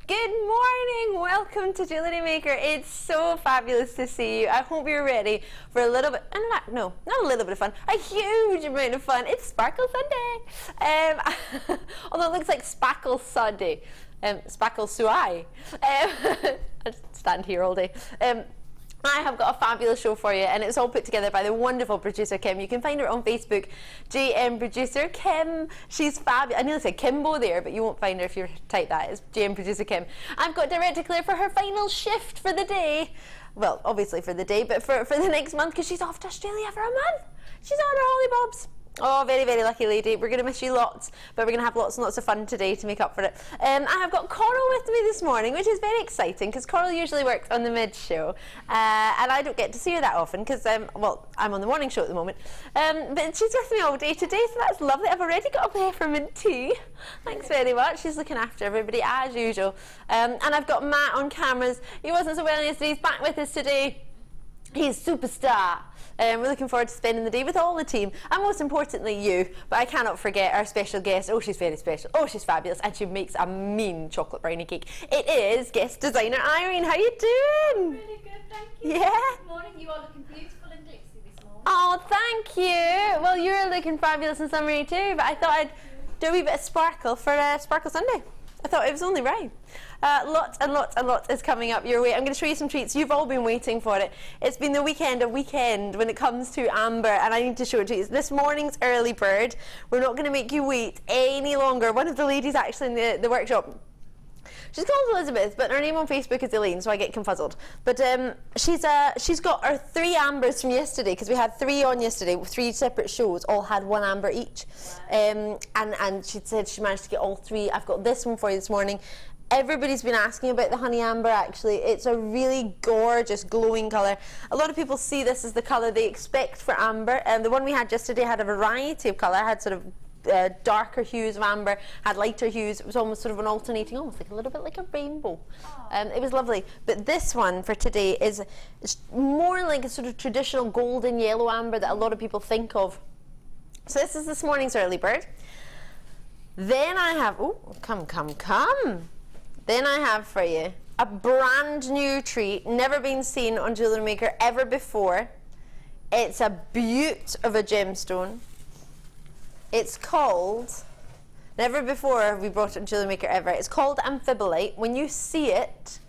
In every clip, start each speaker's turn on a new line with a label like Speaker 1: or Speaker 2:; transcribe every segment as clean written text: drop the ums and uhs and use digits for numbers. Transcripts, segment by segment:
Speaker 1: Good morning, welcome to Jewellery Maker. It's so fabulous to see you. I hope you're ready for a little bit, no, not a little bit of fun, a huge amount of fun. It's Sparkle Sunday. Although it looks like Spackle Sunday. Spackle Suai. I'll stand here all day. I have got a fabulous show for you, and it's all put together by the wonderful producer Kim. You can find her on Facebook, JM Producer Kim. She's fabulous. I nearly said Kimbo there, but you won't find her if you type that. It's JM Producer Kim. I've got Director Claire for her final shift for the day. Well, obviously for the day, but for the next month, because she's off to Australia for a month. She's on her hollybobs. Oh, very, very lucky lady. We're going to miss you lots, but we're going to have lots and lots of fun today to make up for it. I have got Coral with me this morning, which is very exciting because Coral usually works on the mid-show, and I don't get to see her that often because, well, I'm on the morning show at the moment. But she's with me all day today, so that's lovely. I've already got a peppermint tea. Thanks very much. She's looking after everybody as usual. And I've got Matt on cameras. He wasn't so well yesterday. He's back with us today. He's superstar. We're looking forward to spending the day with all the team, and most importantly you, but I cannot forget our special guest. Oh, she's very special. Oh, she's fabulous, and she makes a mean chocolate brownie cake. It is guest designer Irene. How you doing?
Speaker 2: Really good, thank you.
Speaker 1: Yeah?
Speaker 2: Good morning. You are looking beautiful and glitzy this morning.
Speaker 1: Oh, thank you. Well, you're looking fabulous and summery too, but I thought I'd do a wee bit of sparkle for Sparkle Sunday. I thought it was only right. Lots and lots and lots is coming up your way. I'm going to show you some treats. You've all been waiting for it. It's been the weekend of weekend when it comes to amber, and I need to show it to you. It's this morning's early bird. We're not going to make you wait any longer. One of the ladies actually in the workshop, she's called Elizabeth, but her name on Facebook is Elaine, so I get confuzzled. But she's got our 3 ambers from yesterday, because we had 3 on yesterday, 3 separate shows, all had 1 amber each. Wow. And she said she managed to get all 3. I've got this one for you this morning. Everybody's been asking about the honey amber, actually. It's a really gorgeous, glowing colour. A lot of people see this as the colour they expect for amber. The one we had yesterday had a variety of colour, had sort of darker hues of amber, had lighter hues. It was almost sort of an alternating, almost like a little bit like a rainbow. It was lovely. But this one for today is more like a sort of traditional golden yellow amber that a lot of people think of. So this is this morning's early bird. Then I have, oh, come. Then I have for you a brand new treat, never been seen on Jewellery Maker ever before. It's a beaut of a gemstone. It's called, never before have we brought it on Jewellery Maker ever. It's called Amphibolite. When you see it,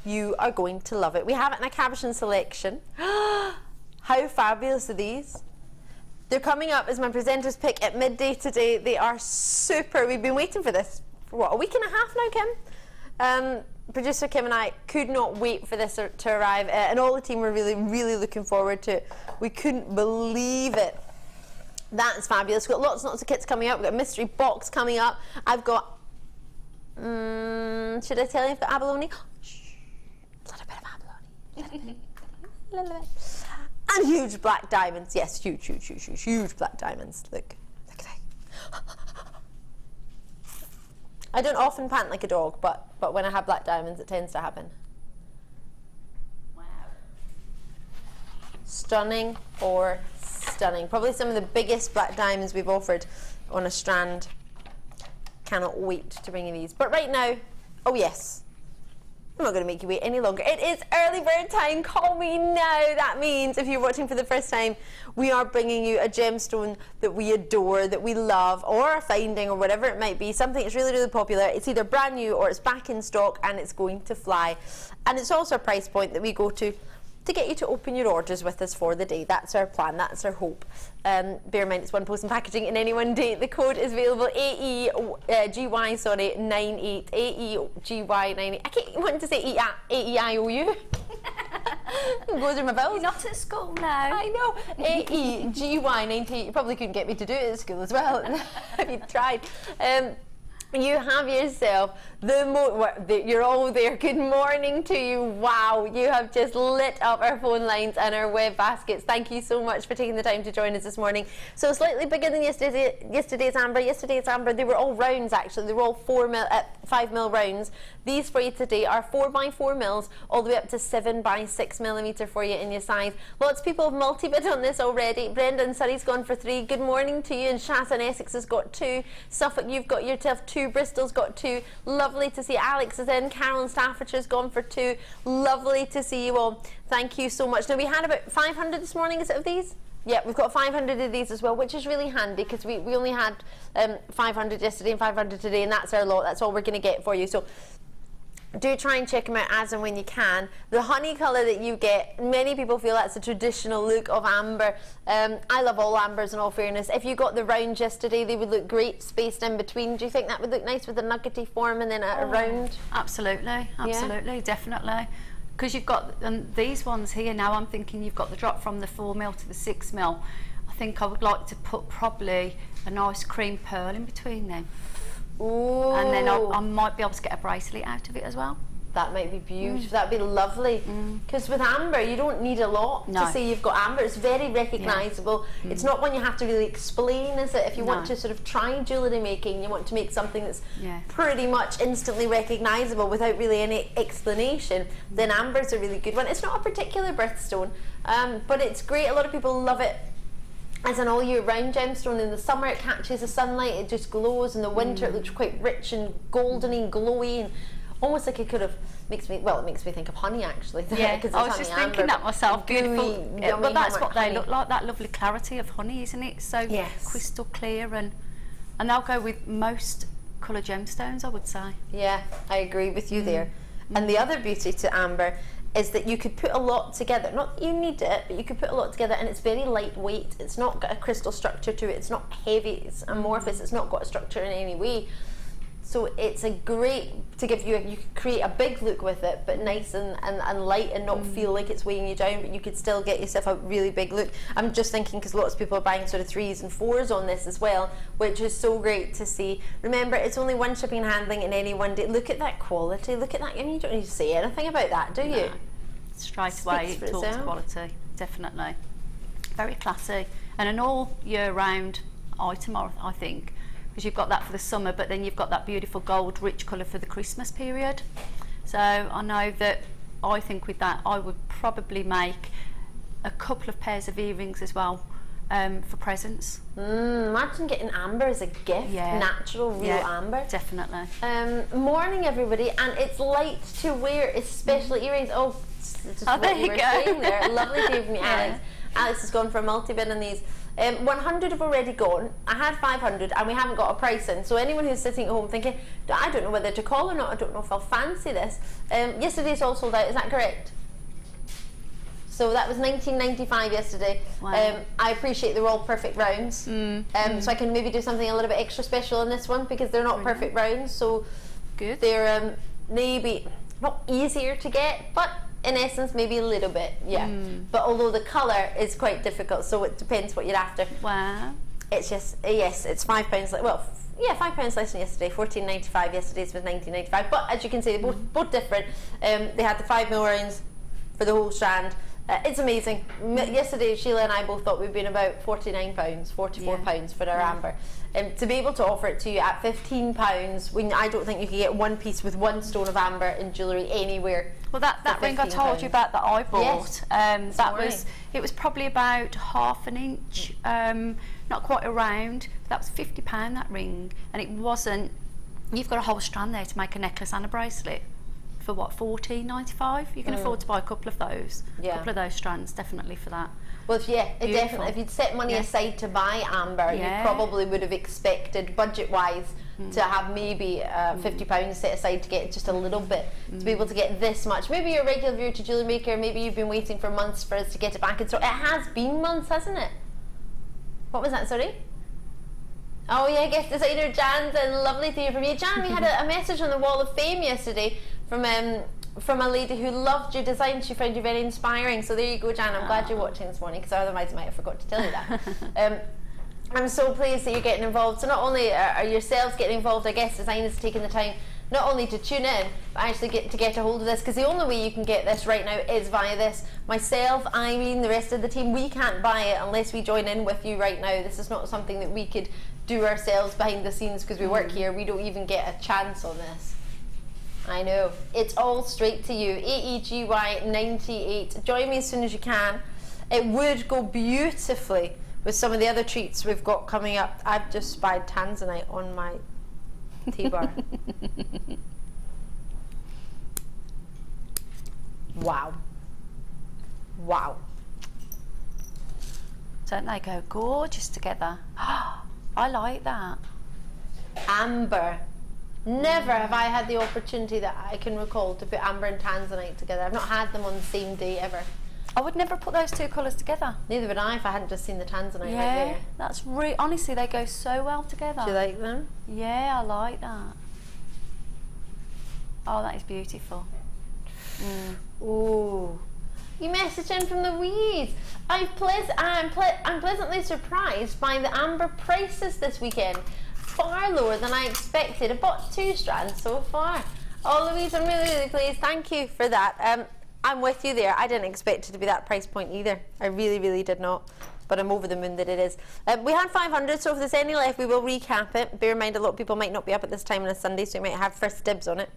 Speaker 1: you are going to love it. We have it in a cabochon selection. How fabulous are these? They're coming up as my presenter's pick at midday today. They are super. We've been waiting for this for what, a week and a half now, Kim? Producer Kim and I could not wait for this to arrive, and all the team were really, really looking forward to it. We couldn't believe it. That's fabulous. We've got lots and lots of kits coming up. We've got a mystery box coming up. I've got, should I tell you I've got abalone? Shh, a little bit of abalone. A little bit. And huge black diamonds. Yes, huge black diamonds. Look at that. I don't often pant like a dog, but when I have black diamonds, it tends to happen.
Speaker 2: Wow.
Speaker 1: Stunning or stunning. Probably some of the biggest black diamonds we've offered on a strand. Cannot wait to bring you these. But right now, oh yes, I'm not going to make you wait any longer. It is early bird time. Call me now. That means if you're watching for the first time, we are bringing you a gemstone that we adore, that we love, or are finding, or whatever it might be. Something that's really, really popular. It's either brand new or it's back in stock, and it's going to fly. And it's also a price point that we go to get you to open your orders with us for the day. That's our plan, that's our hope. Bear in mind it's one post and packaging in any one day. The code is available AEGY, sorry, 98, AEGY 98. I keep wanting to say AEIOU. It goes in my bills.
Speaker 2: You're not at school now.
Speaker 1: I know. AEGY 98. You probably couldn't get me to do it at school as well if you tried. You have yourself you're all there. Good morning to you. Wow, you have just lit up our phone lines and our web baskets. Thank you so much for taking the time to join us this morning. So slightly bigger than yesterday's amber. Yesterday's amber, they were all rounds actually. They were all 5 mil rounds. These for you today are 4 by 4 mils, all the way up to 7 by 6 millimeter for you in your size. Lots of people have multi-bid on this already. Brenda and Surrey's gone for 3. Good morning to you. And Shaz and Essex has got 2. Suffolk, you've got yourself 2 2. Bristol's got 2. Lovely to see Alex is in. Carolyn Staffordshire's gone for 2. Lovely to see you all. Thank you so much. Now, we had about 500 this morning, is it, of these? Yeah, we've got 500 of these as well, which is really handy because we only had 500 yesterday and 500 today, and that's our lot. That's all we're going to get for you. So do try and check them out as and when you can. The honey colour that you get, many people feel that's a traditional look of amber. I love all ambers in all fairness. If you got the round yesterday, they would look great spaced in between. Do you think that would look nice with the nuggety form and then a round?
Speaker 2: Absolutely, absolutely, definitely. Because you've got these ones here now, I'm thinking you've got the drop from the 4mm to the 6mm. I think I would like to put probably a nice cream pearl in between them.
Speaker 1: Ooh.
Speaker 2: And then I might be able to get a bracelet out of it as well.
Speaker 1: That might be beautiful. That'd be lovely. Because with amber, you don't need a lot to say you've got amber. It's very recognisable. It's not one you have to really explain, is it? If you want to sort of try jewellery making, you want to make something that's pretty much instantly recognisable without really any explanation, then amber's a really good one. It's not a particular birthstone, but it's great. A lot of people love it as an all year round gemstone. In the summer it catches the sunlight, it just glows. In the winter it looks quite rich and goldeny and glowy, and almost like it could have makes me think of honey actually.
Speaker 2: Yeah, I was just thinking that myself. Beautiful, but that's what they look like, that lovely clarity of honey, isn't it? So crystal clear, and they'll go with most colour gemstones, I would say. Yeah,
Speaker 1: I agree with you there. And the other beauty to amber is that you could put a lot together. Not that you need it, but you could put a lot together, and it's very lightweight. It's not got a crystal structure to it. It's not heavy. It's amorphous. It's not got a structure in any way. So it's a great to give you. You could create a big look with it, but nice and light, and not feel like it's weighing you down. But you could still get yourself a really big look. I'm just thinking because lots of people are buying sort of 3s and 4s on this as well, which is so great to see. Remember, it's only one shipping and handling in any one day. Look at that quality. Look at that. I mean, you don't need to say anything about that, do you?
Speaker 2: Straight away, it talks quality. Definitely, very classy, and an all year round item, I think. Because you've got that for the summer, but then you've got that beautiful gold rich colour for the Christmas period. So I know that I think with that I would probably make a couple of pairs of earrings as well for presents.
Speaker 1: Imagine getting amber as a gift, natural real amber.
Speaker 2: Definitely.
Speaker 1: Morning everybody, and it's light to wear, especially earrings. Oh, just
Speaker 2: there you go.
Speaker 1: There. Lovely to hear from you, Alex. Alex has gone for a multi-bin on these. 100 have already gone. I had 500 and we haven't got a price in, so anyone who's sitting at home thinking, I don't know whether to call or not, I don't know if I'll fancy this, yesterday's all sold out, is that correct? So that was $19.95 yesterday.
Speaker 2: Wow.
Speaker 1: I appreciate they're all perfect rounds, so I can maybe do something a little bit extra special on this one because they're not perfect rounds, so
Speaker 2: good.
Speaker 1: They're maybe not easier to get, but in essence maybe a little bit, but although the colour is quite difficult, so it depends what you're after.
Speaker 2: Wow.
Speaker 1: It's just, yes, it's £5 £5 less than yesterday. $14.95. Yesterday's was $19.95, but as you can see, they're both different. They had the 5mm rounds for the whole strand. It's amazing. Yesterday Sheila and I both thought we'd been about £49, £44 for our amber. To be able to offer it to you at £15, when I don't think you can get one piece with one stone of amber in jewellery anywhere.
Speaker 2: Well, that ring I told you about that I bought, it was probably about ½ an inch, not quite a round. That was £50 that ring, and it wasn't. You've got a whole strand there to make a necklace and a bracelet. For what, $14.95? You can afford to buy a couple of those. A couple of those strands, definitely for that.
Speaker 1: Well, definitely. If you'd set money aside to buy amber, you probably would have expected, budget-wise, to have maybe £50 set aside to get just a little bit, to be able to get this much. Maybe you're a regular viewer to Jewellery Maker, maybe you've been waiting for months for us to get it back in store. It has been months, hasn't it? What was that, sorry? Oh yeah, guest designer Jan's, and lovely to hear from you. Jan, we had a message on the wall of fame yesterday from a lady who loved your design. She found you very inspiring. So there you go, Jan. I'm glad you're watching this morning, because otherwise I might have forgot to tell you that. I'm so pleased that you're getting involved. So not only are yourselves getting involved, our guest designers taking the time not only to tune in, but actually get a hold of this, because the only way you can get this right now is via this. Myself, Irene, the rest of the team, we can't buy it unless we join in with you right now. This is not something that we could do ourselves behind the scenes because we work here. We don't even get a chance on this. I know. It's all straight to you. AEGY98. Join me as soon as you can. It would go beautifully with some of the other treats we've got coming up. I've just spied Tanzanite on my T-bar. Wow. Wow.
Speaker 2: Don't they go gorgeous together? I like that.
Speaker 1: Amber. Never have I had the opportunity that I can recall to put amber and tanzanite together. I've not had them on the same day ever.
Speaker 2: I would never put those two colours together.
Speaker 1: Neither would I if I hadn't just seen the tanzanite right there.
Speaker 2: That's really, honestly, they go so well together.
Speaker 1: Do you like them?
Speaker 2: Yeah, I like that. Oh, that is beautiful.
Speaker 1: Ooh. You message in from Louise. I'm pleasantly surprised by the amber prices this weekend. Far lower than I expected. I bought 2 strands so far. Oh, Louise, I'm really, really pleased. Thank you for that. I'm with you there. I didn't expect it to be that price point either. I really, really did not. But I'm over the moon that it is. We had 500, so if there's any left, we will recap it. Bear in mind, a lot of people might not be up at this time on a Sunday, so you might have first dibs on it.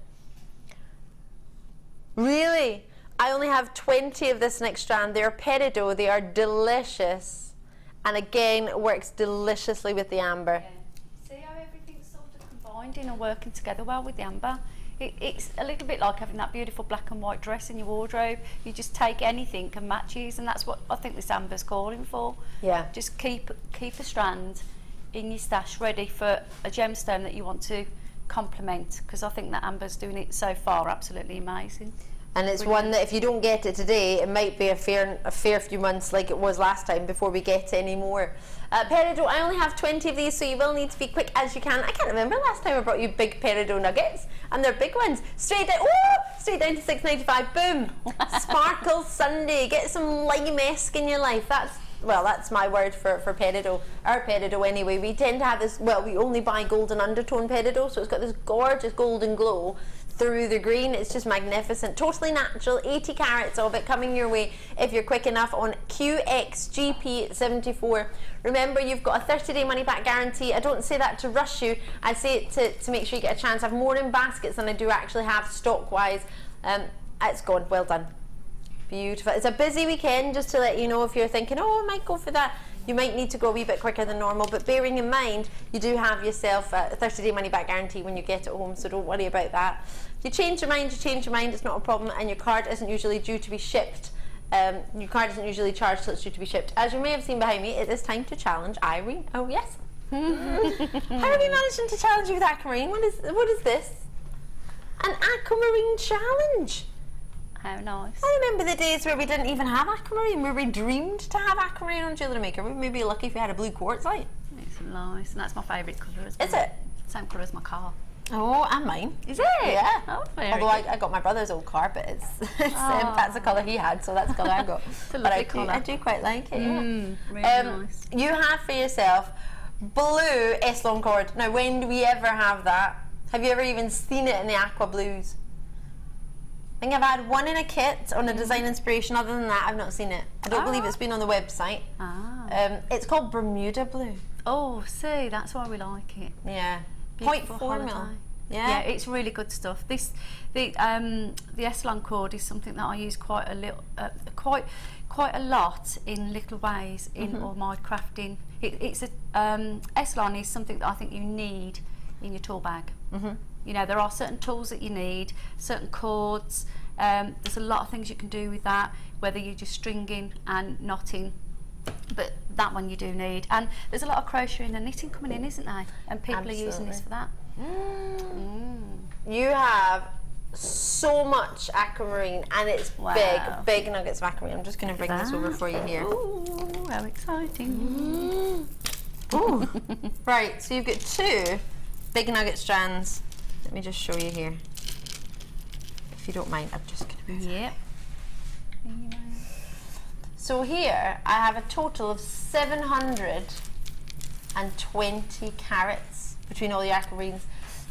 Speaker 1: Really? I only have 20 of this next strand. They're peridot. They are delicious. And again, works deliciously with the amber.
Speaker 2: Yeah. See how everything's sort of combined in and working together well with the amber? It's a little bit like having that beautiful black and white dress in your wardrobe. You just take anything and matches, and that's what I think this amber's calling for.
Speaker 1: Yeah.
Speaker 2: Just keep a strand in your stash ready for a gemstone that you want to complement, because I think that amber's doing it so far absolutely amazing.
Speaker 1: And it's one that if you don't get it today, it might be a fair few months like it was last time before we get any more. Peridot, I only have 20 of these, so you will need to be quick as you can. I can't remember last time I brought you big peridot nuggets, and they're big ones. Straight down to $6.95. Boom. Sparkle Sunday. Get some limesque in your life. That's my word for peridot. Our peridot anyway. We tend to have this, we only buy golden undertone peridot, so it's got this gorgeous golden glow through the green. It's just magnificent, totally natural. 80 carats of it coming your way if you're quick enough on QXGP74. Remember, you've got a 30-day money-back guarantee. I don't say that to rush you. I say it to make sure you get a chance. I have more in baskets than I do actually have stock-wise. It's gone. Well done. Beautiful. It's a busy weekend, just to let you know if you're thinking, oh, I might go for that. You might need to go a wee bit quicker than normal, but bearing in mind, you do have yourself a 30-day money-back guarantee when you get it home, so don't worry about that. If you change your mind, it's not a problem, and your card isn't usually due to be shipped. Your card isn't usually charged till it's due to be shipped. As you may have seen behind me, it is time to challenge Irene. Oh, yes. How are we managing to challenge you with aquamarine? What is this? An aquamarine challenge.
Speaker 2: How nice.
Speaker 1: I remember the days where we didn't even have aquamarine, where we dreamed to have aquamarine on Jewellery Maker. We may be lucky if we had a blue quartz light.
Speaker 2: It's nice, and that's my favourite colour as well.
Speaker 1: Is it?
Speaker 2: Same colour as my car.
Speaker 1: Oh, and mine.
Speaker 2: Is it?
Speaker 1: Yeah.
Speaker 2: Oh, very
Speaker 1: Although I got my brother's old car, but that's the colour he had, so that's the colour I got.
Speaker 2: It's a lovely colour.
Speaker 1: I do quite like it, yeah.
Speaker 2: Really nice.
Speaker 1: You have for yourself blue S-long cord. Now, when do we ever have that? Have you ever even seen it in the aqua blues? I think I've had one in a kit on a design inspiration. Other than that, I've not seen it. I don't believe it's been on the website. It's called Bermuda blue.
Speaker 2: Oh, see, that's why we like it.
Speaker 1: Yeah.
Speaker 2: Beautiful
Speaker 1: 0.4 mil.
Speaker 2: holiday.
Speaker 1: Yeah,
Speaker 2: it's really good stuff. The S-long cord is something that I use quite a lot in little ways in all my crafting. S-long is something that I think you need in your tool bag. You know, there are certain tools that you need, certain cords. There's a lot of things you can do with that, whether you're just stringing and knotting. But that one you do need. And there's a lot of crocheting and knitting coming in, isn't there? And people are using this for that.
Speaker 1: You have so much aquamarine, and it's big nuggets of aquamarine. I'm just going to bring this over for you here.
Speaker 2: Ooh, how exciting.
Speaker 1: Ooh. Right, so you've got 2 big nugget strands. Let me just show you here. If you don't mind, I'm just going to move
Speaker 2: Yep.
Speaker 1: So here I have a total of 720 carats between all the aquamarines.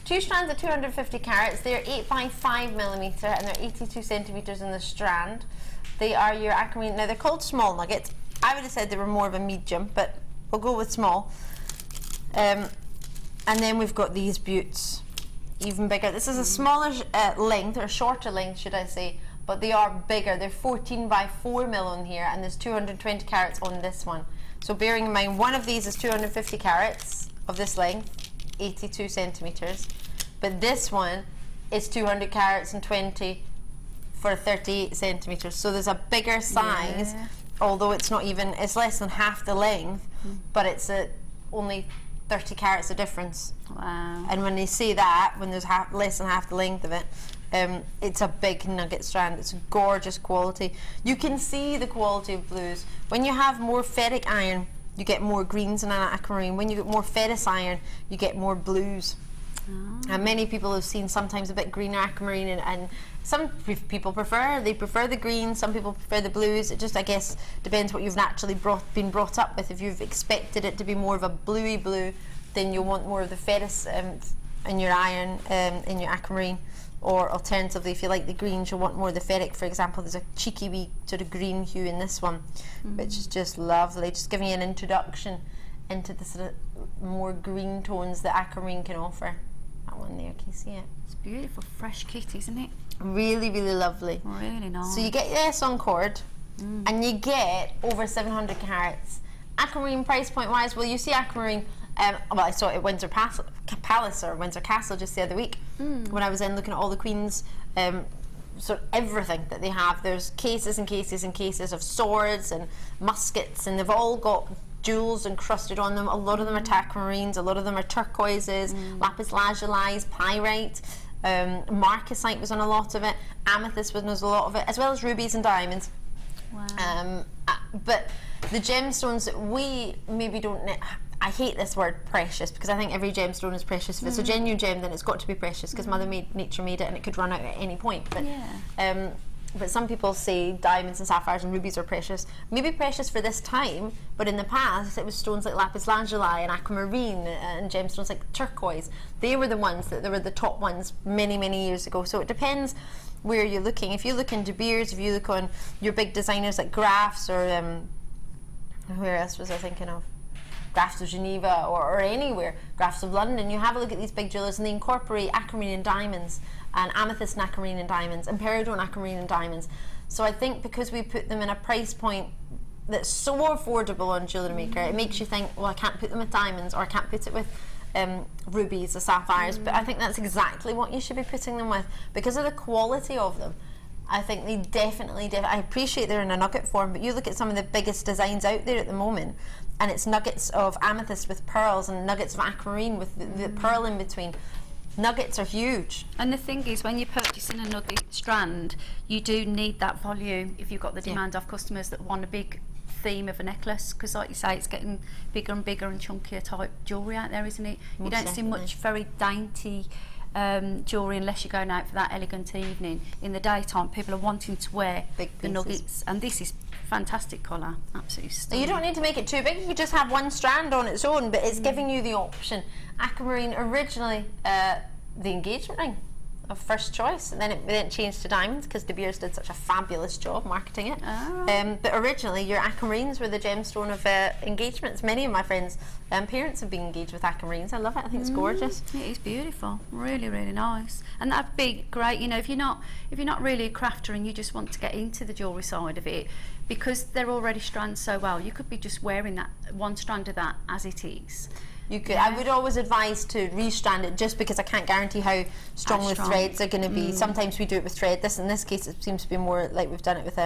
Speaker 1: 2 strands of 250 carats. They're 8 by 5 millimeter, and they're 82 centimeters in the strand. They are your aquamarine. Now they're called small nuggets. I would have said they were more of a medium, but we'll go with small. And then we've got these buttes, even bigger. This is a smaller length, or shorter length, should I say, but they are bigger. They're 14 by 4 mil on here, and there's 220 carats on this one. So bearing in mind, one of these is 250 carats of this length, 82 centimeters, but this one is 200 carats and 20 for 38 centimeters. So there's a bigger size, although it's not even, it's less than half the length, but it's only 30 carats of difference.
Speaker 2: Wow.
Speaker 1: And when they say that, when there's less than half the length of it, it's a big nugget strand. It's gorgeous quality. You can see the quality of blues. When you have more ferric iron, you get more greens in an aquamarine. When you get more ferrous iron, you get more blues. And many people have seen sometimes a bit greener aquamarine, and some people prefer the greens, some people prefer the blues. It just, I guess, depends what you've naturally been brought up with. If you've expected it to be more of a bluey blue, then you'll want more of the ferrous in your iron, in your aquamarine. Or alternatively, if you like the greens, you'll want more of the ferric. For example, there's a cheeky wee sort of green hue in this one, which is just lovely. Just giving you an introduction into the sort of more green tones that aquamarine can offer. That one there, can you see it?
Speaker 2: It's beautiful, fresh kit, isn't it?
Speaker 1: Really, really lovely.
Speaker 2: Really nice.
Speaker 1: So you get this on cord, and you get over 700 carats. Aquamarine price point wise, well, you see aquamarine. Well, I saw it at Windsor Palace or Windsor Castle just the other week when I was in looking at all the Queen's, sort of everything that they have. There's cases and cases and cases of swords and muskets, and they've all got jewels encrusted on them. A lot of them are aquamarines, a lot of them are turquoises, lapis lazuli, pyrite, marcasite was on a lot of it, amethyst was on a lot of it, as well as rubies and diamonds.
Speaker 2: Wow.
Speaker 1: But the gemstones that we maybe don't, I hate this word precious, because I think every gemstone is precious. If it's a genuine gem, then it's got to be precious, because Mother Nature made it and it could run out at any point. But some people say diamonds and sapphires and rubies are precious. Maybe precious for this time, but in the past it was stones like lapis lazuli and aquamarine and gemstones like turquoise. They were the ones that were the top ones many, many years ago. So it depends where you're looking. If you look in De Beers, if you look on your big designers like Graf's, or where else was I thinking of? Graf's of Geneva, or anywhere, Graf's of London, you have a look at these big jewellers and they incorporate aquamarine and diamonds, and amethyst and aquamarine and diamonds, and peridot and aquamarine and diamonds. So I think because we put them in a price point that's so affordable on Jewellery Maker, it makes you think, well, I can't put them with diamonds, or I can't put it with rubies or sapphires, but I think that's exactly what you should be putting them with, because of the quality of them. I think they definitely, I appreciate they're in a nugget form, but you look at some of the biggest designs out there at the moment, and it's nuggets of amethyst with pearls and nuggets of aquamarine with the pearl in between. Nuggets are huge.
Speaker 2: And the thing is, when you're purchasing a nugget strand, you do need that volume if you've got the demand of customers that want a big theme of a necklace, because like you say, it's getting bigger and bigger and chunkier type jewellery out there, isn't it? You don't see much very dainty jewellery unless you're going out for that elegant evening. In the daytime, people are wanting to wear the nuggets, and this is fantastic colour, absolutely stunning.
Speaker 1: You don't need to make it too big, you could just have one strand on its own, but it's giving you the option. Aquamarine originally the engagement ring of first choice, and then it changed to diamonds because De Beers did such a fabulous job marketing it. But originally your aquamarines were the gemstone of engagements. Many of my friends' parents have been engaged with aquamarines. I love it, I think it's gorgeous.
Speaker 2: It is beautiful, really, really nice. And that'd be great, you know, if you're not really a crafter and you just want to get into the jewellery side of it, because they're already strand so well, you could be just wearing that one strand of that as it is.
Speaker 1: You could. I would always advise to restrand it, just because I can't guarantee how strong the threads are going to be. Sometimes we do it with thread. In this case, it seems to be more like we've done it with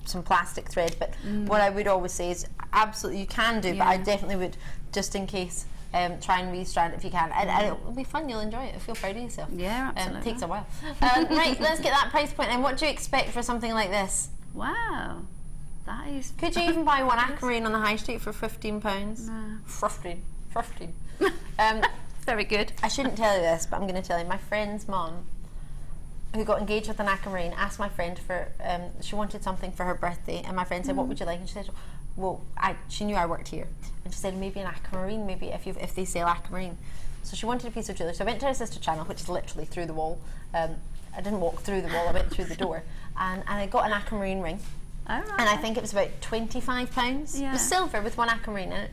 Speaker 1: some plastic thread. But what I would always say is, absolutely you can do, but I definitely would, just in case, try and restrand it if you can. And it will be fun. You'll enjoy it. You'll feel proud of yourself.
Speaker 2: Yeah, absolutely.
Speaker 1: It takes a while. Right, let's get that price point. And what do you expect for something like this?
Speaker 2: Wow. That is.
Speaker 1: Could you even buy one aquamarine on the high street for £15?
Speaker 2: No.
Speaker 1: 15.
Speaker 2: Very good.
Speaker 1: I shouldn't tell you this, but I'm going to tell you. My friend's mum, who got engaged with an aquamarine, asked my friend for, she wanted something for her birthday, and my friend said, what would you like? And she said, well, she knew I worked here, and she said, maybe an aquamarine, maybe if they sell aquamarine. So she wanted a piece of jewellery. So I went to her sister channel, which is literally through the wall. I didn't walk through the wall, I went through the door, and I got an aquamarine ring.
Speaker 2: Oh, right.
Speaker 1: And I think it was about £25.
Speaker 2: Yeah.
Speaker 1: It was silver with one aquamarine in it.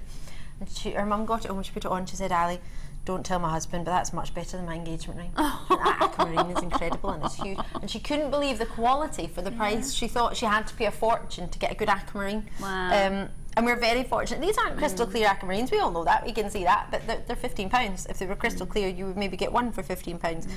Speaker 1: And her mum got it home, when she put it on, she said, Ali, don't tell my husband, but that's much better than my engagement ring. That aquamarine is incredible and it's huge. And she couldn't believe the quality for the price. She thought she had to pay a fortune to get a good aquamarine.
Speaker 2: Wow.
Speaker 1: And we're very fortunate. These aren't crystal clear aquamarines, we all know that, we can see that, but they're £15. If they were crystal clear, you would maybe get one for £15.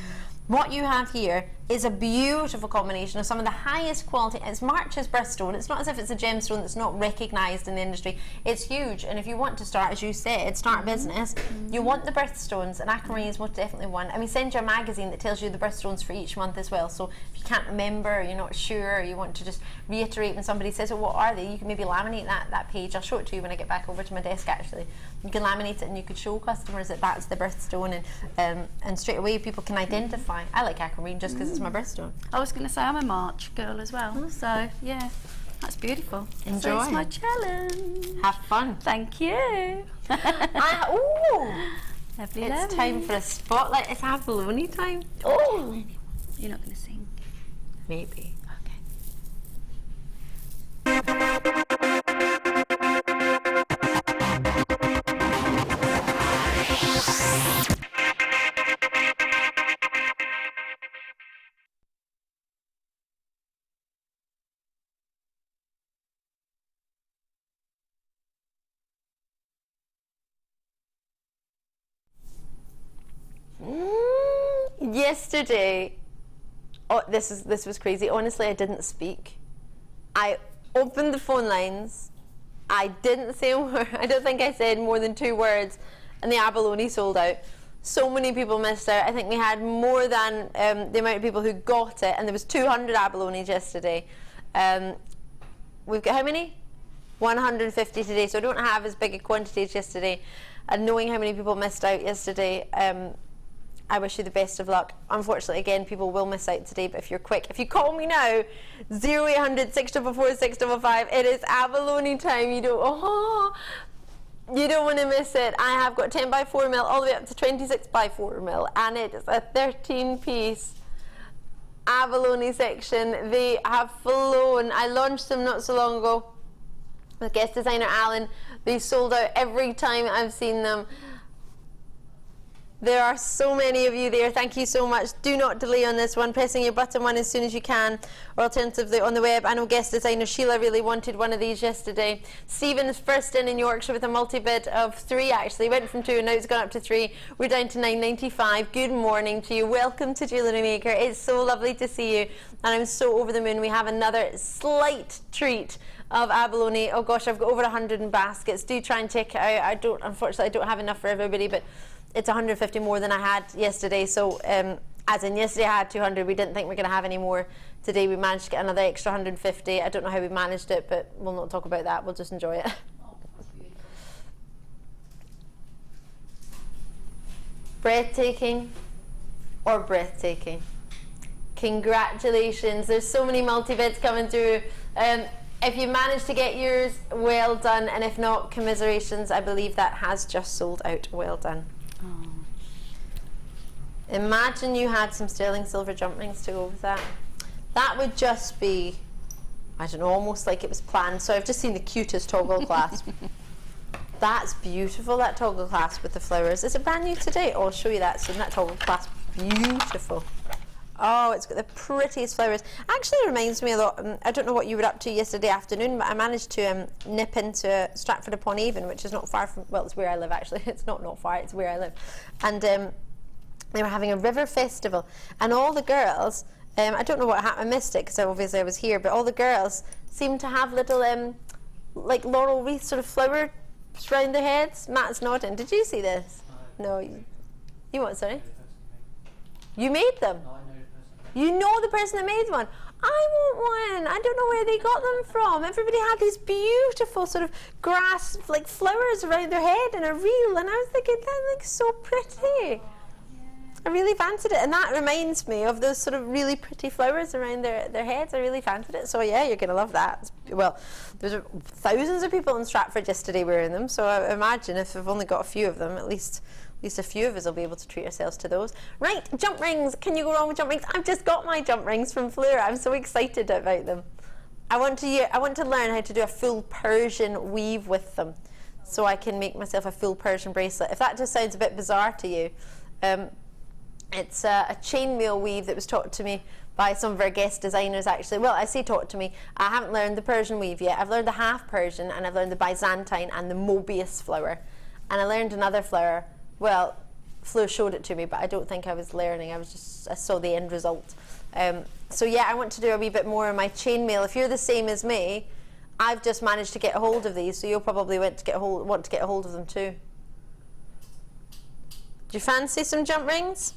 Speaker 1: What you have here is a beautiful combination of some of the highest quality. It's March's birthstone. It's not as if it's a gemstone that's not recognised in the industry. It's huge, and if you want to start, as you said, start a business, you want the birthstones, and aquamarine is most definitely one. And we send you a magazine that tells you the birthstones for each month as well. So if you can't remember, you're not sure, you want to just reiterate when somebody says, oh, what are they? You can maybe laminate that page. I'll show it to you when I get back over to my desk, actually. You can laminate it and you could show customers that that's the birthstone, and straight away people can identify. I like aquamarine just because it's my birthstone.
Speaker 2: I was going to say I'm a March girl as well, so yeah, that's beautiful.
Speaker 1: Enjoy.
Speaker 2: So it's my challenge.
Speaker 1: Have fun.
Speaker 2: Thank you.
Speaker 1: Ooh!
Speaker 2: Lovely,
Speaker 1: It's
Speaker 2: lovely.
Speaker 1: time for a spotlight. It's abalone time.
Speaker 2: Oh! You're not going to sing?
Speaker 1: Maybe. Yesterday, oh, this was crazy. Honestly, I didn't speak. I opened the phone lines. I didn't say a word. I don't think I said more than 2 words, and the abalone sold out. So many people missed out. I think we had more than the amount of people who got it, and there was 200 abalones yesterday. We've got how many? 150 today, so I don't have as big a quantity as yesterday. And knowing how many people missed out yesterday, I wish you the best of luck. Unfortunately, again, people will miss out today, but if you're quick, if you call me now, 0800 644 655, it is abalone time. You don't want to miss it. I have got 10 by 4 mil all the way up to 26 by 4 mil, and it is a 13-piece abalone section. They have flown. I launched them not so long ago with guest designer Alan. They sold out every time I've seen them. There are so many of you there. Thank you so much. Do not delay on this one. Pressing your button one as soon as you can, or alternatively on the web. I know guest designer Sheila really wanted one of these yesterday. Stephen's first in Yorkshire with a multi-bid of 3, actually. Went from 2 and now it's gone up to 3. We're down to £9.95. Good morning to you. Welcome to Jewellery Maker. It's so lovely to see you, and I'm so over the moon. We have another slight treat of abalone. Oh gosh, I've got over 100 in baskets. Do try and check it out. Unfortunately, I don't have enough for everybody, but it's 150 more than I had yesterday. So as in yesterday I had 200. We didn't think we were going to have any more. Today we managed to get another extra 150. I don't know how we managed it, but we'll not talk about that. We'll just enjoy it. Breathtaking or breathtaking? Congratulations. There's so many multi-bids coming through. If you managed to get yours, well done, and if not, commiserations. I believe that has just sold out. Well done.
Speaker 2: Oh.
Speaker 1: Imagine you had some sterling silver jump rings to go with that. That would just be, I don't know, almost like it was planned. So I've just seen the cutest toggle clasp. That's beautiful, that toggle clasp with the flowers. Is it brand new today? Oh, I'll show you that soon. That toggle clasp, beautiful. Oh, it's got the prettiest flowers. Actually reminds me a lot, I don't know what you were up to yesterday afternoon, but I managed to nip into Stratford-upon-Avon, which is not far from, well, it's where I live actually. It's not far, it's where I live. And they were having a river festival, and all the girls, I don't know what happened, I missed it because obviously I was here, but all the girls seemed to have little like laurel wreaths, sort of flowers around their heads. Matt's nodding. Did you see this? No. You what, sorry? You made them? You know the person that made one. I want one. I don't know where they got them from. Everybody had these beautiful sort of grass, like flowers around their head in a reel, and I was thinking, that looks so pretty. I really fancied it, and that reminds me of those sort of really pretty flowers around their heads. I really fancied it. So yeah, you're going to love that. Well, there's thousands of people in Stratford yesterday wearing them, so I imagine if we've only got a few of them, at least a few of us will be able to treat ourselves to those. Right, jump rings. Can you go wrong with jump rings? I've just got my jump rings from Fleur. I'm so excited about them. I want to learn how to do a full Persian weave with them, so I can make myself a full Persian bracelet. If that just sounds a bit bizarre to you, it's a chainmail weave that was taught to me by some of our guest designers actually. Well, I say taught to me. I haven't learned the Persian weave yet. I've learned the half Persian, and I've learned the Byzantine and the Mobius flower. And I learned another flower. Well, Fleur showed it to me, but I don't think I was learning. I saw the end result. So yeah, I want to do a wee bit more on my chainmail. If you're the same as me, I've just managed to get a hold of these, so you'll probably want to get a hold of them too. Do you fancy some jump rings?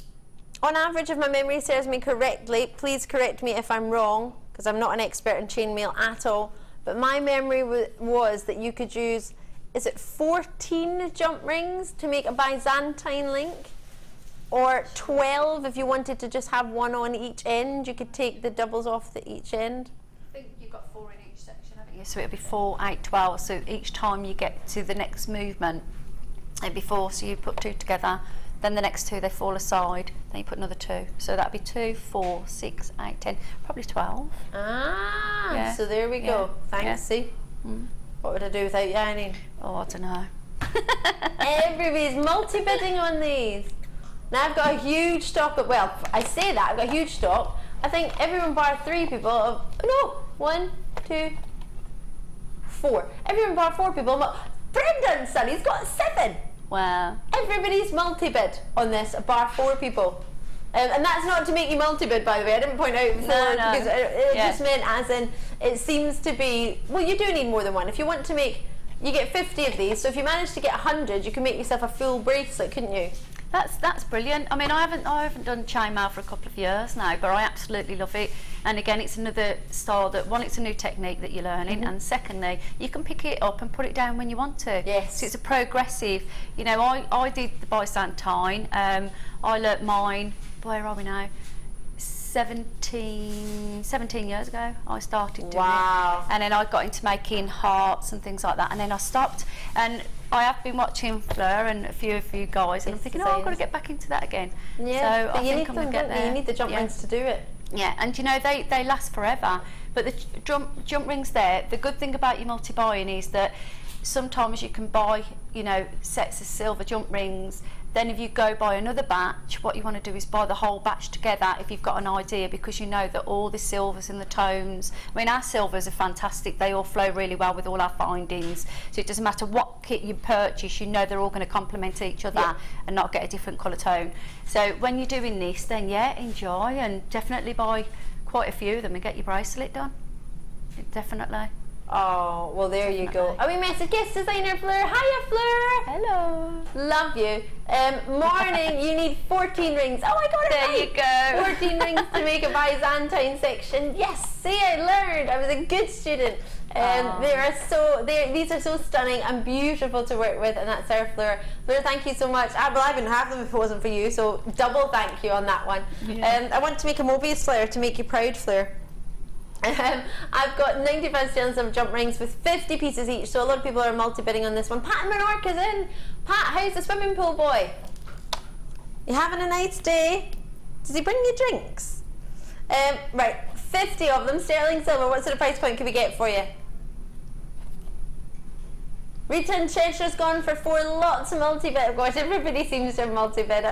Speaker 1: On average, if my memory serves me correctly, please correct me if I'm wrong, because I'm not an expert in chainmail at all, but my memory was that you could use, is it 14 jump rings to make a Byzantine link? Or 12 if you wanted to just have one on each end? You could take the doubles off the each end.
Speaker 2: I think you've got 4 in each section, haven't you? So it'll be 4, 8, 12. So each time you get to the next movement, it'll be 4. So you put 2 together, then the next 2 they fall aside, then you put another 2. So that'd be 2, 4, 6, 8, 10, probably 12.
Speaker 1: Ah, yeah. So there we go. Fancy. Yeah. What would I do without you, Irene?
Speaker 2: Oh, I don't know.
Speaker 1: Everybody's multi-bidding on these. Now I've got a huge stock of, well, I say that, I've got a huge stock. I think everyone bar 3 people of, no, 1, 2, 4. Everyone bar 4 people. Brendan's son, he's got 7.
Speaker 2: Wow.
Speaker 1: Everybody's multi-bid on this, bar 4 people. And that's not to make you multi-bid, by the way. I didn't point out before,
Speaker 2: no.
Speaker 1: because it just meant as in, it seems to be, well, you do need more than one. If you want to make, you get 50 of these, so if you manage to get 100, you can make yourself a full bracelet, couldn't you?
Speaker 2: That's brilliant. I mean, I haven't done chainmail for a couple of years now, but I absolutely love it. And again, it's another style that, one, it's a new technique that you're learning, and secondly, you can pick it up and put it down when you want to.
Speaker 1: Yes.
Speaker 2: So it's a progressive. You know, I did the Byzantine. I learnt mine. Where are we now? 17 years ago I started doing it, and then I got into making hearts and things like that, and then I stopped. And I have been watching Fleur and a few guys, and I'm thinking, oh, I've got to get back into that again.
Speaker 1: Yeah,
Speaker 2: so I think I'm going to get there.
Speaker 1: You need the jump rings to do it.
Speaker 2: Yeah, and you know, they last forever. But the jump rings there, the good thing about your multi-buying is that sometimes you can buy, you know, sets of silver jump rings. Then if you go buy another batch, what you want to do is buy the whole batch together if you've got an idea, because you know that all the silvers and the tones, I mean, our silvers are fantastic, they all flow really well with all our findings, so it doesn't matter what kit you purchase, you know they're all going to complement each other and not get a different colour tone. So when you're doing this, then yeah, enjoy, and definitely buy quite a few of them and get your bracelet done. Definitely.
Speaker 1: Oh, well, there you go. Oh, we met a guest designer, Fleur. Hiya, Fleur.
Speaker 2: Hello.
Speaker 1: Love you. Morning, you need 14 rings. Oh, I got it.
Speaker 2: There you
Speaker 1: go. 14 rings to make a Byzantine section. Yes, see, I learned. I was a good student. These are so stunning and beautiful to work with, and that's our Fleur. Fleur, thank you so much. Well, I wouldn't have them if it wasn't for you, so double thank you on that one. Yeah. I want to make a Mobius Fleur to make you proud, Fleur. I've got 95 sterling silver jump rings with 50 pieces each, so a lot of people are multi-bidding on this one. Pat in Menorca's in. Pat, how's the swimming pool boy? You having a nice day? Does he bring you drinks? Right, 50 of them, sterling silver. What sort of price point can we get for you? Rita in Cheshire's gone for 4, lots of multi-bid. Of course, everybody seems to have multi-bid.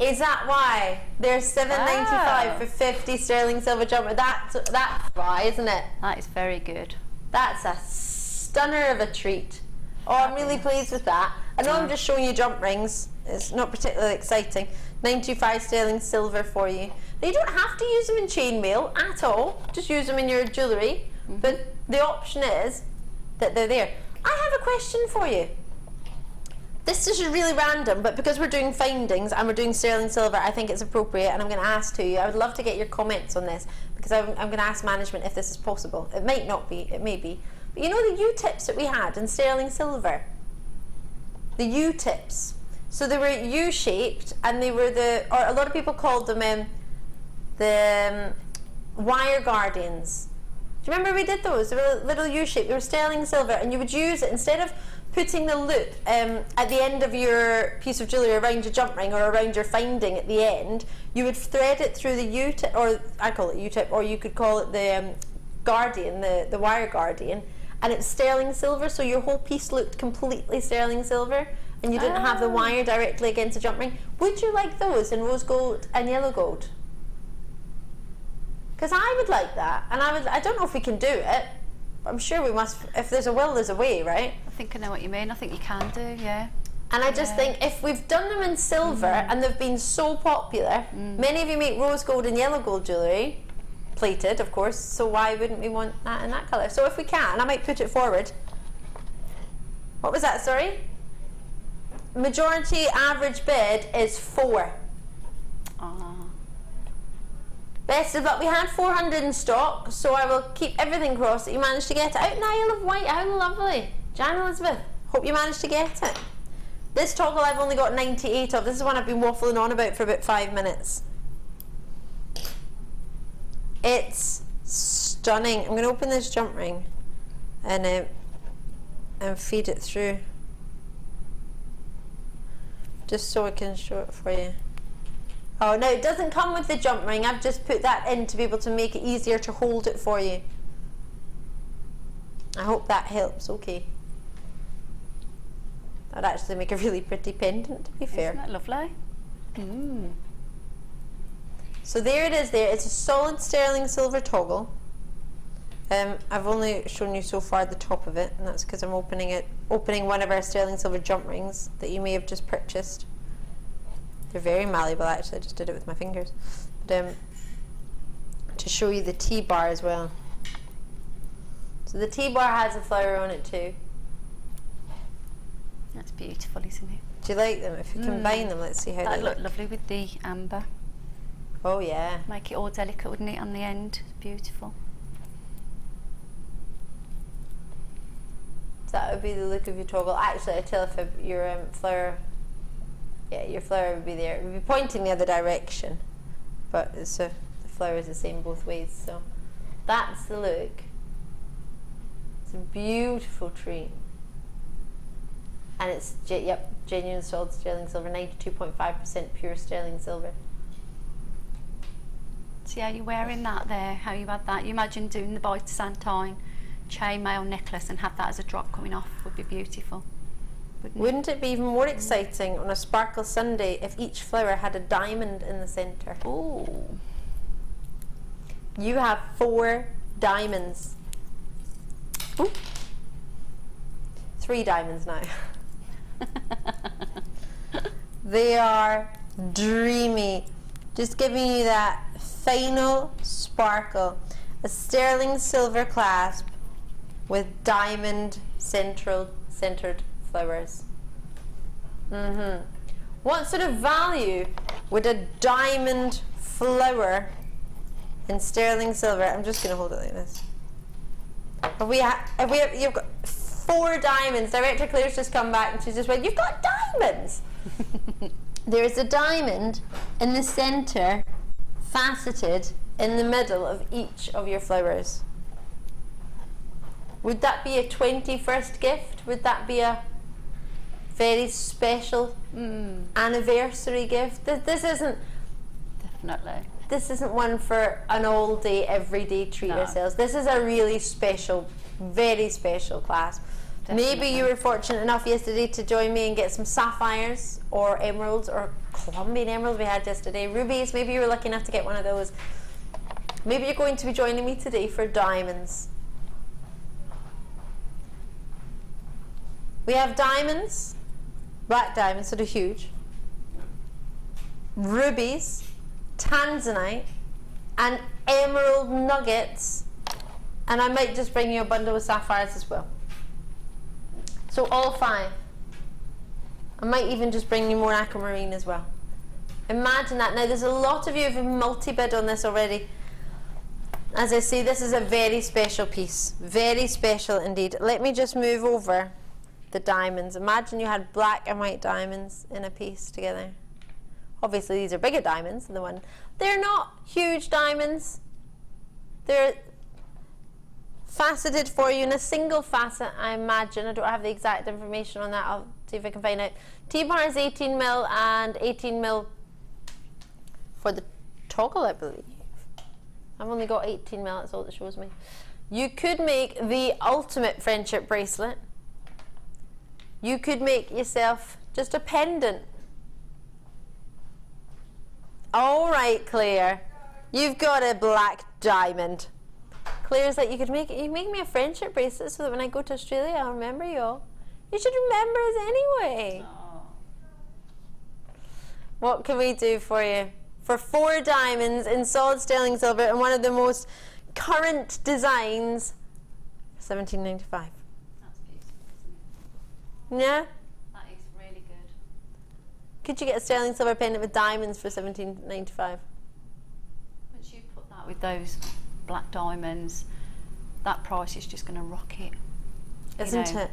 Speaker 1: Is that why? There's $7.95 for 50 sterling silver jumper. That's why, isn't it?
Speaker 2: That is very good.
Speaker 1: That's a stunner of a treat. Oh, I'm really pleased with that. I know I'm just showing you jump rings. It's not particularly exciting. 95 sterling silver for you. Now, you don't have to use them in chainmail at all. Just use them in your jewellery. But the option is that they're there. I have a question for you. This is really random, but because we're doing findings and we're doing sterling silver, I think it's appropriate, and I'm going to ask to you. I would love to get your comments on this, because I'm going to ask management if this is possible. It might not be, it may be. But you know the U-tips that we had in sterling silver? The U-tips. So they were U-shaped, and they were or a lot of people called them the wire guardians. Do you remember we did those? They were little U-shaped, they were sterling silver, and you would use it instead of putting the loop at the end of your piece of jewellery around your jump ring or around your finding at the end, you would thread it through the U-tip, or I call it U-tip, or you could call it the guardian, the wire guardian, and it's sterling silver, so your whole piece looked completely sterling silver, and you didn't have the wire directly against the jump ring. Would you like those in rose gold and yellow gold? Because I would like that, and I don't know if we can do it, but I'm sure we must. If there's a will, there's a way, right?
Speaker 2: I think I know what you mean. I think you can do, yeah.
Speaker 1: And I just think if we've done them in silver and they've been so popular, many of you make rose gold and yellow gold jewellery, plated of course, so why wouldn't we want that in that colour? So if we can, I might put it forward. What was that, sorry? Majority average bid is 4. Best of luck. We had 400 in stock, so I will keep everything crossed that you managed to get it out in Isle of Wight. How lovely. Jan Elizabeth, hope you managed to get it. This toggle I've only got 98 of. This is one I've been waffling on about for about 5 minutes. It's stunning. I'm going to open this jump ring and feed it through, just so I can show it for you. Oh no, it doesn't come with the jump ring. I've just put that in to be able to make it easier to hold it for you. I hope that helps. Okay. That'd actually make a really pretty pendant, to be fair.
Speaker 2: Isn't that lovely?
Speaker 1: So there it is there. It's a solid sterling silver toggle. I've only shown you so far the top of it, and that's because I'm opening one of our sterling silver jump rings that you may have just purchased. They're very malleable actually, I just did it with my fingers. But, to show you the T-bar as well. So the T-bar has a flower on it too.
Speaker 2: That's beautiful, isn't it?
Speaker 1: Do you like them? If you combine them, let's see how
Speaker 2: That'd
Speaker 1: they
Speaker 2: look lovely with the amber.
Speaker 1: Oh yeah.
Speaker 2: Make it all delicate, wouldn't it, on the end? It's beautiful.
Speaker 1: So that would be the look of your toggle. Actually, I tell if your flower, yeah, your flower would be there. It would be pointing the other direction, but the flower is the same both ways. So that's the look. It's a beautiful tree. And it's, genuine solid sterling silver, 92.5% pure sterling silver.
Speaker 2: See how you're wearing that there, how you had that. You imagine doing the Byzantine chainmail necklace and have that as a drop coming off. Would be beautiful.
Speaker 1: Wouldn't it be even more exciting on a Sparkle Sunday if each flower had a diamond in the centre?
Speaker 2: Oh.
Speaker 1: You have 4 diamonds. Ooh. 3 diamonds now. They are dreamy, just giving you that final sparkle. A sterling silver clasp with diamond centered flowers. What sort of value would a diamond flower in sterling silver? I'm just going to hold it like this. You've got 4 diamonds. Director Claire's just come back and she's just went, you've got diamonds! There's a diamond in the centre, faceted in the middle of each of your flowers. Would that be a 21st gift? Would that be a very special anniversary gift? This isn't...
Speaker 2: Definitely.
Speaker 1: This isn't one for an all day, everyday treat ourselves. This is a really special, very special class. Definitely. Maybe you were fortunate enough yesterday to join me and get some sapphires or emeralds or Colombian emeralds we had yesterday. Rubies, maybe you were lucky enough to get one of those. Maybe you're going to be joining me today for diamonds. We have diamonds, black diamonds that are huge, rubies, Tanzanite, and emerald nuggets, and I might just bring you a bundle of sapphires as well. So all 5. I might even just bring you more aquamarine as well. Imagine that. Now there's a lot of you who have multi-bid on this already. As I say, this is a very special piece. Very special indeed. Let me just move over the diamonds. Imagine you had black and white diamonds in a piece together. Obviously these are bigger diamonds than the one. They're not huge diamonds. They're faceted for you in a single facet, I imagine. I don't have the exact information on that. I'll see if I can find out. T-bar is 18mm and 18mm for the toggle, I believe. I've only got 18mm, that's all it shows me. You could make the ultimate friendship bracelet. You could make yourself just a pendant. All right, Claire. You've got a black diamond. Claire's like, you could make me a friendship bracelet so that when I go to Australia, I'll remember you all. You should remember us anyway.
Speaker 2: Oh.
Speaker 1: What can we do for you? For 4 diamonds in solid sterling silver and one of the most current designs, $17.95.
Speaker 2: That's beautiful, isn't it?
Speaker 1: Yeah?
Speaker 2: That is really good.
Speaker 1: Could you get a sterling silver pendant with diamonds for $17.95?
Speaker 2: Once you put that with those black diamonds, that price is just going to rocket.
Speaker 1: Isn't it?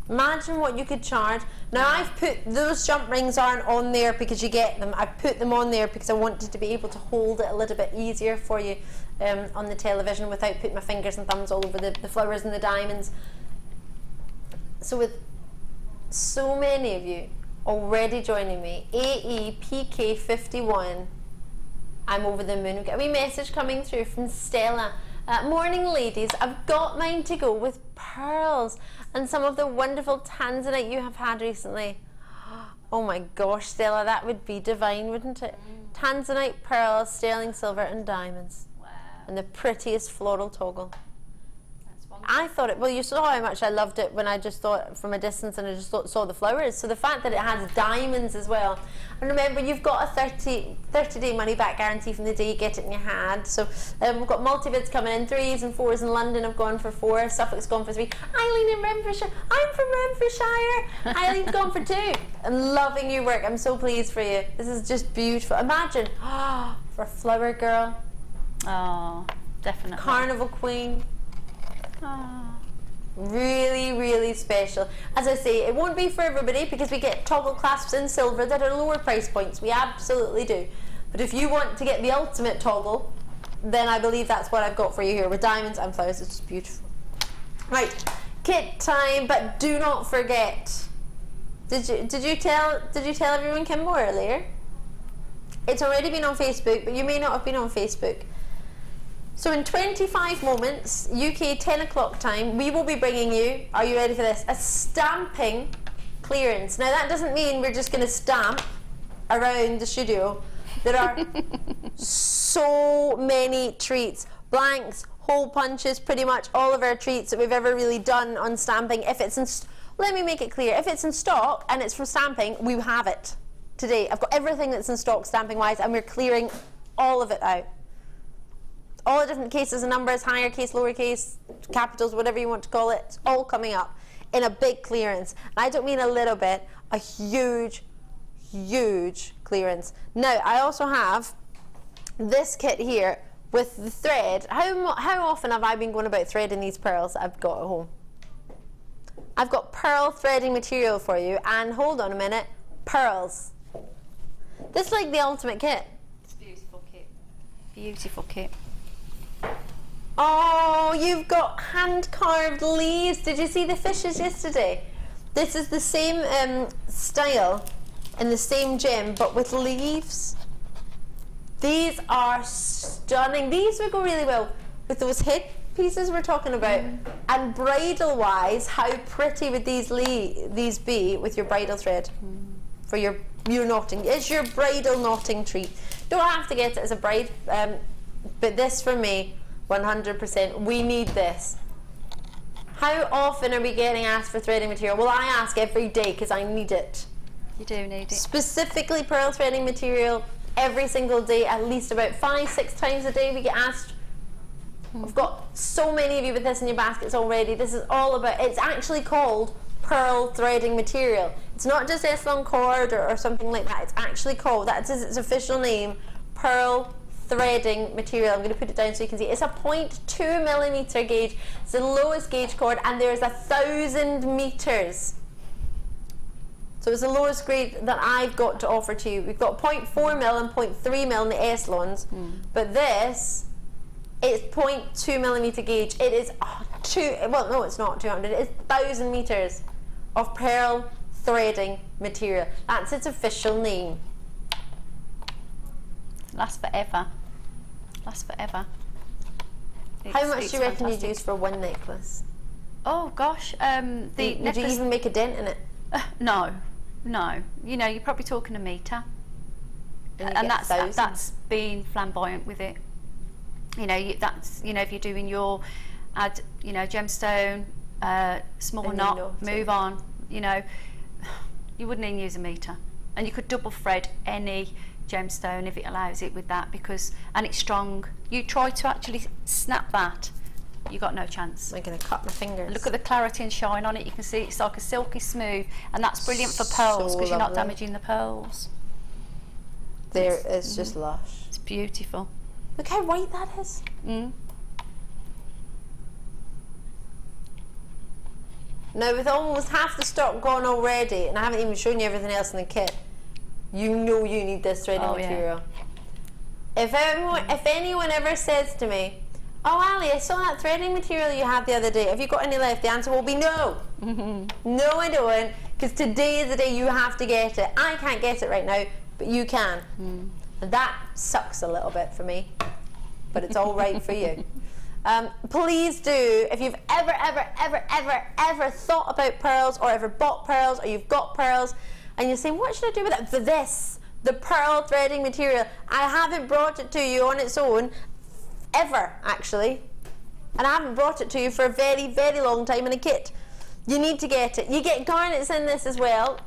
Speaker 1: Imagine what you could charge. Now I've put, those jump rings aren't on there because you get them. I put them on there because I wanted to be able to hold it a little bit easier for you on the television without putting my fingers and thumbs all over the flowers and the diamonds. So with so many of you already joining me, AEPK51, I'm over the moon. We've got a wee message coming through from Stella. Morning ladies, I've got mine to go with pearls and some of the wonderful Tanzanite you have had recently. Oh my gosh, Stella, that would be divine, wouldn't it? Tanzanite, pearls, sterling silver and diamonds.
Speaker 2: Wow.
Speaker 1: And the prettiest floral toggle.
Speaker 2: That's wonderful.
Speaker 1: I thought it, well, you saw how much I loved it when I just thought from a distance and I just saw the flowers. So the fact that it has diamonds as well. And remember, you've got a 30-day money-back guarantee from the day you get it in your hand. So we've got multi-bids coming in, 3s and 4s in London have gone for 4, Suffolk's gone for 3. Eileen in Renfrewshire, I'm from Renfrewshire. Eileen gone for 2. I'm loving your work, I'm so pleased for you. This is just beautiful. Imagine, for Flower Girl.
Speaker 2: Oh, definitely.
Speaker 1: Carnival Queen.
Speaker 2: Oh.
Speaker 1: Really, really special. As I say, it won't be for everybody because we get toggle clasps in silver that are lower price points. We absolutely do. But if you want to get the ultimate toggle, then I believe that's what I've got for you here with diamonds and flowers. It's just beautiful. Right, kit time, but do not forget. Did you tell everyone Kimbo earlier? It's already been on Facebook, but you may not have been on Facebook. So in 25 moments, UK 10 o'clock time, we will be bringing you, are you ready for this, a stamping clearance. Now that doesn't mean we're just going to stamp around the studio. There are so many treats, blanks, hole punches, pretty much all of our treats that we've ever really done on stamping. If it's in, let me make it clear, if it's in stock and it's from stamping, we have it today. I've got everything that's in stock stamping wise and we're clearing all of it out. All the different cases and numbers, higher case, lower case, capitals, whatever you want to call it, it's all coming up in a big clearance. And I don't mean a little bit, a huge, huge clearance. Now, I also have this kit here with the thread. How often have I been going about threading these pearls that I've got at home? I've got pearl threading material for you, and hold on a minute, pearls. This is like the ultimate kit.
Speaker 2: It's a beautiful kit. Beautiful kit.
Speaker 1: Oh, you've got hand-carved leaves. Did you see the fishes yesterday? This is the same style and the same gem, but with leaves. These are stunning. These would go really well with those hip pieces we're talking about. And bridal-wise, how pretty would these be with your bridal thread for your knotting? It's your bridal knotting treat. Don't have to get it as a bride, but this for me, 100%. We need this. How often are we getting asked for threading material? Well, I ask every day because I need it.
Speaker 2: You do need it.
Speaker 1: Specifically pearl threading material every single day, at least about 5-6 times a day we get asked. I've got so many of you with this in your baskets already. This is all about, it's actually called pearl threading material. It's not just S-long cord or something like that. It's actually called, that's its official name, pearl threading material. I'm going to put it down so you can see. It's a 0.2 millimeter gauge. It's the lowest gauge cord, and there's 1,000 meters. So it's the lowest grade that I've got to offer to you. We've got 0.4 mil and 0.3 mil in the S-lons, but this, it's 0.2 millimeter gauge. It is well, no, it's not 200. It's 1,000 meters of pearl threading material. That's its official name.
Speaker 2: Lasts forever. Lasts forever.
Speaker 1: How much do you reckon you'd use for one necklace?
Speaker 2: Oh gosh, the
Speaker 1: Would
Speaker 2: necklace.
Speaker 1: you even make a dent in it?
Speaker 2: No. You know, you're probably talking a metre,
Speaker 1: And
Speaker 2: that's being flamboyant with it. You know, that's, you know, if you're doing your gemstone, small knot, move on, you know, you wouldn't even use a meter. And you could double thread any gemstone if it allows it with that, because, and it's strong. You try to actually snap that, you got no chance.
Speaker 1: I'm going to cut my fingers.
Speaker 2: Look at the clarity and shine on it. You can see it's like a silky smooth, and that's brilliant for pearls, because you're not damaging the pearls.
Speaker 1: There, it's just lush.
Speaker 2: It's beautiful.
Speaker 1: Look how white that is.
Speaker 2: Mm.
Speaker 1: Now, with almost half the stock gone already, and I haven't even shown you everything else in the kit, you know you need this threading material. Yeah. If anyone ever says to me, "Oh, Ali, I saw that threading material you had the other day. Have you got any left?" The answer will be no. No, I don't, because today is the day you have to get it. I can't get it right now, but you can. And that sucks a little bit for me, but it's all right for you. Please do, if you've ever thought about pearls, or ever bought pearls, or you've got pearls, and you're saying, what should I do with it? For this, the pearl threading material, I haven't brought it to you on its own, ever, actually. And I haven't brought it to you for a very, very long time in a kit. You need to get it. You get garnets in this as well.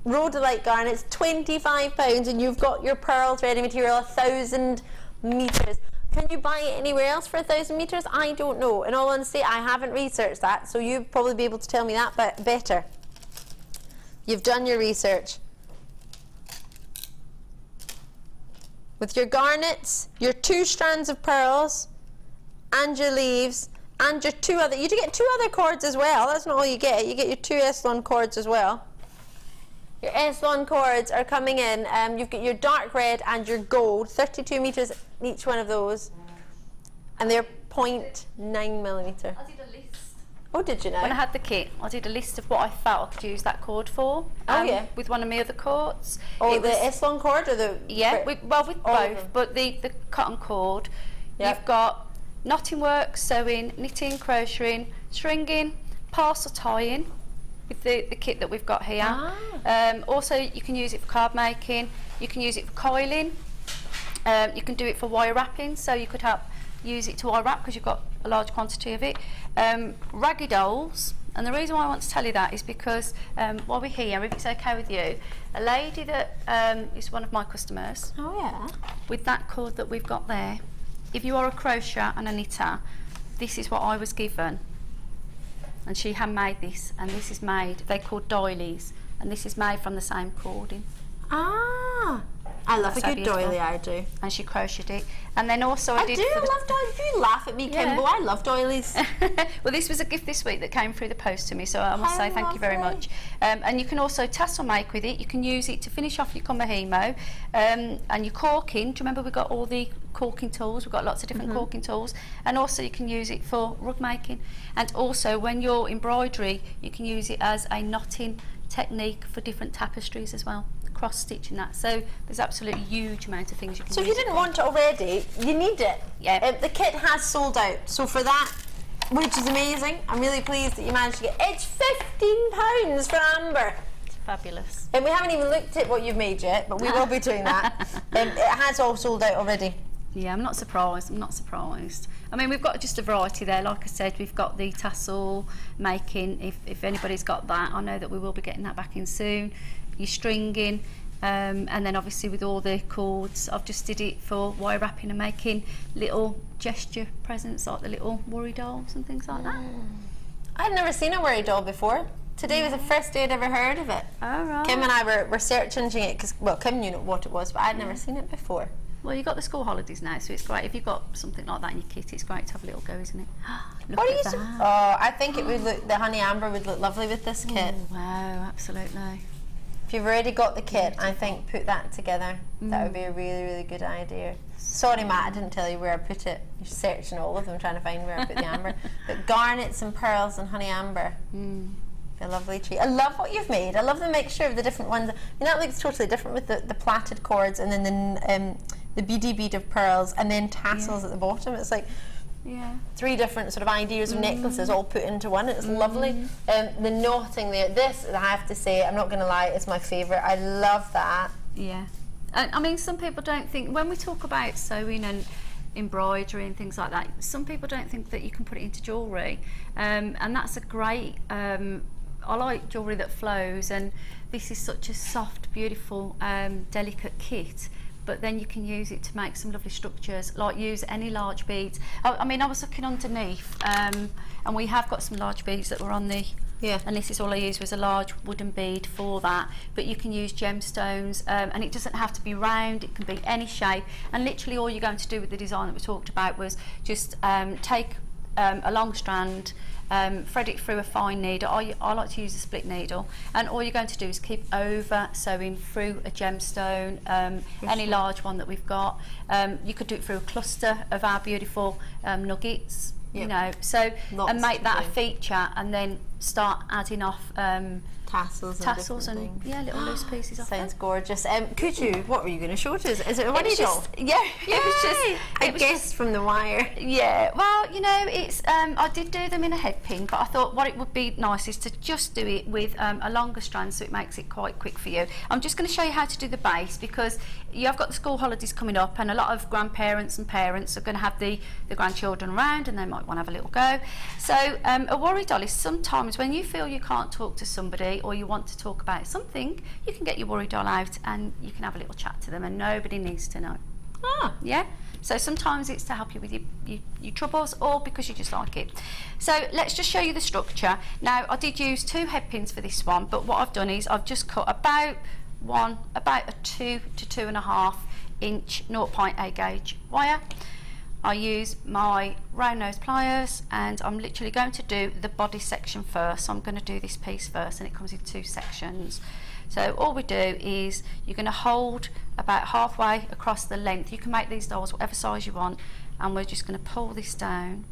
Speaker 1: Rhodolite garnets, £25, and you've got your pearl threading material, 1,000 meters. Can you buy it anywhere else for 1,000 meters? I don't know. In all honesty, I haven't researched that, so you'd probably be able to tell me that better. You've done your research. With your garnets, your 2 strands of pearls, and your leaves, and your 2 other, you do get 2 other cords as well. That's not all you get. You get your 2 Eslon cords as well. Your Eslon cords are coming in. You've got your dark red and your gold, 32 meters each one of those, and they're 0.9 millimeter.
Speaker 2: I did a list.
Speaker 1: Oh, did you know?
Speaker 2: When I had the kit, I did a list of what I felt I could use that cord for.
Speaker 1: Yeah.
Speaker 2: With one of my other cords.
Speaker 1: Oh, the Eslon cord or the?
Speaker 2: Yeah, with both, but the cotton cord. Yep. You've got knotting work, sewing, knitting, crocheting, stringing, parcel tying, with the kit that we've got here. Also, you can use it for card making. You can use it for coiling. You can do it for wire wrapping, so you could use it to wire wrap because you've got a large quantity of it. Raggy dolls, and the reason why I want to tell you that is because while we're here, if it's okay with you, a lady that is one of my customers, with that cord that we've got there, if you are a crocheter and a knitter, this is what I was given, and she handmade this, and this is made, they're called doilies, and this is made from the same cording.
Speaker 1: I love a good doily, I do.
Speaker 2: And she crocheted it. And then also I did...
Speaker 1: I love doilies. You laugh at me, Kimbo. I love doilies.
Speaker 2: Well, this was a gift this week that came through the post to me, so I must say thank you very much. And you can also tassel make with it. You can use it to finish off your comahimo and your corking. Do you remember we got all the corking tools? We've got lots of different corking tools. And also you can use it for rug making. And also when you're embroidery, you can use it as a knotting technique for different tapestries as well. Cross stitching that, so there's absolutely huge amount of things you can use.
Speaker 1: So if you didn't want it already, you need it.
Speaker 2: Yeah.
Speaker 1: The kit has sold out, so for that, which is amazing, I'm really pleased that you managed to get it. It's £15 for Amber.
Speaker 2: It's fabulous.
Speaker 1: And we haven't even looked at what you've made yet, but we will be doing that. It has all sold out already.
Speaker 2: Yeah, I'm not surprised. I mean, we've got just a variety there. Like I said, we've got the tassel making. If anybody's got that, I know that we will be getting that back in soon. Your stringing, and then obviously with all the cords, I've just did it for wire wrapping and making little gesture presents like the little worry dolls and things like that.
Speaker 1: I'd never seen a worry doll before. Today was the first day I'd ever heard of it.
Speaker 2: Oh, right.
Speaker 1: Kim and I were searching it because, well, Kim knew what it was, but I'd never seen it before.
Speaker 2: Well, you've got the school holidays now, so it's great. If you've got something like that in your kit, it's great to have a little go, isn't it?
Speaker 1: What are you Oh, I think it would look, the honey amber would look lovely with this kit.
Speaker 2: Oh, wow, absolutely.
Speaker 1: If you've already got the kit, I think put that together. That would be a really, really good idea. Sorry, Matt, I didn't tell you where I put it. You're searching all of them, trying to find where I put the amber. But garnets and pearls and honey amber. A lovely treat. I love what you've made. I love the mixture of the different ones. You know, it looks totally different with the plaited cords and then the beady bead of pearls and then tassels at the bottom. It's like 3 different sort of ideas of necklaces all put into one. It's lovely. The knotting there, this, I have to say, I'm not going to lie, it's my favourite. I love that.
Speaker 2: Yeah. I mean, some people don't think, when we talk about sewing and embroidery and things like that. Some people don't think that you can put it into jewellery, and that's a great, I like jewellery that flows, and this is such a soft, beautiful, delicate kit, but then you can use it to make some lovely structures, like use any large beads. I mean, I was looking underneath, and we have got some large beads that were on the, and this is all I used was a large wooden bead for that, but you can use gemstones, and it doesn't have to be round, it can be any shape, and literally all you're going to do with the design that we talked about was just take a long strand, thread it through a fine needle. I like to use a split needle, and all you're going to do is keep over sewing through a gemstone, any large one that we've got. You could do it through a cluster of our beautiful nuggets, you know, so and make that a feature, and then start adding off tassels and little loose pieces off.
Speaker 1: Sounds gorgeous. Could you? What were you going to show to us? Is it a wedding doll?
Speaker 2: Yeah, it was just.
Speaker 1: I guessed from the wire.
Speaker 2: Yeah, well, you know, it's. I did do them in a head pin, but I thought what it would be nice is to just do it with a longer strand, so it makes it quite quick for you. I'm just going to show you how to do the base, because you have got the school holidays coming up, and a lot of grandparents and parents are going to have the grandchildren around, and they might want to have a little go. So a worry doll is sometimes when you feel you can't talk to somebody, or you want to talk about something, you can get your worry doll out and you can have a little chat to them, and nobody needs to know. Yeah, so sometimes it's to help you with your troubles, or because you just like it. So let's just show you the structure. Now, I did use 2 head pins for this one, but what I've done is I've just cut about a 2 to 2.5 inch 0.8 gauge wire. I use my round nose pliers, and I'm literally going to do the body section first. So I'm going to do this piece first, and it comes in 2 sections. So all we do is you're going to hold about halfway across the length. You can make these dolls whatever size you want, and we're just going to pull this down,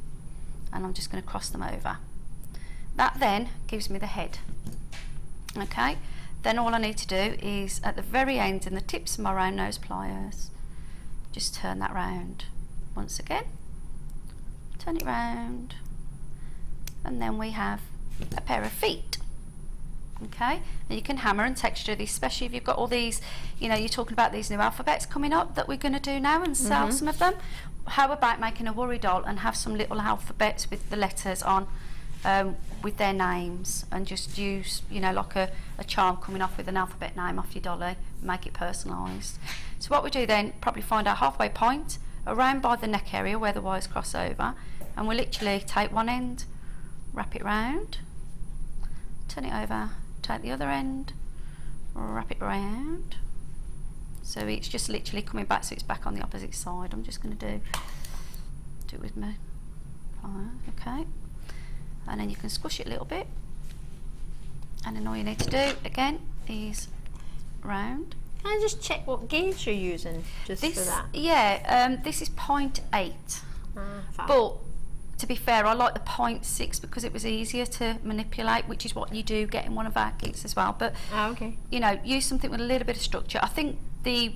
Speaker 2: and I'm just going to cross them over. That then gives me the head. Okay, then all I need to do is at the very end, in the tips of my round nose pliers, just turn that round. Once again, turn it round, and then we have a pair of feet. Okay, and you can hammer and texture these, especially if you've got all these, you know, you're talking about these new alphabets coming up that we're going to do now and sell some of them. How about making a worry doll and have some little alphabets with the letters on, with their names, and just use, you know, like a charm coming off with an alphabet name off your dolly, make it personalised. So what we do then, probably find our halfway point around by the neck area where the wires cross over, and we'll literally take one end, wrap it round, turn it over, take the other end, wrap it round, so it's just literally coming back, so it's back on the opposite side. I'm just going to do it with me. Okay, and then you can squish it a little bit, and then all you need to do again is round.
Speaker 1: Can I just check what gauge you're using just for that?
Speaker 2: Yeah, this is 0.8. But to be fair, I like the 0.6 because it was easier to manipulate, which is what you do get in one of our kits as well. But you know, use something with a little bit of structure. I think the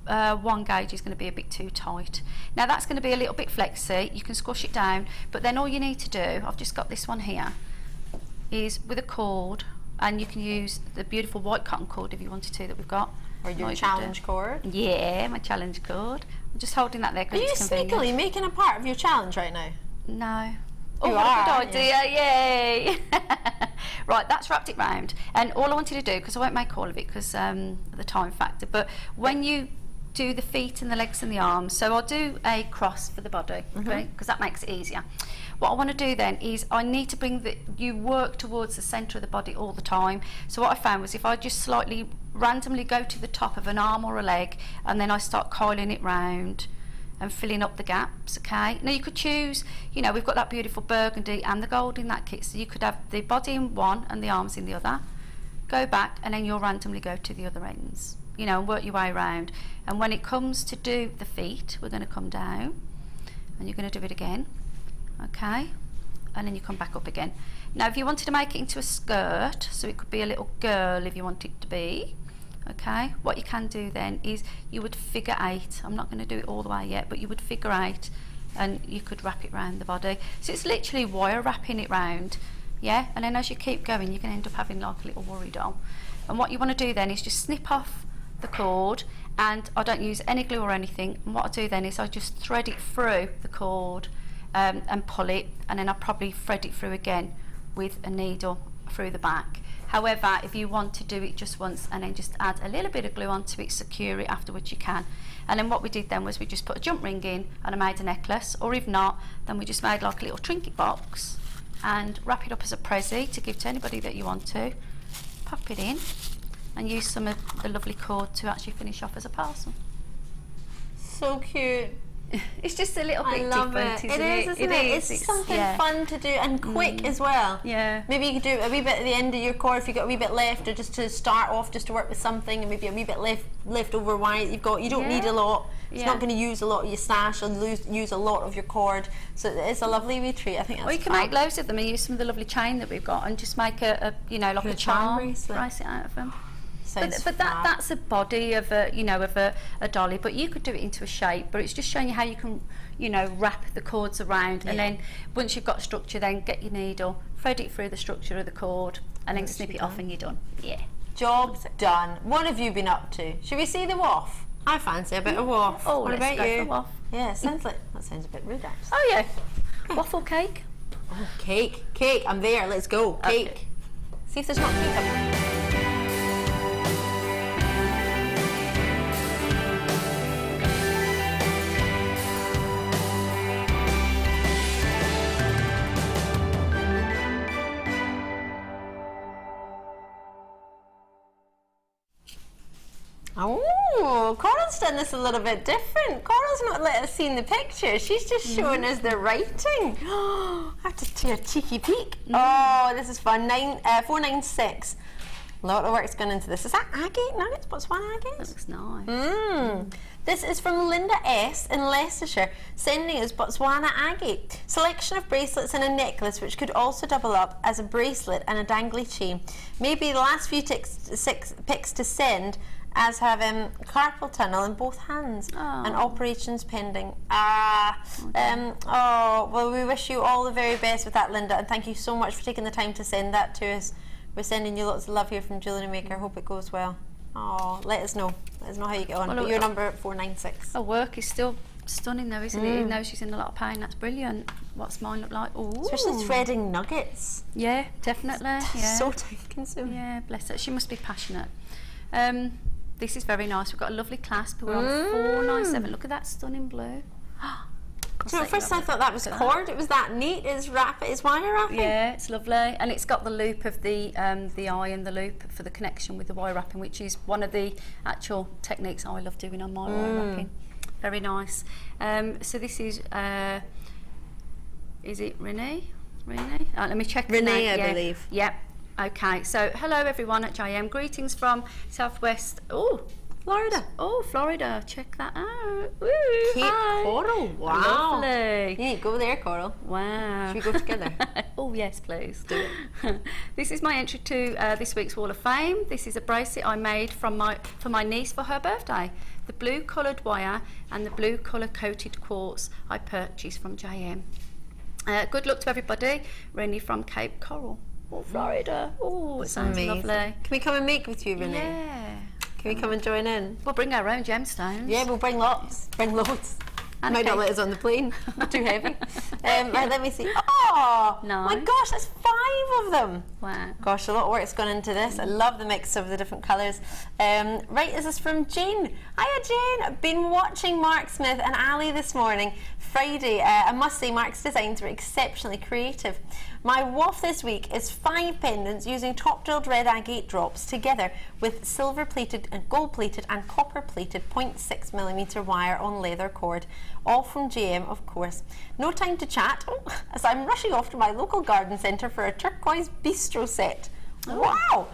Speaker 2: 1 gauge is going to be a bit too tight. Now that's going to be a little bit flexy. You can squash it down, but then all you need to do, I've just got this one here, is with a cord, and you can use the beautiful white cotton cord if you wanted to that we've got.
Speaker 1: Or your challenge cord?
Speaker 2: Yeah, my challenge cord. I'm just holding that there because it's convenient.
Speaker 1: Are you sneakily making a part of your challenge right now?
Speaker 2: No. Oh, what a good idea, yay! Right, that's wrapped it round. And all I wanted to do, because I won't make all of it because of the time factor, but when you do the feet and the legs and the arms, so I'll do a cross for the body, okay, because that makes it easier. What I want to do then is I need to bring you work towards the centre of the body all the time. So what I found was if I just slightly randomly go to the top of an arm or a leg, and then I start coiling it round and filling up the gaps, okay? Now you could choose, you know, we've got that beautiful burgundy and the gold in that kit, so you could have the body in one and the arms in the other. Go back, and then you'll randomly go to the other ends, you know, and work your way around. And when it comes to do the feet, we're going to come down, and you're going to do it again. Okay, and then you come back up again. Now if you wanted to make it into a skirt, so it could be a little girl if you want it to be, okay, what you can do then is you would figure 8. I'm not going to do it all the way yet, but you would figure 8, and you could wrap it around the body. So it's literally wire wrapping it round, yeah, and then as you keep going you can end up having like a little worry doll. And what you want to do then is just snip off the cord, and I don't use any glue or anything. And what I do then is I just thread it through the cord and pull it, and then I probably thread it through again with a needle through the back. However, if you want to do it just once and then just add a little bit of glue onto it, secure it afterwards, you can. And then what we did then was we just put a jump ring in and I made a necklace, or if not, then we just made like a little trinket box and wrap it up as a prezi to give to anybody that you want to. Pop it in and use some of the lovely cord to actually finish off as a parcel.
Speaker 1: So cute.
Speaker 2: It's just a little bit different, isn't it?
Speaker 1: It is, isn't it? It's something fun to do and quick as well.
Speaker 2: Yeah.
Speaker 1: Maybe you could do a wee bit at the end of your cord if you've got a wee bit left, or just to start off, just to work with something, and maybe a wee bit left over wire you've got. You don't need a lot. It's not going to use a lot of your stash or use a lot of your cord. So it's a lovely wee treat. I think that's
Speaker 2: you can make loads of them and use some of the lovely chain that we've got and just make a you know, like a charm bracelet out of them. But that's a body of a dolly, but you could do it into a shape. But it's just showing you how you can, you know, wrap the cords around, and then once you've got structure, then get your needle, thread it through the structure of the cord, and then snip it off, and you're done. Yeah.
Speaker 1: Job's done. What have you been up to? Should we see the waff? I fancy a bit of waff.
Speaker 2: Oh,
Speaker 1: what
Speaker 2: let's
Speaker 1: about
Speaker 2: go
Speaker 1: you?
Speaker 2: for waff.
Speaker 1: Yeah, sounds like that sounds a bit rude actually.
Speaker 2: Oh yeah. Waffle cake.
Speaker 1: Oh, cake. I'm there. Let's go. Cake.
Speaker 2: Okay.
Speaker 1: See if there's not cake up there. Oh, Coral's done this a little bit different. Coral's not let us see in the picture. She's just showing us the writing. I have to take a cheeky peek. Oh, this is fun. 496. A lot of work's gone into this. Is that agate nuggets? Botswana agate?
Speaker 2: That looks nice.
Speaker 1: This is from Linda S in Leicestershire, sending us Botswana agate. Selection of bracelets and a necklace, which could also double up as a bracelet and a dangly chain. Maybe the last few pics to send, as have carpal tunnel in both hands and operations pending. Well, we wish you all the very best with that, Linda, and thank you so much for taking the time to send that to us. We're sending you lots of love here from Jewellery Maker. Hope it goes well. Oh, let us know how you get on. Well, but your number 496.
Speaker 2: Her work is still stunning though, isn't it? Even though she's in a lot of pain, that's brilliant. What's mine look like? Ooh.
Speaker 1: Especially threading nuggets.
Speaker 2: Yeah, definitely. Yeah.
Speaker 1: So time consuming.
Speaker 2: Yeah, bless her. She must be passionate. This is very nice. We've got a lovely clasp. We're on 497. Look at that stunning blue.
Speaker 1: So at first I thought that was cord. It was that neat. It's wire wrapping.
Speaker 2: Yeah, it's lovely, and it's got the loop of the eye and the loop for the connection with the wire wrapping, which is one of the actual techniques I love doing on my wire wrapping. Very nice. So this is it Renee? Let me check.
Speaker 1: Renee, I believe.
Speaker 2: Yep. Okay, so hello everyone at JM. Greetings from Southwest. Florida. Florida. Check that out. Woo,
Speaker 1: Cape Coral. Wow.
Speaker 2: Lovely.
Speaker 1: You need to go there, Coral.
Speaker 2: Wow.
Speaker 1: Should we go together?
Speaker 2: Oh, yes, please.
Speaker 1: Do it.
Speaker 2: This is my entry to this week's Wall of Fame. This is a bracelet I made for my niece for her birthday. The blue coloured wire and the blue colour coated quartz I purchased from JM. Good luck to everybody. Rennie from Cape Coral. Florida. Oh, it sounds lovely.
Speaker 1: Can we come and make with you, Renee?
Speaker 2: Yeah.
Speaker 1: Can we come and join in?
Speaker 2: We'll bring our own gemstones.
Speaker 1: Yeah, we'll bring lots. Bring loads. Might not let us on the plane. Too heavy. Right, let me see. Oh,
Speaker 2: nice.
Speaker 1: My gosh, that's 5 of them.
Speaker 2: Wow.
Speaker 1: Gosh, a lot of work's gone into this. I love the mix of the different colours. Right, this is from Jane. Hiya, Jane. I've been watching Mark Smith and Ali this morning. Friday. I must say Mark's designs were exceptionally creative. My waff this week is 5 pendants using top drilled red agate drops together with silver plated and gold plated and copper plated 0.6mm wire on leather cord. All from JM, of course. No time to chat as I'm rushing off to my local garden centre for a turquoise bistro set. Wow!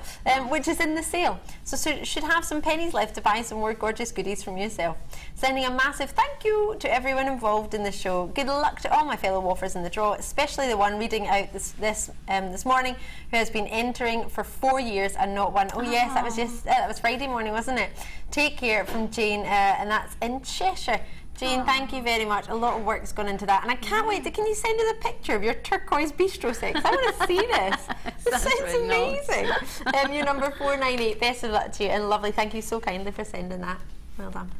Speaker 1: Which is in the sale. So should have some pennies left to buy some more gorgeous goodies from yourself. Sending a massive thank you to everyone involved in the show. Good luck to all my fellow waffers in the draw, especially the one reading out this morning, who has been entering for 4 years and not won. Oh yes, that was Friday morning, wasn't it? Take care from Jane, and that's in Cheshire. Jean, thank you very much. A lot of work's gone into that, and I can't wait to. Can you send us a picture of your turquoise bistro sex? I want to see this. This sounds really amazing. Nice. Your number 498. Best of luck to you, and lovely. Thank you so kindly for sending that. Well done.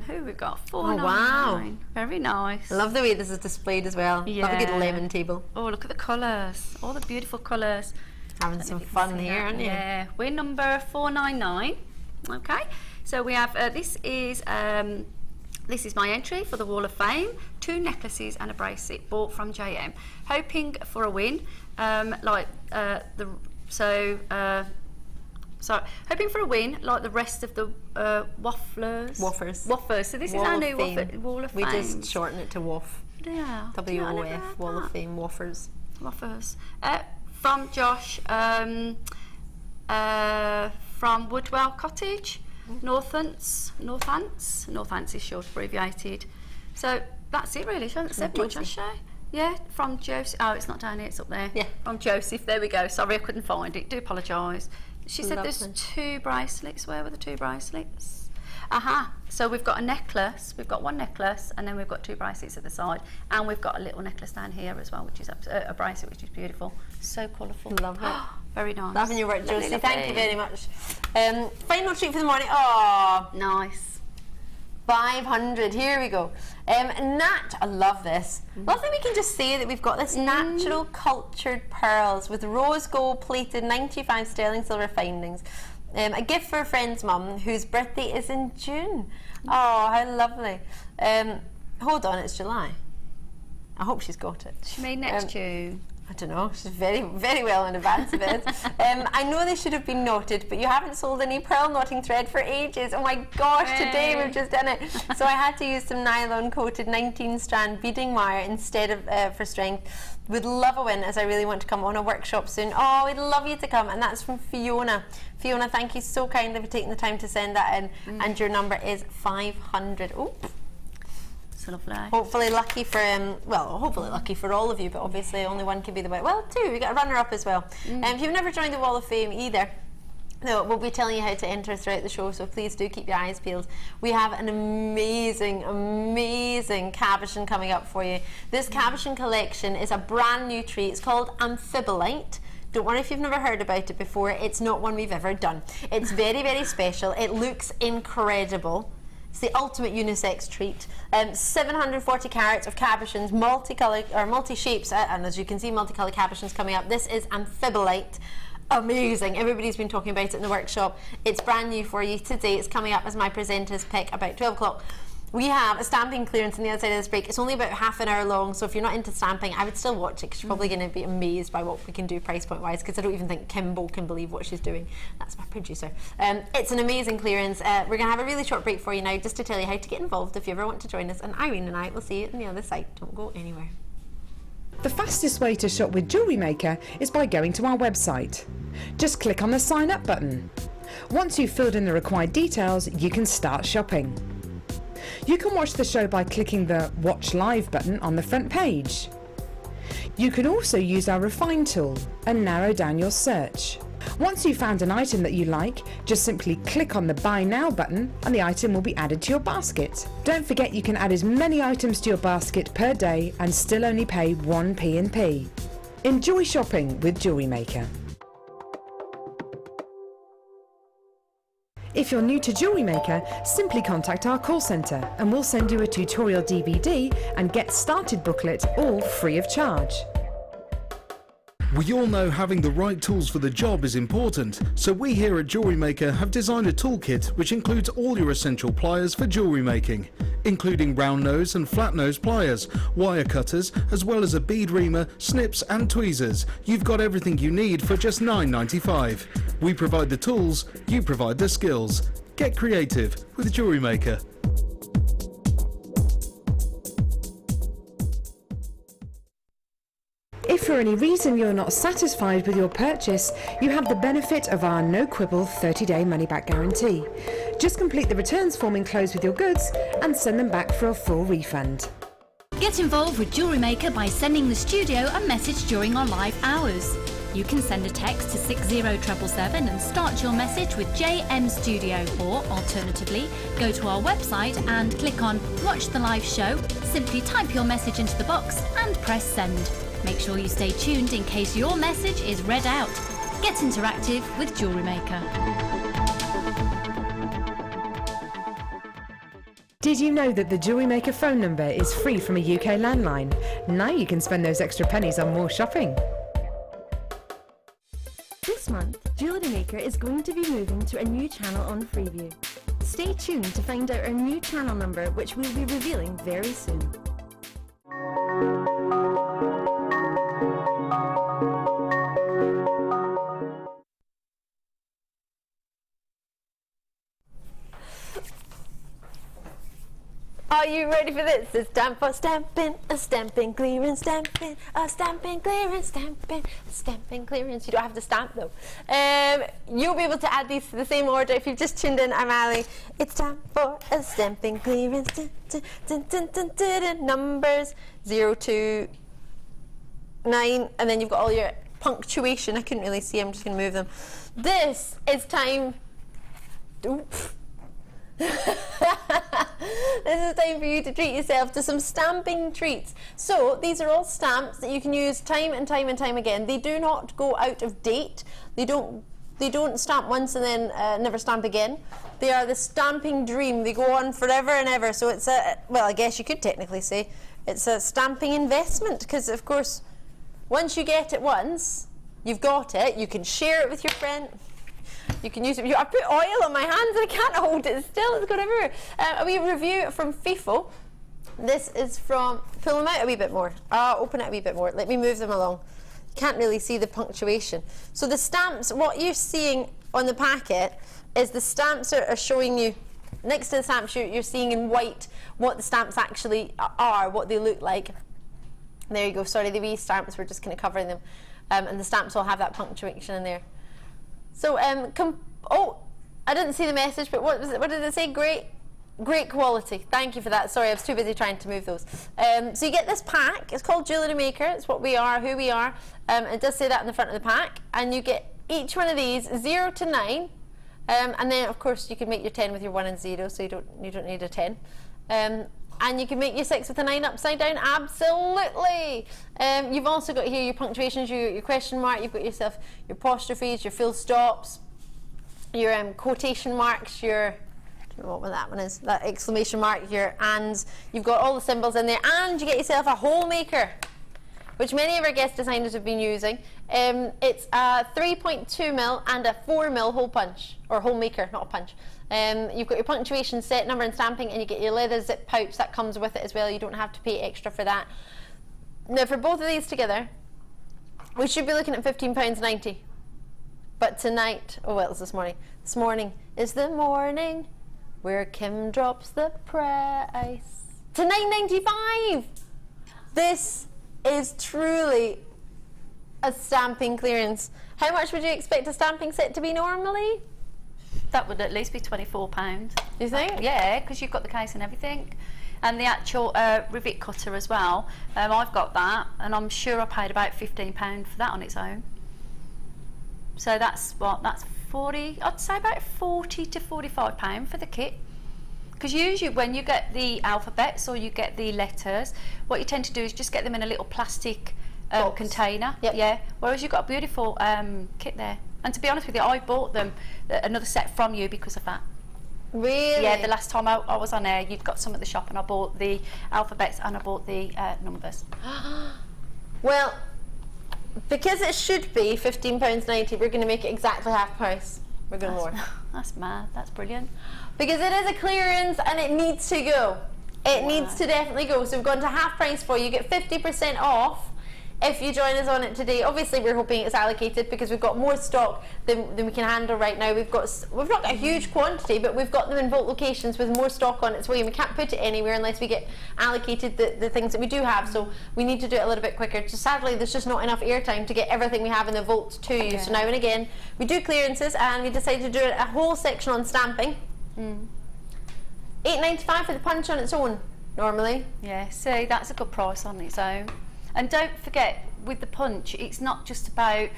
Speaker 2: Who we got? 499.
Speaker 1: Oh wow!
Speaker 2: Very nice.
Speaker 1: I love the way this is displayed as well.
Speaker 2: Yeah.
Speaker 1: Love a good lemon table.
Speaker 2: Oh, look at the colours. All the beautiful colours.
Speaker 1: Having some fun here, aren't you?
Speaker 2: Yeah. We're number 499. Okay. So we have this is my entry for the Wall of Fame. 2 necklaces and a bracelet bought from JM. Hoping for a win. So hoping for a win like the rest of the wafflers. So this is our new Wall of Fame.
Speaker 1: We just shorten it to WOF.
Speaker 2: Yeah.
Speaker 1: WOF, Wall of Fame, Woffers.
Speaker 2: From Josh, from Woodwell Cottage, Northants is short abbreviated. So that's it really. She hasn't said much, has she? Yeah, from Joseph. Oh, it's not down here, it's up there. Yeah. From Joseph, there we go. Sorry, I couldn't find it. Do apologise. She said there's 2 bracelets. Where were the 2 bracelets? Aha. So we've got a necklace. We've got 1 necklace, and then we've got 2 bracelets at the side, and we've got a little necklace down here as well, which is a bracelet, which is beautiful. So colourful. Love it. Very nice. Loving your work, Josie. Thank you very much. Final treat for the morning. Oh, nice. 500. Here we go. Nat, I love this. Love that we can just say that we've got this natural cultured pearls with rose gold plated 95 sterling silver findings. A gift for a friend's mum whose birthday is in June. Oh, how lovely. Hold on, it's July. I hope she's got it. She made next June.
Speaker 1: I don't know, she's very, very well in advance of it. I know they should have been knotted, but you haven't sold any pearl knotting thread for ages. Oh my gosh, today we've just done it. So I had to use some nylon coated 19 strand beading wire instead of for strength. Would love a win, as I really want to come on a workshop soon. Oh, we'd love you to come, and that's from Fiona. Fiona, thank you so kindly for taking the time to send that in, and your number is 500. Oh. Lovely. Hopefully lucky for hopefully lucky for all of you, but obviously only one can be the way. Well, 2. We got a runner-up as well. If you've never joined the Wall of Fame either, no, we'll be telling you how to enter throughout the show, so please do keep your eyes peeled. We have an amazing, amazing cabochon coming up for you. This cabochon collection is a brand new treat. It's called Amphibolite. Don't worry if you've never heard about it before. It's not one we've ever done. It's very, very special. It looks incredible. It's the ultimate unisex treat. 740 carats of cabochons, multicolour or multi-shapes, and as you can see, multicolour cabochons coming up. This is Amphibolite. Amazing. Everybody's been talking about it in the workshop. It's brand new for you today. It's coming up as my presenter's pick about 12 o'clock. We have a stamping clearance on the outside of this break. It's only about half an hour long, so if you're not into stamping, I would still watch it because you're probably going to be amazed by what we can do price point wise, because I don't even think Kimbo can believe what she's doing. That's my producer. It's an amazing clearance. We're going to have a really short break for you now just to tell you how to get involved if you ever want to join us, and Irene and I will see you on the other side. Don't go anywhere.
Speaker 3: The fastest way to shop with Jewellery Maker is by going to our website. Just click on the sign up button. Once you've filled in the required details, you can start shopping. You can watch the show by clicking the Watch Live button on the front page. You can also use our Refine tool and narrow down your search. Once you've found an item that you like, just simply click on the Buy Now button and the item will be added to your basket. Don't forget you can add as many items to your basket per day and still only pay 1 P&P. Enjoy shopping with Jewellery Maker. If you're new to Jewellery Maker, simply contact our call centre and we'll send you a tutorial DVD and Get Started booklet, all free of charge.
Speaker 4: We all know having the right tools for the job is important, so we here at Jewellery Maker have designed a toolkit which includes all your essential pliers for jewellery making, including round nose and flat nose pliers, wire cutters, as well as a bead reamer, snips and tweezers. You've got everything you need for just $9.95. We provide the tools, you provide the skills. Get creative with Jewellery Maker.
Speaker 3: If for any reason you're not satisfied with your purchase, you have the benefit of our no quibble 30-day money-back guarantee. Just complete the returns form enclosed with your goods and send them back for a full refund.
Speaker 5: Get involved with Jewellery Maker by sending the studio a message during our live hours. You can send a text to 60777 and start your message with JM Studio, or alternatively, go to our website and click on Watch the Live Show, simply type your message into the box and press send. Make sure you stay tuned in case your message is read out. Get interactive with Jewellery Maker.
Speaker 3: Did you know that the Jewellery Maker phone number is free from a UK landline? Now you can spend those extra pennies on more shopping.
Speaker 6: This month, Jewellery Maker is going to be moving to a new channel on Freeview. Stay tuned to find out our new channel number, which we'll be revealing very soon.
Speaker 1: Are you ready for this? It's time for stamping, a stamping, clearance, stamping, a stamping, clearance, stamping, a stamping, clearance. You don't have to stamp though. You'll be able to add these to the same order if you've just tuned in. I'm Ali. It's time for a stamping, clearance, numbers 0 to 9, and then you've got all your punctuation. I couldn't really see, I'm just going to move them. This is time. Oops. This is time for you to treat yourself to some stamping treats. So these are all stamps that you can use time and time and time again. They do not go out of date. They don't stamp once and then never stamp again. They are the stamping dream. They go on forever and ever. So it's a, well, I guess you could technically say it's a stamping investment, because of course once you get it once, you've got it. You can share it with your friend. You can use it. I put oil on my hands and I can't hold it still. It's gone everywhere. A wee review from FIFO. This is from, pull them out a wee bit more. Open it a wee bit more. Let me move them along. You can't really see the punctuation. So the stamps, what you're seeing on the packet is the stamps are showing you, next to the stamps you're seeing in white what the stamps actually are, what they look like. There you go. Sorry, the wee stamps, we're just kind of covering them. And the stamps all have that punctuation in there. So, oh, I didn't see the message, but what was it? What did it say? Great quality. Thank you for that. Sorry, I was too busy trying to move those. So you get this pack. It's called Jewellery Maker. It's what we are, who we are. It does say that in the front of the pack. And you get each one of these 0 to 9. And then, of course, you can make your 10 with your 1 and 0, so you don't need a 10. And you can make your 6 with a 9 upside down, absolutely. You've also got here your punctuations, your question mark, you've got yourself your apostrophes, your full stops, your quotation marks, your, I don't know what that one is, that exclamation mark, your ands. You've got all the symbols in there, and you get yourself a hole maker, which many of our guest designers have been using. It's a 3.2mm and a 4mm hole punch, or hole maker, not a punch. You've got your punctuation set, number and stamping, and you get your leather zip pouch that comes with it as well. You don't have to pay extra for that. Now for both of these together, we should be looking at £15.90. But tonight, oh well, it was this morning. This morning is the morning where Kim drops the price to £9.95. This is truly a stamping clearance. How much would you expect a stamping set to be normally?
Speaker 2: That would at least be £24.
Speaker 1: You think?
Speaker 2: Yeah, because you've got the case and everything. And the actual rivet cutter as well. I've got that, and I'm sure I paid about £15 for that on its own. So that's what, that's 40, I'd say about 40 to £45 for the kit. Because usually when you get the alphabets or you get the letters, what you tend to do is just get them in a little plastic container.
Speaker 1: Yep.
Speaker 2: Yeah. Whereas you've got a beautiful kit there. And to be honest with you, I bought them another set from you because of that.
Speaker 1: Really?
Speaker 2: Yeah, the last time I was on air, you'd got some at the shop, and I bought the alphabets and I bought the numbers.
Speaker 1: Well, because it should be £15.90, we're going to make it exactly half price. We're going more.
Speaker 2: That's mad. That's brilliant.
Speaker 1: Because it is a clearance and it needs to go. It needs to definitely go. So we've gone to half price for you. You get 50% off if you join us on it today. Obviously we're hoping it's allocated because we've got more stock than we can handle right now. We've not got a huge quantity, but we've got them in vault locations with more stock on its way, and we can't put it anywhere unless we get allocated the things that we do have. So we need to do it a little bit quicker. Just sadly there's just not enough airtime to get everything we have in the vault to you. So now and again we do clearances, and we decided to do a whole section on stamping. £8.95 for the punch on its own normally.
Speaker 2: Yeah, see, that's a good price on its own. And don't forget, with the punch, it's not just about,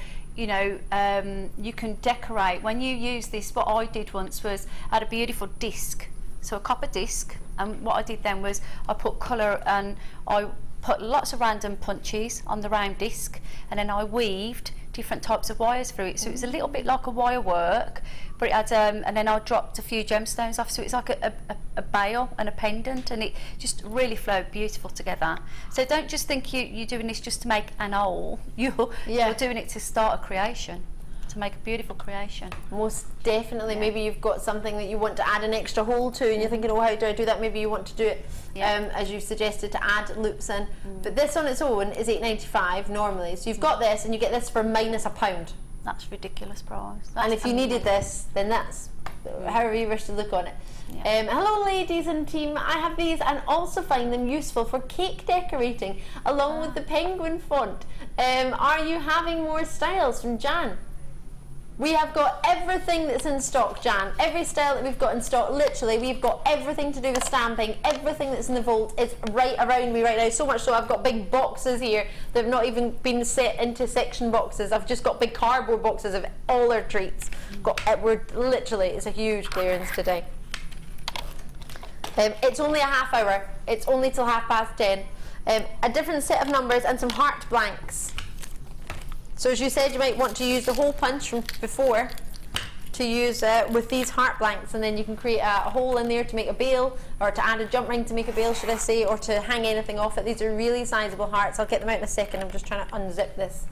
Speaker 2: you know, you can decorate. When you use this, what I did once was I had a beautiful disc, so a copper disc, and what I did then was I put colour and I put lots of random punches on the round disc, and then I weaved different types of wires through it, so it was a little bit like a wire work, but it had and then I dropped a few gemstones off, so it's like a bail and a pendant, and it just really flowed beautiful together. So don't just think you're doing this just to make an owl. You're doing it to start a creation, to make a beautiful creation.
Speaker 1: Most definitely. Maybe you've got something that you want to add an extra hole to, and you're thinking, oh, how do I do that? Maybe you want to do it as you suggested, to add loops in. But this on its own is $8.95 normally, so you've got this, and you get this for -£1.
Speaker 2: That's ridiculous price.
Speaker 1: And if you needed this, then that's however you wish to look on it. Hello ladies and team, I have these and also find them useful for cake decorating along with the penguin font. Are you having more styles? From Jan. We have got everything that's in stock, Jan. Every style that we've got in stock, literally, we've got everything to do with stamping. Everything that's in the vault is right around me right now. So much so I've got big boxes here that have not even been set into section boxes. I've just got big cardboard boxes of all our treats. We're literally, it's a huge clearance today. It's only a half hour. It's only till 10:30. A different set of numbers and some heart blanks. So as you said, you might want to use the hole punch from before to use with these heart blanks, and then you can create a hole in there to make a bail, or to add a jump ring to make a bail, should I say, or to hang anything off it. These are really sizable hearts. I'll get them out in a second. I'm just trying to unzip this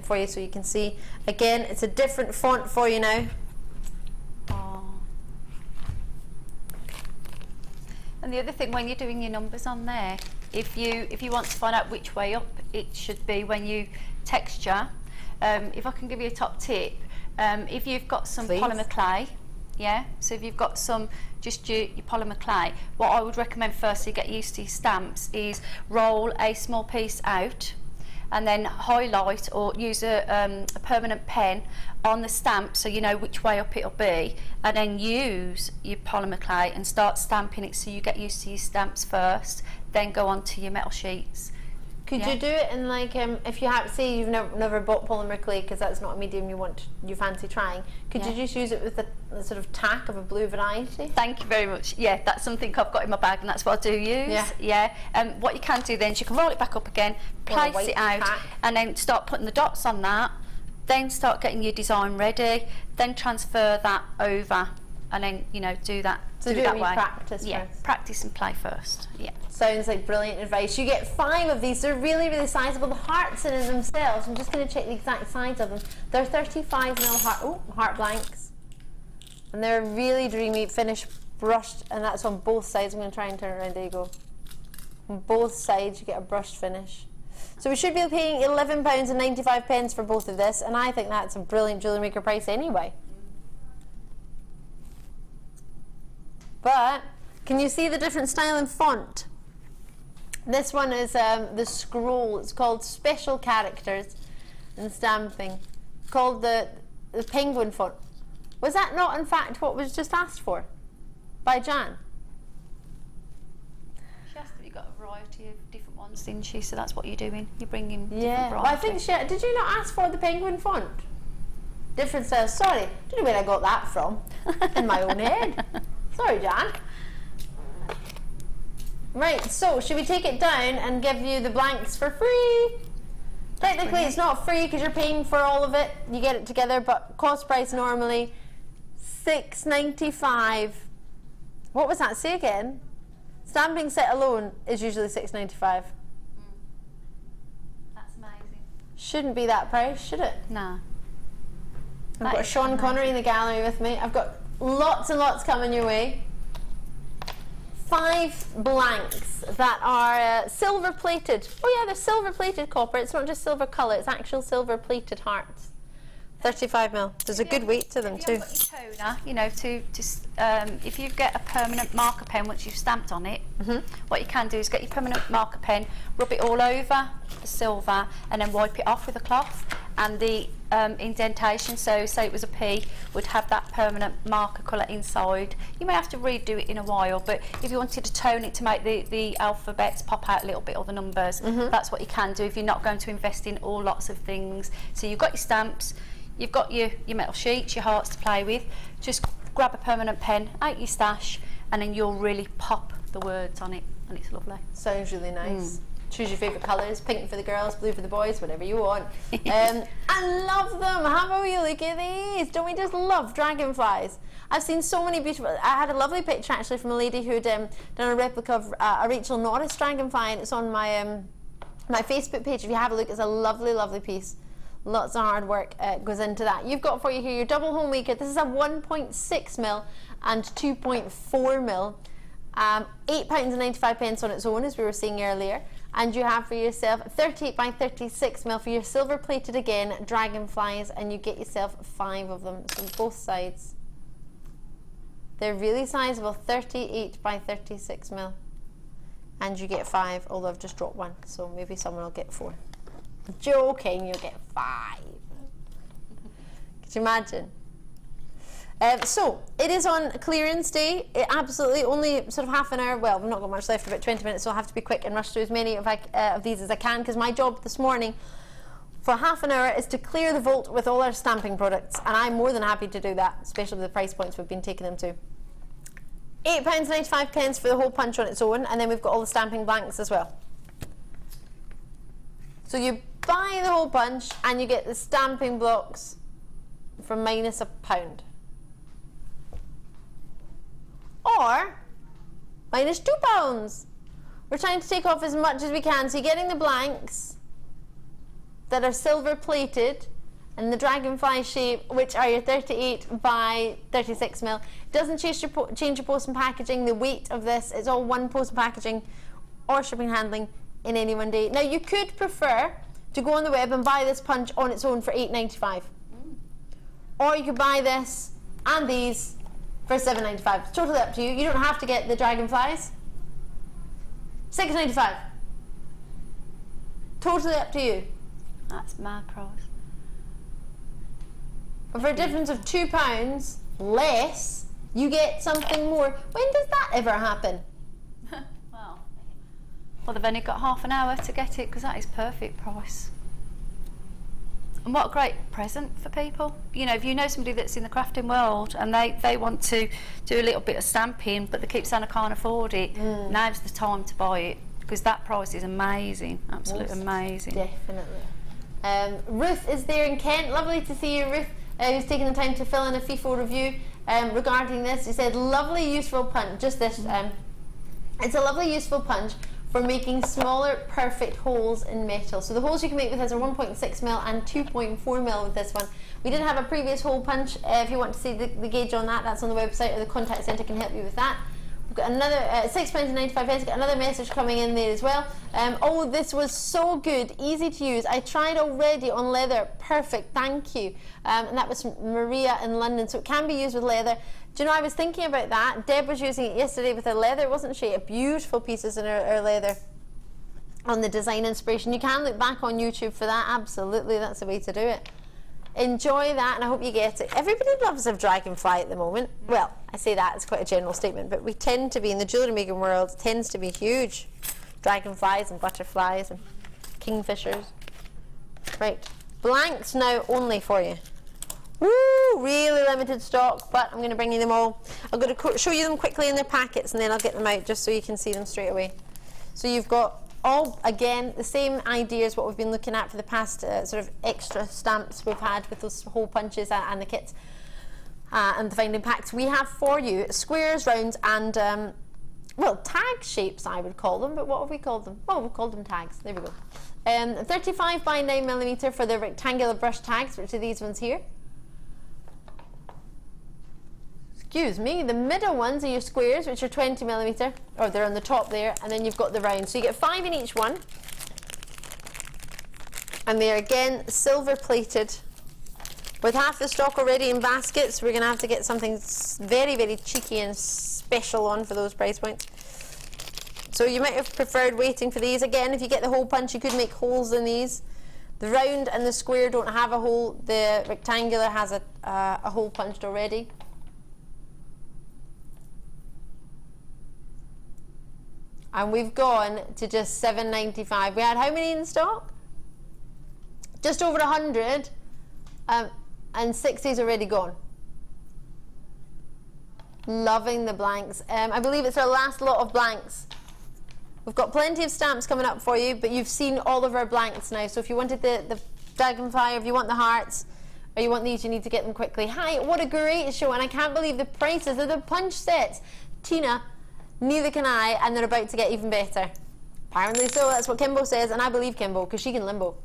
Speaker 1: for you so you can see. Again, it's a different font for you now.
Speaker 2: And the other thing, when you're doing your numbers on there, if you want to find out which way up it should be when you texture, if I can give you a top tip, if you've got some polymer clay, so if you've got some just your polymer clay, what I would recommend first to get used to your stamps is roll a small piece out and then highlight or use a permanent pen on the stamp so you know which way up it'll be, and then use your polymer clay and start stamping it so you get used to your stamps first, then go on to your metal sheets.
Speaker 1: Could you do it in like, if you have, say you've never bought polymer clay because that's not a medium you fancy trying, could you just use it with the sort of tack of a blue variety?
Speaker 2: Thank you very much. Yeah, that's something I've got in my bag, and that's what I do use. What you can do then is you can roll it back up again, place it out, and then start putting the dots on that, then start getting your design ready, then transfer that over, and then, you know, do that.
Speaker 1: So do it that way. Practice first.
Speaker 2: Practice and play first.
Speaker 1: Sounds like brilliant advice. You get 5 of these. They're really, really sizable. The hearts in themselves, I'm just going to check the exact size of them. They're 35mm heart blanks, and they're really dreamy, finished, brushed, and that's on both sides. I'm going to try and turn it around. There you go. On both sides, you get a brushed finish. So we should be paying £11.95 for both of this, and I think that's a brilliant Jewellery Maker price anyway. But can you see the different style and font? This one is the scroll. It's called Special Characters and Stamping, called the penguin font. Was that not in fact what was just asked for by Jan?
Speaker 2: She asked if you got a variety of different ones, didn't she? So that's what you're doing. You're bringing different variety.
Speaker 1: Well, I think did you not ask for the penguin font? Different styles. Sorry, don't know where I got that from. In my own head. Sorry, Jan. Right, so should we take it down and give you the blanks for free? Technically it's not free because you're paying for all of it. You get it together, but cost price normally $6.95. What was that? Say again. Stamping set alone is usually $6.95.
Speaker 2: That's amazing.
Speaker 1: Shouldn't be that price, should it?
Speaker 2: No.
Speaker 1: I've got Sean Connery in the gallery with me. I've got lots and lots coming your way. 5 blanks that are silver plated. Oh yeah, they're silver plated copper. It's not just silver colour, it's actual silver plated hearts. 35 mil. There's a good weight to them too.
Speaker 2: If you've got your toner, you know, if you get a permanent marker pen once you've stamped on it, what you can do is get your permanent marker pen, rub it all over the silver, and then wipe it off with a cloth. And the indentation, so say it was a P, would have that permanent marker colour inside. You may have to redo it in a while, but if you wanted to tone it to make the alphabets pop out a little bit, or the numbers, that's what you can do if you're not going to invest in all lots of things. So you've got your stamps, you've got your metal sheets, your hearts to play with. Just grab a permanent pen out your stash, and then you'll really pop the words on it, and it's lovely.
Speaker 1: Sounds really nice. Choose your favourite colours, pink for the girls, blue for the boys, whatever you want. I love them. How about you look at these? Don't we just love dragonflies? I've seen so many beautiful. I had a lovely picture actually from a lady who'd done a replica of a Rachel Norris dragonfly, and it's on my my Facebook page. If you have a look, it's a lovely, lovely piece. Lots of hard work goes into that. You've got for you here your double hole maker. This is a 1.6 mil and 2.4 mil. £8.95 on its own, as we were seeing earlier. And you have for yourself 38 by 36 mil for your silver plated again dragonflies, and you get yourself 5 of them. It's on both sides. They're really sizable, 38 by 36 mil. And you get 5, although I've just dropped 1, so maybe someone will get 4. Joking, you'll get 5. Could you imagine? So it is on clearance day. It absolutely only sort of half an hour. Well, we've not got much left, about 20 minutes, so I'll have to be quick and rush through as many of these as I can, because my job this morning for half an hour is to clear the vault with all our stamping products, and I'm more than happy to do that, especially with the price points we've been taking them to. £8.95 for the whole punch on its own, and then we've got all the stamping blanks as well. So you buy the whole punch and you get the stamping blocks for -£1. Or -£2. We're trying to take off as much as we can. So you're getting the blanks that are silver plated and the dragonfly shape, which are your 38 by 36 mil. It doesn't change your post and packaging. The weight of this is all one post and packaging or shipping and handling in any one day. Now you could prefer to go on the web and buy this punch on its own for £8.95. Or you could buy this and these for £7.95. It's totally up to you. You don't have to get the dragonflies. £6.95. Totally up to you.
Speaker 2: That's my price.
Speaker 1: But for a difference of £2 less, you get something more. When does that ever happen?
Speaker 2: Well, they've only got half an hour to get it, because that is perfect price. And what a great present for people. You know, if you know somebody that's in the crafting world and they want to do a little bit of stamping, but they keep saying I can't afford it, now's the time to buy it, because that price is amazing, absolutely amazing.
Speaker 1: Definitely. Ruth is there in Kent. Lovely to see you, Ruth, who's taking the time to fill in a FIFO review regarding this. She said, lovely, useful punch. Just this. It's a lovely, useful punch for making smaller, perfect holes in metal. So the holes you can make with this are 1.6 mil and 2.4 mil with this one. We did have a previous hole punch. If you want to see the gauge on that, that's on the website, or the contact centre can help you with that. We've got another £6.95. Got another message coming in there as well. Oh, this was so good, easy to use. I tried already on leather. Perfect, thank you. And that was from Maria in London. So it can be used with leather. Do you know, I was thinking about that. Deb was using it yesterday with her leather, wasn't she? Beautiful pieces in her leather on the design inspiration. You can look back on YouTube for that. Absolutely, that's the way to do it. Enjoy that, and I hope you get it. Everybody loves a dragonfly at the moment. Well, I say that, it's quite a general statement, but we tend to be, in the jewellery making world, it tends to be huge. Dragonflies and butterflies and kingfishers. Right, blanks now only for you. Woo, really limited stock, but I'm going to bring you them all. I'm going to show you them quickly in their packets, and then I'll get them out just so you can see them straight away. So you've got all, again, the same idea as what we've been looking at for the past sort of extra stamps we've had with those hole punches and the kits and the finding packs. We have for you squares, rounds, and well, tag shapes I would call them, but what have we called them? Oh, we've called them tags. There we go. 35 by 9 millimeter for the rectangular brush tags, which are these ones here. Excuse me, the middle ones are your squares, which are 20 millimeter, or they're on the top there, and then you've got the round. So you get 5 in each one, and they're again silver plated With half the stock already in baskets, we're going to have to get something very, very cheeky and special on for those price points. So you might have preferred waiting for these. Again, if you get the hole punch, you could make holes in these. The round and the square don't have a hole. The rectangular has a hole punched already. And we've gone to just $7.95. We had how many in stock? Just over 100. And 60's already gone. Loving the blanks. I believe it's our last lot of blanks. We've got plenty of stamps coming up for you, but you've seen all of our blanks now. So if you wanted the dragonfly, or if you want the hearts, or you want these, you need to get them quickly. Hi, what a great show, and I can't believe the prices of the punch sets. Tina, neither can I, and they're about to get even better. Apparently so, that's what Kimbo says, and I believe Kimbo, because she can limbo.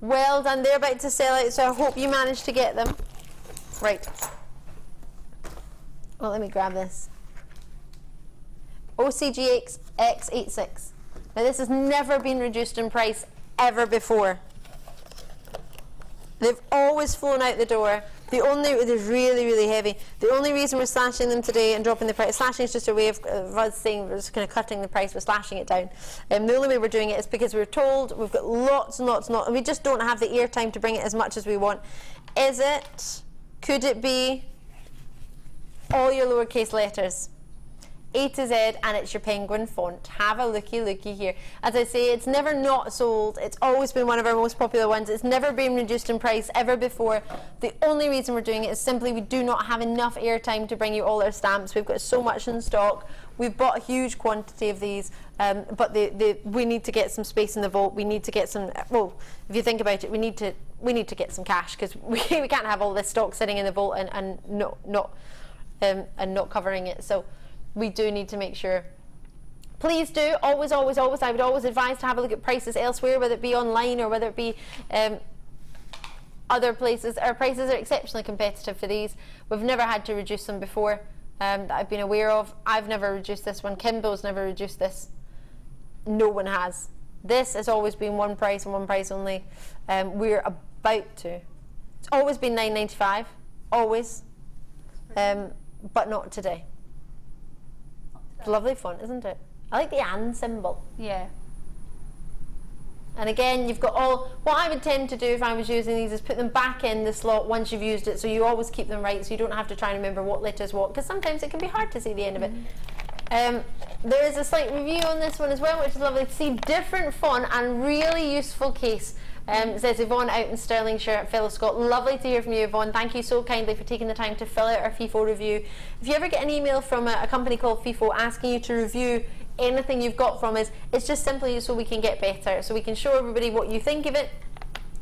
Speaker 1: Well done, they're about to sell out, so I hope you manage to get them. Right. Well, let me grab this. OCGX X86. Now this has never been reduced in price ever before. They've always flown out the door. They're really, really heavy. The only reason we're slashing them today and dropping the price, slashing is just a way of us saying we're just kind of cutting the price, we're slashing it down. The only way we're doing it is because we're told we've got lots and lots and lots, and we just don't have the airtime to bring it as much as we want. Is it? Could it be all your lowercase letters? A to Z, and it's your penguin font. Have a looky here. As I say, it's never not sold. It's always been one of our most popular ones. It's never been reduced in price ever before. The only reason we're doing it is simply we do not have enough airtime to bring you all our stamps. We've got so much in stock. We've bought a huge quantity of these, but we need to get some space in the vault. We need to get some, well, if you think about it, we need to get some cash, because we can't have all this stock sitting in the vault and not covering it. So we do need to make sure. Please do, always, I would always advise to have a look at prices elsewhere, whether it be online or whether it be other places. Our prices are exceptionally competitive for these. We've never had to reduce them before that I've been aware of. I've never reduced this one. Kimbo's never reduced this. No one has. This has always been one price and one price only. We're about to. It's always been $9.95, always, but not today. Lovely font, isn't it? I like the and symbol.
Speaker 2: Yeah.
Speaker 1: And again, you've got all, what I would tend to do if I was using these is put them back in the slot once you've used it, so you always keep them right, so you don't have to try and remember what letter's what, because sometimes it can be hard to see the end of it. There is a slight review on this one as well, which is lovely to see. Different font and really useful case. Says Yvonne out in Stirlingshire, fellow Scot. Lovely to hear from you, Yvonne. Thank you so kindly for taking the time to fill out our FIFO review. If you ever get an email from a company called FIFO asking you to review anything you've got from us, it's just simply so we can get better, so we can show everybody what you think of it.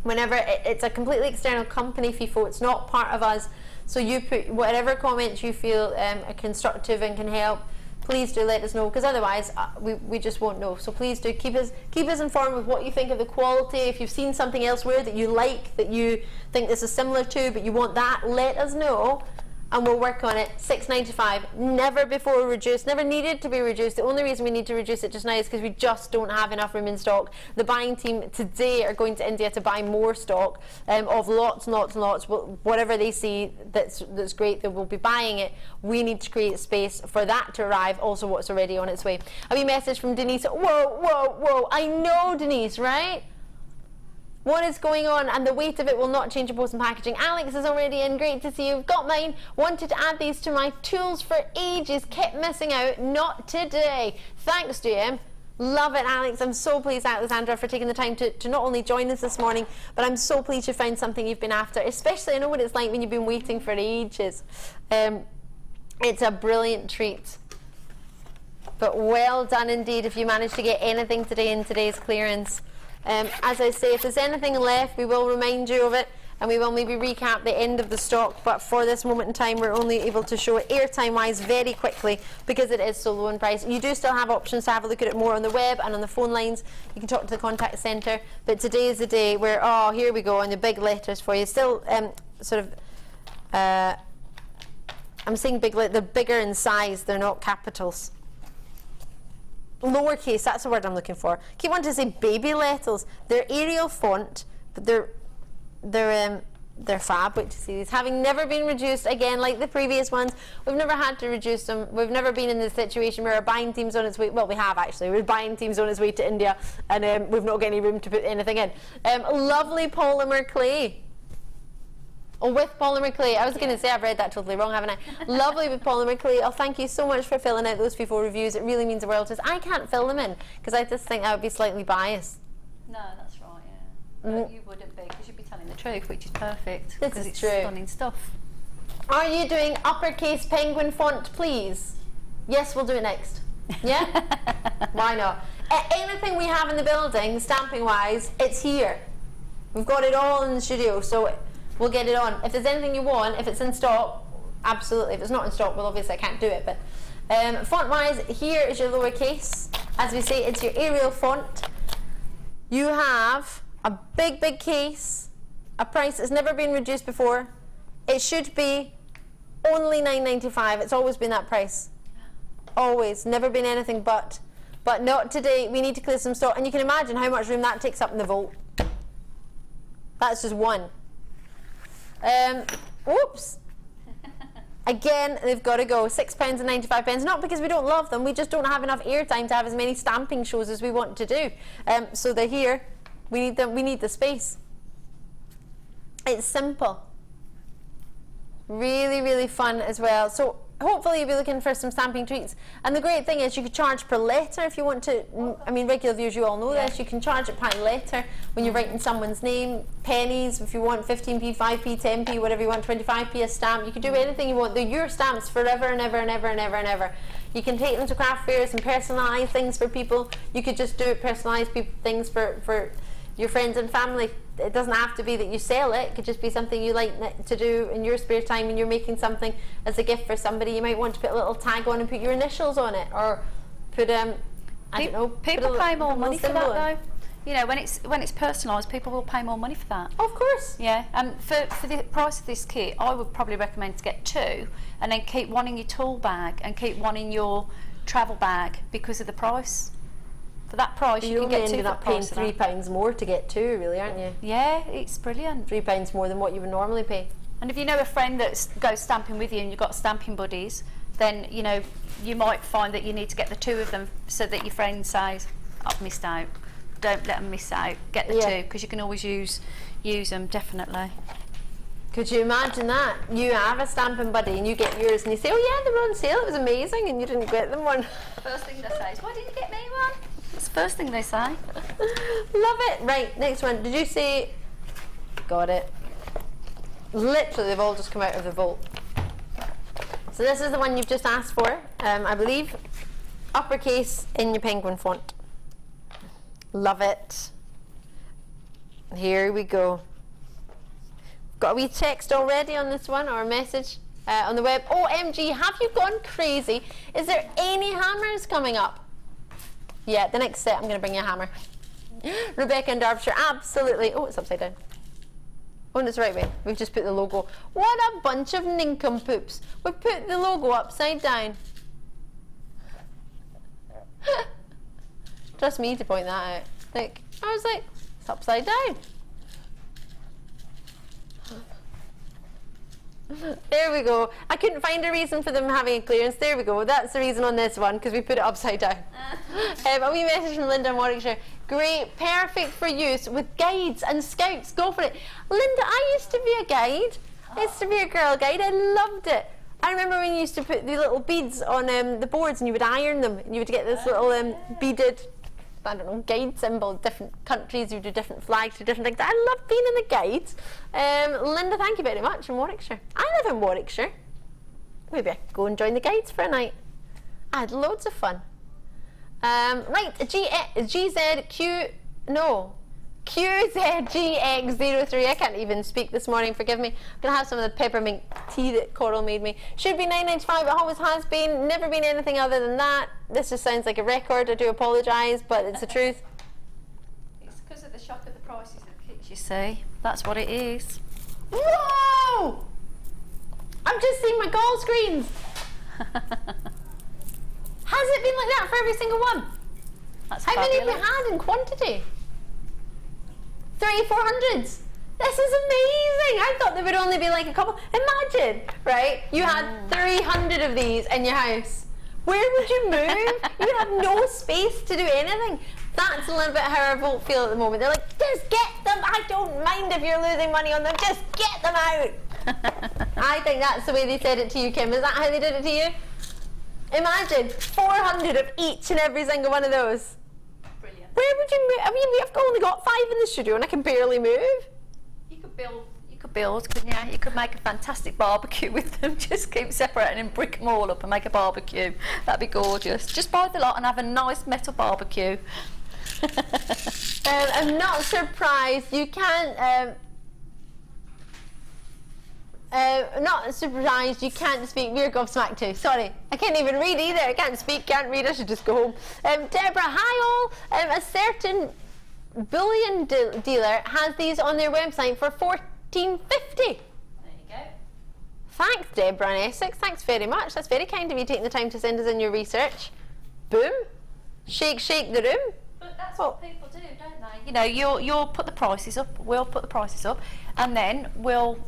Speaker 1: Whenever it's a completely external company, FIFO, it's not part of us, so you put whatever comments you feel are constructive and can help. Please do let us know, because otherwise we just won't know. So please do keep us informed with what you think of the quality. If you've seen something elsewhere that you like, that you think this is similar to, but you want that, let us know, and we'll work on it. $6.95, never before reduced, never needed to be reduced. The only reason we need to reduce it just now is because we just don't have enough room in stock. The buying team today are going to India to buy more stock of lots and lots and lots. Whatever they see that's great, they will be buying it. We need to create space for that to arrive, also what's already on its way. A wee message from Denise. Whoa, I know, Denise, right? What is going on? And the weight of it will not change your post and packaging. Alex is already in. Great to see you. Got mine. Wanted to add these to my tools for ages. Kept missing out. Not today. Thanks, GM. Love it, Alex. I'm so pleased, Alexandra, for taking the time to not only join us this morning, but I'm so pleased you found something you've been after. Especially, I know what it's like when you've been waiting for ages. It's a brilliant treat. But well done indeed if you managed to get anything today in today's clearance. As I say, if there's anything left, we will remind you of it, and we will maybe recap the end of the stock, but for this moment in time we're only able to show it airtime wise very quickly because it is so low in price. You do still have options to have a look at it more on the web and on the phone lines. You can talk to the contact centre, but today is the day where, oh, here we go, and the big letters for you. Still I'm saying big, they're bigger in size, they're not capitals. Lowercase, that's the word I'm looking for. Keep wanting to say baby letters. They're Arial font, but they're they're fab. Wait to see these. Having never been reduced, again, like the previous ones, we've never had to reduce them. We've never been in the situation where our buying team's on its way. Well, we have actually. We're buying team's on its way to India, and we've not got any room to put anything in. Lovely polymer clay. Oh, with polymer clay. I was going to say I've read that totally wrong, haven't I? Lovely with polymer clay. Oh, thank you so much for filling out those FIFO reviews. It really means the world to us. I can't fill them in because I just think that would be slightly biased.
Speaker 2: No, that's right, yeah. You wouldn't be, because you'd be telling the truth, which is perfect.
Speaker 1: This is
Speaker 2: it's
Speaker 1: true.
Speaker 2: Stunning stuff.
Speaker 1: Are you doing uppercase penguin font, please? Yes, we'll do it next. Yeah? Why not? Anything we have in the building, stamping-wise, it's here. We've got it all in the studio, so we'll get it on. If there's anything you want, if it's in stock, absolutely. If it's not in stock, well, obviously I can't do it. But font-wise, here is your lowercase. As we say, it's your Arial font. You have a big, big case, a price that's never been reduced before. It should be only $9.95. It's always been that price. Always. Never been anything but. But not today. We need to clear some stock. And you can imagine how much room that takes up in the vault. That's just one. Oops. Again, they've got to go. £6.95. Not because we don't love them. We just don't have enough airtime to have as many stamping shows as we want to do. So they're here. We need them. We need the space. It's simple. Really, really fun as well. So hopefully you'll be looking for some stamping treats. And the great thing is you could charge per letter if you want to. I mean, regular viewers, you all know this. You can charge it per letter when you're writing someone's name. Pennies, if you want 15p, 5p, 10p, whatever you want, 25p a stamp. You can do anything you want. They're your stamps forever and ever and ever and ever and ever. You can take them to craft fairs and personalise things for people. You could just do it, personalise things for your friends and family. It doesn't have to be that you sell it. It could just be something you like to do in your spare time when you're making something as a gift for somebody. You might want to put a little tag on and put your initials on it, or put I don't know.
Speaker 2: People pay more money for that though. You know, when it's personalised, people will pay more money for that.
Speaker 1: Of course.
Speaker 2: Yeah, and for the price of this kit, I would probably recommend to get two, and then keep one in your tool bag and keep one in your travel bag because of the price. For that price, you can get two. You're up
Speaker 1: paying £3 more to get two, really, aren't you?
Speaker 2: Yeah, it's brilliant.
Speaker 1: £3 more than what you would normally pay.
Speaker 2: And if you know a friend that goes stamping with you and you've got stamping buddies, then you know you might find that you need to get the two of them so that your friend says, "I've missed out." Don't let them miss out. Get the two, because you can always use them, definitely.
Speaker 1: Could you imagine that? You have a stamping buddy and you get yours and you say, "Oh yeah, they were on sale, it was amazing," and you didn't get them one.
Speaker 2: First thing they say is, "Why didn't you get me one?" That's the first thing they say.
Speaker 1: Love it. Right, next one. Did you say... Got it. Literally, they've all just come out of the vault. So this is the one you've just asked for, I believe. Uppercase in your penguin font. Love it. Here we go. Got a wee text already on this one, or a message on the web. OMG, have you gone crazy? Is there any hammers coming up? Yeah, the next set I'm going to bring you a hammer. Rebecca in Derbyshire, absolutely. Oh, it's upside down. Oh, and it's the right way. We've just put the logo. What a bunch of nincompoops. We've put the logo upside down. Trust me to point that out. Like, I was like, it's upside down. There we go. I couldn't find a reason for them having a clearance. There we go. That's the reason on this one, because we put it upside down. A wee message from Linda in Warwickshire. Great, perfect for use with guides and scouts. Go for it. Linda, I used to be a guide. I used to be a girl guide. I loved it. I remember when you used to put the little beads on the boards and you would iron them and you would get this little beaded, I don't know, guide symbol. Different countries, you do different flags, do different things. I love being in the guides. Linda, thank you very much, in Warwickshire. I live in Warwickshire. Maybe I could go and join the guides for a night. I had loads of fun. Right, QZGX03. I can't even speak this morning, forgive me. I'm going to have some of the peppermint tea that Coral made me. Should be $9.95, it always has been. Never been anything other than that. This just sounds like a record, I do apologise, but it's the truth.
Speaker 2: It's because of the shock of the prices of the kits, you see. That's what it is.
Speaker 1: Whoa! I've just seen my call screens. Has it been like that for every single one?
Speaker 2: That's
Speaker 1: How many have
Speaker 2: fabulous.
Speaker 1: we had in quantity? 300-400s. This is amazing. I thought there would only be like a couple. Imagine, right? You had 300 of these in your house. Where would you move? You would have no space to do anything. That's a little bit how our Volt feel at the moment. They're like, just get them. I don't mind if you're losing money on them. Just get them out. I think that's the way they said it to you, Kim. Is that how they did it to you? Imagine 400 of each and every single one of those.
Speaker 2: Brilliant.
Speaker 1: Where would you move? I mean, we've only got 5 in the studio and I can barely move.
Speaker 2: You could build, couldn't you? You could make a fantastic barbecue with them. Just keep separating and brick them all up and make a barbecue. That'd be gorgeous. Just buy the lot and have a nice metal barbecue.
Speaker 1: I'm not surprised. You can't. Not surprised you can't speak. We're gobsmacked too. Sorry, I can't even read either. I can't speak, can't read. I should just go home. Deborah, hi all. A certain bullion dealer has these on their website for $14.50.
Speaker 2: There you go.
Speaker 1: Thanks, Deborah in Essex. Thanks very much. That's very kind of you taking the time to send us in your research. Boom. Shake, shake the room.
Speaker 2: But that's what people do, don't they? You know, you'll put the prices up. We'll put the prices up, and then we'll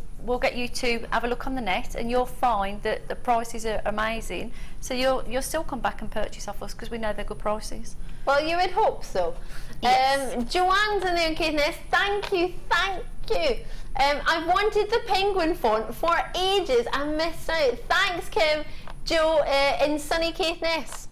Speaker 2: get you to have a look on the net, and you'll find that the prices are amazing. So you'll still come back and purchase off us because we know they're good prices.
Speaker 1: Well, you would hope so.
Speaker 2: Yes.
Speaker 1: Joanne's in there in Caithness. Thank you. I've wanted the penguin font for ages. I missed out. Thanks, Kim. Joe in sunny Caithness.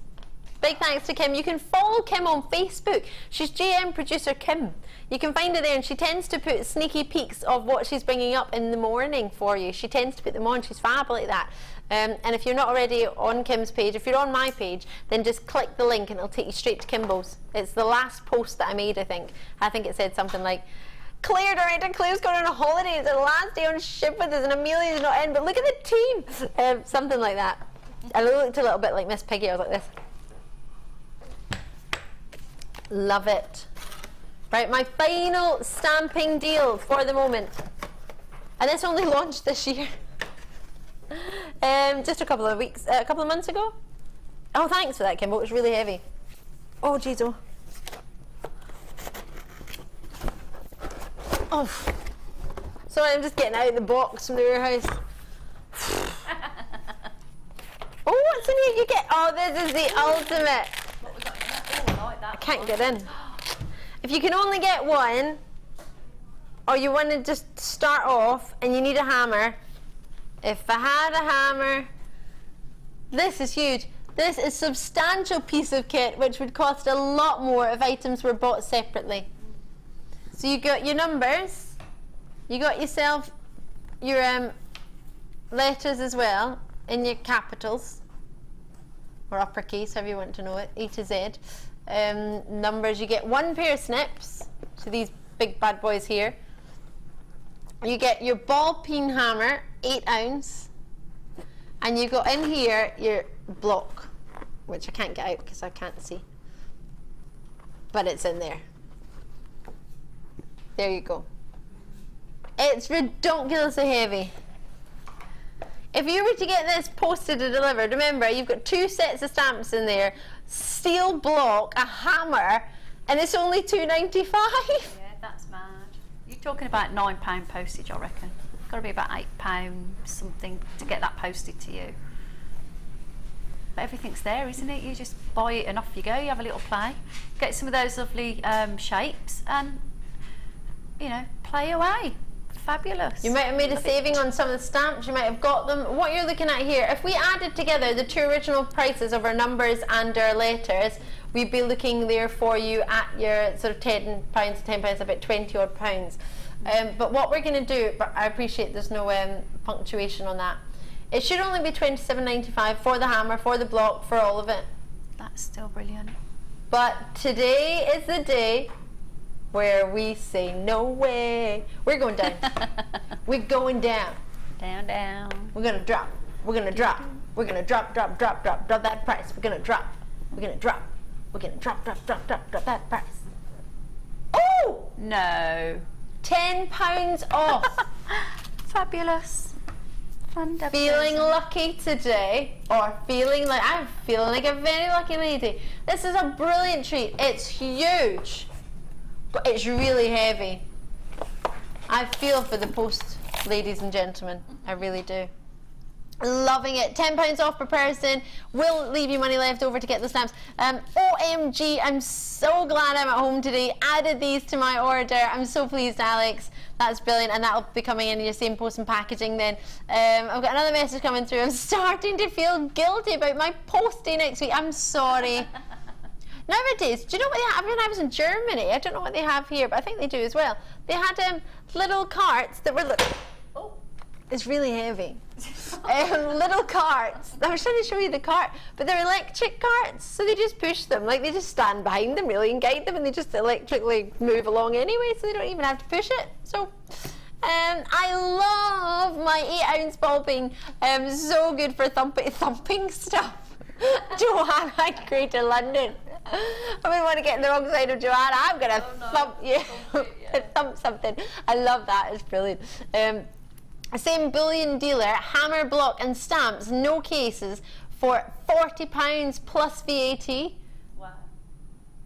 Speaker 1: Big thanks to Kim. You can follow Kim on Facebook. She's GM Producer Kim. You can find her there, and she tends to put sneaky peeks of what she's bringing up in the morning for you. She tends to put them on. She's fab like that. And if you're not already on Kim's page, if you're on my page, then just click the link and it'll take you straight to Kimbo's. It's the last post that I made, I think. I think it said something like, Claire, director Claire's going on a holiday. It's her last day on ship with us and Amelia's not in, but look at the team. Something like that. I looked a little bit like Miss Piggy. I was like this. Love it. Right, my final stamping deal for the moment. And this only launched this year. Just a couple of months ago. Oh, thanks for that, Kimbo. It was really heavy. Oh, jeez, oh. Oh. Sorry, I'm just getting out of the box from the warehouse. Oh, what's in here? You get. Oh, this is the ultimate.
Speaker 2: What we got? Oh, I like that.
Speaker 1: I can't get in. If you can only get one, or you want to just start off and you need a hammer, if I had a hammer, this is huge. This is a substantial piece of kit which would cost a lot more if items were bought separately. So you got your numbers, you got yourself your letters as well in your capitals, or uppercase, however you want to know it, A to Z. Numbers, you get one pair of snips, so these big bad boys here. You get your ball peen hammer, 8 ounce, and you got in here your block, which I can't get out because I can't see, but it's in there. There you go. It's ridiculously heavy. If you were to get this posted or delivered, remember you've got 2 sets of stamps in there, steel block, a hammer, and it's only $2.95.
Speaker 2: Yeah, that's mad. You're talking about £9 postage, I reckon. It's got to be about £8 something to get that posted to you. But everything's there, isn't it? You just buy it and off you go. You have a little play, get some of those lovely shapes, and you know, play away. Fabulous.
Speaker 1: You might have made a saving on some of the stamps. You might have got them. What you're looking at here, if we added together the 2 original prices of our numbers and our letters, we'd be looking there for you at your sort of £10 to £10, about 20 odd pounds. But what we're going to do, but I appreciate there's no punctuation on that. It should only be £27.95 for the hammer, for the block, for all of it.
Speaker 2: That's still brilliant.
Speaker 1: But today is the day where we say no way. We're going down. We're going down.
Speaker 2: Down, down.
Speaker 1: We're gonna drop. We're gonna drop. We're gonna drop that price. We're gonna drop. We're gonna drop. We're gonna drop that price. Oh!
Speaker 2: No.
Speaker 1: £10 off.
Speaker 2: Fabulous. Fantastic.
Speaker 1: Feeling lucky today, or feeling like I'm feeling like a very lucky lady. This is a brilliant treat. It's huge, but it's really heavy. I feel for the post, ladies and gentlemen. I really do. Loving it. £10 off per person. Will leave you money left over to get the stamps. OMG, I'm so glad I'm at home today. Added these to my order. I'm so pleased, Alex. That's brilliant, and that'll be coming in your same post and packaging then. I've got another message coming through. I'm starting to feel guilty about my posting next week. I'm sorry. Nowadays, do you know what they have? When I was in Germany, I don't know what they have here, but I think they do as well. They had little carts that were it's really heavy. Little carts. I was trying to show you the cart, but they're electric carts, so they just push them. Like, they just stand behind them really and guide them, and they just electrically move along anyway, so they don't even have to push it. So I love my 8-ounce ball peen. So good for thumping stuff. Joanna in Greater London. I wouldn't want to get in the wrong side of Joanna. I'm going to thump you. Thump something. I love that. It's brilliant. Same bullion dealer, hammer, block and stamps, no cases, for £40 plus VAT.
Speaker 2: Wow.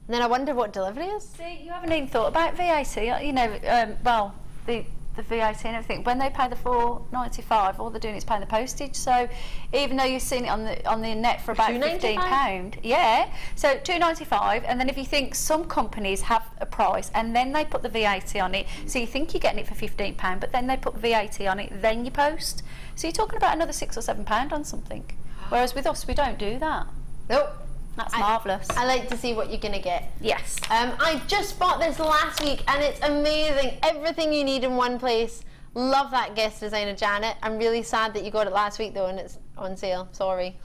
Speaker 1: And then I wonder what delivery is.
Speaker 2: See, you haven't even thought about VAT. You know, well, the VAT and everything. When they pay the $4.95, all they're doing is paying the postage. So even though you've seen it on the net for about £15, yeah. So $2.95, and then if you think some companies have a price and then they put the VAT on it, so you think you're getting it for £15, but then they put the VAT on it, then you post. So you're talking about another £6 or £7 on something. Whereas with us, we don't do that.
Speaker 1: Nope.
Speaker 2: That's marvellous.
Speaker 1: I like to see what you're going to get.
Speaker 2: Yes.
Speaker 1: I just bought this last week and it's amazing. Everything you need in one place. Love that guest designer, Janet. I'm really sad that you got it last week though and it's on sale. Sorry.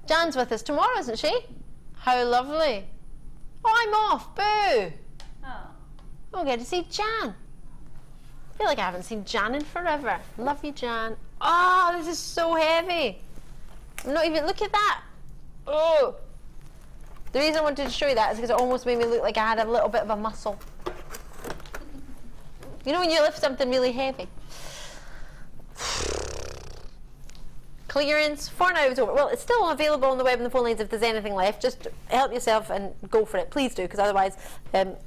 Speaker 1: Jan's with us tomorrow, isn't she? How lovely. Oh, I'm off. Boo. Oh. We'll get to see Jan. I feel like I haven't seen Jan in forever. Love you, Jan. Oh, this is so heavy. I'm not even, look at that. Oh. The reason I wanted to show you that is because it almost made me look like I had a little bit of a muscle. You know when you lift something really heavy? Clearance, for now is over. Well, it's still available on the web and the phone lines if there's anything left. Just help yourself and go for it. Please do, because otherwise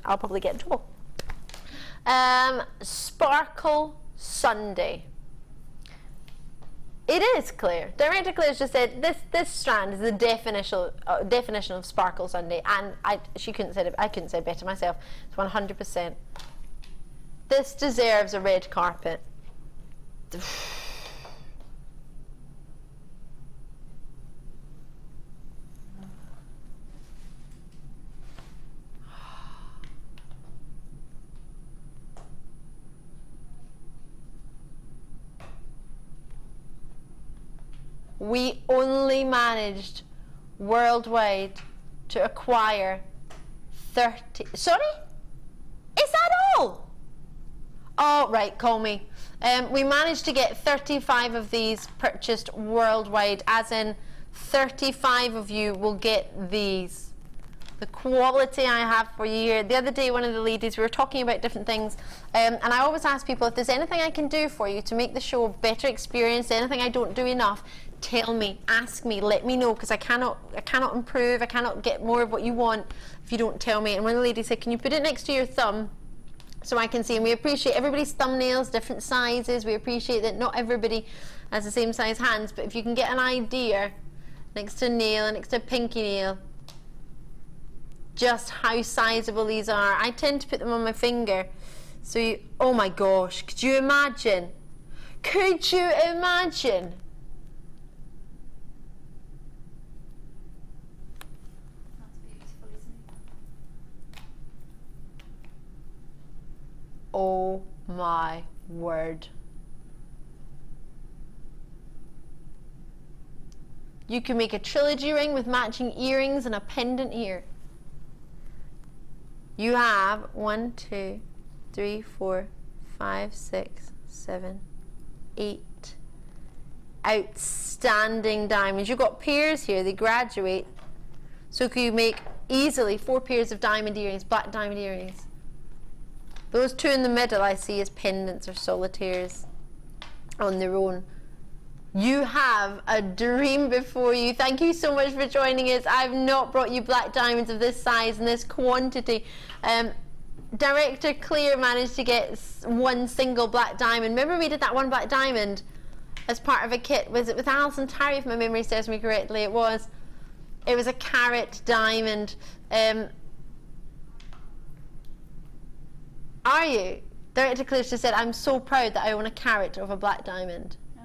Speaker 1: I'll probably get in trouble. Sparkle Sunday. It is clear. Director Claire's just said this strand is the definition of Sparkle Sunday, and she couldn't say it. I couldn't say it better myself. It's 100%. This deserves a red carpet. We only managed worldwide to acquire 30. Sorry? Is that all? Oh, right, call me. We managed to get 35 of these purchased worldwide, as in 35 of you will get these. The quality I have for you here. The other day, one of the ladies, we were talking about different things, and I always ask people, if there's anything I can do for you to make the show a better experience, anything I don't do enough, tell me, ask me, let me know, because I cannot improve, I cannot get more of what you want if you don't tell me. And one of the ladies said, can you put it next to your thumb so I can see? And we appreciate everybody's thumbnails, different sizes. We appreciate that not everybody has the same size hands, but if you can get an idea next to a nail and next to a pinky nail, just how sizable these are. I tend to put them on my finger. So you, oh my gosh, could you imagine? Could you imagine?
Speaker 2: That's beautiful, isn't it?
Speaker 1: Oh my word. You can make a trilogy ring with matching earrings and a pendant here. You have 1, 2, 3, 4, 5, 6, 7, 8 outstanding diamonds. You've got pairs here, they graduate. So could you make easily 4 pairs of diamond earrings, black diamond earrings. Those 2 in the middle I see as pendants or solitaires on their own. You have a dream before you. Thank you so much for joining us. I've not brought you black diamonds of this size and this quantity. Director Claire managed to get one single black diamond. Remember we did that one black diamond as part of a kit? Was it with Alison Terry, if my memory serves me correctly? It was. It was a carat diamond. Are you? Director Claire just said, I'm so proud that I own a carat of a black diamond. Oh.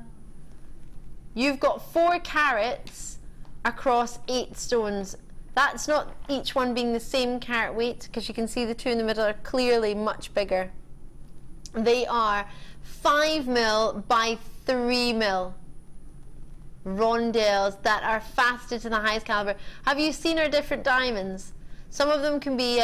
Speaker 1: You've got 4 carats across 8 stones. That's not each one being the same carat weight, because you can see the 2 in the middle are clearly much bigger. They are 5mm by 3mm rondelles that are faceted to the highest caliber. Have you seen our different diamonds? Some of them can be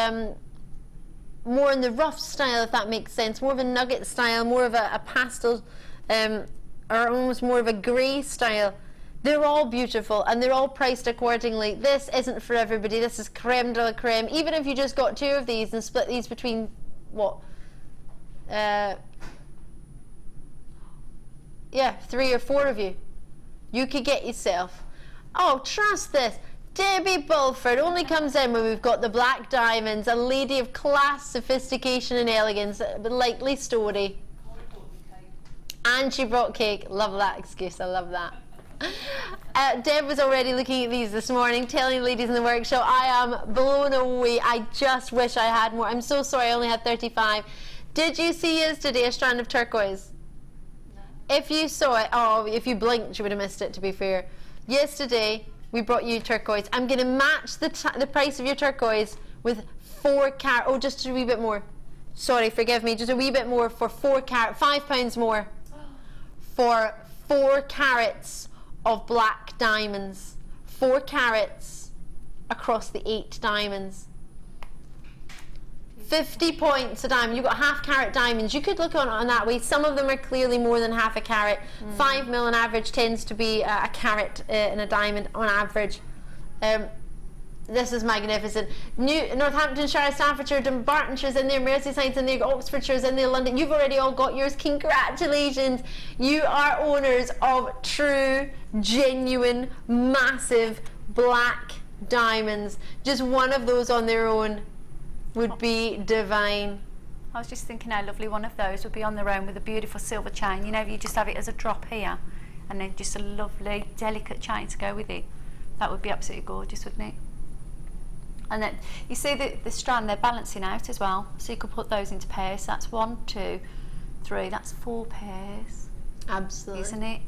Speaker 1: more in the rough style, if that makes sense, more of a nugget style, more of a pastel, or almost more of a grey style. They're all beautiful and they're all priced accordingly. This isn't for everybody. This is creme de la creme. Even if you just got 2 of these and split these between, what? Yeah, 3 or 4 of you. You could get yourself. Oh, trust this. Debbie Bulford only comes in when we've got the black diamonds. A lady of class, sophistication and elegance. A likely story. And she brought cake. Love that excuse. I love that. Deb was already looking at these this morning, telling ladies in the workshop, I am blown away. I just wish I had more. I'm so sorry I only had 35. Did you see yesterday a strand of turquoise? No. If you saw it, oh, if you blinked you would have missed it, to be fair. Yesterday we brought you turquoise. I'm going to match the price of your turquoise with 4 carat, oh, just a wee bit more. Sorry, forgive me, just a wee bit more for 4 carat, £5 more for 4 carats of black diamonds. 4 carats across the 8 diamonds. 50 points a diamond. You've got half carat diamonds. You could look on it that way. Some of them are clearly more than half a carat. 5mm on average tends to be a carat in a diamond on average. This is magnificent. Northamptonshire, Staffordshire, Dumbartonshire's in there, Merseyside's in there, Oxfordshire's in there, London. You've already all got yours. Congratulations. You are owners of true, genuine, massive black diamonds. Just one of those on their own would be divine.
Speaker 2: I was just thinking how lovely one of those would be on their own with a beautiful silver chain. You know, you just have it as a drop here and then just a lovely, delicate chain to go with it. That would be absolutely gorgeous, wouldn't it? And then you see the strand, they're balancing out as well, so you could put those into pairs. So that's 1, 2, 3, that's 4 pairs. Absolutely. Isn't it?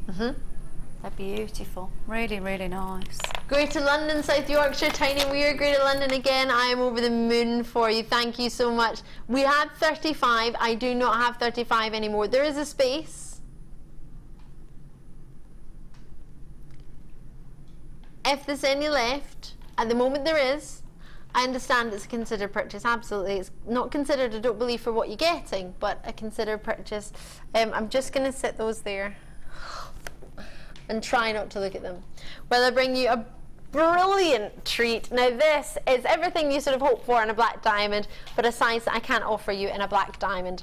Speaker 2: They're beautiful. Really, really nice.
Speaker 1: Greater London, South Yorkshire, Tiny Weir, Greater London again. I am over the moon for you. Thank you so much. We had 35. I do not have 35 anymore. There is a space. If there's any left, at the moment there is. I understand it's a considered purchase, absolutely. It's not considered, I don't believe, for what you're getting, but a considered purchase. I'm just going to sit those there and try not to look at them. Well, I bring you a brilliant treat. Now this is everything you sort of hope for in a black diamond, but a size that I can't offer you in a black diamond.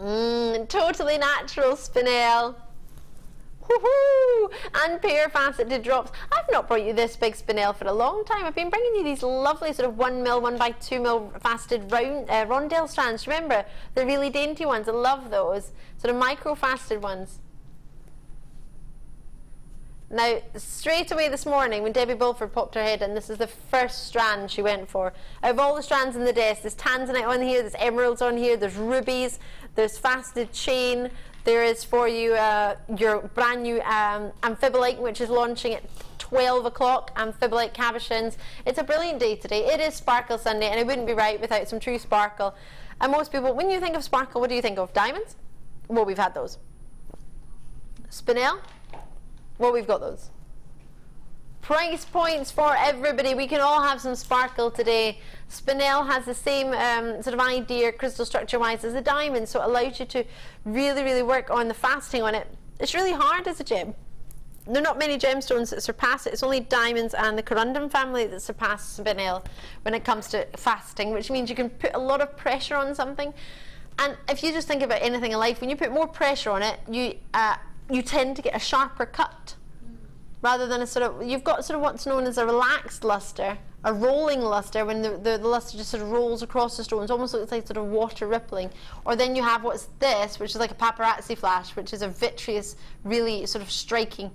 Speaker 1: Totally natural spinel. Woohoo! And pair faceted drops. I've not brought you this big spinel for a long time. I've been bringing you these lovely sort of 1mm, 1x2mm faceted round rondelle strands. Remember, the really dainty ones. I love those. Sort of micro faceted ones. Now, straight away this morning when Debbie Bulford popped her head in, this is the first strand she went for. Out of all the strands in the desk, there's Tanzanite on here, there's emeralds on here, there's rubies, there's faceted chain. There is for you your brand new amphibolite, which is launching at 12 o'clock, amphibolite cabochons. It's a brilliant day today. It is Sparkle Sunday, and it wouldn't be right without some true sparkle. And most people, when you think of sparkle, what do you think of? Diamonds? Well, we've had those. Spinel? Well, we've got those. Price points for everybody. We can all have some sparkle today. Spinel has the same sort of idea, crystal structure-wise, as a diamond, so it allows you to really, really work on the faceting on it. It's really hard as a gem. There are not many gemstones that surpass it. It's only diamonds and the corundum family that surpass spinel when it comes to faceting, which means you can put a lot of pressure on something. And if you just think about anything in life, when you put more pressure on it, you tend to get a sharper cut. Rather than a sort of, you've got sort of what's known as a relaxed luster, a rolling luster, when the luster just sort of rolls across the stones, almost looks like sort of water rippling. Or then you have what's this, which is like a paparazzi flash, which is a vitreous, really sort of striking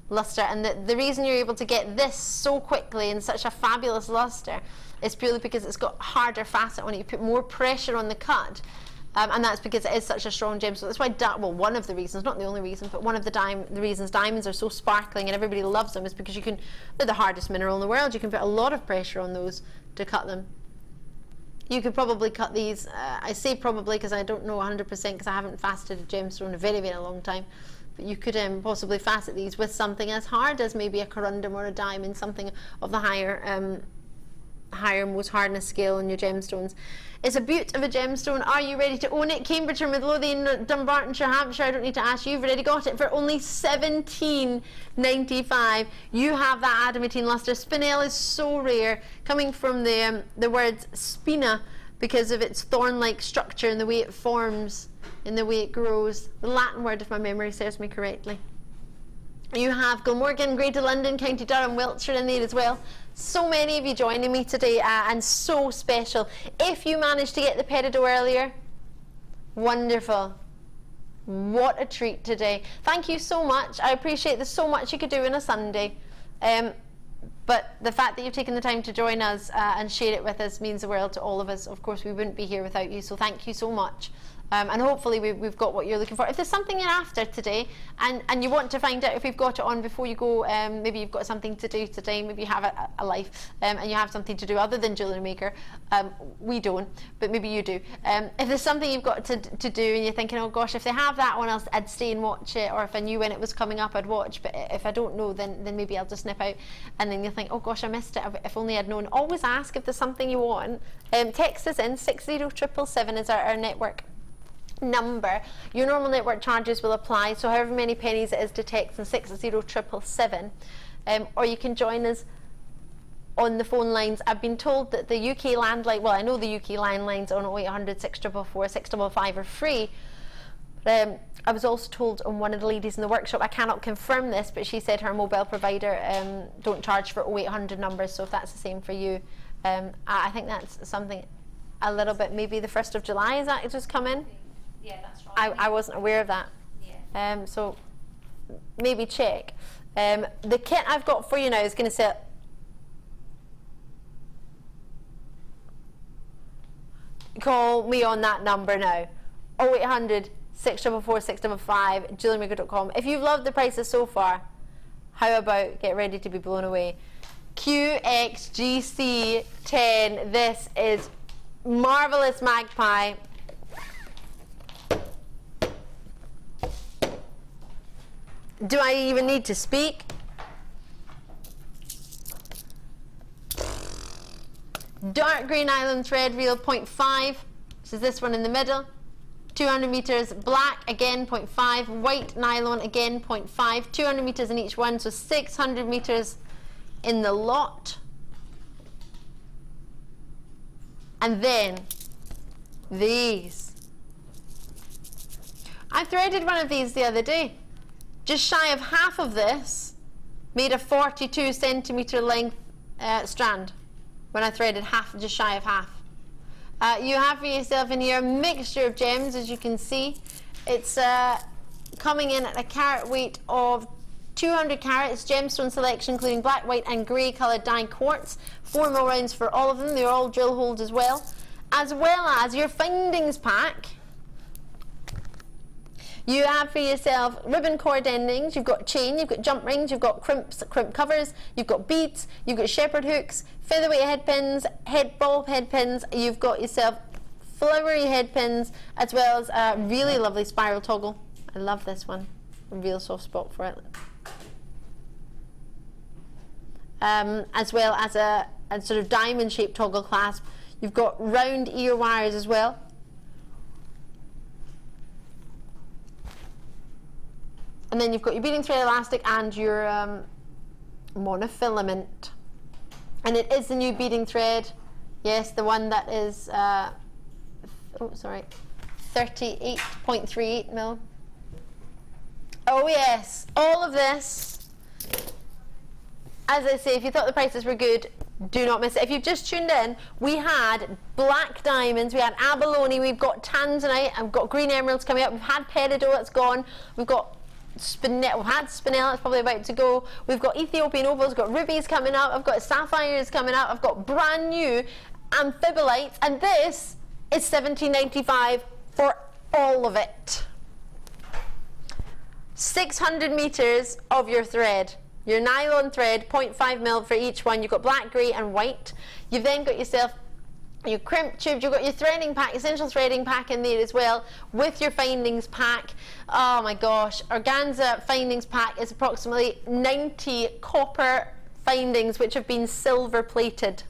Speaker 1: luster. And the reason you're able to get this so quickly in such a fabulous luster is purely because it's got harder facet on it. You put more pressure on the cut. And that's because it is such a strong gem. So that's why, well, one of the reasons, not the only reason, but one of the reasons diamonds are so sparkling and everybody loves them is because they're the hardest mineral in the world. You can put a lot of pressure on those to cut them. You could probably cut these, I say probably because I don't know 100% because I haven't faceted a gemstone in a very, very long time. But you could possibly facet these with something as hard as maybe a corundum or a diamond, something of the higher most hardness scale in your gemstones. It's a beaut of a gemstone. Are you ready to own it? Cambridgeshire, Midlothian, Dumbartonshire, Hampshire, I don't need to ask you. You've already got it for only £17.95. You have that adamantine luster. Spinel is so rare, coming from the word spina because of its thorn-like structure and the way it forms and the way it grows. The Latin word, if my memory serves me correctly. You have Glamorgan, Greater London, County Durham, Wiltshire in there as well. So many of you joining me today, and so special. If you managed to get the peridot earlier, wonderful. What a treat today. Thank you so much. I appreciate there's so much you could do in a Sunday. But the fact that you've taken the time to join us and share it with us means the world to all of us. Of course, we wouldn't be here without you, so thank you so much. And hopefully we've got what you're looking for. If there's something you're after today and you want to find out if we've got it on before you go, maybe you've got something to do today, maybe you have a life and you have something to do other than Jewellery Maker. We don't, but maybe you do. If there's something you've got to do and you're thinking, oh gosh, if they have that one, I'd stay and watch it, or if I knew when it was coming up, I'd watch, but if I don't know, then maybe I'll just snip out, and then you'll think, oh gosh, I missed it, if only I'd known. Always ask if there's something you want. Text us in, 60777 is our network number. Your normal network charges will apply, so however many pennies it is to text in 60777, or you can join us on the phone lines. I've been told that the UK landline, well, I know the UK landlines on 0800 644 655 are free, but I was also told on one of the ladies in the workshop, I cannot confirm this, but she said her mobile provider don't charge for 0800 numbers, so if that's the same for you, I think that's something a little bit, maybe the 1st of July, is that just come in?
Speaker 2: Yeah, that's right.
Speaker 1: I wasn't aware of that.
Speaker 2: Yeah.
Speaker 1: So maybe check. The kit I've got for you now is going to say, call me on that number now, 0800 644 655, JewelleryMaker.com. If you've loved the prices so far, how about get ready to be blown away? QXGC10, this is marvelous magpie. Do I even need to speak? Dark grey nylon thread reel 0.5, which is this one in the middle. 200 meters black, again 0.5. White nylon, again 0.5. 200 meters in each one, so 600 meters in the lot. And then these. I threaded one of these the other day. Just shy of half of this made a 42 centimeter length strand when I threaded half, just shy of half. You have for yourself in here a mixture of gems, as you can see. It's coming in at a carat weight of 200 carats, gemstone selection including black, white and grey coloured die quartz. 4 mil rounds for all of them, they're all drill holes as well as your findings pack. You have for yourself ribbon cord endings, you've got chain, you've got jump rings, you've got crimp covers, you've got beads, you've got shepherd hooks, featherweight head pins, ball head pins, you've got yourself flowery head pins, as well as a really lovely spiral toggle. I love this one, a real soft spot for it. As well as a sort of diamond shaped toggle clasp. You've got round ear wires as well. And then you've got your beading thread elastic and your monofilament. And it is the new beading thread. Yes, the one that is, 38.38 mil. Oh yes, all of this. As I say, if you thought the prices were good, Do not miss it. If you've just tuned in, we had black diamonds, we had abalone, we've got tanzanite, and we've got green emeralds coming up. We've had peridot, it's gone. We've got we've had spinel, it's probably about to go. We've got Ethiopian opals, we've got rubies coming up. I've got sapphires coming up. I've got brand new amphibolites, and this is $17.95 for all of it. 600 meters of your thread. Your nylon thread, 0.5 mil for each one. You've got black, grey and white. You've then got yourself your crimp tube, you've got your threading pack, essential threading pack in there as well, with your findings pack. Oh my gosh, organza findings pack is approximately 90 copper findings which have been silver plated.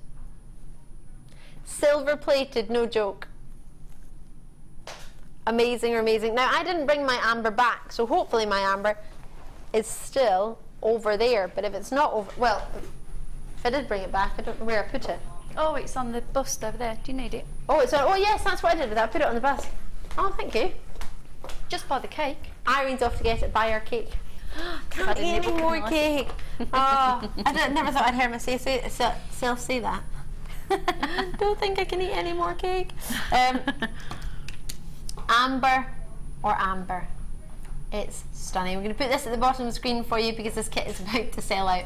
Speaker 1: Silver plated, no joke. Amazing, amazing. Now I didn't bring my amber back, so hopefully my amber is still over there, but if it's not over, well, if I did bring it back, I don't know where I put it.
Speaker 2: Oh, it's on the bust over there. Do you need it?
Speaker 1: Oh, it's on, oh yes, that's what I did with that. I put it on the bus. Oh, thank you.
Speaker 2: Just buy the cake.
Speaker 1: Irene's off to get it, buy her cake. Can't eat any more cake. Oh, never thought I'd hear myself say that. Don't think I can eat any more cake. Amber or amber. It's stunning. We're going to put this at the bottom of the screen for you because this kit is about to sell out.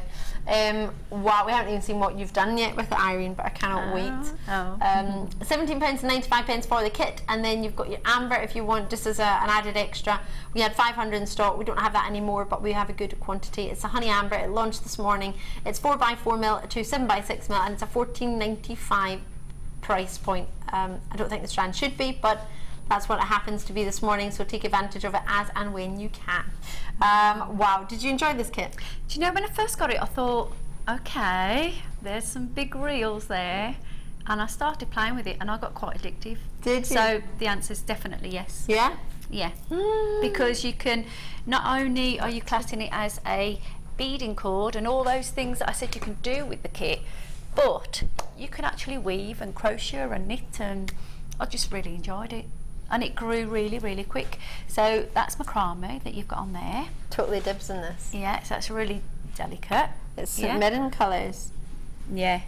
Speaker 1: Wow, we haven't even seen what you've done yet with it, Irene, but I cannot wait. £17.95 for the kit, and then you've got your amber if you want, just as an added extra. We had 500 in stock. We don't have that anymore, but we have a good quantity. It's a honey amber. It launched this morning. It's 4x4 mil to 7x6 mil, and it's a $14.95 price point. I don't think the strand should be, but that's what it happens to be this morning, so take advantage of it as and when you can. Wow, did you enjoy this kit?
Speaker 2: Do you know, when I first got it, I thought, okay, there's some big reels there, and I started playing with it, and I got quite addictive.
Speaker 1: Did you?
Speaker 2: So the answer is definitely yes.
Speaker 1: Yeah?
Speaker 2: Yeah. Because you can, not only are you classing it as a beading cord and all those things that I said you can do with the kit, but you can actually weave and crochet and knit, and I just really enjoyed it. And it grew really, really quick. So that's macrame that you've got on there.
Speaker 1: Totally dibs in this.
Speaker 2: Yeah, so that's really delicate.
Speaker 1: It's midden colours.
Speaker 2: Yeah.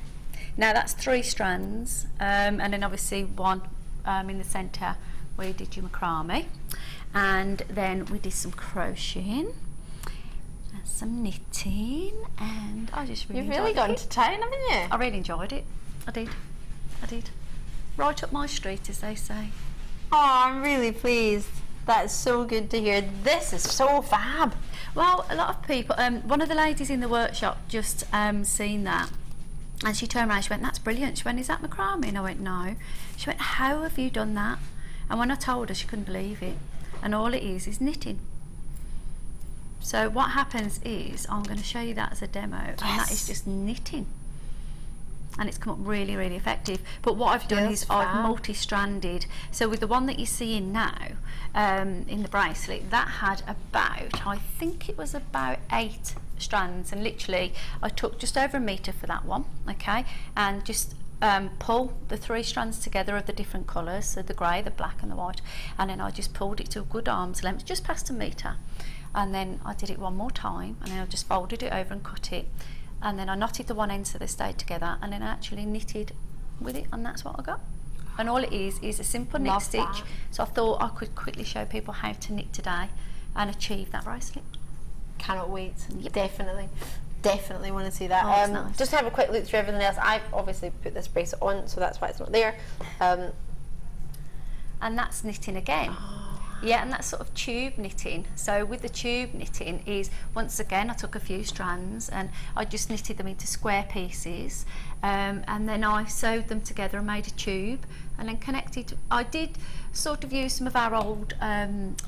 Speaker 2: Now that's 3 strands, and then obviously one in the centre where you did your macrame. And then we did some crocheting and some knitting, and I just really enjoyed it.
Speaker 1: You've really gone to town, haven't you?
Speaker 2: I really enjoyed it. I did. Right up my street, as they say.
Speaker 1: Oh, I'm really pleased. That's so good to hear. This is so fab.
Speaker 2: Well, a lot of people, one of the ladies in the workshop just seen that, and she turned around, she went, that's brilliant. She went, is that macrame? And I went, no. She went, how have you done that? And when I told her, she couldn't believe it. And all it is knitting. So what happens is, I'm going to show you that as a demo, and that is just knitting. And it's come up really, really effective. But what I've done is I've multi-stranded. So with the one that you're seeing now, in the bracelet, that had about, I think it was about 8 strands, and literally I took just over 1 metre for that one, okay, and just pull the 3 strands together of the different colours, so the grey, the black and the white, and then I just pulled it to a good arm's length, just past 1 metre, and then I did it one more time, and then I just folded it over and cut it. And then I knotted the one end so they stayed together, and then I actually knitted with it, and that's what I got. And all it is a simple knit stitch. So I thought I could quickly show people how to knit today and achieve that bracelet.
Speaker 1: Cannot wait. Yep. Definitely want to see that.
Speaker 2: Oh, nice.
Speaker 1: Just to have a quick look through everything else. I've obviously put this bracelet on, so that's why it's not there.
Speaker 2: And that's knitting again. Yeah, and that's sort of tube knitting. So with the tube knitting is, once again, I took a few strands and I just knitted them into square pieces, and then I sewed them together and made a tube, and then connected. I did sort of use some of our old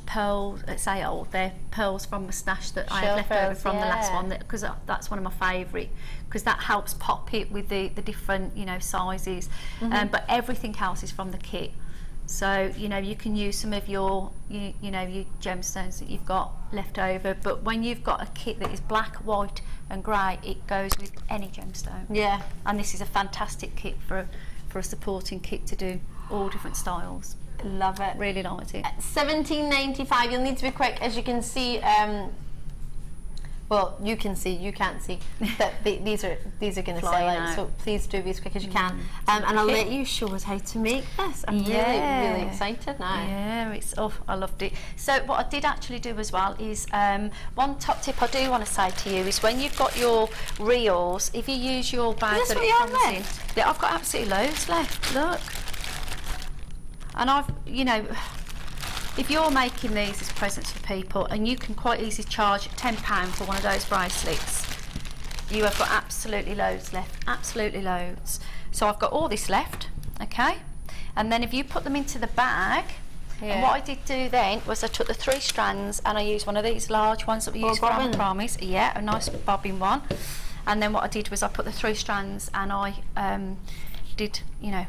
Speaker 2: pearls, say old, they're pearls from my stash that I had left over from the last one, because that's one of my favourite, because that helps pop it with the different, you know, sizes. But everything else is from the kit. So, you know, you can use some of your, you know, your gemstones that you've got left over, but when you've got a kit that is black, white and grey, it goes with any gemstone. Yeah. And this is a fantastic kit for a supporting kit to do all different styles.
Speaker 1: Love it.
Speaker 2: Really liked it.
Speaker 1: $17.95. You'll need to be quick, as you can see. Well, you can see, you can't see, but these are going to sell out, so please do be as quick as you can. And I'll let you show us how to make this. I'm really excited now.
Speaker 2: Yeah, I loved it. So what I did actually do as well is, one top tip I do want to say to you is when you've got your reels, if you use your bag that it comes in. Yeah, I've got absolutely loads left, look. And I've, you know, if you're making these as presents for people, and you can quite easily charge £10 for one of those bracelets, you have got absolutely loads left, absolutely loads. So I've got all this left, okay? And then if you put them into the bag, and what I did do then was I took the 3 strands and I used one of these large ones that we use for our promise. Yeah, a nice bobbin one. And then what I did was I put the 3 strands and I did, you know,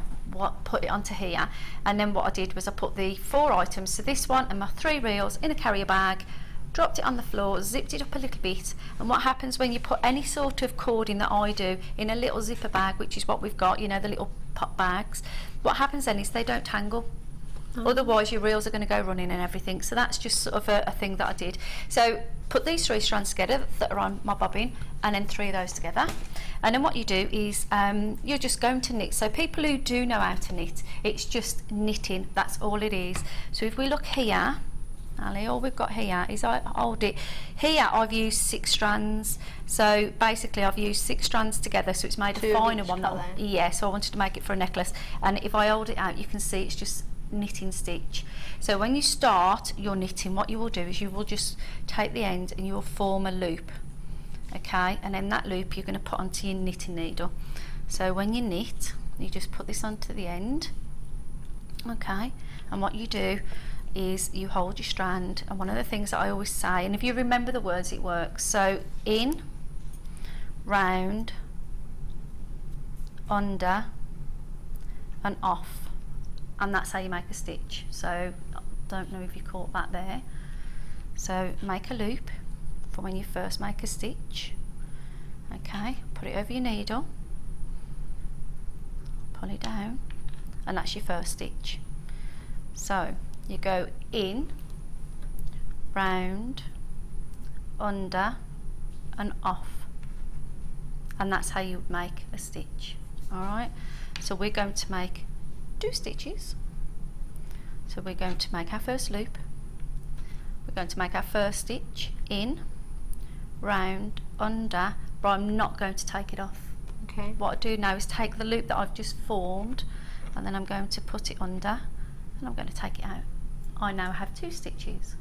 Speaker 2: put it onto here, and then what I did was I put the 4 items, so this one and my 3 reels, in a carrier bag, dropped it on the floor, zipped it up a little bit. And what happens when you put any sort of cording that I do in a little zipper bag, which is what we've got, you know, the little pop bags, what happens then is they don't tangle. Otherwise your reels are going to go running and everything. So that's just sort of a thing that I did. So put these 3 strands together that are on my bobbin, and then 3 of those together. And then what you do is you're just going to knit. So people who do know how to knit, it's just knitting, that's all it is. So if we look here, Ali, all we've got here is, I hold it here, I've used 6 strands. So basically I've used 6 strands together, so it's made a finer one. Yeah, so I wanted to make it for a necklace. And if I hold it out, you can see it's just knitting stitch. So when you start your knitting, what you will do is you will just take the end and you will form a loop, okay, and then that loop you're going to put onto your knitting needle. So when you knit, you just put this onto the end, okay, and what you do is you hold your strand, and one of the things that I always say, and if you remember the words it works, so in, round, under and off. And that's how you make a stitch. So I don't know if you caught that there. So make a loop for when you first make a stitch, okay, put it over your needle, pull it down, and that's your first stitch. So you go in, round, under and off, and that's how you make a stitch. Alright, so we're going to make 2 stitches. So we're going to make our first loop, we're going to make our first stitch, in, round, under, but I'm not going to take it off.
Speaker 1: Okay.
Speaker 2: What I do now is take the loop that I've just formed, and then I'm going to put it under, and I'm going to take it out. I now have 2 stitches.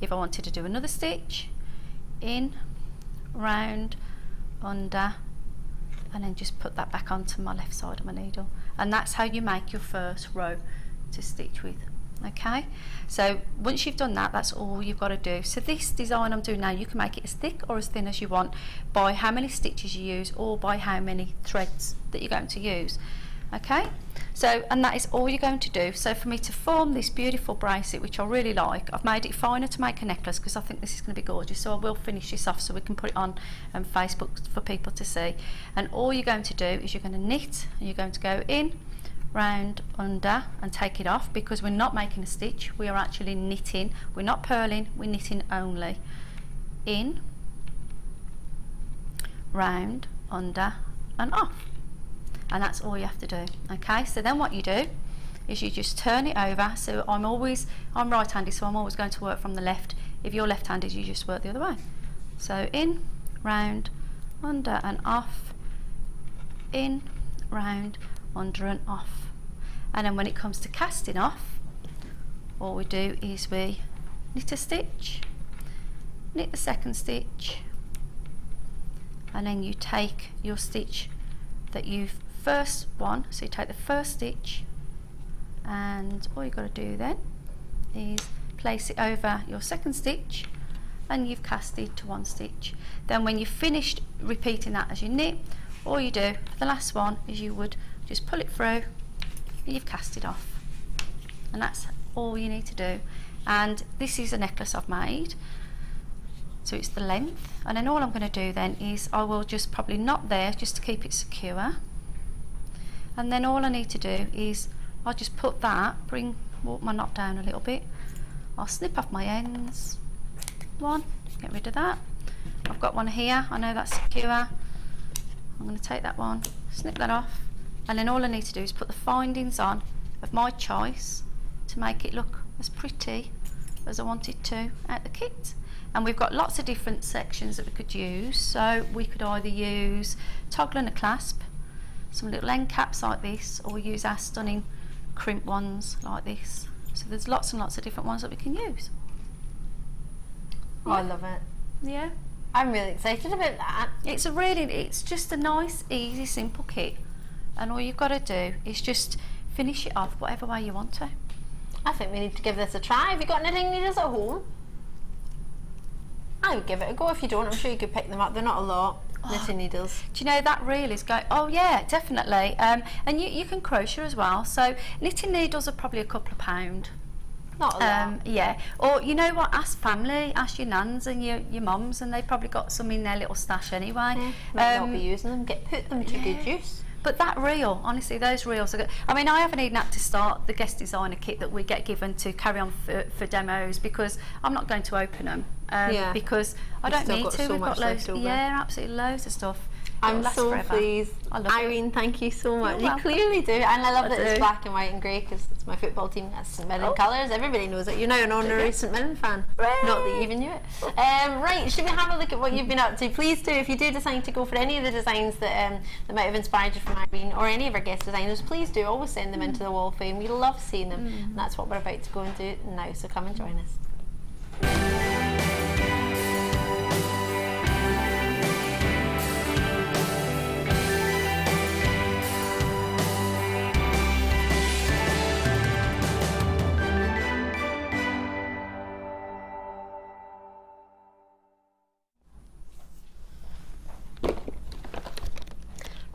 Speaker 2: If I wanted to do another stitch, in, round, under, and then just put that back onto my left side of my needle, and that's how you make your first row to stitch with. Okay, so once you've done that, that's all you've got to do. So this design I'm doing now, you can make it as thick or as thin as you want by how many stitches you use or by how many threads that you're going to use. Okay, so, and that is all you're going to do. So for me to form this beautiful bracelet, which I really like, I've made it finer to make a necklace because I think this is going to be gorgeous, so I will finish this off so we can put it on Facebook for people to see. And all you're going to do is you're going to knit, and you're going to go in, round, under, and take it off, because we're not making a stitch, we are actually knitting. We're not purling, we're knitting only. In, round, under and off, and that's all you have to do. Okay, so then what you do is you just turn it over. So I'm right-handed, so I'm always going to work from the left. If you're left-handed, you just work the other way. So in, round, under and off, in, round, under and off. And then when it comes to casting off, all we do is we knit a stitch, knit the second stitch, and then you take your stitch that you've first one, so you take the first stitch, and all you've got to do then is place it over your second stitch, and you've casted to 1 stitch. Then when you've finished repeating that as you knit, all you do for the last one is you would just pull it through, and you've cast it off, and that's all you need to do. And this is a necklace I've made, so it's the length, and then all I'm going to do then is I will just probably knot there just to keep it secure, and then all I need to do is I'll just put that, walk my knot down a little bit, I'll snip off my ends, 1, get rid of that, I've got one here, I know that's secure. I'm going to take that one, snip that off, and then all I need to do is put the findings on of my choice to make it look as pretty as I want it to at the kit. And we've got lots of different sections that we could use, so we could either use toggle and a clasp, some little end caps like this, or use our stunning crimp ones like this. So there's lots and lots of different ones that we can use.
Speaker 1: Oh, I love it.
Speaker 2: Yeah,
Speaker 1: I'm really excited about that.
Speaker 2: It's just a nice, easy, simple kit, and all you've got to do is just finish it off whatever way you want to.
Speaker 1: I think we need to give this a try. Have you got knitting needles at home? I would give it a go. If you don't, I'm sure you could pick them up. They're not a lot. Knitting needles.
Speaker 2: Do you know that reel is going? Oh yeah, definitely. And you can crochet as well. So knitting needles are probably a couple of £2.
Speaker 1: Not a lot.
Speaker 2: Yeah. Or you know what? Ask family, ask your nans and your mums, and they've probably got some in their little stash anyway.
Speaker 1: Might not be using them. Put them to good use.
Speaker 2: But that reel, honestly, those reels are good. I mean, I haven't even had to start the guest designer kit that we get given to carry on for demos, because I'm not going to open them. Because I don't need to. We've got loads. Yeah, absolutely loads of stuff.
Speaker 1: I'm so pleased. Irene, thank you so much. You clearly do, and I love that it's black and white and grey, because it's my football team. That's St Mirren colours. Everybody knows it. You're now an honorary St Mirren fan. Not that you even knew it. Right, should we have a look at what you've been up to? Please do. If you do decide to go for any of the designs that might have inspired you from Irene, or any of our guest designers, please do always send them into the wall of fame. We love seeing them, and that's what we're about to go and do now. So come and join us.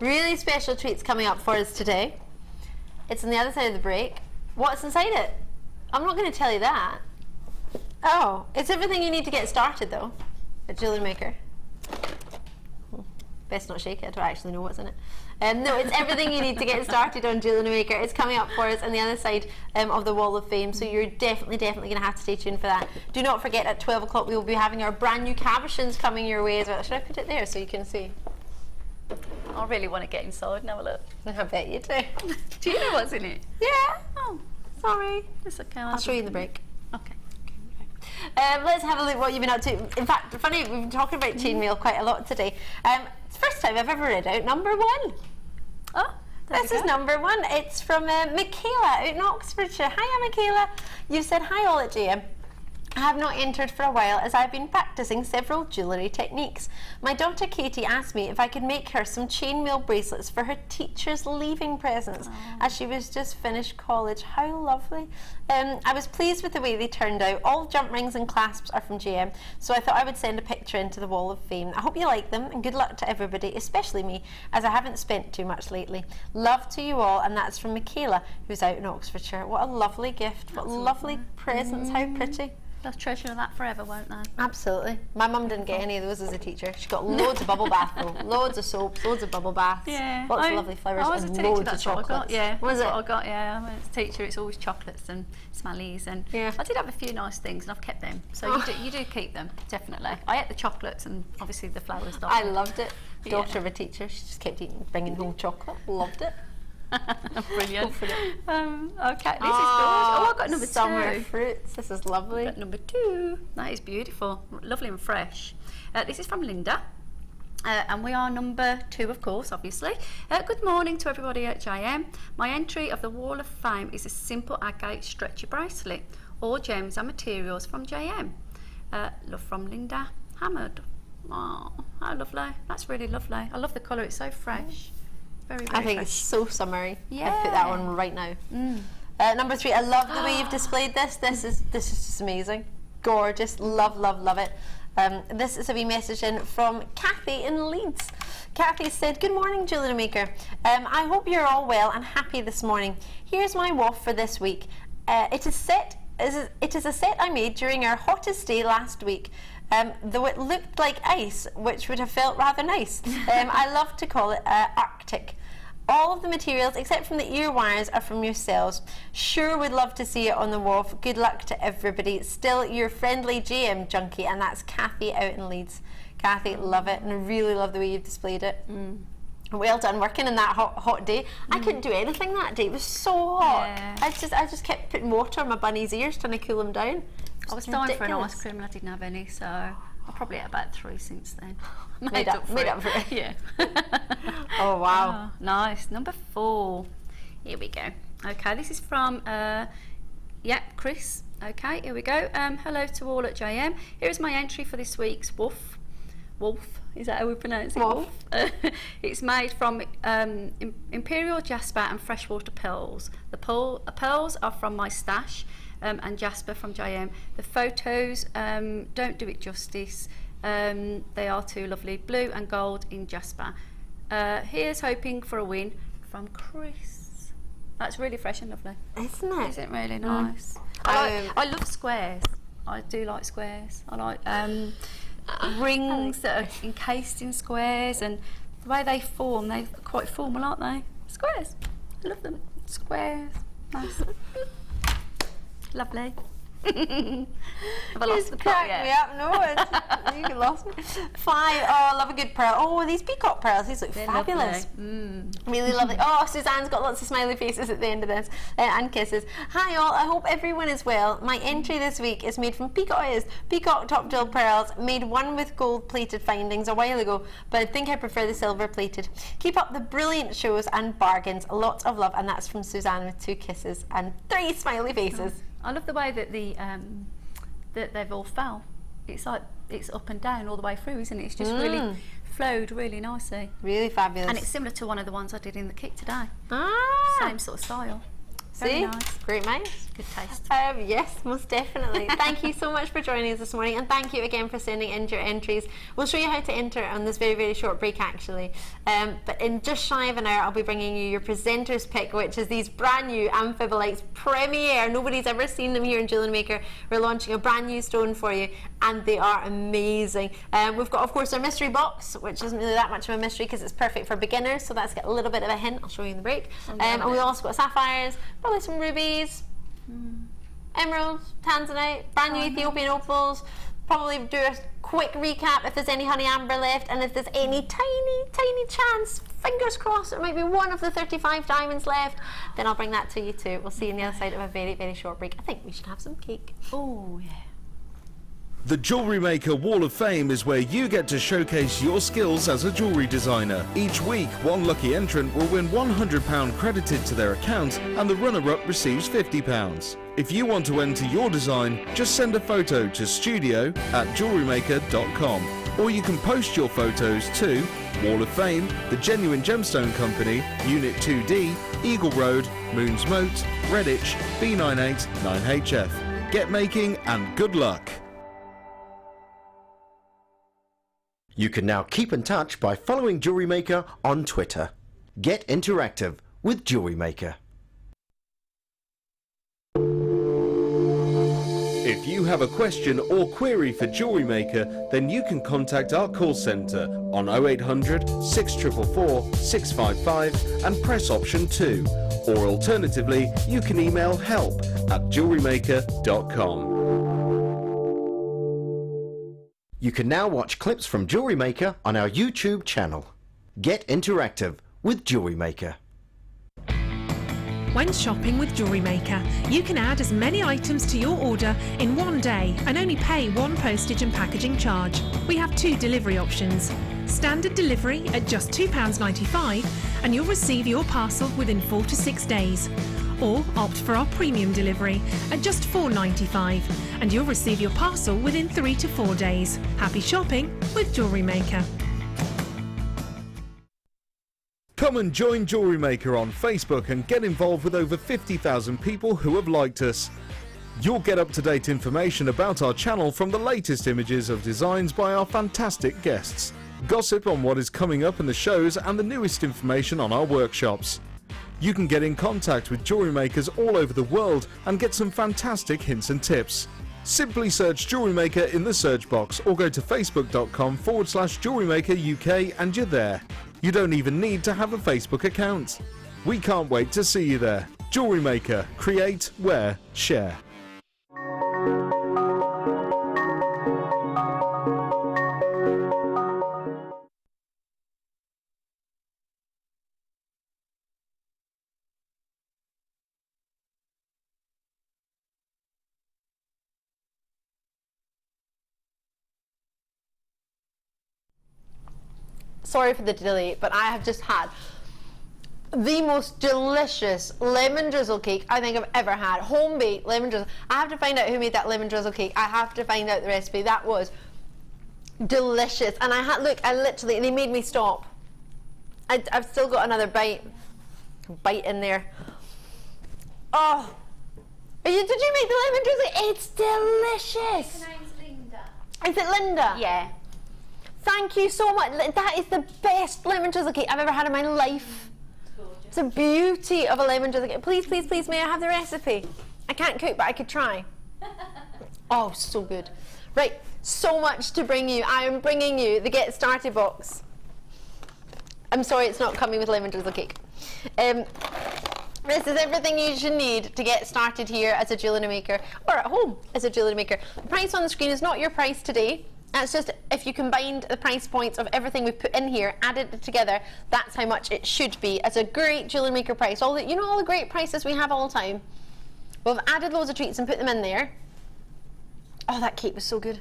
Speaker 1: Really special treats coming up for us today. It's on the other side of the break. What's inside it? I'm not going to tell you that. Oh, it's everything you need to get started though at Jewellery Maker. Best not shake it, I don't actually know what's in it. No, it's everything you need to get started on Jewellery Maker. It's coming up for us on the other side of the wall of fame, so you're definitely going to have to stay tuned for that. Do not forget, at 12 o'clock we will be having our brand new cabochons coming your way as well. Should I put it there so you can see?
Speaker 2: I really want to get inside and have a look.
Speaker 1: I bet you do.
Speaker 2: Do you know what's in it?
Speaker 1: Yeah.
Speaker 2: Oh,
Speaker 1: sorry.
Speaker 2: It's okay.
Speaker 1: I'll show you in the break.
Speaker 2: Okay.
Speaker 1: Let's have a look at what you've been up to. In fact, funny, we've been talking about chainmail quite a lot today. It's the first time I've ever read out number 1.
Speaker 2: Oh,
Speaker 1: this is number 1. It's from Michaela out in Oxfordshire. Hiya, Michaela. You said hi all at JM. I have not entered for a while as I've been practicing several jewellery techniques. My daughter Katie asked me if I could make her some chainmail bracelets for her teacher's leaving presents as she was just finished college. How lovely. I was pleased with the way they turned out. All jump rings and clasps are from JM, so I thought I would send a picture into the wall of fame. I hope you like them, and good luck to everybody, especially me, as I haven't spent too much lately. Love to you all, and that's from Michaela, who's out in Oxfordshire. What a lovely gift. What lovely presents. How pretty.
Speaker 2: They'll treasure that forever, won't they?
Speaker 1: Absolutely. My mum didn't get any of those as a teacher. She got loads of bubble bath though. Loads of soaps, loads of bubble baths, lots of lovely flowers, and loads of chocolates.
Speaker 2: That's what I got, yeah. When I was a teacher, it's always chocolates and smellies, and I did have a few nice things, and I've kept them. So you do keep them, definitely. I ate the chocolates and obviously the flowers.
Speaker 1: I loved it. Daughter of a teacher, she just kept bringing home chocolate. Loved it.
Speaker 2: Brilliant. Okay, this is gorgeous. Oh, I've got number 2.
Speaker 1: Summer fruits. This is lovely.
Speaker 2: Got number 2. That is beautiful, lovely and fresh. This is from Linda. And we are number 2, of course, obviously. Good morning to everybody at JM. My entry of the Wall of Fame is a simple agate stretchy bracelet. All gems and materials from JM. Love from Linda Hammond. Oh, how lovely. That's really lovely. I love the colour, it's so fresh. Very, very
Speaker 1: I think
Speaker 2: fresh.
Speaker 1: It's so summery.
Speaker 2: Yeah.
Speaker 1: I'd put that on right now. Number 3, I love the way you've displayed this. This is just amazing. Gorgeous. Love, love, love it. This is a wee message in from Kathy in Leeds. Kathy said, good morning, Jewellery Maker. I hope you're all well and happy this morning. Here's my waff for this week. It is a set I made during our hottest day last week. Though it looked like ice, which would have felt rather nice. I love to call it Arctic. All of the materials, except from the ear wires, are from yourselves. Sure would love to see it on the wall. Good luck to everybody. Still your friendly JM junkie, and that's Kathy out in Leeds. McCarthy, love it, and I really love the way you've displayed it. Well done working in that hot day. I couldn't do anything that day. It was so hot.
Speaker 2: Yeah.
Speaker 1: I just kept putting water on my bunny's ears trying to cool them down.
Speaker 2: I was dying for an ice cream and I didn't have any, so I probably had about 3 since then.
Speaker 1: Made up for it.
Speaker 2: Yeah.
Speaker 1: Oh wow.
Speaker 2: Oh, nice. Number 4. Here we go. Okay, this is from Chris. Okay, here we go. Hello to all at JM. Here is my entry for this week's Wolf. Is that how we pronounce it?
Speaker 1: Wolf.
Speaker 2: It's made from imperial jasper and freshwater pearls. The pearls are from my stash, and jasper from JM. The photos don't do it justice. They are too lovely. Blue and gold in jasper. Here's hoping for a win from Chris. That's really fresh and lovely.
Speaker 1: Isn't it?
Speaker 2: Isn't it really nice? I love squares. I do like squares. I like rings that are encased in squares, and the way they form, they're quite formal, aren't they? Squares. I love them. Squares. Nice. Lovely. Have I lost the plot yet?
Speaker 1: Me up. No, you lost me. 5. Oh, I love a good pearl. Oh, these peacock pearls. These look fabulous. Really lovely. Oh, Suzanne's got lots of smiley faces at the end of this and kisses. Hi all. I hope everyone is well. My entry this week is made from peacock top jewel pearls. Made one with gold plated findings a while ago, but I think I prefer the silver plated. Keep up the brilliant shows and bargains. Lots of love, and that's from Suzanne with 2 kisses and 3 smiley faces.
Speaker 2: I love the way that that they've all fell. It's like it's up and down all the way through, isn't it? It's just really flowed really nicely.
Speaker 1: Really fabulous.
Speaker 2: And it's similar to one of the ones I did in the kit today. Same sort of style. Very
Speaker 1: See?
Speaker 2: nice.
Speaker 1: Great minds.
Speaker 2: Good taste.
Speaker 1: Yes, most definitely. Thank you so much for joining us this morning, and thank you again for sending in your entries. We'll show you how to enter on this very, very short break actually. But in just shy of an hour, I'll be bringing you your presenter's pick, which is these brand new Amphibolites premiere. Nobody's ever seen them here in Jewellery Maker. We're launching a brand new stone for you, and they are amazing. We've got, of course, our mystery box, which isn't really that much of a mystery because it's perfect for beginners, so that's got a little bit of a hint. I'll show you in the break. And we've also got sapphires, probably some rubies, emeralds, Tanzanite, brand new Ethiopian opals. Probably do a quick recap if there's any honey amber left, and if there's any tiny chance, fingers crossed, it might be one of the 35 diamonds left, then I'll bring that to you too. We'll see you on the other side of a very, very short break. I think we should have some cake.
Speaker 2: Oh yeah.
Speaker 4: The Jewellery Maker Wall of Fame is where you get to showcase your skills as a jewellery designer. Each week, one lucky entrant will win £100 credited to their account, and the runner-up receives £50. If you want to enter your design, just send a photo to studio@jewellerymaker.com, or you can post your photos to Wall of Fame, The Genuine Gemstone Company, Unit 2D, Eagle Road, Moons Moat, Redditch, B98 9HF. Get making and good luck!
Speaker 7: You can now keep in touch by following Jewellery Maker on Twitter. Get interactive with Jewellery Maker.
Speaker 4: If you have a question or query for Jewellery Maker, then you can contact our call centre on 0800 644 655 and press option 2. Or alternatively, you can email help@jewellerymaker.com.
Speaker 7: You can now watch clips from Jewellery Maker on our YouTube channel. Get interactive with Jewellery Maker.
Speaker 8: When shopping with Jewellery Maker, you can add as many items to your order in one day and only pay one postage and packaging charge. We have 2 delivery options. Standard delivery at just £2.95 and you'll receive your parcel within 4 to 6 days. Or opt for our premium delivery at just £4.95 and you'll receive your parcel within 3 to 4 days. Happy shopping with Jewellery Maker.
Speaker 4: Come and join Jewellery Maker on Facebook and get involved with over 50,000 people who have liked us. You'll get up-to-date information about our channel from the latest images of designs by our fantastic guests, gossip on what is coming up in the shows, and the newest information on our workshops. You can get in contact with jewellery makers all over the world and get some fantastic hints and tips. Simply search Jewellery Maker in the search box or go to facebook.com/Jewellery Maker UK and you're there. You don't even need to have a Facebook account. We can't wait to see you there. Jewellery Maker. Create, wear, share.
Speaker 1: sorry for the delay, but I have just had the most delicious lemon drizzle cake I think I've ever had. Home baked lemon drizzle. I have to find out who made that lemon drizzle cake. I have to find out the recipe. That was delicious. And I had, look, they made me stop. I've still got another bite in there. Oh, did you make the lemon drizzle? It's delicious.
Speaker 2: Her name's Linda.
Speaker 1: Is it Linda?
Speaker 2: Yeah.
Speaker 1: Thank you so much. That is the best lemon drizzle cake I've ever had in my life. It's a beauty of a lemon drizzle cake. Please, please, please, may I have the recipe? I can't cook, but I could try. Oh, so good. Right, so much to bring you. I am bringing you the Get Started box. I'm sorry it's not coming with lemon drizzle cake. This is everything you should need to get started here as a jewellery maker, or at home as a jewellery maker. The price on the screen is not your price today. That's just if you combined the price points of everything we've put in here, added it together, that's how much it should be as a great jewellery maker price. All the, you know, all the great prices we have all the time. We've added loads of treats and put them in there. Oh, that cake was so good.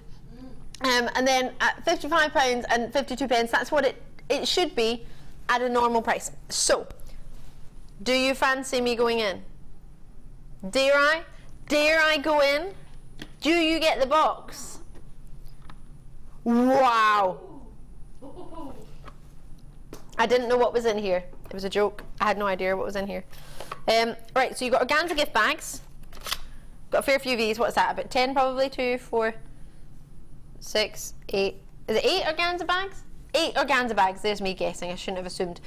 Speaker 1: And then at £55 and 52 pence, that's what it should be at a normal price. So, do you fancy me going in? Dare I? Dare I go in? Do you get the box? Wow. I didn't know what was in here. It was a joke. I had no idea what was in here. Right, so you've got organza gift bags. Got a fair few of these. What's that? About 10 probably? 2, 4, 6, 8. Is it 8 organza bags? 8 organza bags. There's me guessing. I shouldn't have assumed.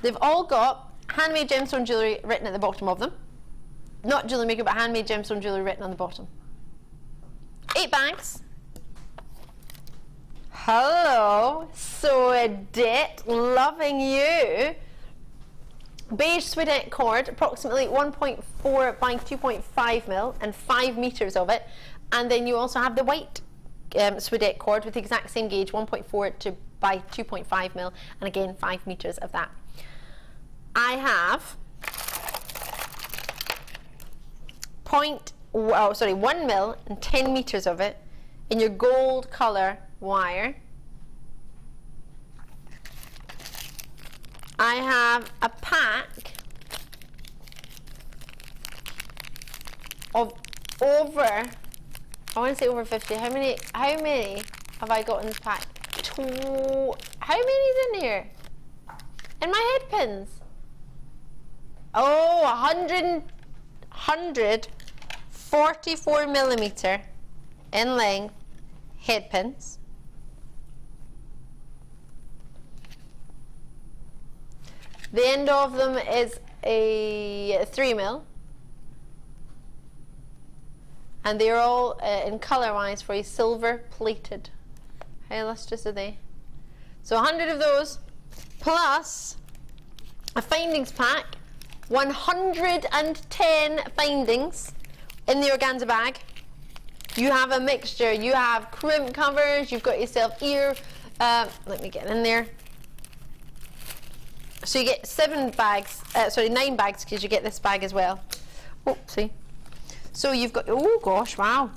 Speaker 1: They've all got handmade gemstone jewellery written at the bottom of them. Not jewellery maker, but handmade gemstone jewellery written on the bottom. 8 bags. Hello, Swedet, loving you. Beige Swedet cord, approximately 1.4 by 2.5 mil and 5 meters of it. And then you also have the white Swedet cord with the exact same gauge, 1.4 by 2.5 mil, and again 5 meters of that. I have 1 mil and 10 meters of it in your gold color wire. I have a pack of over, I want to say over 50. How many have I got in this pack? How many is in here? In my head pins? Oh, 144 millimeter in length head pins. The end of them is a 3 mil, and they're all in colour wise for a silver plated. How lustrous are they? So 100 of those, plus a findings pack, 110 findings in the organza bag. You have a mixture. You have crimp covers. You've got yourself ear. Let me get in there. So you get 9 bags, because you get this bag as well. Oh, see. So you've got, oh gosh, wow.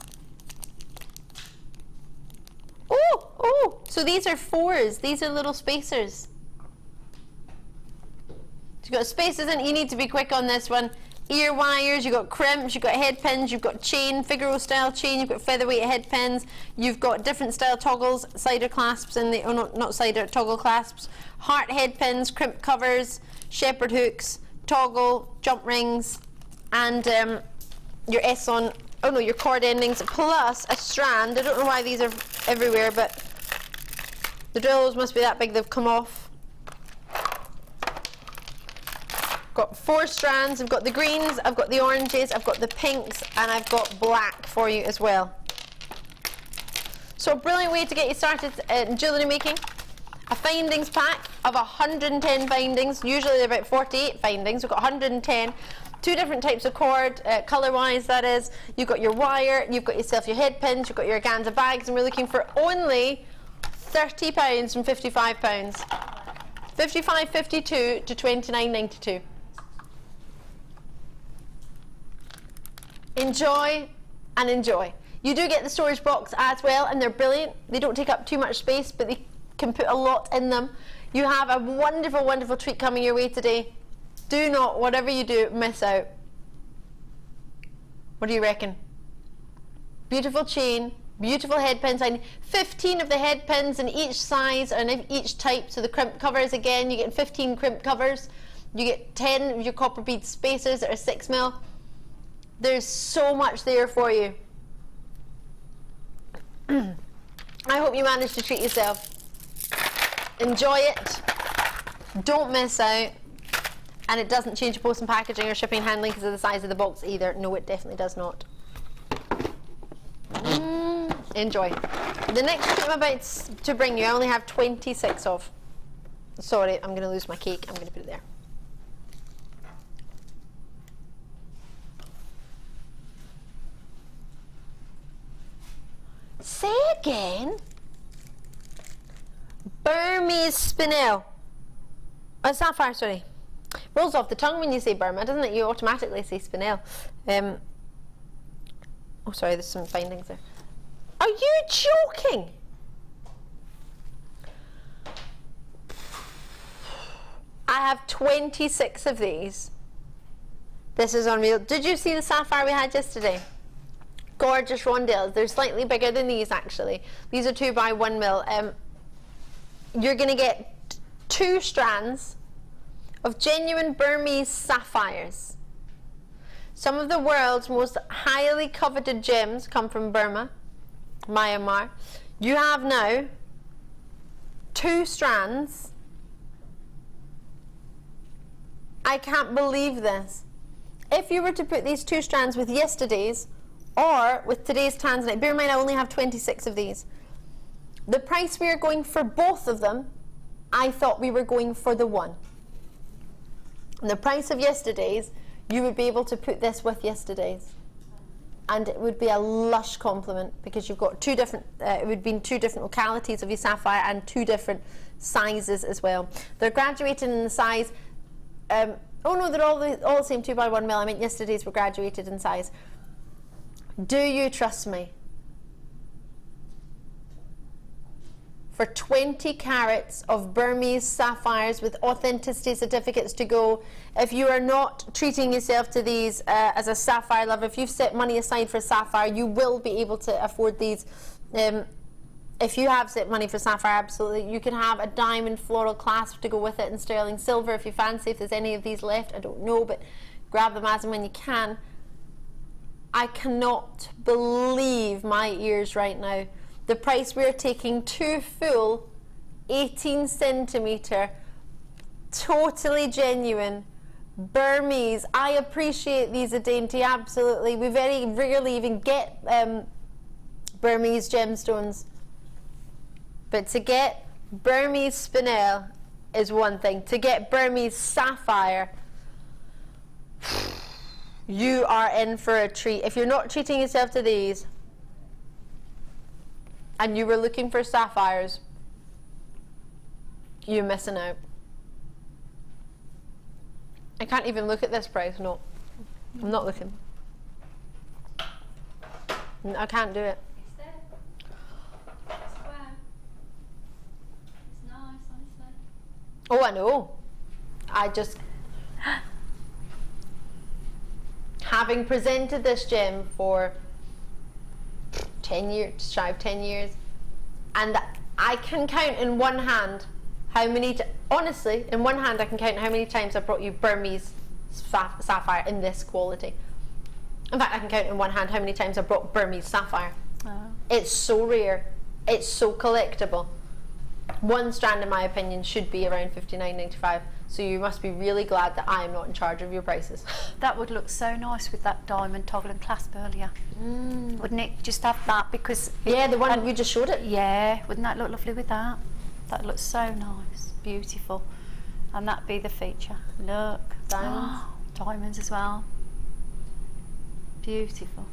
Speaker 1: Oh, so these are 4s. These are little spacers. You've got spacers in. You need to be quick on this one. Ear wires, you've got crimps, you've got head pins, you've got chain, Figaro style chain, you've got featherweight head pins, you've got different style toggles, cider clasps in the, oh no, not cider, toggle clasps, heart head pins, crimp covers, shepherd hooks, toggle, jump rings, and your your cord endings, plus a strand. I don't know why these are everywhere, but the drills must be that big they've come off. Got 4 strands. I've got the greens, I've got the oranges, I've got the pinks, and I've got black for you as well. So a brilliant way to get you started in jewellery making. A findings pack of 110 findings. Usually they're about 48 findings. We've got 110. 2 different types of cord, colour-wise that is. You've got your wire, you've got yourself your head pins, you've got your organza bags, and we're looking for only £30 from £55. 55.52 to 29.92. Enjoy and enjoy. You do get the storage box as well, and they're brilliant. They don't take up too much space, but they can put a lot in them. You have a wonderful, wonderful treat coming your way today. Do not, whatever you do, miss out. What do you reckon? Beautiful chain, beautiful head pins. I need 15 of the head pins in each size and each type. So the crimp covers again, you get 15 crimp covers. You get 10 of your copper bead spacers that are 6mm. There's so much there for you. I hope you manage to treat yourself. Enjoy it. Don't miss out. And it doesn't change your post and packaging or shipping and handling because of the size of the box either. No, it definitely does not. Enjoy. The next treat I'm about to bring you, I only have 26 of. Sorry, I'm going to lose my cake. I'm going to put it there. Say again. Burmese spinel. Oh, sapphire, sorry. Rolls off the tongue when you say Burma, doesn't it? You automatically say spinel. Oh, sorry, there's some findings there. Are you joking? I have 26 of these. This is unreal. Did you see the sapphire we had yesterday? Gorgeous rondelles. They're slightly bigger than these actually. These are 2 by 1mm. You're going to get 2 strands of genuine Burmese sapphires. Some of the world's most highly coveted gems come from Burma, Myanmar. You have now 2 strands. I can't believe this. If you were to put these 2 strands with yesterday's or with today's Tanzanite, bear in mind I only have 26 of these. The price we are going for both of them, I thought we were going for the one. And the price of yesterday's, you would be able to put this with yesterday's. And it would be a lush compliment because you've got 2 different, it would be in 2 different localities of your sapphire and 2 different sizes as well. They're graduated in the size, oh no, they're all the same 2 by 1mm. I meant yesterday's were graduated in size. Do you trust me? For 20 carats of Burmese sapphires with authenticity certificates to go, if you are not treating yourself to these as a sapphire lover, if you've set money aside for sapphire, you will be able to afford these. If you have set money for sapphire, absolutely. You can have a diamond floral clasp to go with it and sterling silver if you fancy. If there's any of these left, I don't know, but grab them as and when you can. I cannot believe my ears right now. The price we are taking 2 full 18 centimetre, totally genuine Burmese. I appreciate these a dainty, absolutely. We very rarely even get Burmese gemstones. But to get Burmese spinel is one thing. To get Burmese sapphire, you are in for a treat. If you're not treating yourself to these, and you were looking for sapphires, you're missing out. I can't even look at this price. No, I'm not looking. I can't do it.
Speaker 2: It's there. It's square. It's nice, honestly.
Speaker 1: Oh, I know. I just, having presented this gem for 10 years, shy of 10 years, and I can count in one hand how many, honestly, in one hand I can count how many times I've brought you Burmese sapphire in this quality. In fact, I can count in one hand how many times I've brought Burmese sapphire. Oh. It's so rare, it's so collectible. One strand, in my opinion, should be around $59.95. So you must be really glad that I am not in charge of your prices.
Speaker 2: That would look so nice with that diamond toggle and clasp earlier. Wouldn't it? Just have that because...
Speaker 1: Yeah, the one you just showed it.
Speaker 2: Yeah, wouldn't that look lovely with that? That looks so nice, beautiful. And that'd be the feature. Look.
Speaker 1: Diamonds.
Speaker 2: Diamonds as well. Beautiful.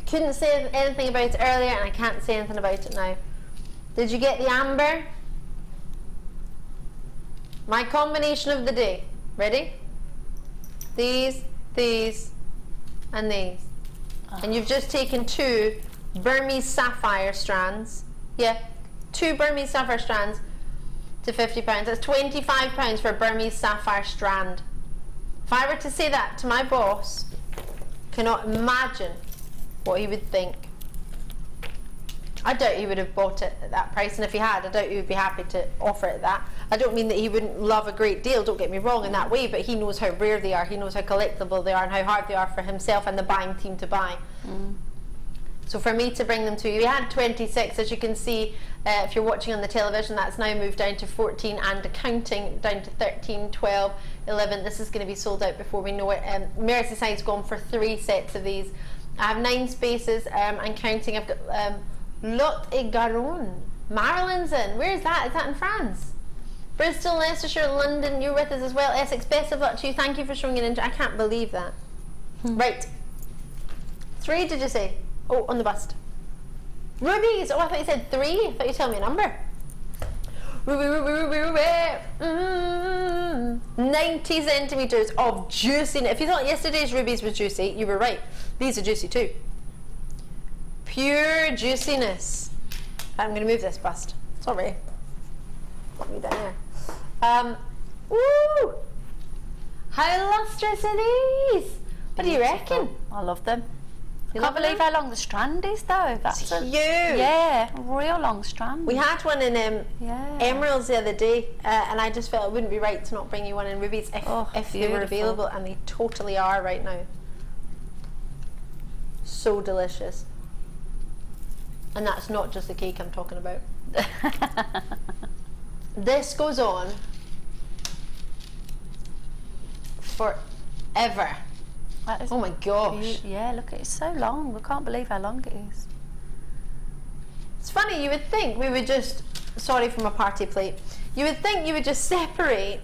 Speaker 1: Couldn't say anything about it earlier and I can't say anything about it now. Did you get the amber? My combination of the day. Ready? These, and these. And you've just taken 2 Burmese sapphire strands. Yeah, 2 Burmese sapphire strands to £50. That's £25 for a Burmese sapphire strand. If I were to say that to my boss, cannot imagine what he would think. I doubt he would have bought it at that price, and if he had, I doubt he would be happy to offer it that. I don't mean that he wouldn't love a great deal, don't get me wrong in that way, but he knows how rare they are, he knows how collectible they are, and how hard they are for himself and the buying team to buy. So for me to bring them to you, we had 26, as you can see, if you're watching on the television, that's now moved down to 14 and counting, down to 13, 12, 11. This is going to be sold out before we know it. Merseyside's gone for 3 sets of these. I have 9 spaces and counting. I've got Lot et Garonne. Marilyn's in. Where is that? Is that in France? Bristol, Leicestershire, London, you're with us as well. Essex, best of luck to you. Thank you for showing it in. I can't believe that. Right. 3, did you say? Oh, on the bust. Rubies! Oh, I thought you said 3. I thought you told me a number. Ruby, ruby, ruby, ruby. 90 centimetres of juiciness. If you thought yesterday's rubies was juicy, you were right. These are juicy too. Pure juiciness. I'm going to move this bust. Sorry. Put me down here. Ooh! How lustrous are these? What do you reckon?
Speaker 2: I love them. I can't believe how long the strand is though. That's
Speaker 1: huge.
Speaker 2: Yeah, a real long strand.
Speaker 1: We had one in emeralds the other day, and I just felt it wouldn't be right to not bring you one in rubies if they were available, and they totally are right now. So delicious. And that's not just the cake I'm talking about. This goes on forever. Oh my gosh.
Speaker 2: Yeah, look, it's so long. I can't believe how long it is.
Speaker 1: It's funny, you would think we would just, sorry for my party plate, you would think you would just separate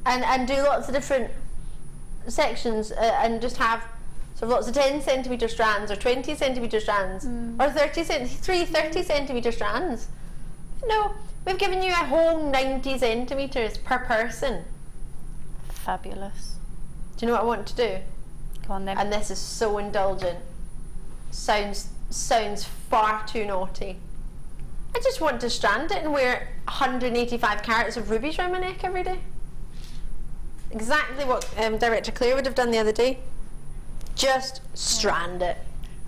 Speaker 1: and do lots of different sections and just have sort of lots of 10 centimetre strands or 20 centimetre strands or 30 centimetre strands. No, we've given you a whole 90 centimetres per person.
Speaker 2: Fabulous.
Speaker 1: Do you know what I want to do?
Speaker 2: Go on then.
Speaker 1: And this is so indulgent. Sounds far too naughty. I just want to strand it and wear 185 carats of rubies around my neck every day. Exactly what Director Claire would have done the other day. Just strand it.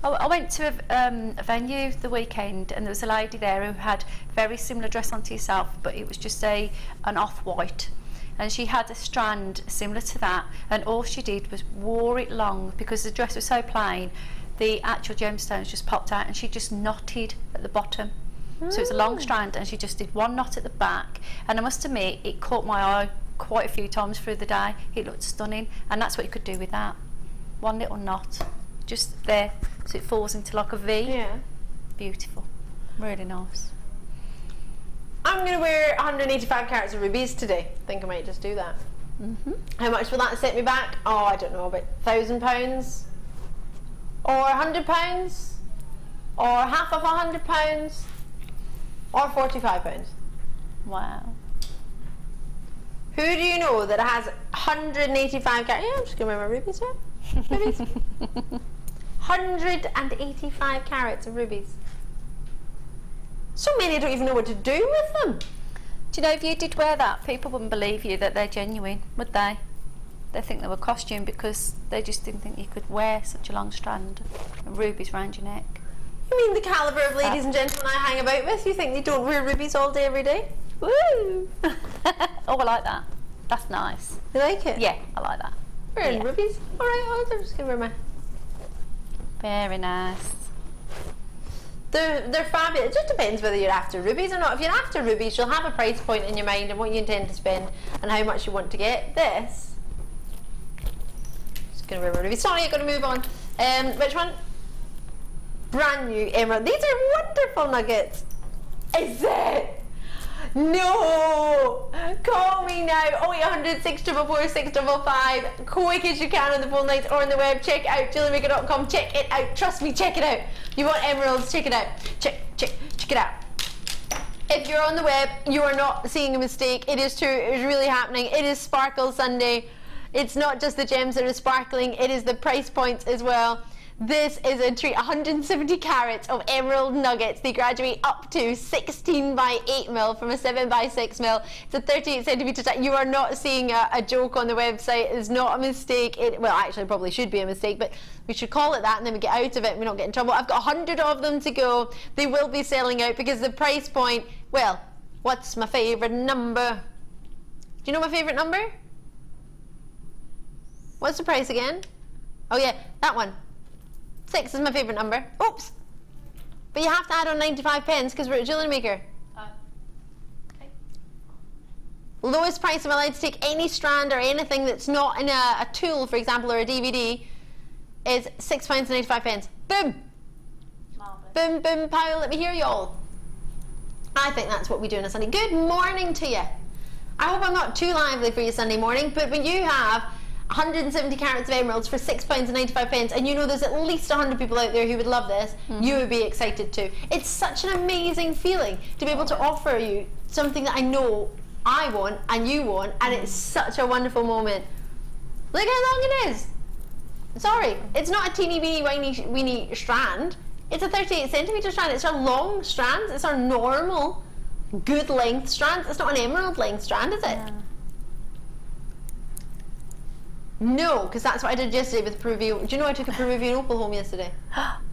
Speaker 2: I went to a venue the weekend, and there was a lady there who had a very similar dress onto yourself, but it was just an off-white. And she had a strand similar to that, and all she did was wore it long because the dress was so plain, the actual gemstones just popped out, and she just knotted at the bottom. So it's a long strand, and she just did one knot at the back, and I must admit it caught my eye quite a few times through the day. It looked stunning, and that's what you could do with that. One little knot just there, so it falls into like a V.
Speaker 1: Yeah.
Speaker 2: Beautiful. Really nice.
Speaker 1: I'm going to wear 185 carats of rubies today. I think I might just do that. How much will that set me back? Oh, I don't know, about £1,000 or £100 or half of £100 or £45.
Speaker 2: Wow.
Speaker 1: Who do you know that has 185 carats? Yeah, I'm just going to wear my rubies, yeah. Rubies. 185 carats of rubies. So many I don't even know what to do with them.
Speaker 2: Do you know, if you did wear that, people wouldn't believe you that they're genuine, would they? They'd think they were costume because they just didn't think you could wear such a long strand of rubies around your neck.
Speaker 1: You mean the calibre of ladies and gentlemen I hang about with? You think they don't wear rubies all day, every day?
Speaker 2: Woo! Oh, I like that. That's nice.
Speaker 1: You like it?
Speaker 2: Yeah, I like that.
Speaker 1: Wearing rubies? Alright, I'm just going to wear my...
Speaker 2: Very nice.
Speaker 1: They're fabulous. It just depends whether you're after rubies or not. If you're after rubies, you'll have a price point in your mind and what you intend to spend and how much you want to get. This, just going to wear my rubies. Sorry, I'm going to move on. Which one? Brand new emerald. These are wonderful nuggets. Is it? No! Call me now. 0800 644 655. Quick as you can on the phone lines or on the web. Check it out. JewelleryMaker.com. Check it out. Trust me, check it out. You want emeralds? Check it out. Check it out. If you're on the web, you are not seeing a mistake. It is true. It is really happening. It is Sparkle Sunday. It's not just the gems that are sparkling. It is the price points as well. This is a treat. 170 carats of emerald nuggets. They graduate up to 16 by 8 mil from a 7 by 6 mil. It's a 38 centimetre stack. You are not seeing a joke on the website. It's not a mistake. Well, actually, probably should be a mistake, but we should call it that, and then we get out of it and we don't get in trouble. I've got 100 of them to go. They will be selling out because the price point, well, what's my favourite number? Do you know my favourite number? What's the price again? Oh yeah, that one. 6 is my favourite number. Oops. But you have to add on 95 pence because we're at Jewellery Maker.
Speaker 2: Okay.
Speaker 1: Lowest price I'm allowed to take any strand or anything that's not in a tool, for example, or a DVD, is £6.95. Boom!
Speaker 2: Marvellous.
Speaker 1: Boom, boom, pow. Let me hear you all. I think that's what we do on a Sunday. Good morning to you. I hope I'm not too lively for you Sunday morning, but when you have 170 carats of emeralds for £6.95, and you know there's at least 100 people out there who would love this, you would be excited too. It's such an amazing feeling to be able to offer you something that I know I want and you want, and it's such a wonderful moment. Look how long it is. Sorry, it's not a teeny weeny strand. It's a 38 centimetre strand. It's our long strands. It's our normal good length strands. It's not an emerald length strand, is it?
Speaker 2: Yeah.
Speaker 1: No, because that's what I did yesterday with Peruvian. Do you know I took a Peruvian opal home yesterday?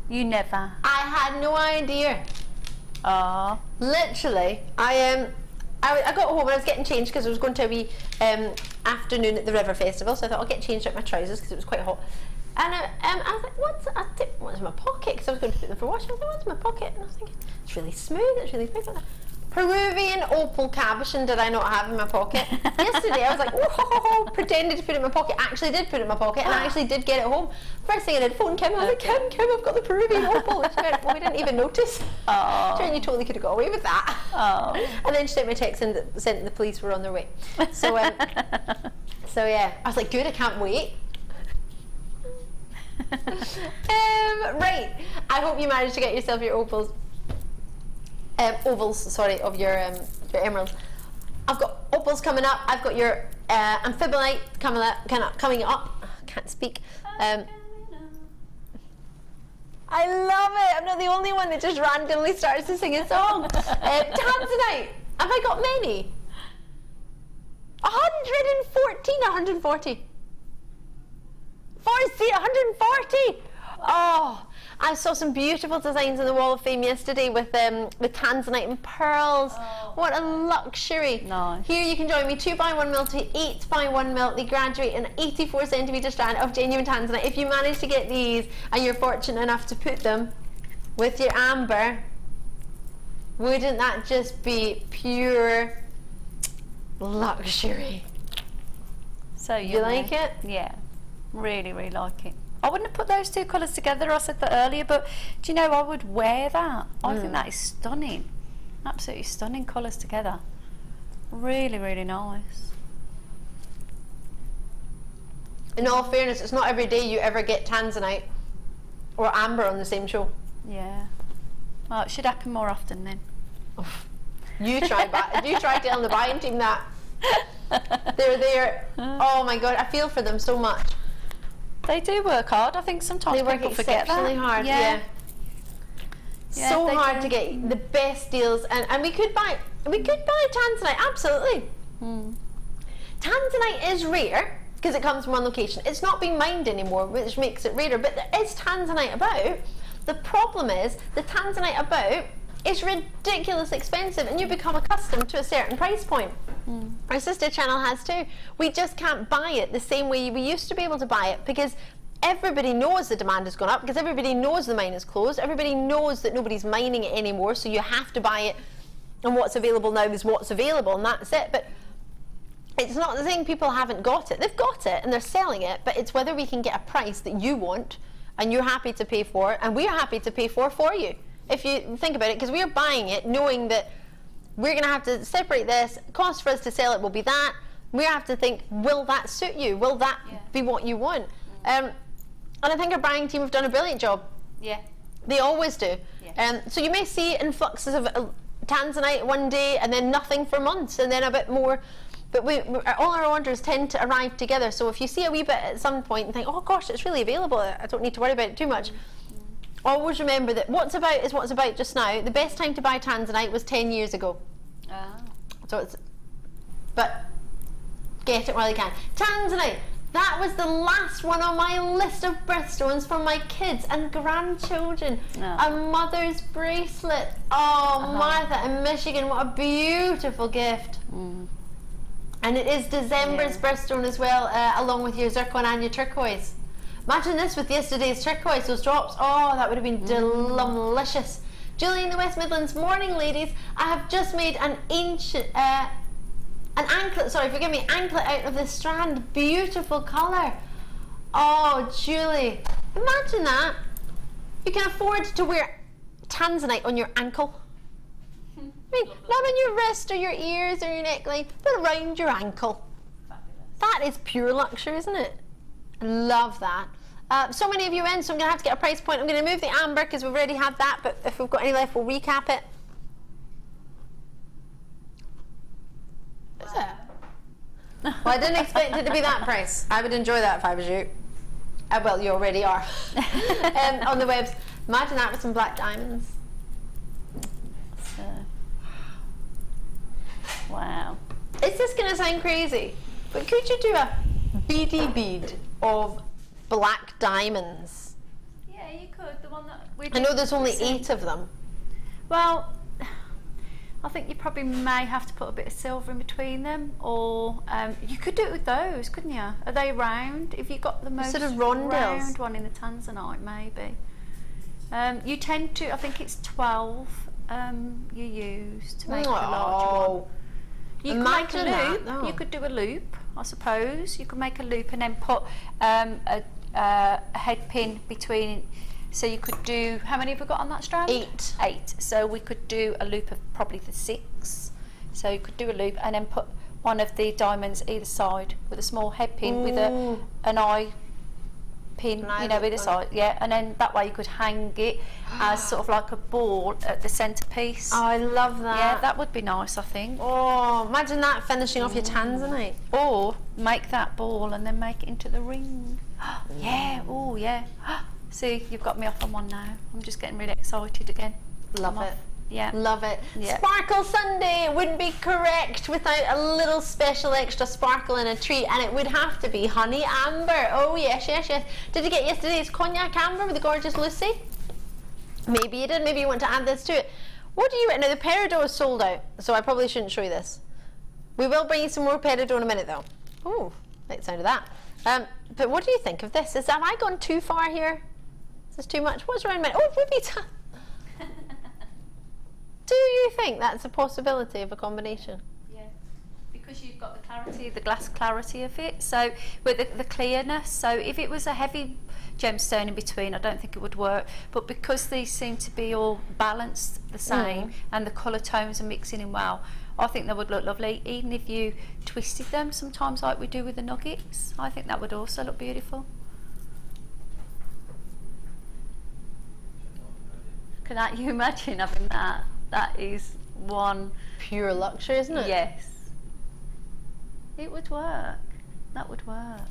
Speaker 2: You never.
Speaker 1: I had no idea.
Speaker 2: Oh.
Speaker 1: Literally, I got home and I was getting changed because I was going to a wee afternoon at the River Festival, so I thought I'll get changed out my trousers because it was quite hot. And I was like, what's in my pocket? Because I was going to put them for washing. I was like, what's in my pocket? And I was thinking, it's really smooth, it's really big. Peruvian opal cabochon did I not have in my pocket? Yesterday I was like, whoa, pretended to put it in my pocket, actually did put it in my pocket, and I actually did get it home. First thing I did, phone Kim, I was like, Kim, I've got the Peruvian opal. And she went, well, we didn't even notice.
Speaker 2: Oh.
Speaker 1: She went, you totally could have got away with that.
Speaker 2: Oh.
Speaker 1: And then she sent me a text and sent the police were on their way. So, so yeah, I was like, good, I can't wait. Right, I hope you managed to get yourself your ovals, of your emeralds. I've got opals coming up. I've got your amphibonite coming up. Can't speak. I love it. I'm not the only one that just randomly starts to sing a song. Tanzanite. Have I got many? 114 or 140? 140. Oh, I saw some beautiful designs on the Wall of Fame yesterday with Tanzanite and pearls. Oh. What a luxury.
Speaker 2: Nice.
Speaker 1: Here you can join me 2 by 1 mil to 8 by 1 mil. They graduate an 84 centimetre strand of genuine Tanzanite. If you manage to get these and you're fortunate enough to put them with your amber, wouldn't that just be pure luxury?
Speaker 2: So
Speaker 1: you like it?
Speaker 2: Yeah, really, really like it. I wouldn't have put those two colours together, I said that earlier, but do you know, I would wear that. I think that is stunning. Absolutely stunning colours together. Really, really nice.
Speaker 1: In all fairness, it's not every day you ever get Tanzanite or amber on the same show.
Speaker 2: Yeah. Well, it should happen more often then.
Speaker 1: You try telling the buying team that. They're there. Oh my God, I feel for them so much.
Speaker 2: They do work hard. I think sometimes
Speaker 1: they work
Speaker 2: people forget that.
Speaker 1: exceptionally hard. Yeah. So hard to get the best deals, and we could buy Tanzanite, absolutely. Tanzanite is rare because it comes from one location. It's not being mined anymore, which makes it rarer, but there is Tanzanite about. The problem is the Tanzanite about is ridiculously expensive, and you become accustomed to a certain price point. Our sister channel has too. We just can't buy it the same way we used to be able to buy it, because everybody knows the demand has gone up, because everybody knows the mine is closed, everybody knows that nobody's mining it anymore, so you have to buy it, and what's available now is what's available, and that's it. But it's not the thing, people haven't got it. They've got it and they're selling it, but it's whether we can get a price that you want and you're happy to pay for, and we're happy to pay for you. If you think about it, because we're buying it knowing that we're going to have to separate this, cost for us to sell it will be that. We have to think, will that suit you? Will that be what you want? And I think our buying team have done a brilliant job.
Speaker 2: Yeah.
Speaker 1: They always do.
Speaker 2: Yeah.
Speaker 1: So you may see influxes of Tanzanite one day and then nothing for months, and then a bit more But all our orders tend to arrive together, so if you see a wee bit at some point and think, oh gosh, it's really available, I don't need to worry about it too much, always remember that what's about is what's about just now. The best time to buy Tanzanite was 10 years ago. So but get it while you can. Tanzanite, that was the last one on my list of birthstones for my kids and grandchildren. A mother's bracelet. Oh, Martha in Michigan, what a beautiful gift. And it is December's birthstone as well, along with your zircon and your turquoise. Imagine this with yesterday's turquoise, those drops. Oh, that would have been delicious. Julie in the West Midlands, morning ladies. I have just made an ancient, an anklet, sorry, forgive me, anklet out of this strand. Beautiful colour. Oh, Julie, imagine that. You can afford to wear Tanzanite on your ankle. I mean, not on your wrist or your ears or your neckline, but around your ankle. Fabulous. That is pure luxury, isn't it? I love that. So many of you in, so I'm going to have to get a price point. I'm going to move the amber because we've already had that, but if we've got any left, we'll recap it. Is it? Well, I didn't expect it to be that price. I would enjoy that if I was you. Well, you already are. On the webs. Imagine that with some black diamonds.
Speaker 2: Wow.
Speaker 1: Is this going to sound crazy? But could you do a beady bead of black diamonds?
Speaker 2: Yeah, you could. The one that we
Speaker 1: I know there's only 8 of them.
Speaker 2: Well, I think you probably may have to put a bit of silver in between them, or you could do it with those, couldn't you? Are they round? If you got the most
Speaker 1: sort of round
Speaker 2: one in the Tanzanite, maybe. You tend to, I think it's 12 you use to make the larger one. You could make a loop. You could do a loop, I suppose. You could make a loop and then put a head pin between. So you could do, how many have we got on that strand?
Speaker 1: 8.
Speaker 2: 8. So we could do a loop of probably the 6. So you could do a loop and then put one of the diamonds either side with a small head pin with an eye pin, you know, either side. Yeah, and then that way you could hang it as sort of like a ball at the centrepiece.
Speaker 1: Oh, I love that.
Speaker 2: Yeah, that would be nice, I think.
Speaker 1: Oh, imagine that finishing off your Tanzanite.
Speaker 2: Or make that ball and then make it into the ring. Yeah, oh yeah. See, you've got me off on one now. I'm just getting really excited again.
Speaker 1: Love it.
Speaker 2: Yeah.
Speaker 1: Love it.
Speaker 2: Yeah.
Speaker 1: Sparkle Sunday. It wouldn't be correct without a little special extra sparkle in a treat, and it would have to be honey amber. Oh yes, yes, yes. Did you get yesterday's cognac amber with the gorgeous Lucy? Maybe you did. Maybe you want to add this to it. What do you reckon? Now the peridot is sold out, so I probably shouldn't show you this. We will bring you some more peridot in a minute though. Oh, like the sound of that. But what do you think of this? Have I gone too far here? Is this too much? What's around my... Oh, ruby. Do you think that's a possibility of a combination?
Speaker 2: Yeah, because you've got the clarity, the glass clarity of it. So with the clearness. So if it was a heavy gemstone in between, I don't think it would work. But because these seem to be all balanced the same and the colour tones are mixing in well, I think they would look lovely. Even if you twisted them sometimes like we do with the nuggets, I think that would also look beautiful. Can you imagine having that? That is one
Speaker 1: pure luxury, isn't it?
Speaker 2: Yes. It would work. That would work.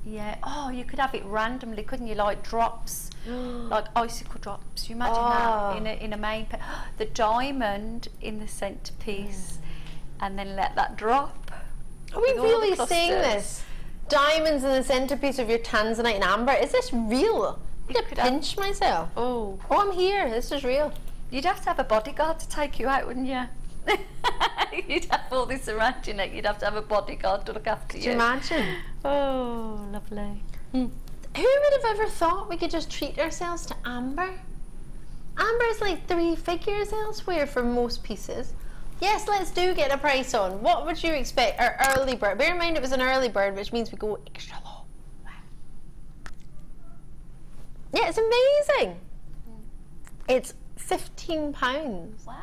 Speaker 2: Yeah. Oh, you could have it randomly, couldn't you? Like drops, like icicle drops. You imagine that in a main the diamond in the centerpiece, and then let that drop.
Speaker 1: Are we really seeing this? Diamonds in the centerpiece of your Tanzanite and amber. Is this real? I'm going to pinch myself. Oh, I'm here. This is real.
Speaker 2: You'd have to have a bodyguard to take you out, wouldn't you? You'd have all this around your neck. You'd have to have a bodyguard to look after you.
Speaker 1: Could you imagine?
Speaker 2: Oh, lovely.
Speaker 1: Who would have ever thought we could just treat ourselves to amber? Amber is like 3 figures elsewhere for most pieces. Yes, let's do get a price on. What would you expect? Our early bird. Bear in mind it was an early bird, which means we go extra low. Yeah, it's amazing. It's £15.
Speaker 2: Wow.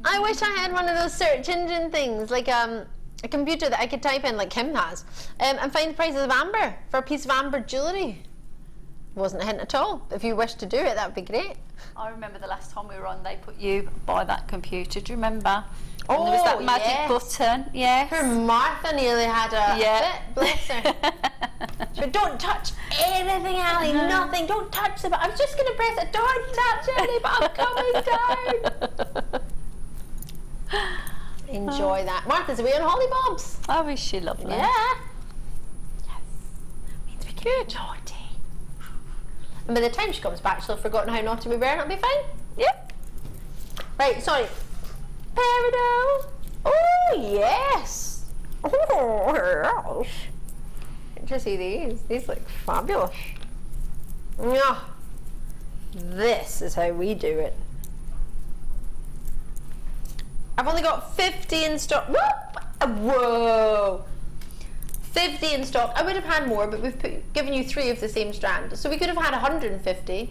Speaker 1: I wish I had one of those search engine things, like a computer that I could type in, like Kim has, and find the prices of amber for a piece of amber jewellery. Wasn't a hint at all. If you wish to do it, that would be great.
Speaker 2: I remember the last time we were on, they put you by that computer. Do you remember?
Speaker 1: Oh,
Speaker 2: and there was that magic button. Yes.
Speaker 1: Poor Martha nearly had a fit. Bless her. So don't touch anything, Ali. Nothing. Don't touch the button. I was just going to press it. Don't touch any, but I'm coming down. Enjoy that. Martha's away on hollybobs.
Speaker 2: Oh, is she lovely?
Speaker 1: Yeah. Yes. Means we can be naughty. And by the time she comes back, she'll have forgotten how naughty we were and it'll be fine. Yep. Right, sorry. Peridot. Oh, yes. Oh, yes. Can't you see these? These look fabulous. Yeah. This is how we do it. I've only got 50 in stock. Whoa! 50 in stock. I would have had more, but we've given you 3 of the same strand. So we could have had 150.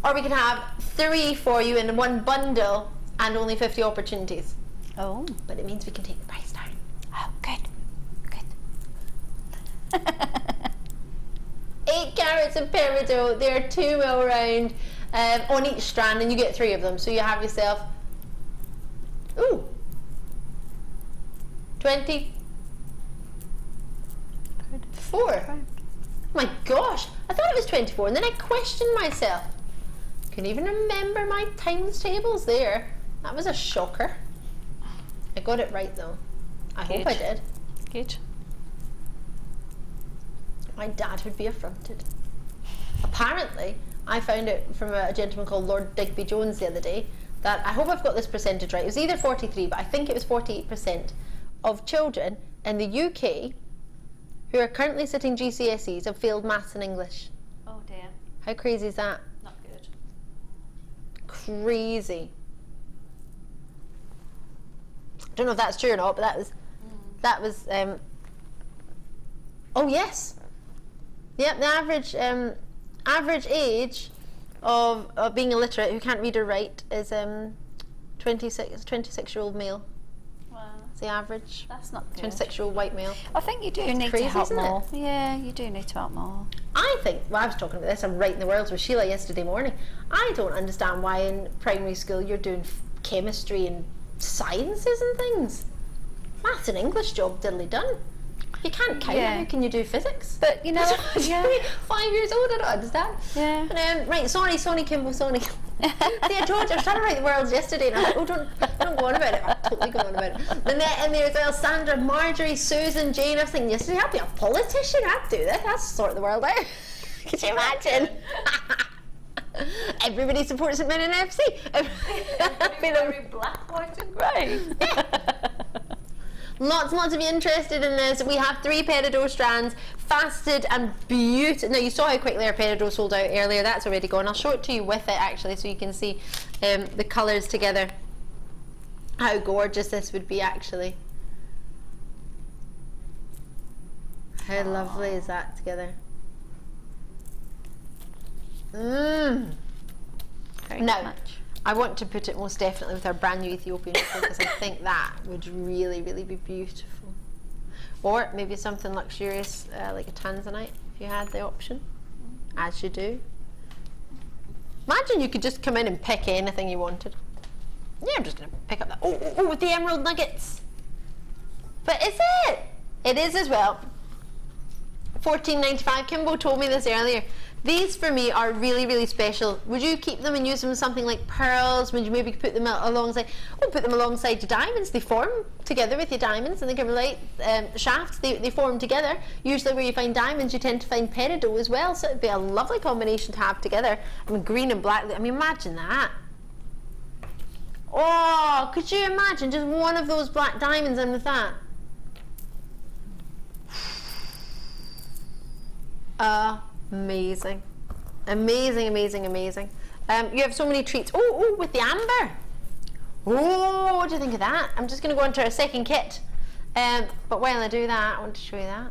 Speaker 1: Or we could have 3 for you in one bundle and only 50 opportunities.
Speaker 2: Oh.
Speaker 1: But it means we can take the price down.
Speaker 2: Oh, good. Good.
Speaker 1: 8 carats of peridot. They're 2 mil round on each strand, and you get 3 of them. So you have yourself, 24. Oh my gosh, I thought it was 24, and then I questioned myself. Couldn't even remember my times tables there. That was a shocker. I got it right though. I hope I did.
Speaker 2: Good.
Speaker 1: My dad would be affronted. Apparently, I found out from a gentleman called Lord Digby Jones the other day that, I hope I've got this percentage right, it was either 43, but I think it was 48% of children in the UK who are currently sitting GCSEs have failed maths and English.
Speaker 2: Oh dear.
Speaker 1: How crazy is that?
Speaker 2: Not good.
Speaker 1: Crazy. I don't know if that's true or not, but that was oh yes. Yep, the average age of being illiterate who can't read or write is 26-year-old male.
Speaker 2: Wow.
Speaker 1: That's the average.
Speaker 2: That's not good.
Speaker 1: 26-year-old white male.
Speaker 2: I think you do need
Speaker 1: crazy,
Speaker 2: to help
Speaker 1: isn't it?
Speaker 2: more. Yeah, you do need to help more.
Speaker 1: I think, well, I was talking about this, I'm right in the worlds with Sheila yesterday morning. I don't understand why in primary school you're doing chemistry and sciences and things. Maths and English job diddly done. You can't count.
Speaker 2: Yeah.
Speaker 1: How can you do physics?
Speaker 2: But you know, yeah.
Speaker 1: 5 years old, I don't understand.
Speaker 2: Yeah.
Speaker 1: But, right, sorry, Sonny Kimball, Sonny. See, I told you, I was trying to write the worlds yesterday, and I was like, oh, don't go on about it. I'm totally going on about it. And then in there as well, Sandra, Marjorie, Susan, Jane. I was thinking yesterday, I'd be a politician. I'd do this. I'd sort the world out. Could you imagine? Everybody supports St Mirren FC.
Speaker 2: Very black, white, and grey.
Speaker 1: Lots and lots of you interested in this. We have 3 peridot strands, faceted and beautiful. Now you saw how quickly our peridot sold out earlier. That's already gone. I'll show it to you with it actually, so you can see the colours together. How gorgeous this would be actually. How lovely is that together?
Speaker 2: Very
Speaker 1: No.
Speaker 2: much.
Speaker 1: I want to put it most definitely with our brand new Ethiopian opal because I think that would really, really be beautiful. Or maybe something luxurious like a Tanzanite if you had the option, as you do. Imagine you could just come in and pick anything you wanted. Yeah, I'm just going to pick up that. Oh, with the emerald nuggets. But is it? It is as well. $14.95. Kimbo told me this earlier. These for me are really, really special. Would you keep them and use them as something like pearls? Would you maybe put them alongside? Put them alongside your diamonds. They form together with your diamonds, and they can relate shafts. They form together. Usually, where you find diamonds, you tend to find peridot as well. So it'd be a lovely combination to have together. I mean, green and black. I mean, imagine that. Oh, could you imagine just one of those black diamonds in with that? Amazing. Amazing, amazing, amazing. You have so many treats. Oh, with the amber. Oh, what do you think of that? I'm just going to go into our second kit. But while I do that, I want to show you that.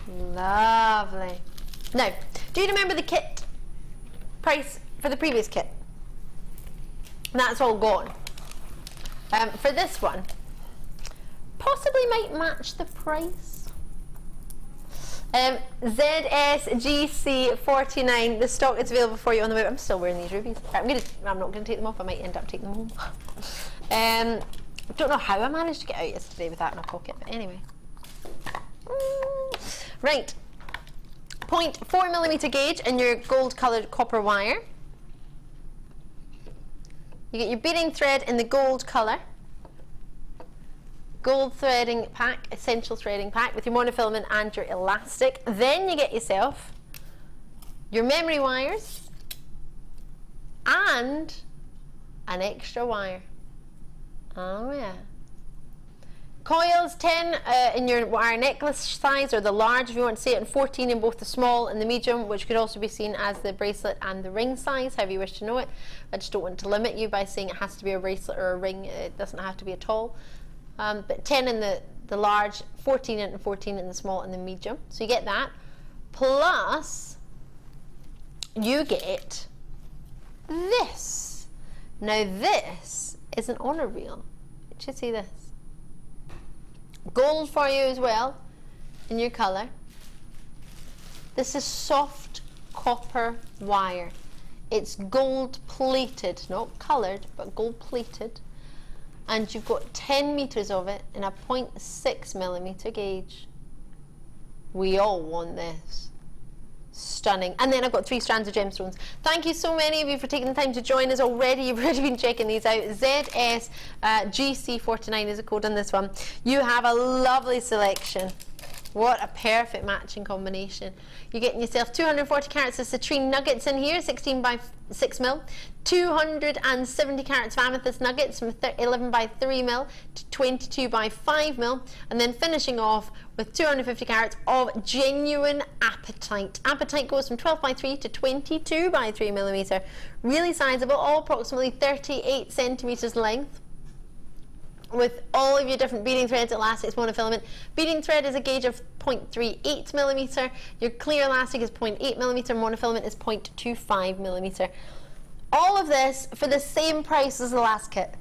Speaker 1: Lovely. Now, do you remember the kit price for the previous kit? That's all gone. For this one, possibly might match the price. ZSGC49, the stock is available for you on the web. I'm still wearing these rubies. I'm not going to take them off. I might end up taking them home. I don't know how I managed to get out yesterday with that in my pocket, but anyway. Right. 0.4mm gauge in your gold coloured copper wire. You get your beading thread in the gold colour. Gold threading pack, essential threading pack with your monofilament and your elastic. Then you get yourself your memory wires and an extra wire. Oh yeah. Coils, 10 in your wire necklace size, or the large if you want to see it, and 14 in both the small and the medium, which could also be seen as the bracelet and the ring size, however you wish to know it. I just don't want to limit you by saying it has to be a bracelet or a ring. It doesn't have to be at all. But 10 in the large, 14 in and 14 in the small and the medium. So you get that. Plus, you get this. Now this is an honor reel. You should see this. Gold for you as well, in your colour. This is soft copper wire. It's gold plated, not coloured, but gold plated. And you've got 10 metres of it in a 0.6mm gauge. We all want this. Stunning. And then I've got 3 strands of gemstones. Thank you so many of you for taking the time to join us already. You've already been checking these out. ZSGC49 is a code on this one. You have a lovely selection. What a perfect matching combination. You're getting yourself 240 carats of citrine nuggets in here, 16 by 6 mil. 270 carats of amethyst nuggets from 11 by 3 mil to 22 by 5 mil. And then finishing off with 250 carats of genuine apatite. Apatite goes from 12 by 3 to 22 by 3 millimeter. Really sizable, all approximately 38 centimeters length, with all of your different beading threads, elastics, monofilament. Beading thread is a gauge of 0.38mm. Your clear elastic is 0.8mm. Monofilament is 0.25mm. All of this for the same price as the last kit.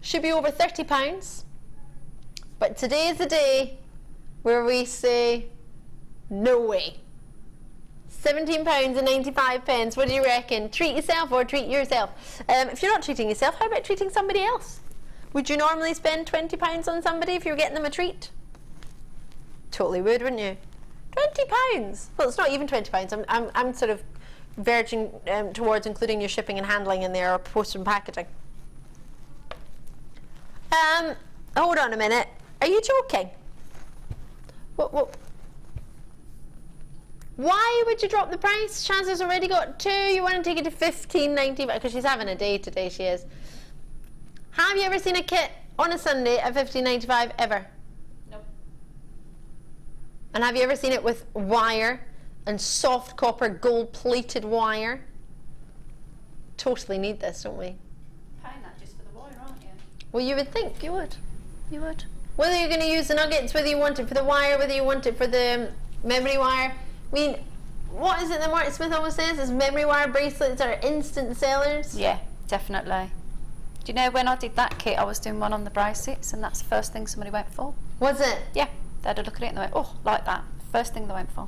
Speaker 1: Should be over £30. But today is the day where we say, no way. £17.95. What do you reckon? Treat yourself or treat yourself? If you're not treating yourself, how about treating somebody else? Would you normally spend £20 on somebody if you were getting them a treat? Totally would, wouldn't you? £20. Well, it's not even £20. I'm sort of verging towards including your shipping and handling in there, or post and packaging. Hold on a minute. Are you joking? What? Why would you drop the price? Shazza's already got 2. You want to take it to $15.95 because she's having a day today. She is. Have you ever seen a kit on a Sunday at $15.95 ever?
Speaker 2: Nope.
Speaker 1: And have you ever seen it with wire and soft copper gold-plated wire? Totally need this, don't we?
Speaker 2: Paying that just for the wire, aren't you?
Speaker 1: Well, you would think you would.
Speaker 2: You would.
Speaker 1: Whether you're going to use the nuggets, whether you want it for the wire, whether you want it for the memory wire. I mean, what is it that Martin Smith always says? Is memory wire bracelets are instant sellers?
Speaker 2: Yeah, definitely. Do you know when I did that kit, I was doing one on the bracelets, and that's the first thing somebody went for.
Speaker 1: Was it?
Speaker 2: Yeah. They had a look at it and they went, oh, like that. First thing they went for.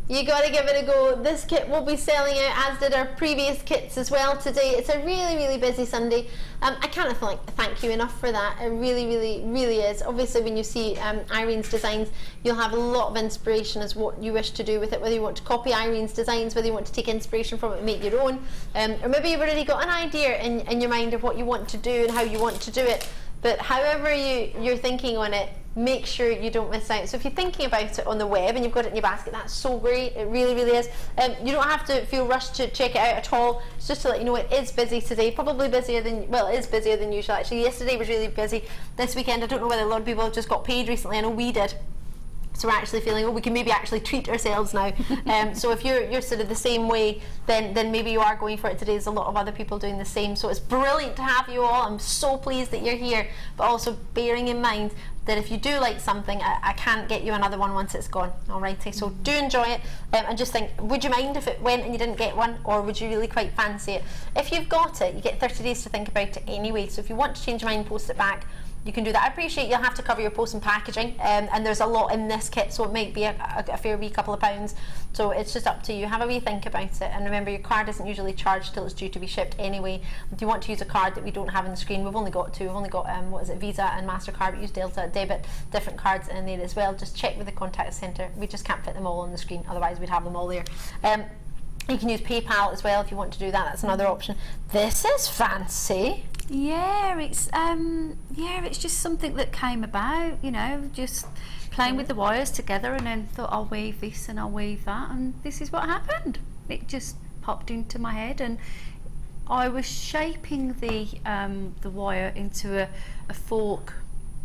Speaker 1: You got to give it a go. This kit will be selling out, as did our previous kits as well today. It's a really, really busy Sunday. I can't thank you enough for that. It really, really, really is. Obviously, when you see Irene's designs, you'll have a lot of inspiration as what you wish to do with it, whether you want to copy Irene's designs, whether you want to take inspiration from it and make your own, or maybe you've already got an idea in your mind of what you want to do and how you want to do it. But however you're thinking on it, make sure you don't miss out. So if you're thinking about it on the web and you've got it in your basket, that's so great. It really, really is. You don't have to feel rushed to check it out at all. It's just to let you know it is busy today. Probably busier than, well, it is busier than usual actually. Yesterday was really busy. This weekend, I don't know whether a lot of people have just got paid recently. I know we did. So we're actually feeling, oh, we can maybe actually treat ourselves now. So if you're sort of the same way, then maybe you are going for it today. There's a lot of other people doing the same. So it's brilliant to have you all. I'm so pleased that you're here, but also bearing in mind that if you do like something, I can't get you another one once it's gone. Alrighty, so do enjoy it, and just think, would you mind if it went and you didn't get one, or would you really quite fancy it? If you've got it, you get 30 days to think about it anyway. So if you want to change your mind, post it back. you can do that. I appreciate you'll have to cover your post and packaging, and there's a lot in this kit, so it might be a fair wee couple of pounds. So it's just up to you. Have a wee think about it, and remember your card isn't usually charged till it's due to be shipped anyway. If you want to use a card that we don't have on the screen, we've only got two. We've only got what is it, Visa and MasterCard. We use Delta, debit, different cards in there as well. Just check with the contact centre. We just can't fit them all on the screen, otherwise we'd have them all there. You can use PayPal as well if you want to do that. That's another option. This is fancy.
Speaker 2: Yeah, it's just something that came about, you know, just playing with the wires together, and then thought I'll weave this and I'll weave that, and this is what happened. It just popped into my head, and I was shaping the wire into a fork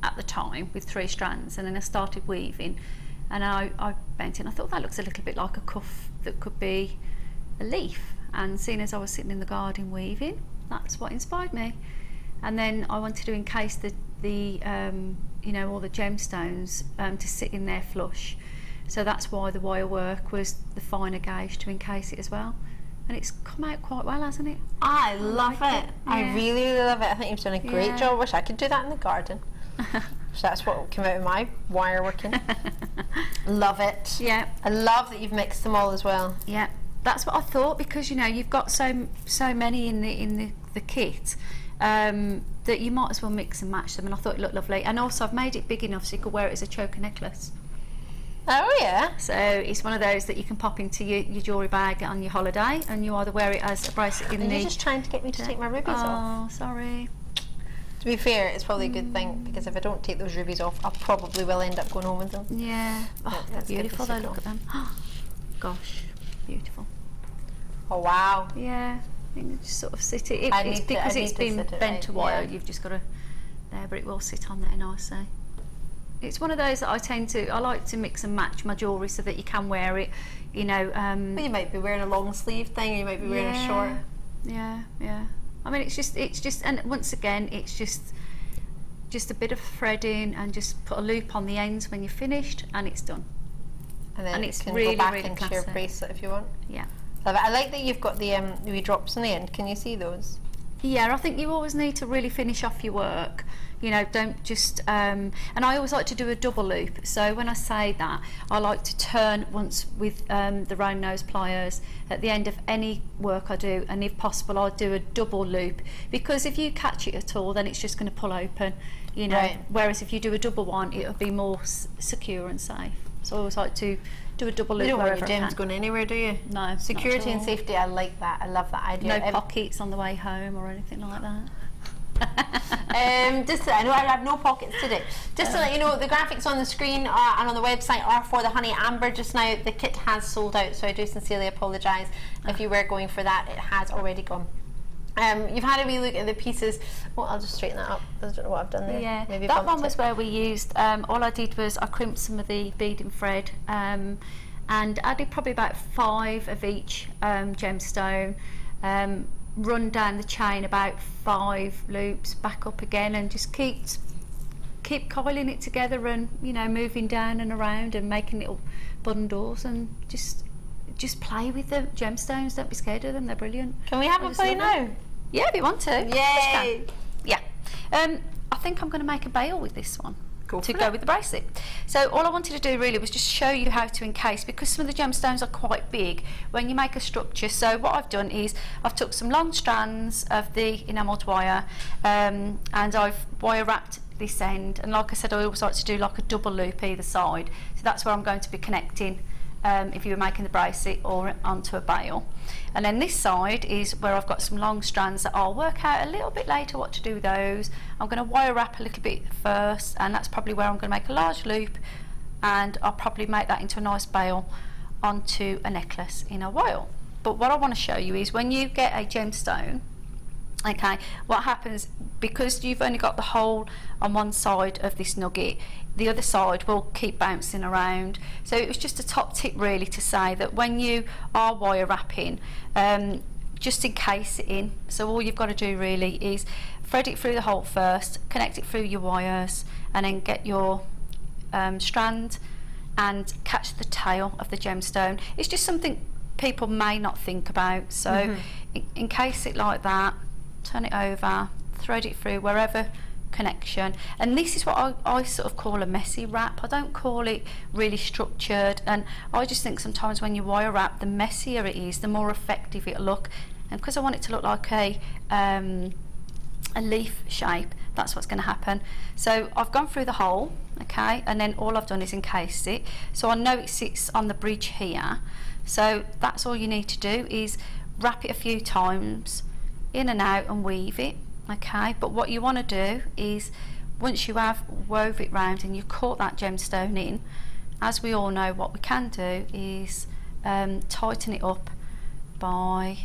Speaker 2: at the time with 3 strands, and then I started weaving, and I bent it, and I thought that looks a little bit like a cuff that could be a leaf, and seeing as I was sitting in the garden weaving, that's what inspired me. And then I wanted to encase the you know, all the gemstones to sit in there flush, so that's why the wire work was the finer gauge to encase it as well, and it's come out quite well, hasn't it?
Speaker 1: I love it.
Speaker 2: Yeah.
Speaker 1: I really, really love it. I think you've done a great job. I wish I could do that in the garden. So that's what came out of my wire working. Love it.
Speaker 2: Yeah.
Speaker 1: I love that you've mixed them all as well.
Speaker 2: Yeah, that's what I thought, because you know you've got so many in the kit that you might as well mix and match them, and I thought it looked lovely. And also I've made it big enough so you could wear it as a choker necklace.
Speaker 1: Oh yeah.
Speaker 2: So it's one of those that you can pop into your jewellery bag on your holiday, and you either wear it as a bracelet in
Speaker 1: You're just trying to get me to take my rubies off.
Speaker 2: Oh, sorry.
Speaker 1: To be fair, it's probably a good thing, because if I don't take those rubies off, I probably will end up going home with them.
Speaker 2: Yeah. Oh, they're beautiful though, look at them. Gosh, beautiful.
Speaker 1: Oh wow.
Speaker 2: Yeah. You just sort of sit it. It's because it's been bent to wire, you've just got to there, but it will sit on there nicely. It's one of those that I like to mix and match my jewellery so that you can wear it, you know.
Speaker 1: Well, you might be wearing a long sleeve thing, or you might be wearing a short.
Speaker 2: Yeah, yeah. I mean, it's just, and once again, it's just a bit of threading, and just put a loop on the ends when you're finished, and it's done.
Speaker 1: And then
Speaker 2: it's
Speaker 1: can
Speaker 2: really,
Speaker 1: go back
Speaker 2: really
Speaker 1: into
Speaker 2: classic.
Speaker 1: your bracelet if you want.
Speaker 2: Yeah.
Speaker 1: I like that you've got the wee drops on the end. Can you see those?
Speaker 2: Yeah, I think you always need to really finish off your work. You know, don't just and I always like to do a double loop. So when I say that, I like to turn once with the round nose pliers at the end of any work I do, and if possible I'll do a double loop, because if you catch it at all, then it's just going to pull open, you know.
Speaker 1: Right.
Speaker 2: Whereas if you do a double one, it'll be more secure and safe. So I always like to do a double loop.
Speaker 1: You don't want
Speaker 2: wherever
Speaker 1: your
Speaker 2: I
Speaker 1: gems
Speaker 2: can.
Speaker 1: going anywhere, do you?
Speaker 2: No.
Speaker 1: Security and safety, I like that. I love that idea.
Speaker 2: No pockets on the way home or anything like that.
Speaker 1: I know I have no pockets today. Just to let you know, the graphics on the screen and on the website are for the Honey Amber just now. The kit has sold out, so I do sincerely apologise if you were going for that. It has already gone. You've had a wee look at the pieces. Well, I'll just straighten that up. I don't know what I've done there.
Speaker 2: Yeah,
Speaker 1: maybe
Speaker 2: that one was where we used, all I did was I crimped some of the bead and thread, and I did probably about 5 of each gemstone, run down the chain about 5 loops, back up again, and just keep coiling it together, and you know, moving down and around and making little bundles, and just play with the gemstones. Don't be scared of them, they're brilliant.
Speaker 1: Can we have a play now?
Speaker 2: Yeah, if you want to.
Speaker 1: Yay!
Speaker 2: Yeah. I think I'm going to make a bail with this one to
Speaker 1: go
Speaker 2: with the bracelet. So all I wanted to do really was just show you how to encase, because some of the gemstones are quite big when you make a structure. So what I've done is I've took some long strands of the enamelled wire, and I've wire wrapped this end, and like I said, I always like to do like a double loop either side, so that's where I'm going to be connecting if you were making the bracelet or onto a bail. And then this side is where I've got some long strands that I'll work out a little bit later what to do with those. I'm going to wire wrap a little bit first, and that's probably where I'm going to make a large loop, and I'll probably make that into a nice bail onto a necklace in a while. But what I want to show you is when you get a gemstone, okay, what happens, because you've only got the hole on one side of this nugget, the other side will keep bouncing around. So it was just a top tip really to say that when you are wire wrapping, just encase it in. So all you've got to do really is thread it through the hole first, connect it through your wires, and then get your strand and catch the tail of the gemstone. It's just something people may not think about. So encase it like that, turn it over, thread it through wherever connection. And this is what I sort of call a messy wrap. I don't call it really structured, and I just think sometimes when you wire wrap, the messier it is, the more effective it'll look. And because I want it to look like a leaf shape, that's what's going to happen. So I've gone through the hole, okay, and then all I've done is encased it, so I know it sits on the bridge here. So that's all you need to do, is wrap it a few times in and out and weave it, okay. But what you want to do is, once you have wove it round and you've caught that gemstone in, as we all know, what we can do is tighten it up by,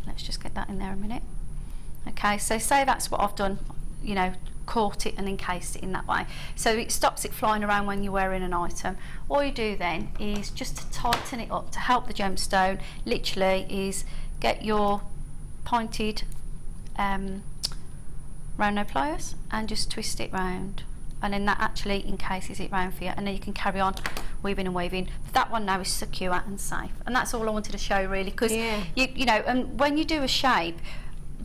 Speaker 2: let's just get that in there a minute. Okay, so say that's what I've done, you know, caught it and encased it in that way, so it stops it flying around when you're wearing an item. All you do then is just to tighten it up to help the gemstone, literally, is get your pointed round nose pliers and just twist it round, and then that actually encases it round for you, and then you can carry on weaving and waving. That one now is secure and safe, and that's all I wanted to show really, because you know, and when you do a shape,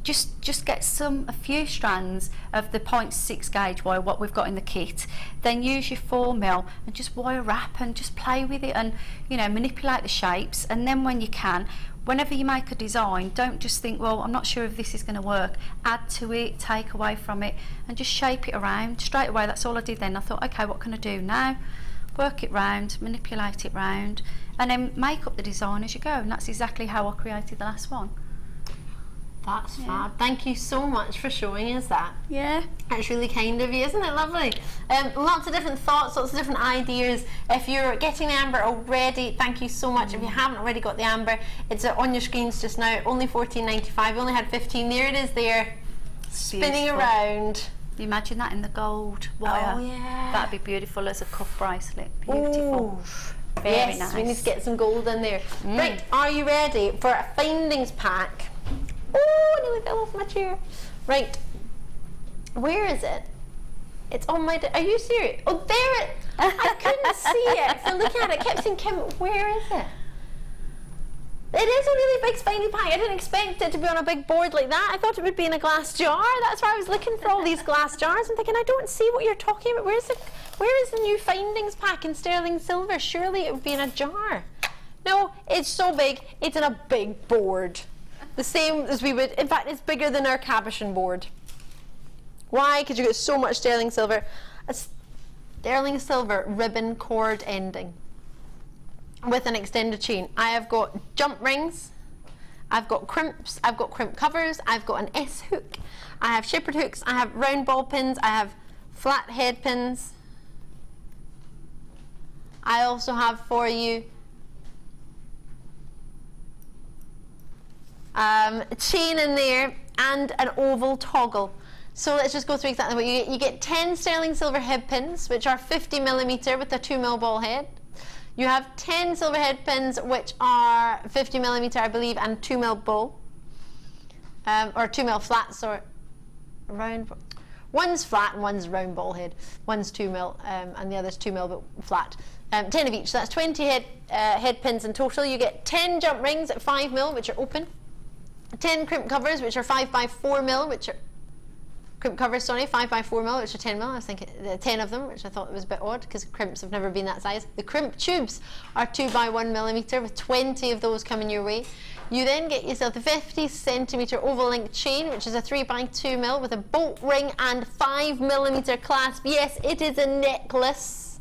Speaker 2: just get a few strands of the 0.6 gauge wire, what we've got in the kit, then use your 4mm and just wire wrap and just play with it, and you know, manipulate the shapes. And then when you can, whenever you make a design, don't just think, well, I'm not sure if this is going to work. Add to it, take away from it, and just shape it around straight away. That's all I did then. I thought, okay, what can I do now? Work it round, manipulate it round, and then make up the design as you go. And that's exactly how I created the last one.
Speaker 1: That's fab. Thank you so much for showing us that.
Speaker 2: Yeah.
Speaker 1: That's really kind of you, isn't it lovely? Lots of different thoughts, lots of different ideas. If you're getting the amber already, thank you so much. If you haven't already got the amber, it's on your screens just now, only $14.95. We only had 15. There it is there, spinning around.
Speaker 2: You imagine that in the gold wire.
Speaker 1: Oh yeah.
Speaker 2: That'd be beautiful as a cuff bracelet. Beautiful.
Speaker 1: Ooh.
Speaker 2: Very
Speaker 1: yes,
Speaker 2: nice.
Speaker 1: we need to get some gold in there. Right, are you ready for a findings pack? Oh, I nearly fell off my chair. Right, where is it? It's on my, are you serious? Oh, there it, I couldn't see it for looking at it. I kept saying, Kim, where is it? It is a really big finding pack. I didn't expect it to be on a big board like that. I thought it would be in a glass jar. That's why I was looking for all these glass jars and thinking, I don't see what you're talking about. Where is the new findings pack in sterling silver? Surely it would be in a jar. No, it's so big, it's in a big board. The same as we would, in fact, it's bigger than our cabochon board. Why? Because you get so much sterling silver. A sterling silver ribbon cord ending with an extended chain. I have got jump rings, I've got crimps, I've got crimp covers, I've got an S hook, I have shepherd hooks, I have round ball pins, I have flat head pins. I also have for you a chain in there and an oval toggle. So let's just go through exactly what you get. You get 10 sterling silver head pins, which are 50mm with a 2mm ball head. You have 10 silver head pins, which are 50mm, I believe, and 2mm bowl, or 2mm flat. Sorry, round. One's flat and one's round ball head. One's 2mm, and the other's 2mm but flat. 10 of each. So that's 20 head pins in total. You get 10 jump rings at 5mm, which are open. 10 crimp covers, which are 5x4mm, which are crimp covers, sorry, 5x4mm, which are 10mm. I was thinking 10 of them, which I thought was a bit odd because crimps have never been that size. The crimp tubes are 2x1mm with 20 of those coming your way. You then get yourself the 50cm oval link chain, which is a 3x2mm with a bolt ring and 5mm clasp. Yes, it is a necklace.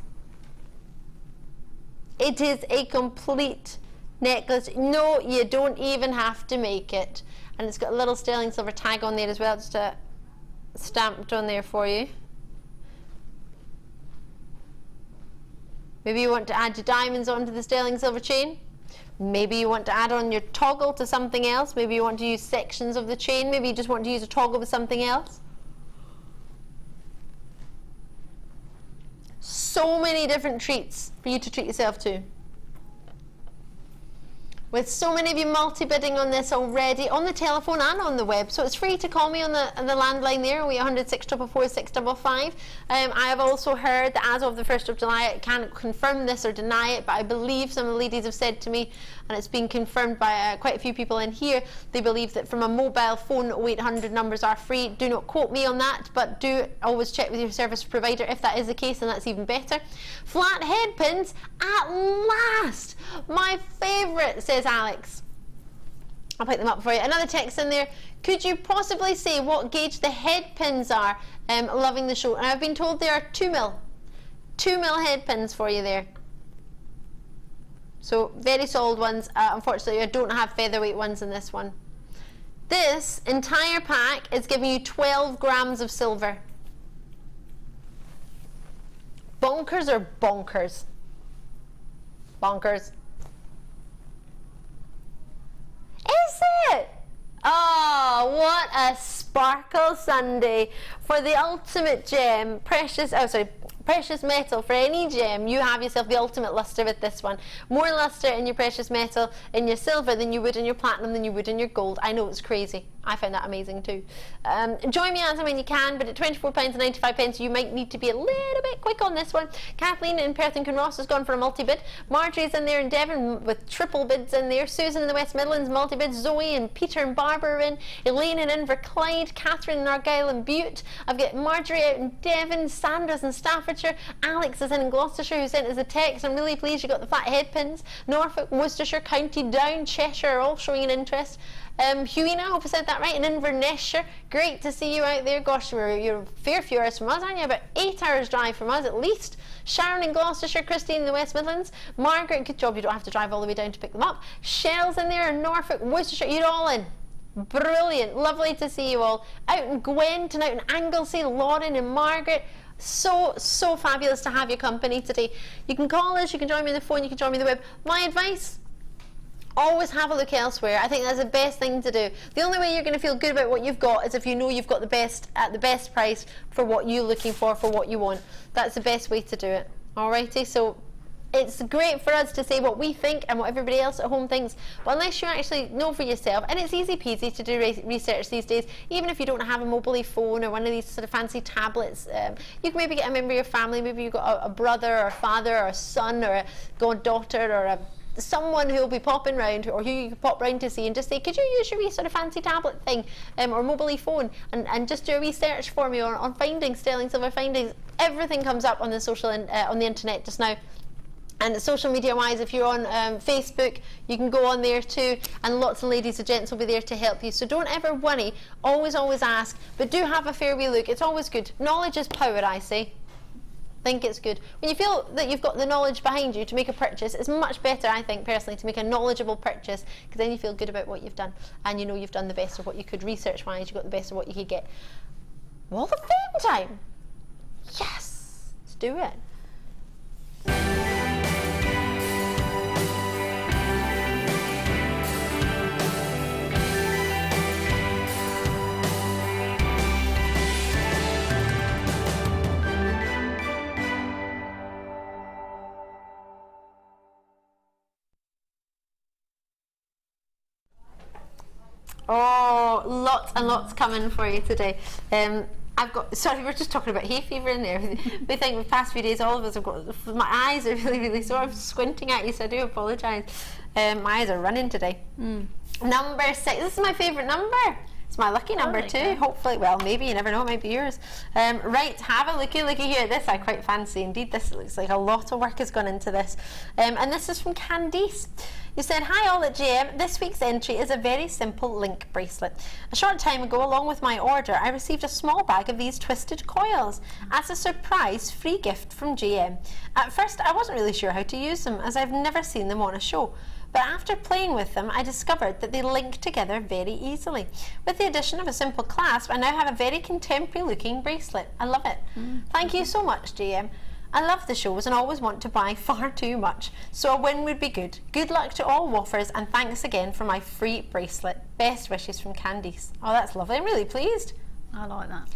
Speaker 1: It is a complete necklace. No, you don't even have to make it. And it's got a little sterling silver tag on there as well, just stamped on there for you. Maybe you want to add your diamonds onto the sterling silver chain. Maybe you want to add on your toggle to something else. Maybe you want to use sections of the chain. Maybe you just want to use a toggle with something else. So many different treats for you to treat yourself to. With so many of you multi-bidding on this already, on the telephone and on the web. So it's free to call me on the landline there, we 106 444 655. I have also heard that as of the 1st of July, I can't confirm this or deny it, but I believe some of the ladies have said to me and it's been confirmed by quite a few people in here. They believe that from a mobile phone, 0800 numbers are free. Do not quote me on that, but do always check with your service provider if that is the case, and that's even better. Flat head pins, at last! My favourite, says Alex. I'll pick them up for you. Another text in there. Could you possibly say what gauge the head pins are? Loving the show. And I've been told they are 2mm. 2mm head pins for you there. So very solid ones. Unfortunately, I don't have featherweight ones in this one. This entire pack is giving you 12 grams of silver. Bonkers or bonkers? Bonkers. Is it? Oh, what a sparkle Sunday for the ultimate gem, precious metal. For any gem, you have yourself the ultimate luster with this one. More luster in your precious metal, in your silver, than you would in your platinum, than you would in your gold. I know, it's crazy. I found that amazing too. Join me as and when you can, but at £24.95 you might need to be a little bit quick on this one. Kathleen in Perth and Kinross has gone for a multi-bid. Marjorie's in there in Devon with triple bids in there. Susan in the West Midlands, multi-bids. Zoe and Peter and Barbara are in. Elaine in Inverclyde. Catherine in Argyll and Butte. I've got Marjorie out in Devon. Sandra's in Staffordshire. Alex is in Gloucestershire, who sent us a text. I'm really pleased you got the flat head pins. Norfolk, Worcestershire, County Down, Cheshire are all showing an interest. Huina, I hope I said that right, in Inverness-shire. Great to see you out there. Gosh, you're a fair few hours from us, aren't you? About 8 hours drive from us at least. Sharon in Gloucestershire, Christine in the West Midlands. Margaret, good job, you don't have to drive all the way down to pick them up. Shell's in there in Norfolk, Worcestershire, you're all in. Brilliant, lovely to see you all. Out in Gwenton, out in Anglesey, Lauren and Margaret. So fabulous to have your company today. You can call us, you can join me on the phone, you can join me on the web. My advice, always have a look elsewhere. I think that's the best thing to do. The only way you're going to feel good about what you've got is if you know you've got the best at the best price for what you're looking for what you want. That's the best way to do it. Alrighty, so it's great for us to say what we think and what everybody else at home thinks, but unless you actually know for yourself, and it's easy peasy to do research these days, even if you don't have a mobile phone or one of these sort of fancy tablets, you can maybe get a member of your family, maybe you've got a brother or a father or a son or a goddaughter or someone who will be popping round, or who you can pop round to see, and just say, could you use your wee sort of fancy tablet thing or mobile phone and just do a research for me on findings, sterling silver findings. Everything comes up on the social on the internet just now. And social media wise, if you're on Facebook, you can go on there too, and lots of ladies and gents will be there to help you. So don't ever worry, always ask, but do have a fair wee look. It's always good. Knowledge is power, I say. Think it's good. When you feel that you've got the knowledge behind you to make a purchase, it's much better, I think, personally, to make a knowledgeable purchase, because then you feel good about what you've done, and you know you've done the best of what you could research-wise, you got the best of what you could get. All the same time. Yes! Let's do it. Oh, lots and lots coming for you today. I've got, sorry, we're just talking about hay fever in there. We think the past few days all of us have got, my eyes are really sore. I'm squinting at you, so I do apologise. My eyes are running today. Number 6, this is my favourite number. It's my lucky number too. Hopefully, well, maybe, you never know, it might be yours. Right, have a looky here. This I quite fancy indeed. This looks like a lot of work has gone into this. And this is from Candice. You said, hi all at GM, this week's entry is a very simple link bracelet. A short time ago, along with my order, I received a small bag of these twisted coils as a surprise free gift from GM. At first, I wasn't really sure how to use them, as I've never seen them on a show. But after playing with them, I discovered that they link together very easily. With the addition of a simple clasp, I now have a very contemporary looking bracelet. I love it. Thank you so much, GM. I love the shows and always want to buy far too much, so a win would be good. Good luck to all woffers, and thanks again for my free bracelet. Best wishes from Candice. Oh, that's lovely. I'm really pleased.
Speaker 2: I like that.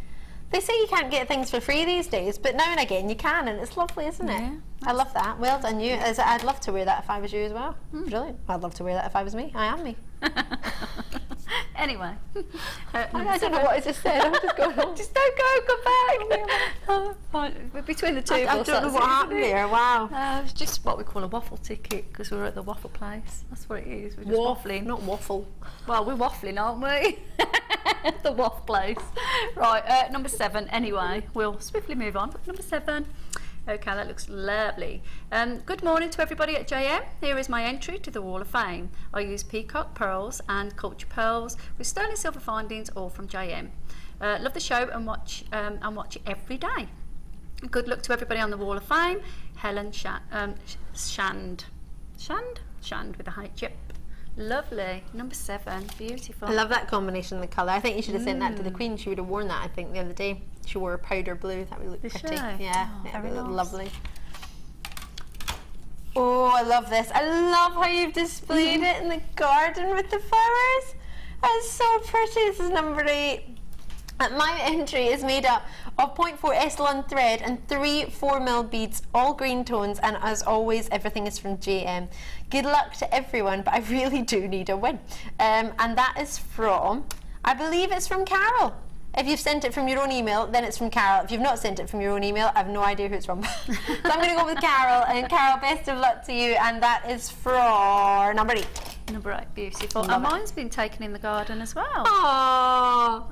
Speaker 1: They say you can't get things for free these days, but now and again you can, and it's lovely, isn't it?
Speaker 2: Yeah,
Speaker 1: I love that. Well done you. I'd love to wear that if I was you as well. Brilliant. I'd love to wear that if I was me. I am me.
Speaker 2: Anyway.
Speaker 1: I don't know what I just said. I'm just going on. Just don't go back.
Speaker 2: Fine. Between the two of
Speaker 1: I
Speaker 2: us.
Speaker 1: don't know what happened there. Wow.
Speaker 2: It's just what we call a waffle ticket because we're at the waffle place. That's what it is. We're just waffling.
Speaker 1: Not waffle.
Speaker 2: Well, we're waffling, aren't we? The waffle place. Right, number 7. Anyway, we'll swiftly move on. Number 7. Okay, that looks lovely. Good morning to everybody at JM. Here is my entry to the Wall of Fame. I use peacock pearls and culture pearls with sterling silver findings, all from JM. Love the show and watch it every day. Good luck to everybody on the Wall of Fame. Helen Shand with a H. Yep. Lovely. Number 7. Beautiful.
Speaker 1: I love that combination of the colour. I think you should have sent that to the Queen. She would have worn that, I think, the other day. She wore a powder blue. That would look pretty. Yeah, that would look lovely. Oh, I love this. I love how you've displayed it in the garden with the flowers. That's so pretty. This is number 8. My entry is made up of 0.4 Estalon thread and 3 4mm beads, all green tones, and as always, everything is from JM. Good luck to everyone, but I really do need a win. And that is from, I believe it's from Carol. If you've sent it from your own email, then it's from Carol. If you've not sent it from your own email, I have no idea who it's from. So I'm going to go with Carol, and Carol, best of luck to you, and that is for number 8.
Speaker 2: Number 8, beautiful. And mine's been taken in the garden as well.
Speaker 1: Oh,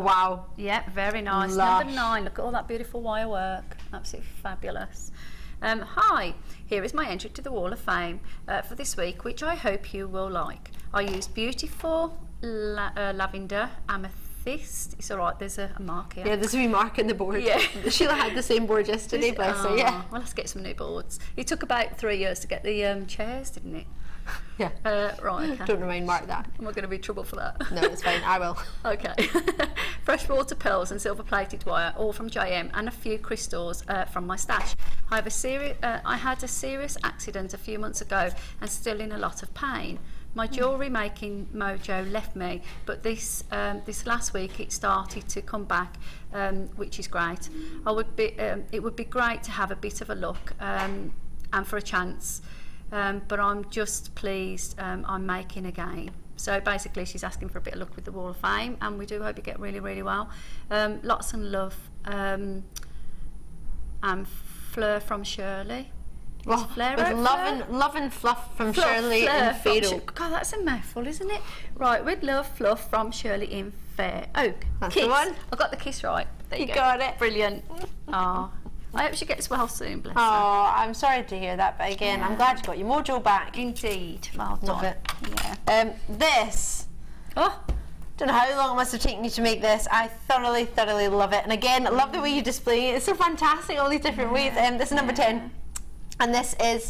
Speaker 1: wow.
Speaker 2: Yeah, very nice.
Speaker 1: Lush.
Speaker 2: Number 9, look at all that beautiful wire work. Absolutely fabulous. Hi, here is my entry to the Wall of Fame for this week, which I hope you will like. I used beautiful lavender amethyst. It's all right, there's a mark here.
Speaker 1: Yeah, there's a wee mark in the board.
Speaker 2: Yeah.
Speaker 1: Sheila had the same board yesterday, bless her, yeah.
Speaker 2: Well, let's get some new boards. It took about 3 years to get the chairs, didn't it?
Speaker 1: Yeah.
Speaker 2: Right, okay.
Speaker 1: Don't remind Mark that.
Speaker 2: Am I going to be in trouble for that?
Speaker 1: No, it's fine, I will.
Speaker 2: Okay. Freshwater pearls and silver plated wire, all from JM, and a few crystals from my stash. I had a serious accident a few months ago and still in a lot of pain. My jewellery making mojo left me, but this last week it started to come back, which is great. It would be great to have a bit of a look and for a chance, but I'm just pleased I'm making again. So basically she's asking for a bit of luck with the Wall of Fame, and we do hope you get really, really well. Lots of love, and Fleur from Shirley.
Speaker 1: Well, love and fluff from Shirley in Fair Oak.
Speaker 2: God, that's a mouthful, isn't it? Right, with love, fluff from Shirley in Fair Oak.
Speaker 1: That's
Speaker 2: Kiss.
Speaker 1: the one.
Speaker 2: I got the kiss right. There you go.
Speaker 1: Got it.
Speaker 2: Brilliant. Oh, I hope she gets well soon, bless her.
Speaker 1: Oh, I'm sorry to hear that, but again, I'm glad you got your mojo back.
Speaker 2: Indeed. Well done.
Speaker 1: Love it.
Speaker 2: Yeah.
Speaker 1: This.
Speaker 2: Oh.
Speaker 1: Don't know how long it must have taken you to make this. I thoroughly love it. And again, I love the way you display it. It's so fantastic, all these different ways. This is number 10. And this is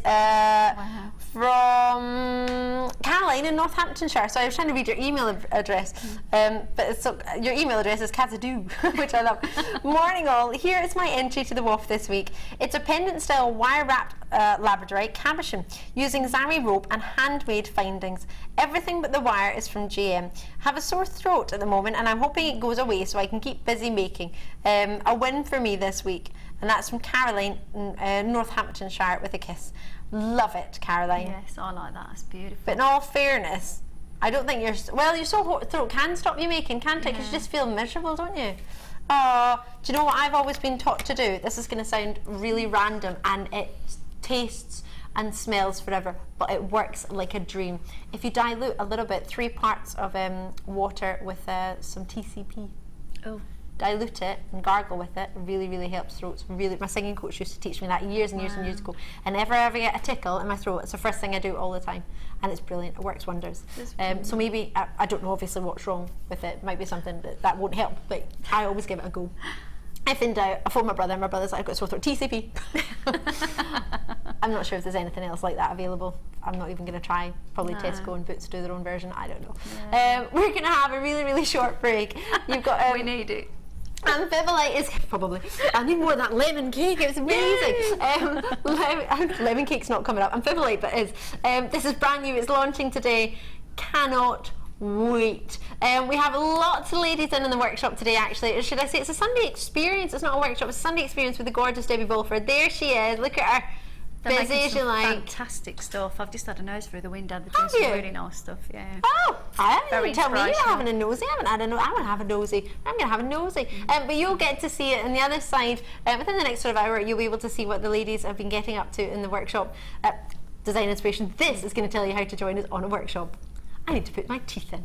Speaker 1: from Caroline in Northamptonshire. So I was trying to read your email address, but your email address is Kazadoo, which I love. Morning all, here is my entry to the WOF this week. It's a pendant style wire wrapped labradorite cabochon using zari rope and handmade findings. Everything but the wire is from GM. Have a sore throat at the moment, and I'm hoping it goes away so I can keep busy making. A win for me this week. And that's from Caroline, Northamptonshire, with a kiss. Love it, Caroline.
Speaker 2: Yes, I like that. It's beautiful.
Speaker 1: But in all fairness, I don't think your sore throat can stop you making, can't it? Because you just feel miserable, don't you? Oh, do you know what I've always been taught to do? This is going to sound really random, and it tastes and smells forever, but it works like a dream. If you dilute a little bit, 3 parts of water with some TCP.
Speaker 2: Oh.
Speaker 1: Dilute it and gargle with it. Really helps throats. My singing coach used to teach me that years and years ago. And if I ever get a tickle in my throat, it's the first thing I do all the time, and it's brilliant. It works wonders. So maybe I don't know obviously what's wrong with it. It might be something that won't help, but I always give it a go. If in doubt, I phone my brother, and my brother's like, I've got a sore throat. TCP. I'm not sure if there's anything else like that available. I'm not even going to try. Probably Tesco and Boots do their own version. I don't know. We're going to have a really short break. You've got
Speaker 2: we need it.
Speaker 1: Ambivalite is probably. I need more of that lemon cake. It was amazing. Lemon cake's not coming up. Ambivalite, but is. This is brand new. It's launching today. Cannot wait. We have lots of ladies in the workshop today. Actually, should I say it's a Sunday experience? It's not a workshop. It's a Sunday experience with the gorgeous Debbie Bulford. There she is. Look at her.
Speaker 2: They're
Speaker 1: busy
Speaker 2: making
Speaker 1: as you
Speaker 2: some
Speaker 1: like.
Speaker 2: fantastic stuff. I've just had a nose through the window. They're doing
Speaker 1: Have
Speaker 2: some
Speaker 1: you?
Speaker 2: really nice stuff, yeah.
Speaker 1: Oh,
Speaker 2: Very
Speaker 1: tell me you're
Speaker 2: inspirational.
Speaker 1: having a nosy. I haven't had a nosy. I want to have a nosy. I'm going to have a nosy. But you'll get to see it on the other side. Within the next sort of hour, you'll be able to see what the ladies have been getting up to in the workshop. Design Inspiration. This is going to tell you how to join us on a workshop. I need to put my teeth in.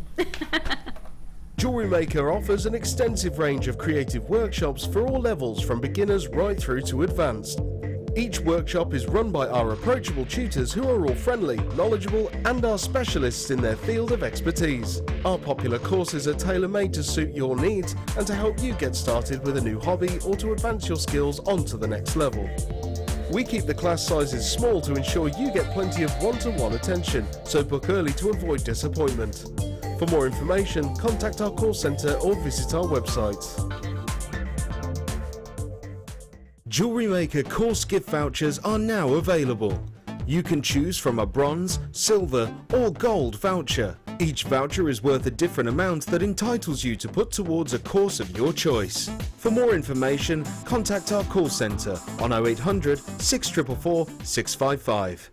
Speaker 9: Jewellery Maker offers an extensive range of creative workshops for all levels, from beginners right through to advanced. Each workshop is run by our approachable tutors who are all friendly, knowledgeable and are specialists in their field of expertise. Our popular courses are tailor-made to suit your needs and to help you get started with a new hobby or to advance your skills onto the next level. We keep the class sizes small to ensure you get plenty of one-to-one attention, so book early to avoid disappointment. For more information, contact our call centre or visit our website. Jewellery Maker course gift vouchers are now available. You can choose from a bronze, silver or gold voucher. Each voucher is worth a different amount that entitles you to put towards a course of your choice. For more information, contact our call centre on 0800 644 655.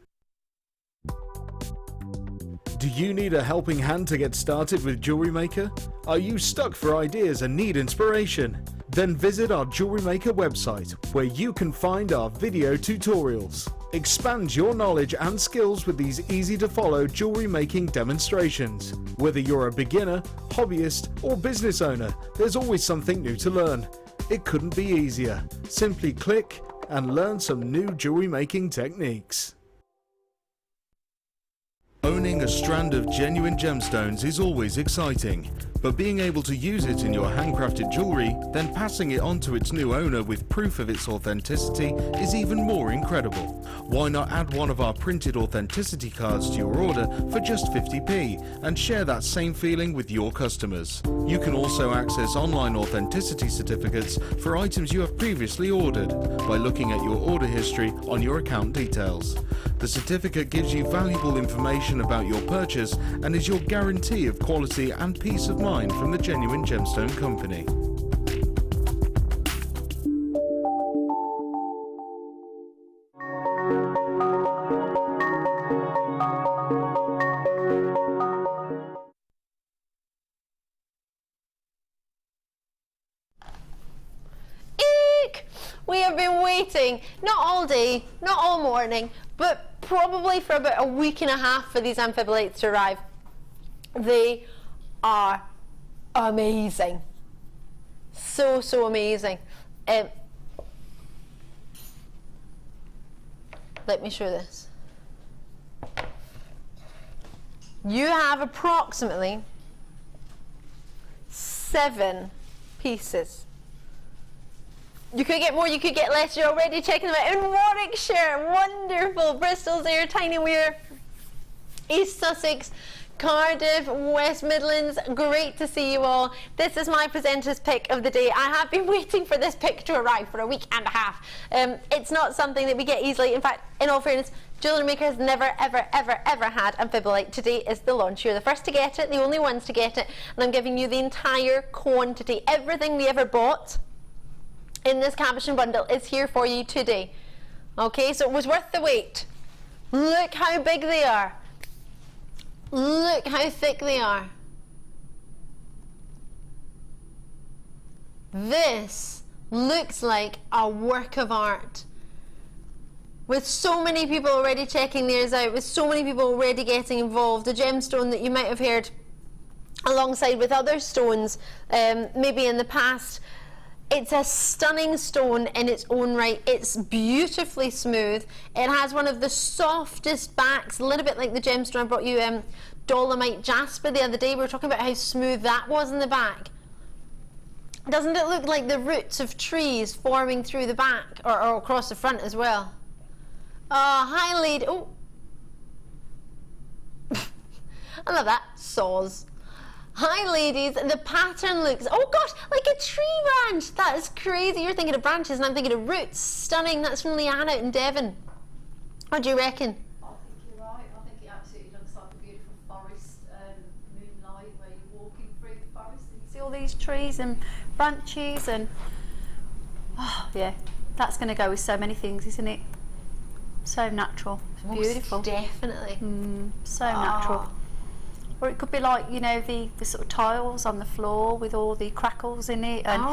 Speaker 4: Do you need a helping hand to get started with Jewellery Maker? Are you stuck for ideas and need inspiration? Then visit our Jewellery Maker website, where you can find our video tutorials. Expand your knowledge and skills with these easy-to-follow jewellery making demonstrations. Whether you're a beginner, hobbyist or business owner, there's always something new to learn. It couldn't be easier. Simply click and learn some new jewellery making techniques. Owning a strand of genuine gemstones is always exciting, but being able to use it in your handcrafted jewellery, then passing it on to its new owner with proof of its authenticity is even more incredible. Why not add one of our printed authenticity cards to your order for just 50p and share that same feeling with your customers? You can also access online authenticity certificates for items you have previously ordered by looking at your order history on your account details. The certificate gives you valuable information about your purchase and is your guarantee of quality and peace of mind from the Genuine Gemstone Company.
Speaker 1: Eek! We have been waiting, not all day, not all morning, but probably for about a week and a half for these amphiboletes to arrive. They are amazing. So amazing. Let me show this. You have approximately 7 pieces. You could get more, you could get less. You're already checking them out. In Warwickshire, wonderful. Bristol's there, Tiny Weir, East Sussex, Cardiff, West Midlands. Great to see you all. This is my presenter's pick of the day. I have been waiting for this pick to arrive for a week and a half. It's not something that we get easily. In fact, in all fairness, Jewellery Maker has never, ever had amphibolite. Today is the launch. You're the first to get it, the only ones to get it, and I'm giving you the entire quantity. Everything we ever bought in this cabochon bundle is here for you today. Okay, so it was worth the wait. Look how big they are. Look how thick they are. This looks like a work of art. With so many people already checking theirs out, with so many people already getting involved, a gemstone that you might have heard alongside with other stones maybe in the past. It's a stunning stone in its own right. It's beautifully smooth. It has one of the softest backs, a little bit like the gemstone I brought you, Dolomite Jasper the other day. We were talking about how smooth that was in the back. Doesn't it look like the roots of trees forming through the back or across the front as well? Oh, hi lady. Oh, I love that. Saws. Hi ladies, the pattern looks, oh gosh, like a tree branch. That is crazy. You're thinking of branches and I'm thinking of roots. Stunning. That's from Leanne out in Devon. What do you reckon?
Speaker 2: I think you're right. I think it absolutely looks like a beautiful forest, moonlight, where you're walking through the forest and you see all these trees and branches and, oh yeah, that's going to go with so many things, isn't it? So natural. It's beautiful.
Speaker 1: Definitely.
Speaker 2: So natural. Or it could be like, you know, the sort of tiles on the floor with all the crackles in it, and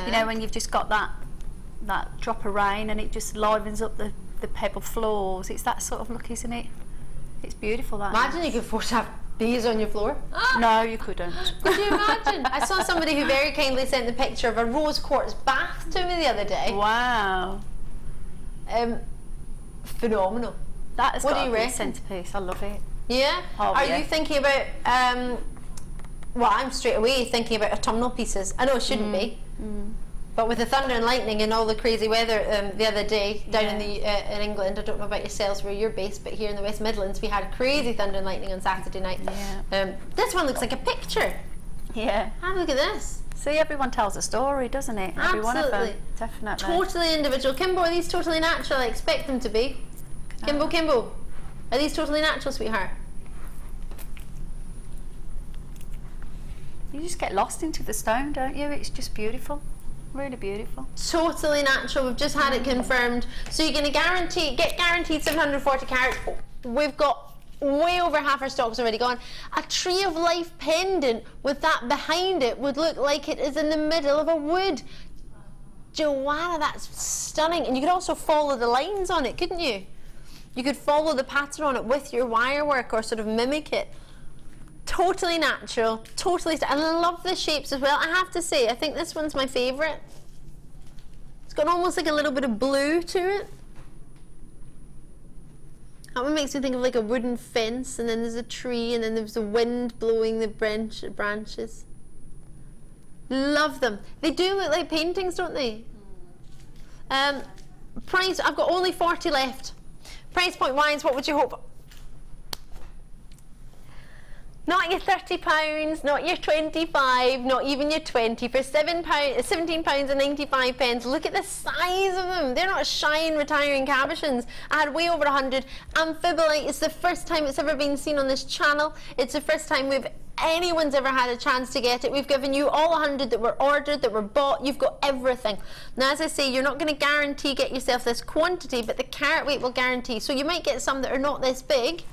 Speaker 2: you know, when you've just got that drop of rain and it just livens up the pebble floors. It's that sort of look, isn't it? It's beautiful. That
Speaker 1: Imagine you could afford to have these on your floor.
Speaker 2: No, you couldn't.
Speaker 1: Could you imagine? I saw somebody who very kindly sent the picture of a rose quartz bath to me the other day.
Speaker 2: Wow.
Speaker 1: Phenomenal.
Speaker 2: That has
Speaker 1: What
Speaker 2: got
Speaker 1: do you
Speaker 2: a
Speaker 1: reckon?
Speaker 2: centerpiece. I love it.
Speaker 1: Yeah?
Speaker 2: Oh,
Speaker 1: Are
Speaker 2: yeah.
Speaker 1: you thinking about, well, I'm straight away thinking about autumnal pieces. I know it shouldn't be, but with the thunder and lightning and all the crazy weather the other day down in England, I don't know about yourselves where you're based, but here in the West Midlands we had crazy thunder and lightning on Saturday night. This one looks like a picture.
Speaker 2: Yeah.
Speaker 1: Have a look at this.
Speaker 2: See, everyone tells a story, doesn't it? Every one of them. Definitely.
Speaker 1: Totally individual. Kimbo, are these totally natural? I expect them to be. Kimbo, are these totally natural, sweetheart?
Speaker 2: You just get lost into the stone, don't you? It's just beautiful. Really beautiful.
Speaker 1: Totally natural. We've just had it confirmed. So you're going to get guaranteed 740 carats. We've got way over half our stock's already gone. A tree of life pendant with that behind it would look like it is in the middle of a wood. Joanna, that's stunning. And you could also follow the lines on it, couldn't you? You could follow the pattern on it with your wire work or sort of mimic it. Totally natural, totally, and I love the shapes as well. I have to say, I think this one's my favourite. It's got almost like a little bit of blue to it. That one makes me think of like a wooden fence, and then there's a tree, and then there's the wind blowing the branches. Love them. They do look like paintings, don't they? Price, I've got only 40 left. Price point wise, what would you hope? Not your £30, not your 25, not even your 20. For £17.95. Look at the size of them. They're not shine retiring cabochons. I had way over 100. Amphibolite, it's the first time it's ever been seen on this channel. It's the first time anyone's ever had a chance to get it. We've given you all 100 that were ordered, that were bought. You've got everything. Now, as I say, you're not going to guarantee get yourself this quantity, but the carat weight will guarantee. So you might get some that are not this big,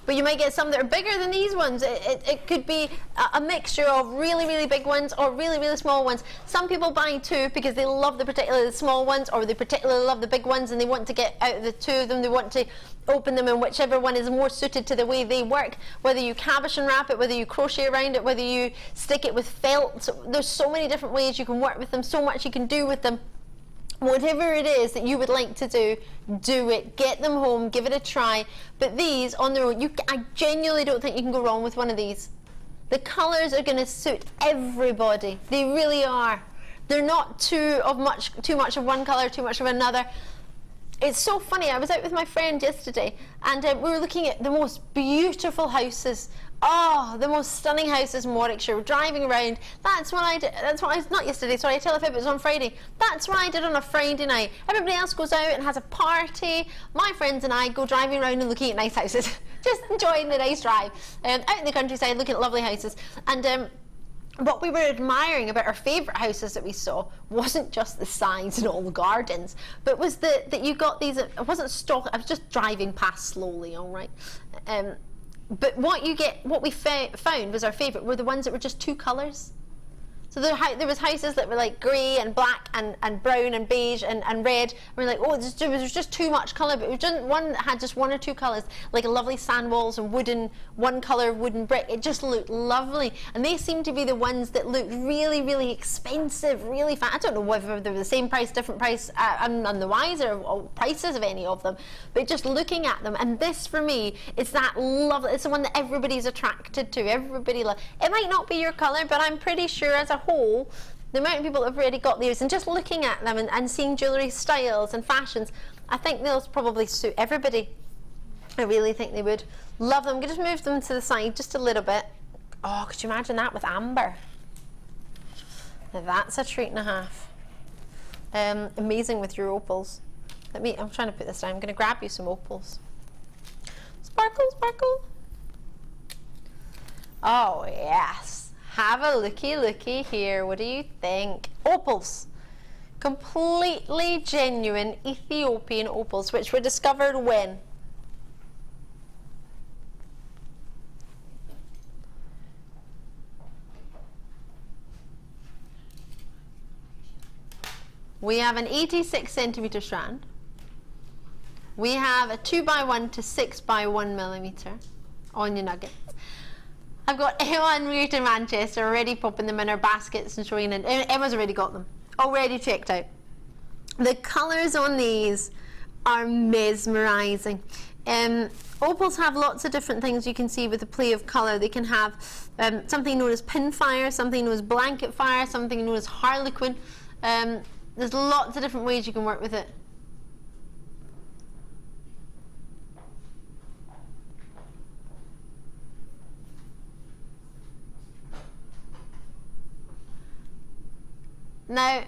Speaker 1: but you might get some that are bigger than these ones. It could be a mixture of really, really big ones or really, really small ones. Some people buy two because they love the particularly small ones, or they particularly love the big ones and they want to get out of the two of them. They want to open them, and whichever one is more suited to the way they work, whether you cabochon wrap it, whether you crochet around it, whether you stick it with felt. So there's so many different ways you can work with them, so much you can do with them. Whatever it is that you would like to do it. Get them home, give it a try. But these on their own, I genuinely don't think you can go wrong with one of these. The colours are going to suit everybody. They really are. They're not too much of one colour, too much of another. It's so funny. I was out with my friend yesterday, and we were looking at the most beautiful houses. Oh, the most stunning houses in Warwickshire. We're driving around. That's what I did. Not yesterday, sorry, I tell a fib, it was on Friday. That's what I did on a Friday night. Everybody else goes out and has a party. My friends and I go driving around and looking at nice houses. Just enjoying the nice drive. Out in the countryside, looking at lovely houses. And what we were admiring about our favourite houses that we saw wasn't just the size and all the gardens, but was that you got these. It wasn't stock. I was just driving past slowly, all right. But what we found was our favourite were the ones that were just two colours. So there was houses that were like grey and black and brown and beige and red. And we're like, oh, there's just too much colour. But it was just one that had just one or two colours, like lovely sand walls and one colour wooden brick. It just looked lovely. And they seemed to be the ones that looked really, really expensive, really fat. I don't know whether they were the same price, different price. I'm none the wiser of prices of any of them. But just looking at them, and this for me is that lovely. It's the one that everybody's attracted to. Everybody loves. It might not be your colour, but I'm pretty sure as a whole, the amount of people that have already got theirs, and just looking at them and seeing jewellery styles and fashions, I think they'll probably suit everybody. I really think they would. Love them. I'm going to just move them to the side just a little bit. Oh, could you imagine that with amber? Now that's a treat and a half. Amazing with your opals. I'm trying to put this down. I'm going to grab you some opals. Sparkle, sparkle. Oh, yes. Have a looky here. What do you think? Opals. Completely genuine Ethiopian opals, which were discovered when? We have an 86 centimeter strand. We have a 2x1 to 6x1 millimeter on your nuggets. I've got Emma and Greater in Manchester already popping them in our baskets and showing it. Emma's already got them, already checked out. The colours on these are mesmerising. Opals have lots of different things you can see with the play of colour. They can have something known as pin fire, something known as blanket fire, something known as harlequin. There's lots of different ways you can work with it. Now,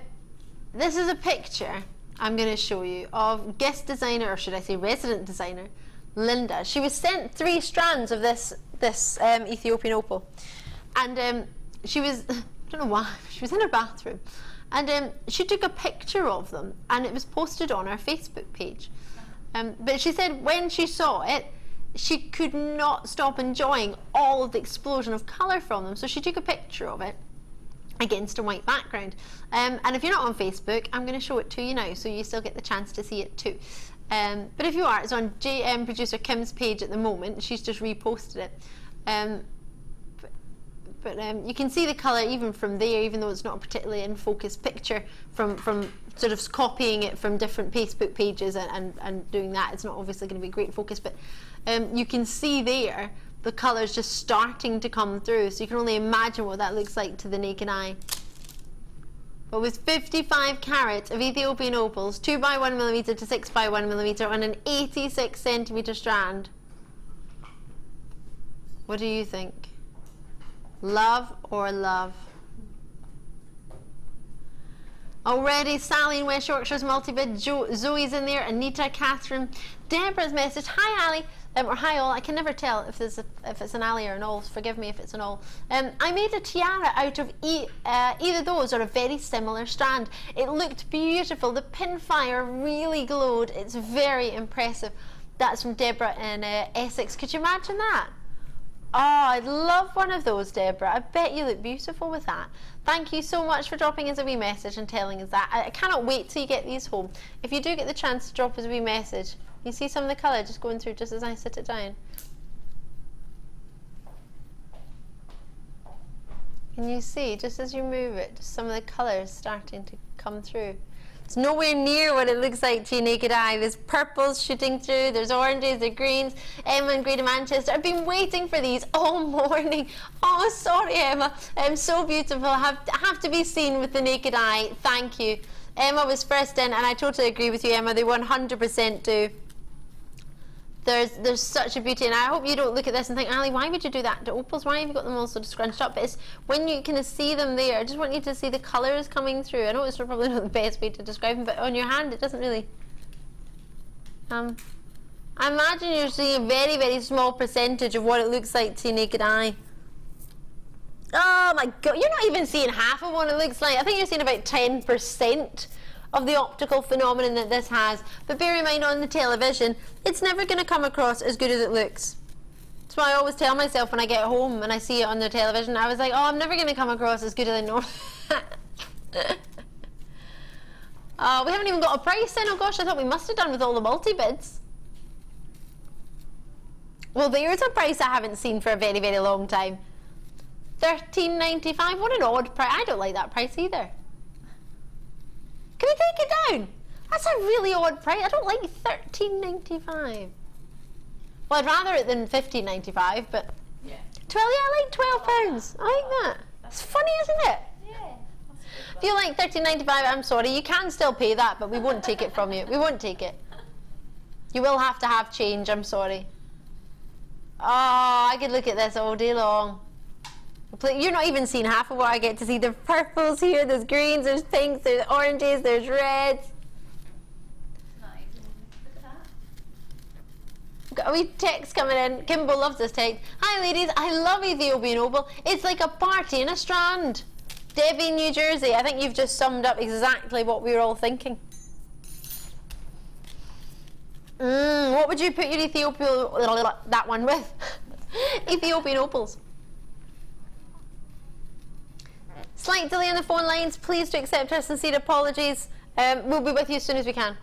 Speaker 1: this is a picture I'm going to show you of guest designer, or should I say resident designer, Linda. She was sent 3 strands of this Ethiopian opal, and she was, I don't know why, she was in her bathroom, and she took a picture of them, and it was posted on her Facebook page. But she said when she saw it, she could not stop enjoying all of the explosion of colour from them, so she took a picture of it against a white background. And if you're not on Facebook, I'm going to show it to you now, so you still get the chance to see it too. But if you are, it's on producer Kim's page at the moment. She's just reposted it. But you can see the colour even from there, even though it's not a particularly in focus picture, from sort of copying it from different Facebook pages and doing that. It's not obviously going to be great focus, but you can see there the colours just starting to come through, so you can only imagine what that looks like to the naked eye. But with 55 carats of Ethiopian opals, 2x1mm to 6x1mm on an 86 centimetre strand, what do you think? Love or love? Already, Sally in West Yorkshire's multi-bid, Zoe's in there, Anita, Catherine, Deborah's message, hi Ali, or hi all. I can never tell if it's an Ali or an all, forgive me if it's an all. I made a tiara out of either those or a very similar strand. It looked beautiful, the pin fire really glowed, it's very impressive. That's from Deborah in Essex. Could you imagine that? Oh, I'd love one of those, Deborah. I bet you look beautiful with that. Thank you so much for dropping us a wee message and telling us that. I cannot wait till you get these home. If you do get the chance to drop us a wee message, you see some of the colour just going through just as I sit it down. Can you see, just as you move it, just some of the colours starting to come through. It's nowhere near what it looks like to your naked eye. There's purples shooting through, there's oranges, there's greens. Emma in Greater Manchester, I've been waiting for these all morning. Oh, sorry Emma, so beautiful, have to be seen with the naked eye. Thank you. Emma was first in, and I totally agree with you, Emma, they 100% do. There's such a beauty, and I hope you don't look at this and think, Ali, why would you do that to opals? Why have you got them all sort of scrunched up? But it's when you kind of see them there, I just want you to see the colours coming through. I know it's probably not the best way to describe them, but on your hand it doesn't really... I imagine you're seeing a very, very small percentage of what it looks like to your naked eye. Oh my God, you're not even seeing half of what it looks like. I think you're seeing about 10% of the optical phenomenon that this has. But bear in mind, on the television, it's never going to come across as good as it looks. That's why I always tell myself when I get home and I see it on the television, I was like, oh, I'm never going to come across as good as I know. We haven't even got a price then. Oh gosh, I thought we must have done with all the multi-bids. Well, there's a price I haven't seen for a very, very long time. $13.95. What an odd price. I don't like that price either. Can we take it down? That's a really odd price. I don't like $13.95. Well, I'd rather it than $15.95, but yeah. I like £12. I like that. It's funny, isn't it? Yeah. If you like $13.95, I'm sorry, you can still pay that, but we won't take it from you. We won't take it. You will have to have change. I'm sorry. Oh, I could look at this all day long. You're not even seeing half of what I get to see. There's purples here, there's greens, there's pinks, there's oranges, there's reds. Nice. Look at that. Got a wee text coming in. Kimball loves this text. Hi ladies, I love Ethiopian opal. It's like a party in a strand. Debbie, New Jersey, I think you've just summed up exactly what we were all thinking. What would you put your that one with? Ethiopian opals. Slight delay on the phone lines. Please do accept our sincere apologies. We'll be with you as soon as we can.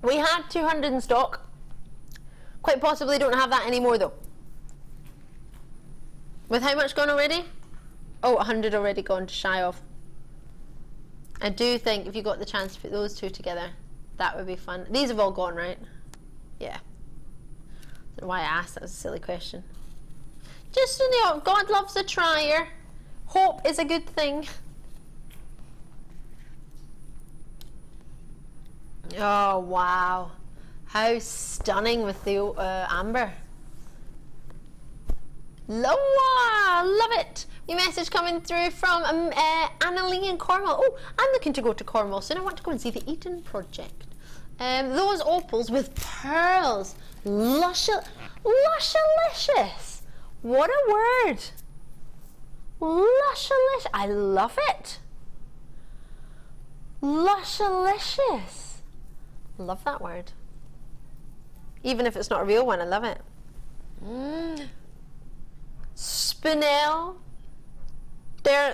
Speaker 1: We had 200 in stock. Quite possibly don't have that anymore though. With how much gone already? Oh, 100 already gone to shy of. I do think if you got the chance to put those two together, that would be fun. These have all gone, right? Yeah. Don't know why I asked, that was a silly question. Just so you know, God loves a trier. Hope is a good thing. Oh, wow. How stunning with the amber. Loa, love it. Your message coming through from Annalie in Cornwall. Oh, I'm looking to go to Cornwall soon. I want to go and see the Eden Project. Those opals with pearls. Lushalicious. What a word. Lushalicious. I love it. Lushalicious. Love that word. Even if it's not a real one, I love it. Spinel.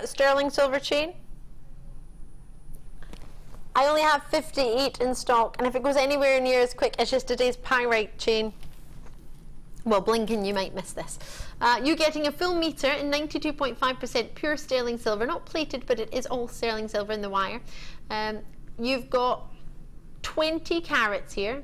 Speaker 1: Sterling silver chain. I only have 58 in stock, and if it goes anywhere near as quick as yesterday's pyrite chain, well, blinking, you might miss this. You're getting a full meter in 92.5% pure sterling silver, not plated, but it is all sterling silver in the wire. You've got 20 carats here.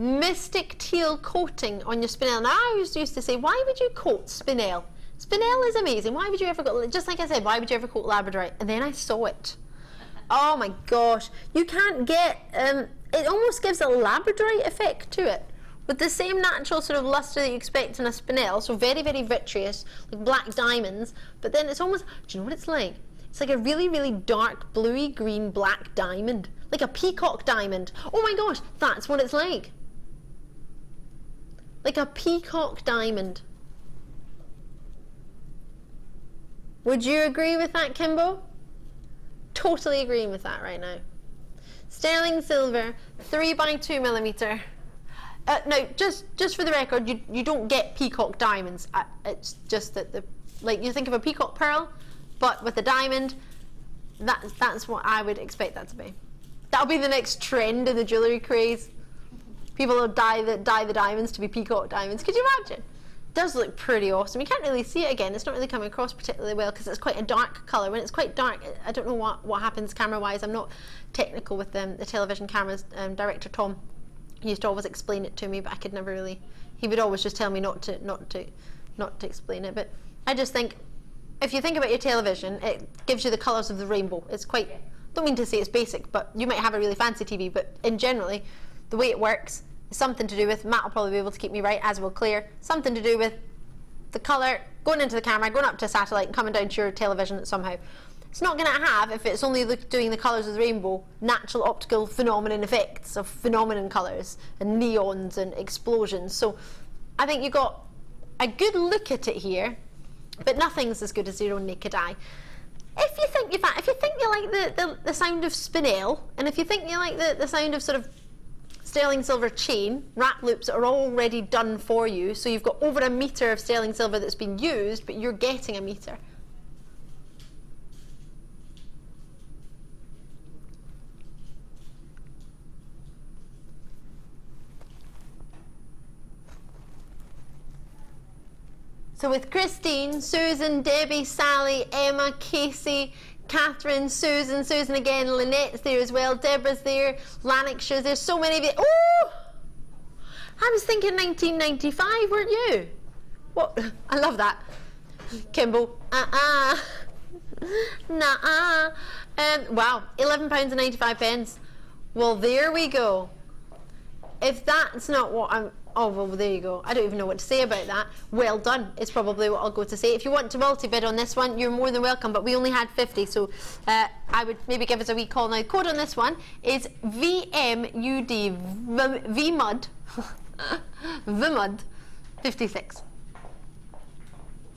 Speaker 1: Mystic teal coating on your spinel. Now, I used to say, why would you coat spinel? Spinel is amazing. Why would you ever go, just like I said, why would you ever coat labradorite? And then I saw it. Oh my gosh. You can't get, it almost gives a labradorite effect to it. With the same natural sort of luster that you expect in a spinel, so very, very vitreous, like black diamonds, but then it's almost, do you know what it's like? It's like a really, really dark bluey green black diamond. Like a peacock diamond. Oh my gosh, that's what it's like. Like a peacock diamond. Would you agree with that, Kimbo? Totally agreeing with that right now. Sterling silver, 3x2mm. No, just for the record, you don't get peacock diamonds. It's just that like you think of a peacock pearl, but with a diamond. That's what I would expect that to be. That'll be the next trend in the jewellery craze. People will dye the diamonds to be peacock diamonds. Could you imagine? It does look pretty awesome. You can't really see it again. It's not really coming across particularly well because it's quite a dark colour. When it's quite dark, I don't know what happens camera-wise. I'm not technical with the television cameras. Director Tom, he used to always explain it to me, but I could never really. He would always just tell me not to explain it. But I just think, if you think about your television, it gives you the colours of the rainbow. It's quite. Don't mean to say it's basic, but you might have a really fancy TV. But in generally, the way it works. Something to do with, Matt will probably be able to keep me right, as will Claire, something to do with the colour going into the camera, going up to satellite and coming down to your television somehow. It's not going to have, if it's only doing the colours of the rainbow, natural optical phenomenon effects of phenomenon colours and neons and explosions. So I think you got a good look at it here, but nothing's as good as your own naked eye. If you think you like the sound of spinel, and if you think you like the sound of sort of sterling silver chain, wrap loops that are already done for you, so you've got over a metre of sterling silver that's been used, but you're getting a metre. So with Christine, Susan, Debbie, Sally, Emma, Casey, Catherine, Susan again, Lynette's there as well, Deborah's there, Lanarkshire's there, so many of you. Oh! I was thinking 1995, weren't you? What? I love that. Kimbo, nah. Wow, £11.95. Well, there we go. If that's not what I'm... Oh, well, there you go. I don't even know what to say about that. Well done is probably what I'll go to say. If you want to multi-bid on this one, you're more than welcome, but we only had 50, so I would maybe give us a wee call now. The code on this one is VMUD, VMUD, VMUD 56.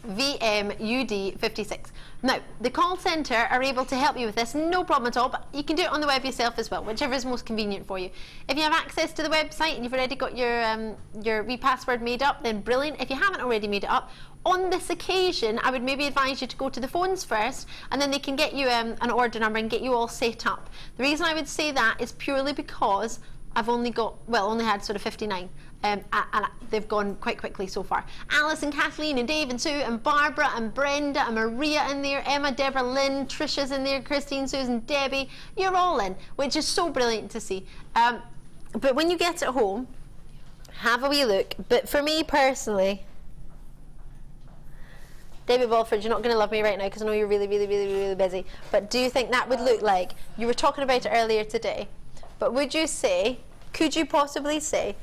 Speaker 1: VMUD56. Now, the call centre are able to help you with this, no problem at all, but you can do it on the web yourself as well, whichever is most convenient for you. If you have access to the website and you've already got your wee password made up, then brilliant. If you haven't already made it up, on this occasion, I would maybe advise you to go to the phones first, and then they can get you an order number and get you all set up. The reason I would say that is purely because I've only had sort of 59. And they've gone quite quickly so far. Alice and Kathleen and Dave and Sue and Barbara and Brenda and Maria in there, Emma, Deborah, Lynn, Trisha's in there, Christine, Susan, Debbie, you're all in, which is so brilliant to see. But when you get it home, have a wee look. But for me personally, Debbie Walford, you're not going to love me right now because I know you're really, really, really, really busy. But do you think that would look like, you were talking about it earlier today, but would you say, could you possibly say,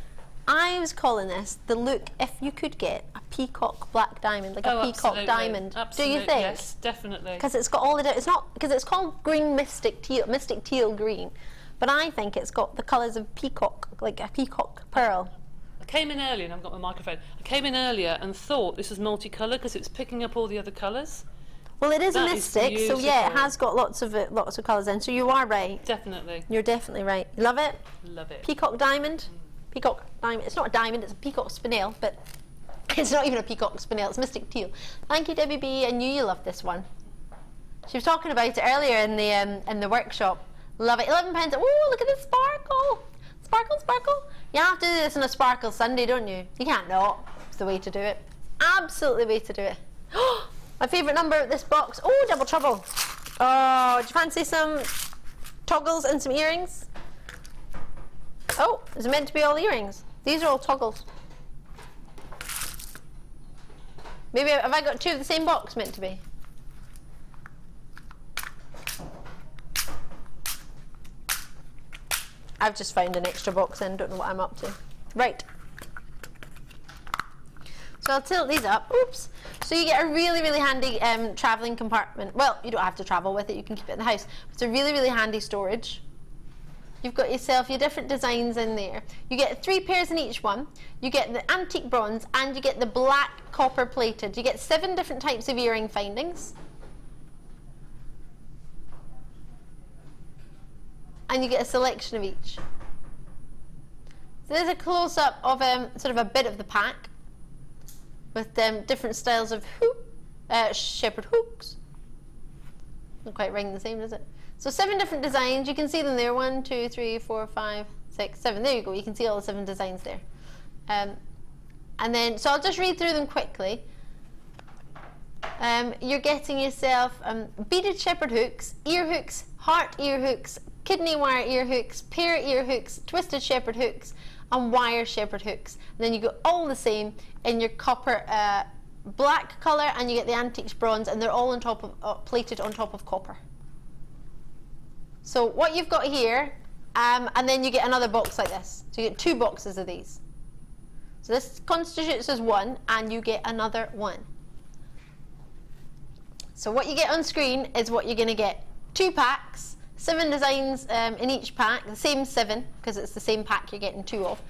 Speaker 1: I was calling this the look if you could get a peacock black diamond, like a peacock diamond.
Speaker 10: Absolutely.
Speaker 1: Do you think?
Speaker 10: Yes, definitely.
Speaker 1: Because it's got all the, it's not, because it's called green mystic teal green, but I think it's got the colours of peacock, like a peacock pearl.
Speaker 10: I came in earlier, and I've got my microphone. I came in earlier and thought this was multicolour because it's picking up all the other colours.
Speaker 1: Well, it is a mystic, so yeah, it has got lots of colours in. So you are right.
Speaker 10: Definitely.
Speaker 1: You're definitely right. You love it?
Speaker 10: Love it.
Speaker 1: Peacock diamond. Peacock diamond. It's not a diamond, it's a peacock spinel, but it's not even a peacock spinel, it's mystic teal. Thank you, Debbie B. I knew you loved this one. She was talking about it earlier in the workshop. Love it. £11. Oh, look at this sparkle. Sparkle, sparkle. You have to do this on a sparkle Sunday, don't you? You can't not. It's the way to do it. Absolutely the way to do it. My favourite number of this box. Oh, double trouble. Oh, do you fancy some toggles and some earrings? Oh, is it meant to be all earrings? These are all toggles. Maybe, have I got two of the same box meant to be? I've just found an extra box in, don't know what I'm up to. Right. So I'll tilt these up. Oops. So you get a really, really handy travelling compartment. Well, you don't have to travel with it, you can keep it in the house. It's a really, really handy storage. You've got yourself your different designs in there. You get 3 pairs in each one. You get the antique bronze and you get the black copper plated. You get 7 different types of earring findings. And you get a selection of each. So there's a close-up of sort of a bit of the pack with different styles of shepherd hooks. Not quite ring the same, does it? So 7 different designs, you can see them there, 1, 2, 3, 4, 5, 6, 7, there you go, you can see all the 7 designs there. And then, so I'll just read through them quickly. You're getting yourself beaded shepherd hooks, ear hooks, heart ear hooks, kidney wire ear hooks, pear ear hooks, twisted shepherd hooks, and wire shepherd hooks. And then you go all the same in your copper black colour, and you get the antiques bronze, and they're all on top of, plated on top of copper. So what you've got here, and then you get another box like this. So you get 2 boxes of these. So this constitutes as 1, and you get another 1. So what you get on screen is what you're going to get. 2 packs, 7 designs in each pack, the same 7, because it's the same pack you're getting 2 of.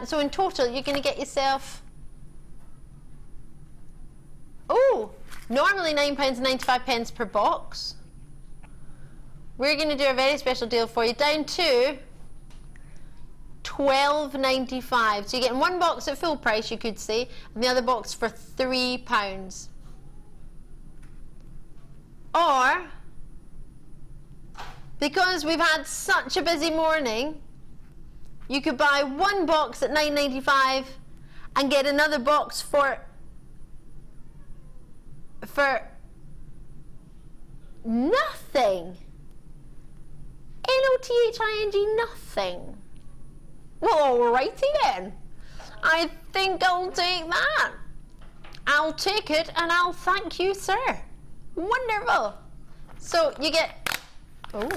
Speaker 1: So in total, you're going to get yourself, normally £9.95 per box. We're going to do a very special deal for you, down to £12.95. So you're getting 1 box at full price, you could say, and the other box for £3. Or, because we've had such a busy morning, you could buy 1 box at £9.95 and get another box for nothing. Nothing, nothing. Well, alrighty then. I think I'll take that. I'll take it and I'll thank you, sir. Wonderful. So you get, so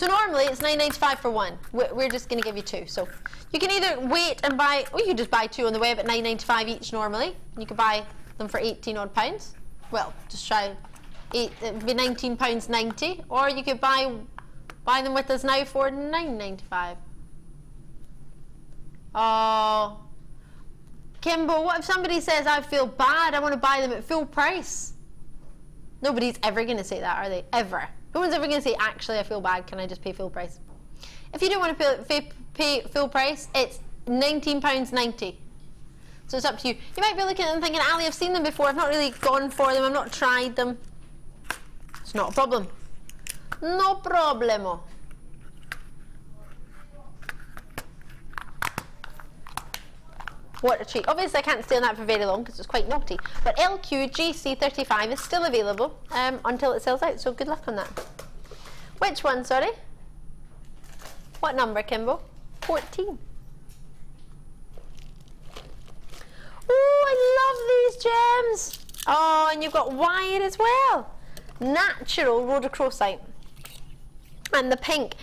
Speaker 1: normally it's £9.95 for 1. We're just going to give you 2. So you can either wait and buy, or you can just buy 2 on the web at £9.95 each normally. You could buy them for £18 odd. Well, just try it would be £19.90, or you could buy them with us now for £9.95. Oh, Kimbo, what if somebody says, I feel bad, I want to buy them at full price? Nobody's ever going to say that, are they? Ever. No one's ever going to say, actually, I feel bad, can I just pay full price? If you don't want to pay full price, it's £19.90. So it's up to you. You might be looking at them thinking, Ali, I've seen them before, I've not really gone for them, I've not tried them. It's not a problem. No problemo. What a treat. Obviously I can't stay on that for very long because it's quite naughty, but LQGC35 is still available until it sells out, so good luck on that. Which one, sorry? What number, Kimbo? 14. Oh, I love these gems. Oh, and you've got wire as well. Natural rhodochrosite. And the pink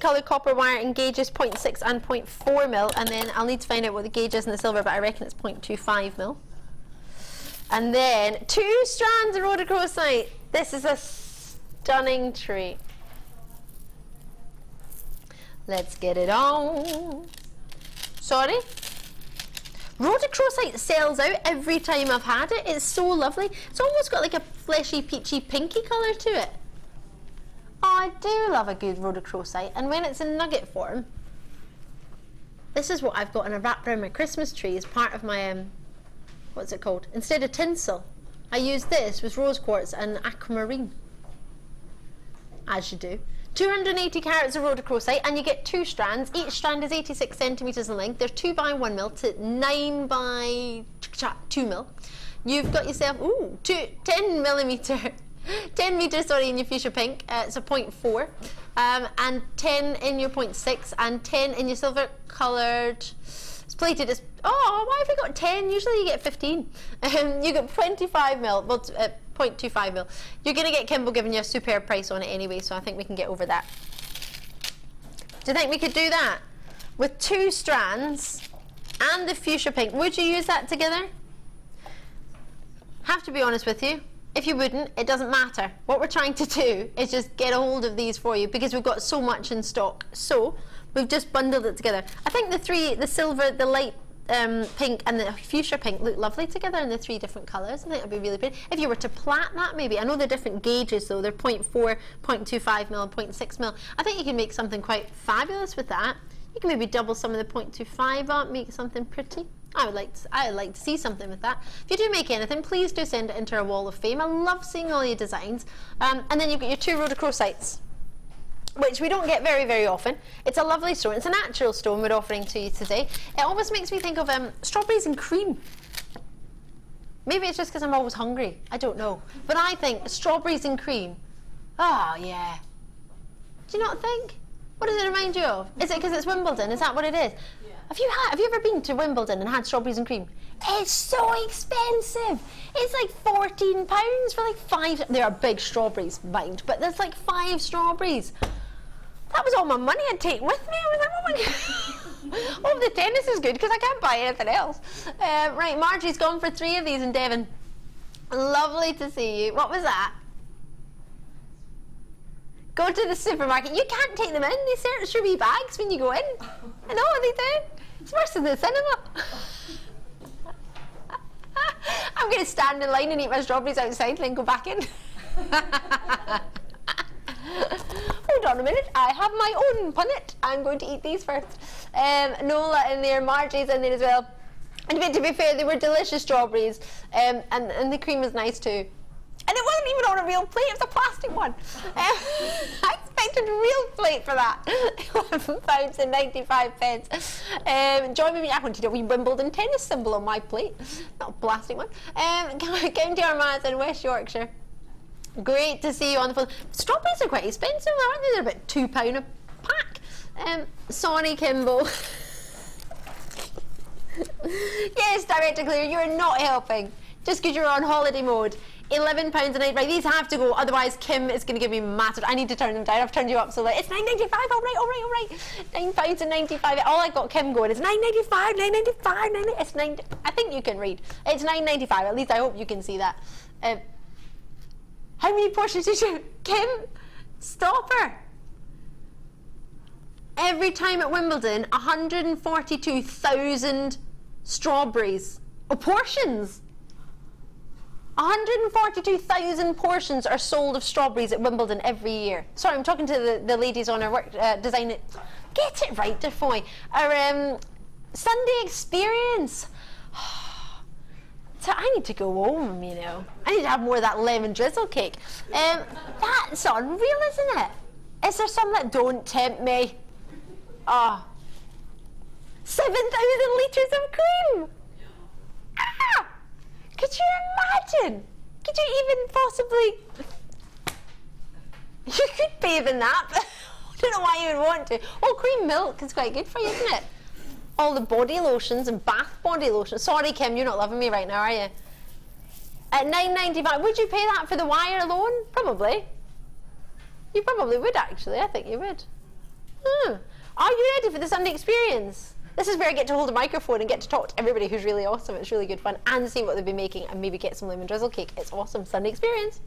Speaker 1: colour copper wire engages 0.6 and 0.4 mil, and then I'll need to find out what the gauge is in the silver, but I reckon it's 0.25 mil. And then 2 strands of rhodochrosite. This is a stunning treat. Let's get it on. Sorry? Rhodochrosite sells out every time I've had it. It's so lovely. It's almost got like a fleshy, peachy, pinky colour to it. Oh, I do love a good rhodochrosite, and when it's in nugget form, this is what I've got in a wrap around my Christmas tree as part of my, what's it called? Instead of tinsel, I use this with rose quartz and aquamarine, as you do. 280 carats of rhodochrosite, and you get 2 strands. Each strand is 86 centimetres in length. They're 2 by 1 mil to 9 by 2 mil. You've got yourself, 10 millimetre. 10 metres, sorry, in your fuchsia pink, it's a 0.4, and 10 in your 0.6, and 10 in your silver coloured. It's plated as, oh, why have we got 10? Usually you get 15. You get 25 mil, well, 0.25 mil. You're going to get Kimbo giving you a superb price on it anyway, so I think we can get over that. Do you think we could do that? With 2 strands and the fuchsia pink, would you use that together? Have to be honest with you. If you wouldn't, it doesn't matter. What we're trying to do is just get a hold of these for you because we've got so much in stock. So we've just bundled it together. I think the silver, the light pink and the fuchsia pink look lovely together in the 3 different colours. I think it'd be really pretty. If you were to plait that maybe, I know they're different gauges though, they're 0.4, 0.25 mil, 0.6 mil. I think you can make something quite fabulous with that. You can maybe double some of the 0.25 up, make something pretty. I would like to see something with that. If you do make anything, please do send it into our wall of fame. I love seeing all your designs. And then you've got your 2 rhodochrosites, which we don't get very, very often. It's a lovely stone. It's a natural stone we're offering to you today. It almost makes me think of strawberries and cream. Maybe it's just because I'm always hungry. I don't know. But I think strawberries and cream. Oh, yeah. Do you not think? What does it remind you of? Is it because it's Wimbledon? Is that what it is? Have you ever been to Wimbledon and had strawberries and cream? It's so expensive. It's like £14 for like 5. They are big strawberries, mind, but there's like 5 strawberries. That was all my money I'd take with me. I was like, oh my God. Oh, the tennis is good because I can't buy anything else. Right, Margie's gone for 3 of these in Devon. Lovely to see you. What was that? Go to the supermarket. You can't take them in. They search your wee bags when you go in. I know what they do. It's worse than the cinema. I'm going to stand in line and eat my strawberries outside and then go back in. Hold on a minute. I have my own punnet. I'm going to eat these first. Nola in there. Margie's in there as well. And to be fair, they were delicious strawberries. And the cream was nice too. And it wasn't even on a real plate, it was a plastic one. I expected a real plate for that. £11.95. Join me, I wanted a wee Wimbledon tennis symbol on my plate, not a plastic one. County Armagh in West Yorkshire. Great to see you on the phone. Strawberries are quite expensive, aren't they? They're about £2 a pack. Sorry, Kimbo. Yes, Director Clear, you're not helping. Just because you're on holiday mode. £11 a night, right? These have to go, otherwise Kim is going to give me massive. I need to turn them down. I've turned you up, so like it's £9.95. All right. £9.95. All I got Kim going is £9.95, £9.95, It's $9. I think you can read. It's £9.95. At least I hope you can see that. How many portions did you, Kim? Stop her. Every time at Wimbledon, 142,000 strawberries Oh, portions. 142,000 portions are sold of strawberries at Wimbledon every year. Sorry, I'm talking to the ladies on our work design. Get it right, DeFoy. Our Sunday experience. So I need to go home, you know. I need to have more of that lemon drizzle cake. That's unreal, isn't it? Is there some that don't tempt me? 7,000 litres of cream! Ah! Could you imagine? Could you even possibly... You could bathe in that, but I don't know why you would want to. Oh, cream milk is quite good for you, isn't it? All the body lotions and bath body lotions. Sorry, Kim, you're not loving me right now, are you? At £9.95, would you pay that for the wire alone? Probably. You probably would, actually. I think you would. Are you ready for the Sunday experience? This is where I get to hold a microphone and get to talk to everybody who's really awesome. It's really good fun. And see what they've been making and maybe get some lemon drizzle cake. It's awesome. Sunday experience.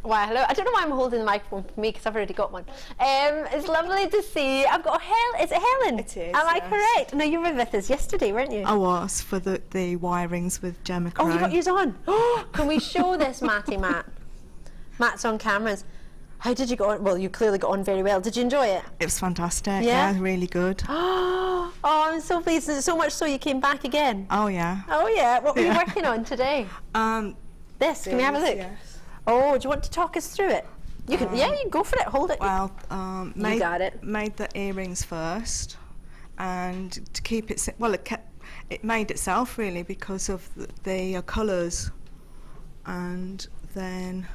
Speaker 1: Why, hello. I don't know why I'm holding the microphone for me because I've already got one. It's lovely to see. I've got Is it Helen?
Speaker 11: It is.
Speaker 1: Am I correct? No, you were with us yesterday, weren't you?
Speaker 11: I was for the wirings with Gemma.
Speaker 1: Oh, you got yours on. Can we show this, Matty Matt? Matt's on cameras. How did you go on? Well, you clearly got on very well. Did you enjoy it?
Speaker 11: It was fantastic. Yeah, really good.
Speaker 1: Oh, I'm so pleased. So much so you came back again.
Speaker 11: Oh yeah.
Speaker 1: Oh yeah. What were you working on today? This. Can we have a look?
Speaker 11: Yes.
Speaker 1: Oh, do you want to talk us through it? You can. Yeah, you can go for it. Hold it.
Speaker 11: Well,
Speaker 1: you got it.
Speaker 11: Made the earrings first, and to keep it it made itself really because of the colours, and then.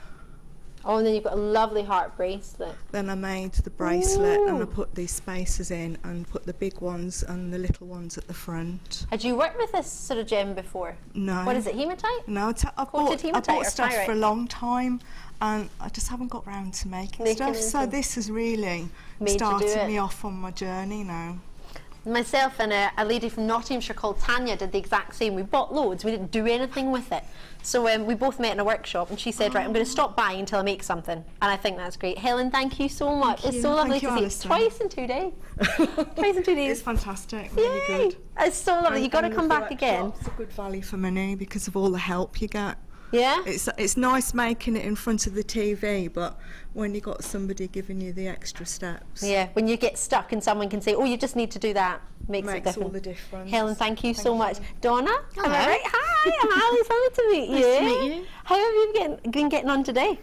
Speaker 1: Oh, and then you've got a lovely heart bracelet.
Speaker 11: Then I made the bracelet and I put these spaces in and put the big ones and the little ones at the front.
Speaker 1: Had you worked with this sort of gem before?
Speaker 11: No.
Speaker 1: What is it, hematite?
Speaker 11: No, I bought stuff for a long time and I just haven't got round to making stuff. So this has really started me off on my journey now.
Speaker 1: Myself and a lady from Nottinghamshire called Tanya did the exact same. We bought loads, we didn't do anything with it. So we both met in a workshop and she said, right, I'm going to stop buying until I make something. And I think that's great. Helen, thank you so much. It's so lovely to see you. Twice in 2 days. Twice in 2 days.
Speaker 11: It's fantastic, really good.
Speaker 1: It's so lovely. You've got to come back again.
Speaker 11: It's a good value for money because of all the help you get.
Speaker 1: Yeah?
Speaker 11: It's nice making it in front of the TV, but when you got somebody giving you the extra steps.
Speaker 1: Yeah, when you get stuck and someone can say, oh, you just need to do that. Makes
Speaker 11: all the difference.
Speaker 1: Helen, thank you so much. Donna?
Speaker 5: Hello.
Speaker 1: Am I right? Hi, I'm Alice. Lovely to meet you.
Speaker 5: Nice to meet you.
Speaker 1: How have you been getting on today?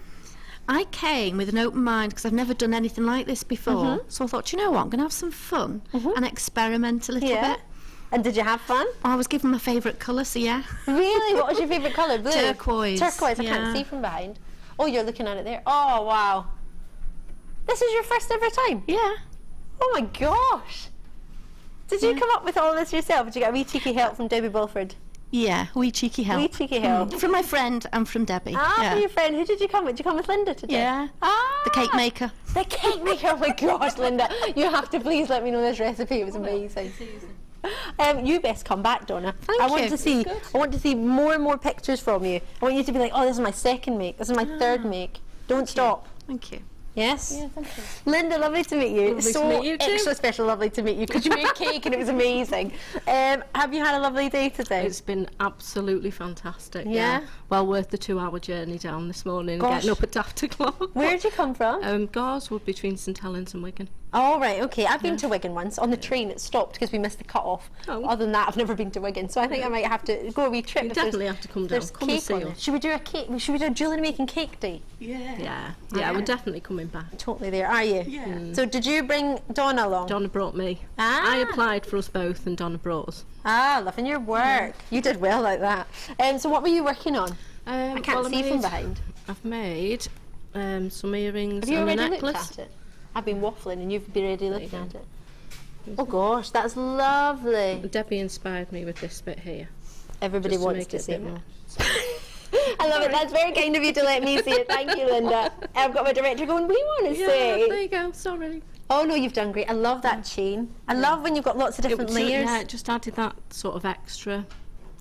Speaker 5: I came with an open mind because I've never done anything like this before. So I thought, you know what, I'm going to have some fun and experiment a little bit.
Speaker 1: And did you have fun?
Speaker 5: I was given my favourite colour, so yeah.
Speaker 1: Really? What was your favourite colour? Blue?
Speaker 5: Turquoise.
Speaker 1: Turquoise, I can't see from behind. Oh, you're looking at it there. Oh, wow. This is your first ever time?
Speaker 5: Yeah.
Speaker 1: Oh my gosh. Did you come up with all this yourself? Did you get a wee cheeky help from Debbie Bulford?
Speaker 5: Yeah, wee cheeky help.
Speaker 1: Wee cheeky help.
Speaker 5: From my friend and from Debbie.
Speaker 1: From your friend. Who did you come with? Did you come with Linda today?
Speaker 5: Yeah. The cake maker.
Speaker 1: The cake maker. Oh my gosh, Linda. You have to please let me know this recipe. It was amazing. You best come back, Donna. I want to see more and more pictures from you. I want you to be like, oh, this is my second make. This is my third make. Don't stop.
Speaker 5: Thank you.
Speaker 1: Yes?
Speaker 5: Yeah, thank you.
Speaker 1: Linda, lovely to meet you.
Speaker 5: Lovely to meet you too.
Speaker 1: Extra special lovely to meet you because you made cake and it was amazing. Have you had a lovely day today?
Speaker 12: It's been absolutely fantastic.
Speaker 1: Yeah?
Speaker 12: Well worth the 2-hour journey down this morning, getting up at daft o'clock.
Speaker 1: Where did you come from?
Speaker 12: Garswood, between St Helens and Wigan.
Speaker 1: Oh, right, okay. I've been to Wigan once. On the train, it stopped because we missed the cut-off. Other than that, I've never been to Wigan, so I think I might have to go a wee trip.
Speaker 12: You definitely have to come down. Come and see us.
Speaker 1: Should we do a cake? Should we do a jewellery making cake day?
Speaker 12: Yeah, we're definitely coming back.
Speaker 1: Totally there, are you?
Speaker 12: Yeah.
Speaker 1: So did you bring Donna along?
Speaker 12: Donna brought me. I applied for us both and Donna brought us.
Speaker 1: Loving your work. You did well like that. So what were you working on? I can't see from behind.
Speaker 12: I've made some earrings
Speaker 1: and a necklace. Have you already looked at it? I've been waffling and you've been already looking at it. Oh gosh, that's lovely.
Speaker 12: Debbie inspired me with this bit here.
Speaker 1: Everybody wants to see it. I love it. That's very kind of you to let me see it. Thank you, Linda. I've got my director going, we want to see.
Speaker 12: There you go. Sorry.
Speaker 1: Oh no, you've done great. I love that chain. I love when you've got lots of different layers.
Speaker 12: Yeah, it just added that sort of extra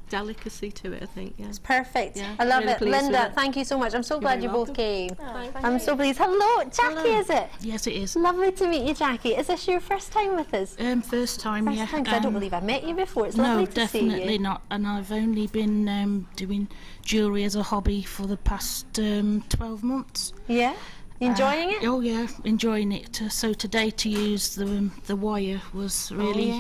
Speaker 12: delicacy to it, I think. Yeah,
Speaker 1: it's perfect.
Speaker 12: Yeah,
Speaker 1: I love
Speaker 12: really
Speaker 1: it.
Speaker 12: pleased
Speaker 1: Linda,
Speaker 12: with it.
Speaker 1: thank you so much. I'm so glad you both
Speaker 12: welcome.
Speaker 1: came.
Speaker 12: Oh,
Speaker 1: I'm so pleased. Hello, Jackie, is it?
Speaker 13: Yes, it is.
Speaker 1: Lovely to meet you, Jackie. Is this your first time with us?
Speaker 13: First time,
Speaker 1: First
Speaker 13: yeah.
Speaker 1: time, 'cause I don't believe I've met you before. It's
Speaker 13: no,
Speaker 1: lovely to see you.
Speaker 13: definitely not. And I've only been doing jewellery as a hobby for the past 12 months.
Speaker 1: Yeah? You enjoying it?
Speaker 13: Oh yeah, enjoying it. So today to use the wire was really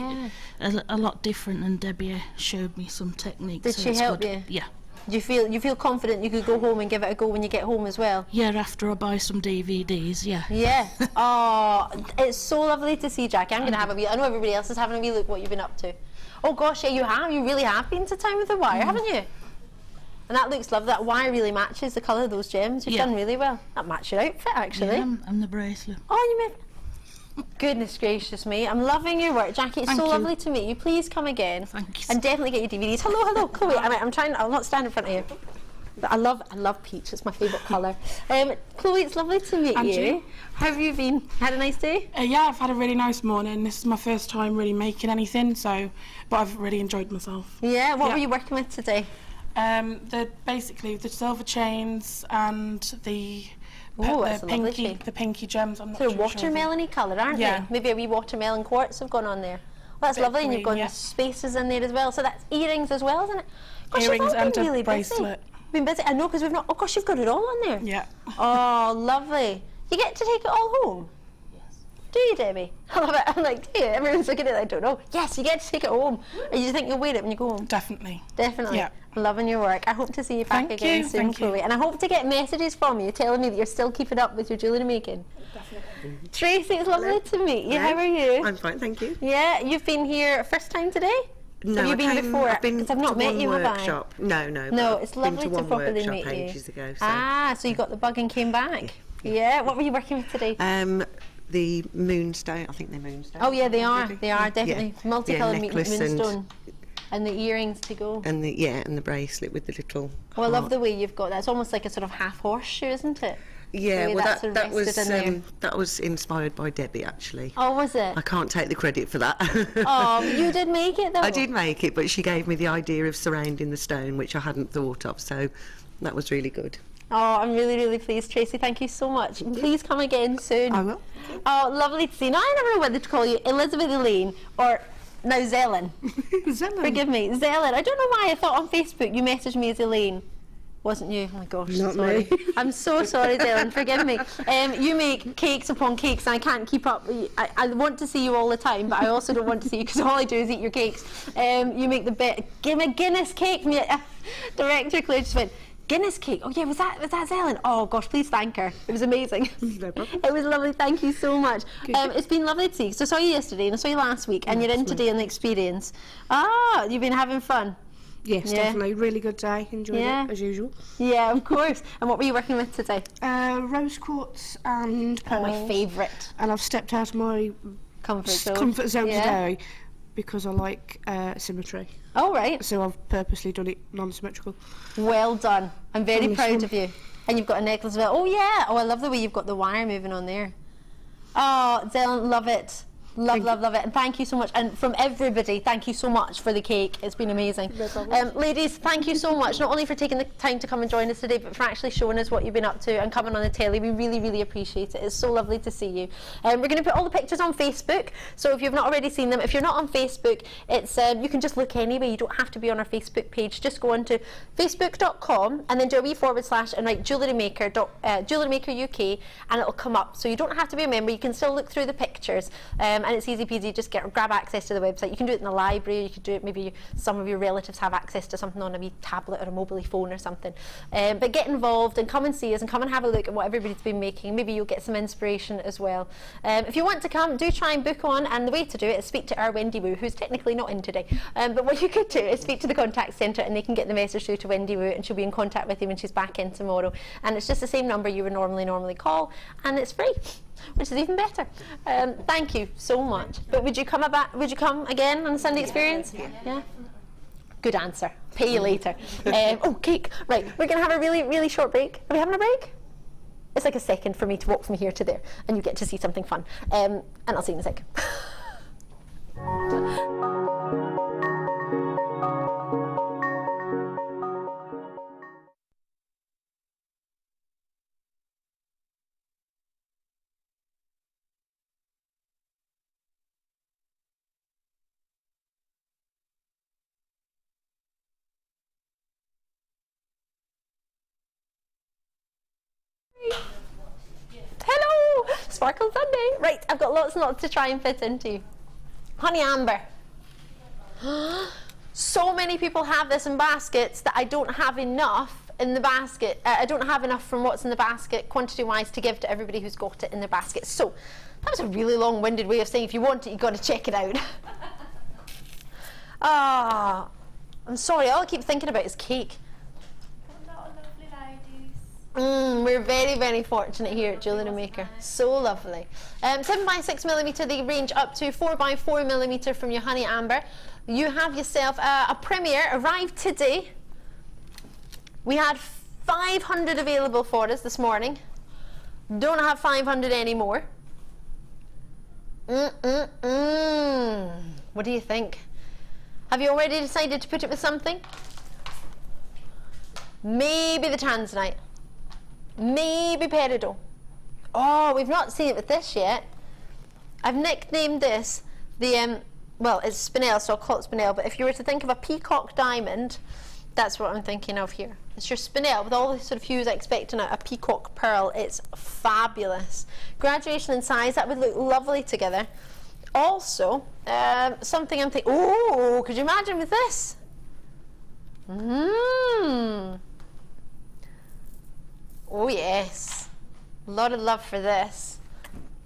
Speaker 13: a lot different, and Debbie showed me some techniques.
Speaker 1: Did
Speaker 13: so
Speaker 1: she
Speaker 13: it's
Speaker 1: help
Speaker 13: good.
Speaker 1: you?
Speaker 13: Yeah.
Speaker 1: Do you feel confident you could go home and give it a go when you get home as well?
Speaker 13: Yeah, after I buy some DVDs, yeah.
Speaker 1: Yeah. Oh, it's so lovely to see Jackie. I'm going to have a wee. I know everybody else is having a wee look what you've been up to. Oh gosh, yeah, you have. You really have been to town with the wire, haven't you? And that looks lovely. That wire really matches the colour of those gems. You've done really well. That matched your outfit, actually.
Speaker 13: Yeah, and the bracelet.
Speaker 1: Oh, you made... Goodness gracious me. I'm loving your work, Jackie. It's so lovely to meet you. Please come again.
Speaker 13: Thank you.
Speaker 1: And definitely get your DVDs. Hello, Chloe. I'm trying... I'll not stand in front of you. But I love peach. It's my favourite colour. Chloe, it's lovely to meet you. How have you been? Had a nice day?
Speaker 14: Yeah, I've had a really nice morning. This is my first time really making anything, but I've really enjoyed myself.
Speaker 1: Yeah, what were you working with today?
Speaker 14: Basically the silver chains and the pinky gems. I'm not
Speaker 1: sort
Speaker 14: sure.
Speaker 1: of watermelony colour, aren't they? Maybe a wee watermelon quartz have gone on there. Well, that's lovely, and you've got spaces in there as well. So that's earrings as well, isn't it? Gosh,
Speaker 14: Earrings
Speaker 1: you've all been
Speaker 14: and
Speaker 1: really
Speaker 14: a bracelet.
Speaker 1: Busy. Been busy. I know, because we've not. Oh gosh, you've got it all on there.
Speaker 14: Yeah.
Speaker 1: Oh, lovely. You get to take it all home. Do you, Debbie? I love it. I'm like, do you? Everyone's looking at it, I don't know. Yes, you get to take it home. And you think you'll wear it when you go home?
Speaker 14: Definitely.
Speaker 1: Definitely.
Speaker 14: Yeah.
Speaker 1: I'm loving your work. I hope to see you back again soon, Chloe. And I hope to get messages from you telling me that you're still keeping up with your jewellery making.
Speaker 14: Definitely.
Speaker 1: Tracy, it's lovely to meet you. How are you?
Speaker 15: I'm fine, thank you.
Speaker 1: Yeah, you've been here first time today?
Speaker 15: No,
Speaker 1: have you been before?
Speaker 15: I've been
Speaker 1: 'Cause I've not
Speaker 15: to
Speaker 1: met
Speaker 15: one
Speaker 1: you, have I?
Speaker 15: workshop. No.
Speaker 1: No, it's lovely to properly meet you.
Speaker 15: Ages ago. So.
Speaker 1: Ah, so you got the bug and came back. Yeah. What were you working with today?
Speaker 15: The moonstone. I think they're moonstone.
Speaker 1: Oh yeah, they are. They are definitely multicoloured
Speaker 15: necklace
Speaker 1: moonstone. And the earrings to go.
Speaker 15: And the bracelet with the little.
Speaker 1: Oh, I love the way you've got that. It's almost like a sort of half horseshoe, isn't it?
Speaker 15: Yeah, well that was inspired by Debbie actually.
Speaker 1: Oh, was it?
Speaker 15: I can't take the credit for that.
Speaker 1: Oh, you did make it though.
Speaker 15: I did make it, but she gave me the idea of surrounding the stone, which I hadn't thought of, so that was really good.
Speaker 1: Oh, I'm really, really pleased, Tracy. Thank you so much. Please come again soon.
Speaker 15: I will.
Speaker 1: Oh, lovely to see you. Now I never know whether to call you Elizabeth Elaine or now Zelen.
Speaker 15: Zelen.
Speaker 1: Forgive me, Zelen. I don't know why I thought on Facebook you messaged me as Elaine. Wasn't you? Oh my gosh,
Speaker 15: Not
Speaker 1: sorry.
Speaker 15: me.
Speaker 1: I'm so sorry, Dylan. Forgive me. You make cakes upon cakes, and I can't keep up. I want to see you all the time, but I also don't want to see you because all I do is eat your cakes. You make the give me a Guinness cake. Director Claire just went, Guinness cake. Oh yeah, was that Zelen? Oh gosh, please thank her. It was amazing.
Speaker 15: No problem.
Speaker 1: It was lovely. Thank you so much. It's been lovely to see you. So I saw you yesterday and I saw you last week, and you're in today on the experience. Ah, you've been having fun.
Speaker 14: Yes, definitely. Really good day. Enjoyed it, as usual.
Speaker 1: Yeah, of course. And what were you working with today?
Speaker 14: Rose quartz and pearls.
Speaker 1: My favourite.
Speaker 14: And I've stepped out of my
Speaker 1: comfort zone
Speaker 14: today because I like symmetry.
Speaker 1: Oh, right.
Speaker 14: So I've purposely done it non-symmetrical.
Speaker 1: Well done. I'm very proud of you. And you've got a necklace as well. Oh, yeah. Oh, I love the way you've got the wire moving on there. Oh, Zelen, love it. Love it, and thank you so much. And from everybody, thank you so much for the cake. It's been amazing. No ladies, thank you so much, not only for taking the time to come and join us today, but for actually showing us what you've been up to and coming on the telly. We really, really appreciate it. It's so lovely to see you. We're going to put all the pictures on Facebook, so if you've not already seen them, if you're not on Facebook, it's you can just look anyway. You don't have to be on our Facebook page. Just go on to facebook.com and then do a wee / and write JewelleryMaker UK, and it'll come up. So you don't have to be a member. You can still look through the pictures. And it's easy peasy, just grab access to the website. You can do it in the library, you could do it, maybe some of your relatives have access to something on a wee tablet or a mobile phone or something. But get involved and come and see us and come and have a look at what everybody's been making. Maybe you'll get some inspiration as well. If you want to come, do try and book on, and the way to do it is speak to our Wendy Wu, who's technically not in today. But what you could do is speak to the contact centre and they can get the message through to Wendy Wu, and she'll be in contact with you when she's back in tomorrow. And it's just the same number you would normally call, and it's free, which is even better. Thank you so much. But would you come again on the Sunday experience? Yeah. Good answer. Pay you later. Oh, cake. Right, we're going to have a really, really short break. Are we having a break? It's like a second for me to walk from here to there, and you get to see something fun. And I'll see you in a sec. Hello! Sparkle Sunday. Right, I've got lots and lots to try and fit into. Honey Amber. So many people have this in baskets that I don't have enough in the basket. I don't have enough from what's in the basket quantity-wise to give to everybody who's got it in their basket. So that was a really long-winded way of saying if you want it, you've got to check it out. Ah, I'm sorry, all I keep thinking about is cake. We're very, very fortunate here at Jewellery Maker. So lovely. 7x6mm, they range up to 4x4mm from your Honey Amber. You have yourself a premiere, arrived today. We had 500 available for us this morning. Don't have 500 anymore. What do you think? Have you already decided to put it with something? Maybe the Tanzanite. Maybe peridot. Oh, we've not seen it with this yet. I've nicknamed this the, well, it's spinel, so I'll call it spinel, but if you were to think of a peacock diamond, that's what I'm thinking of here. It's your spinel with all the sort of hues I expect in a peacock pearl. It's fabulous. Graduation in size, that would look lovely together. Also, something I'm thinking, oh, could you imagine with this? Oh yes, a lot of love for this.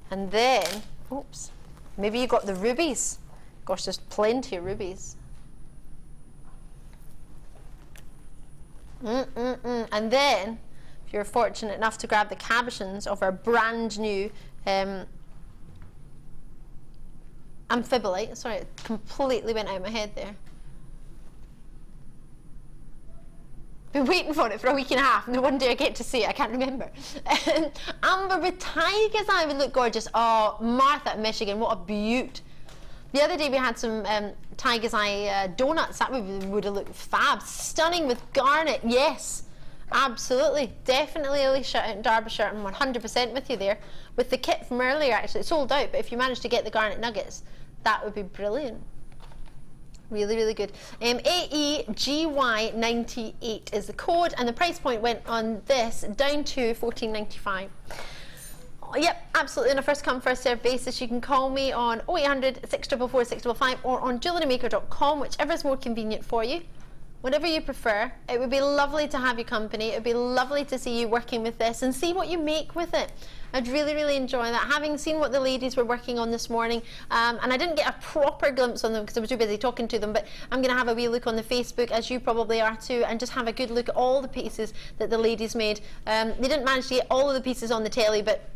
Speaker 1: And then, oops, maybe you got the rubies. Gosh, there's plenty of rubies. And then, if you're fortunate enough to grab the cabochons of our brand new amphibolite. Sorry, it completely went out of my head there. Been waiting for it for a week and a half. No wonder I get to see it. I can't remember. Amber with tiger's eye would look gorgeous. Oh, Martha at Michigan, what a beaut. The other day we had some tiger's eye donuts. That would have looked fab. Stunning with garnet. Yes, absolutely. Definitely Alicia out in Derbyshire. I'm 100% with you there. With the kit from earlier, actually, it's sold out. But if you manage to get the garnet nuggets, that would be brilliant. Really, really good. AEGY98 is the code, and the price point went on this down to $14.95. Yep, absolutely on a first come, first served basis. You can call me on 0800 644 655 or on jewellerymaker.com, whichever is more convenient for you. Whatever you prefer. It would be lovely to have your company. It would be lovely to see you working with this and see what you make with it. I'd really, really enjoy that. Having seen what the ladies were working on this morning, and I didn't get a proper glimpse on them because I was too busy talking to them, but I'm going to have a wee look on the Facebook, as you probably are too, and just have a good look at all the pieces that the ladies made. They didn't manage to get all of the pieces on the telly, but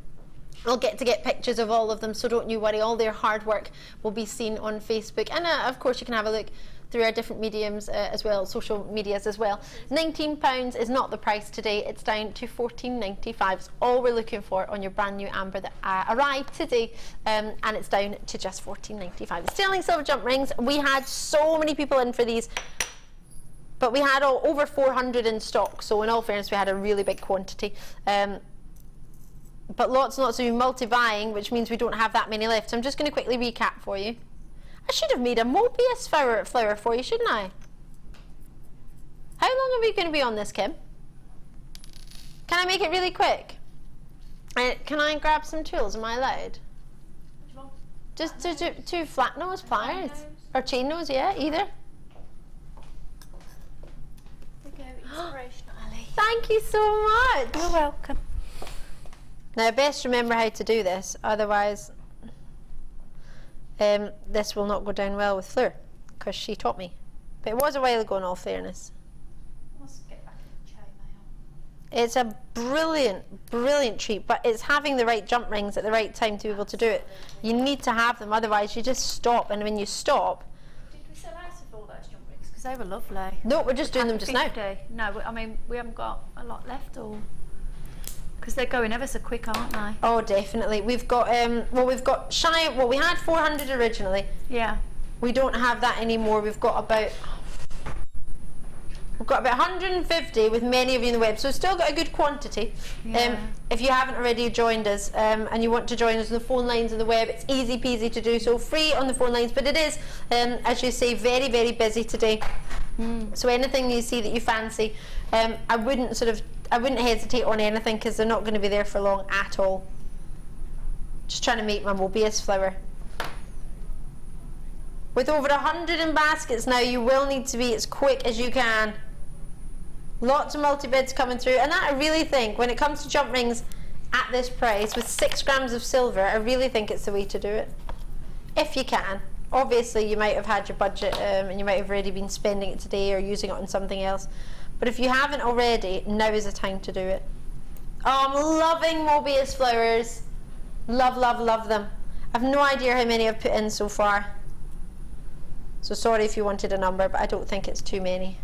Speaker 1: I'll get pictures of all of them, so don't you worry. All their hard work will be seen on Facebook, and of course you can have a look through our different mediums as well, social medias as well. £19 is not the price today. It's down to $14.95. It's all we're looking for on your brand new amber that arrived today, and it's down to just $14.95. Sterling silver jump rings. We had so many people in for these, but we had over 400 in stock, so in all fairness we had a really big quantity. But lots and lots of you multi-buying, which means we don't have that many left. So I'm just going to quickly recap for you. I should have made a Mobius flower for you, shouldn't I? How long are we going to be on this, Kim? Can I make it really quick? Can I grab some tools? Am I allowed? Which one? Just two flat nose pliers. Or chain nose, yeah, either.
Speaker 2: There we go, inspirational.
Speaker 1: Thank you so much.
Speaker 2: You're welcome.
Speaker 1: Now, best remember how to do this, otherwise this will not go down well with Fleur, because she taught me. But it was a while ago in all fairness.
Speaker 2: Let's get back in the chain now.
Speaker 1: It's a brilliant, brilliant treat, but it's having the right jump rings at the right time to be able to do it. You need to have them, otherwise you just stop, and when you stop...
Speaker 2: Did we sell out of all those jump rings? Because they were lovely.
Speaker 1: No, we're just doing them just now.
Speaker 2: No, I mean, we haven't got a lot left, or... Because they're going ever so quick, aren't they?
Speaker 1: Oh, definitely. We've got we had 400 originally.
Speaker 2: Yeah.
Speaker 1: We don't have that anymore. We've got about 150 with many of you in the web, so we've still got a good quantity.
Speaker 2: Yeah.
Speaker 1: If you haven't already joined us and you want to join us on the phone lines of the web, it's easy peasy to do so, free on the phone lines, but it is, as you say, very, very busy today. So anything you see that you fancy, I wouldn't hesitate on anything, because they're not going to be there for long at all. Just trying to make my Mobius flower. With over 100 in baskets now, you will need to be as quick as you can. Lots of multi-bids coming through, and that I really think, when it comes to jump rings at this price, with 6 grams of silver, I really think it's the way to do it. If you can. Obviously, you might have had your budget, and you might have already been spending it today or using it on something else. But if you haven't already, now is the time to do it. Oh, I'm loving Mobius flowers. Love, love, love them. I've no idea how many I've put in so far. So sorry if you wanted a number, but I don't think it's too many.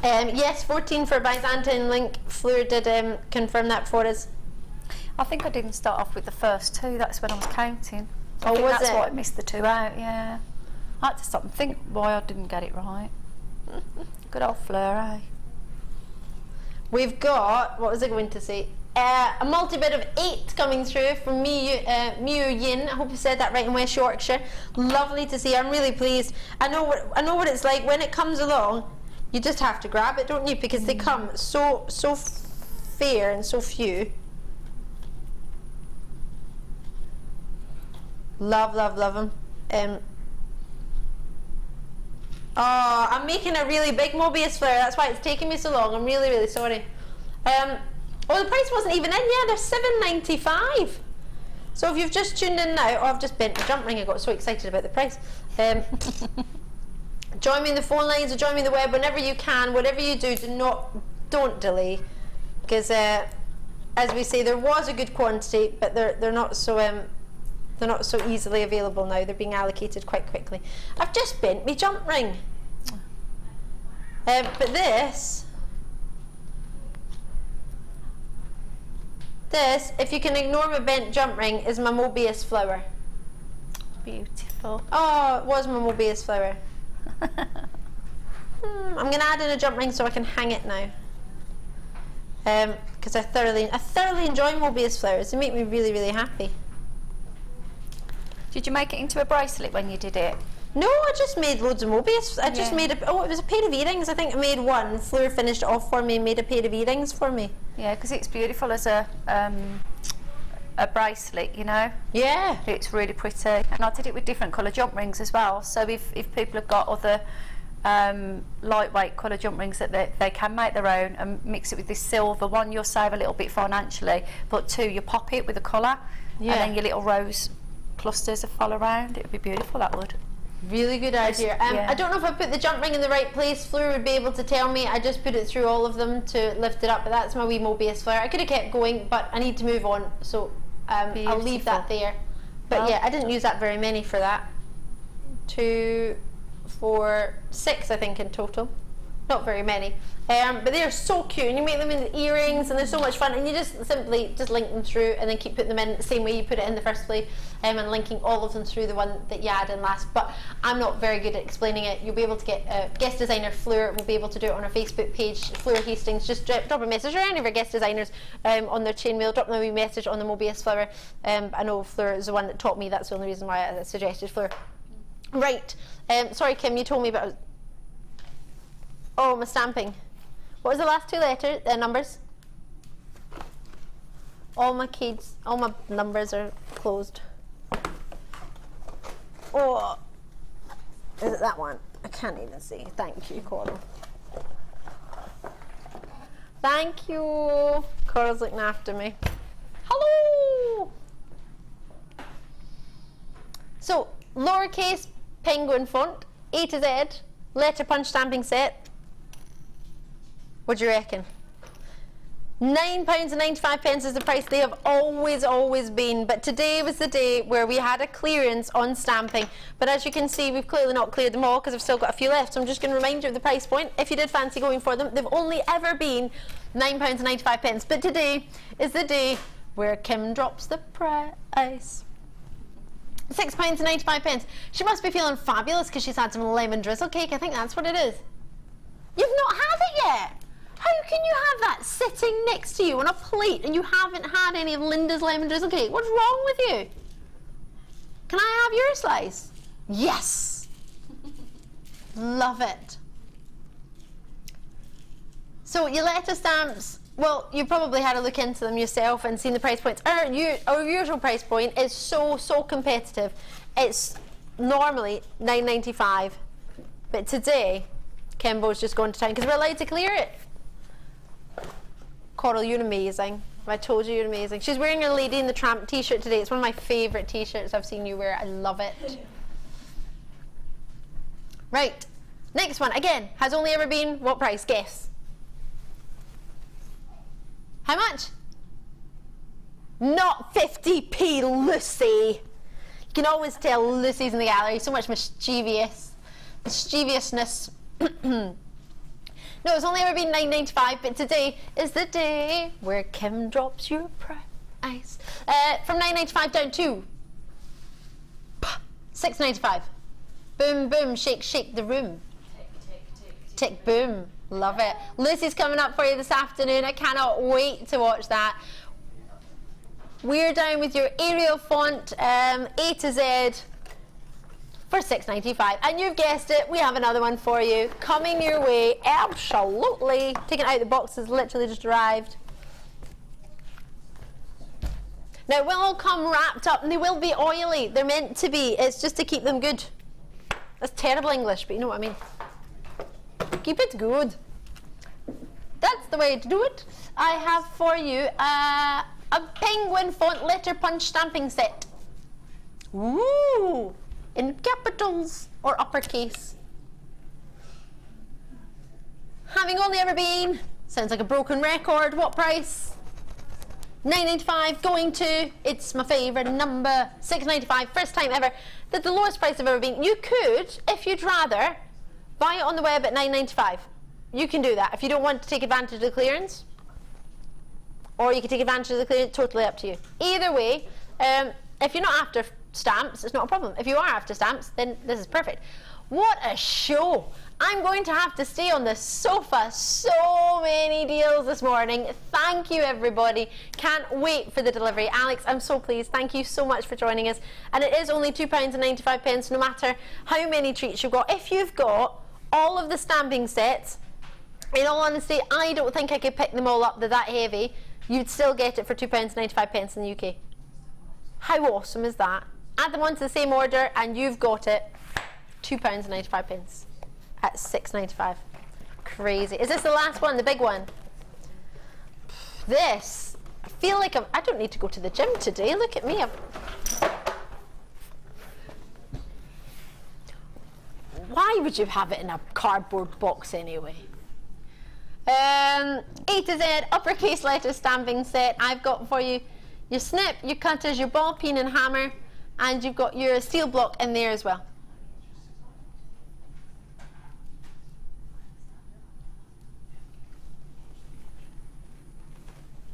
Speaker 1: Yes, 14 for Byzantine link. Fleur did confirm that for us.
Speaker 2: I think I didn't start off with the first 2. That's when I was counting. I think
Speaker 1: was
Speaker 2: that's
Speaker 1: it?
Speaker 2: why I missed the 2 out, yeah. I had to stop and think why I didn't get it right. Good old Fleur, eh?
Speaker 1: We've got, what was I going to say? A multi-bid of 8 coming through from Miu Yin. I hope I said that right, in West Yorkshire. Lovely to see. I'm really pleased. I know what it's like when it comes along. You just have to grab it, don't you? Because they come so fair and so few. Love, love, love them. Oh, I'm making a really big Mobius flower. That's why it's taking me so long. I'm really, really sorry. Oh, the price wasn't even in. Yeah, they're $7.95. So if you've just tuned in now, I've just bent the jump ring. I got so excited about the price. Join me in the phone lines or join me in the web whenever you can. Whatever you do, don't delay, because as we say, there was a good quantity, but they're not so easily available now. They're being allocated quite quickly. I've just bent my jump ring, but this, if you can ignore my bent jump ring, is my Mobius flower.
Speaker 2: Beautiful.
Speaker 1: Oh, it was my Mobius flower. I'm going to add in a jump ring so I can hang it now, because I thoroughly enjoy Mobius flowers. They make me really, really happy.
Speaker 2: Did you make it into a bracelet when you did it?
Speaker 1: No, I just made loads of Mobius. I just made it was a pair of earrings. I think I made one. Fleur finished it off for me and made a pair of earrings for me.
Speaker 2: Yeah, because it's beautiful as a bracelet, you know.
Speaker 1: Yeah.
Speaker 2: It's really pretty. And I did it with different colour jump rings as well. So if people have got other lightweight colour jump rings that they can make their own and mix it with this silver, one, you'll save a little bit financially, but 2, you pop it with a colour, and then your little rose clusters will fall around. It would be beautiful, that would.
Speaker 1: Really good idea. I don't know if I put the jump ring in the right place. Fleur would be able to tell me. I just put it through all of them to lift it up, but that's my wee Mobius flower. I could have kept going, but I need to move on, so I'll leave that there. But yeah, I didn't use that very many for that. 2, 4, 6 I think in total. Not very many. But they're so cute, and you make them into earrings, and they're so much fun, and you just simply link them through and then keep putting them in the same way you put it in the first place, and linking all of them through the one that you add in last. But I'm not very good at explaining it. You'll be able to get guest designer Fleur will be able to do it on our Facebook page, Fleur Hastings. Just drop a message, or any of our guest designers on their chainmail, drop them a wee message on the Mobius flower. I know Fleur is the one that taught me. That's the only reason why I suggested Fleur. Right. Sorry, Kim, you told me about... Oh, my stamping. What was the last 2 numbers? All my numbers are closed. Oh, is it that one? I can't even see. Thank you, Coral. Thank you. Coral's looking after me. Hello. So, lowercase penguin font, A to Z, letter punch stamping set. What do you reckon? £9.95 is the price they have always been, but today was the day where we had a clearance on stamping. But as you can see, we've clearly not cleared them all because I've still got a few left, so I'm just going to remind you of the price point. If you did fancy going for them, they've only ever been £9.95, but today is the day where Kim drops the price. £6.95. She must be feeling fabulous because she's had some lemon drizzle cake. I think that's what it is. You've not had it yet. How can you have that sitting next to you on a plate and you haven't had any of Linda's lemon drizzle cake? What's wrong with you? Can I have your slice? Yes. Love it. So your letter stamps, well, you probably had a look into them yourself and seen the price points. Our usual price point is so competitive. It's normally £9.95, but today Kimbo's just gone to town because we're allowed to clear it. Coral, you're amazing. I told you you're amazing. She's wearing a Lady in the Tramp t-shirt today. It's one of my favourite t-shirts I've seen you wear. I love it. Right, next one. Again, has only ever been, what price? Guess. How much? Not 50p, Lucy. You can always tell Lucy's in the gallery. So much mischievousness. No, it's only ever been £9.95, but today is the day where Kim drops your price. From £9.95 down to £6.95. Boom, boom, shake, shake the room. Tick, boom. Love it. Lucy's coming up for you this afternoon. I cannot wait to watch that. We're down with your Arial font, A to Z, for £6.95, and you've guessed it, we have another one for you coming your way. Absolutely. Taking it out of the box, has literally just arrived. Now, it will all come wrapped up and they will be oily. They're meant to be. It's just to keep them good. That's terrible English, but you know what I mean. Keep it good. That's the way to do it. I have for you a penguin font letter punch stamping set. Ooh, in capitals or uppercase. Having only ever been, sounds like a broken record, what price? £9.95, going to, it's my favourite number, £6.95, first time ever. That's the lowest price I've ever been. You could, if you'd rather, buy it on the web at £9.95. You can do that if you don't want to take advantage of the clearance, or you can take advantage of the clearance, totally up to you. Either way, if you're not after stamps, it's not a problem. If you are after stamps, then this is perfect. What a show! I'm going to have to stay on the sofa. So many deals this morning. Thank you, everybody. Can't wait for the delivery. Alex, I'm so pleased. Thank you so much for joining us. And it is only £2.95, no matter how many treats you've got. If you've got all of the stamping sets, in all honesty, I don't think I could pick them all up. They're that heavy. You'd still get it for £2.95 in the UK. How awesome is that? Add them onto the same order and you've got it. £2.95 at £6.95. Crazy. Is this the last one, the big one? This, I feel like I don't need to go to the gym today. Look at me. Why would you have it in a cardboard box anyway? A to Z uppercase letter stamping set. I've got for you your snip, your cutters, your ball peen and hammer, and you've got your steel block in there as well.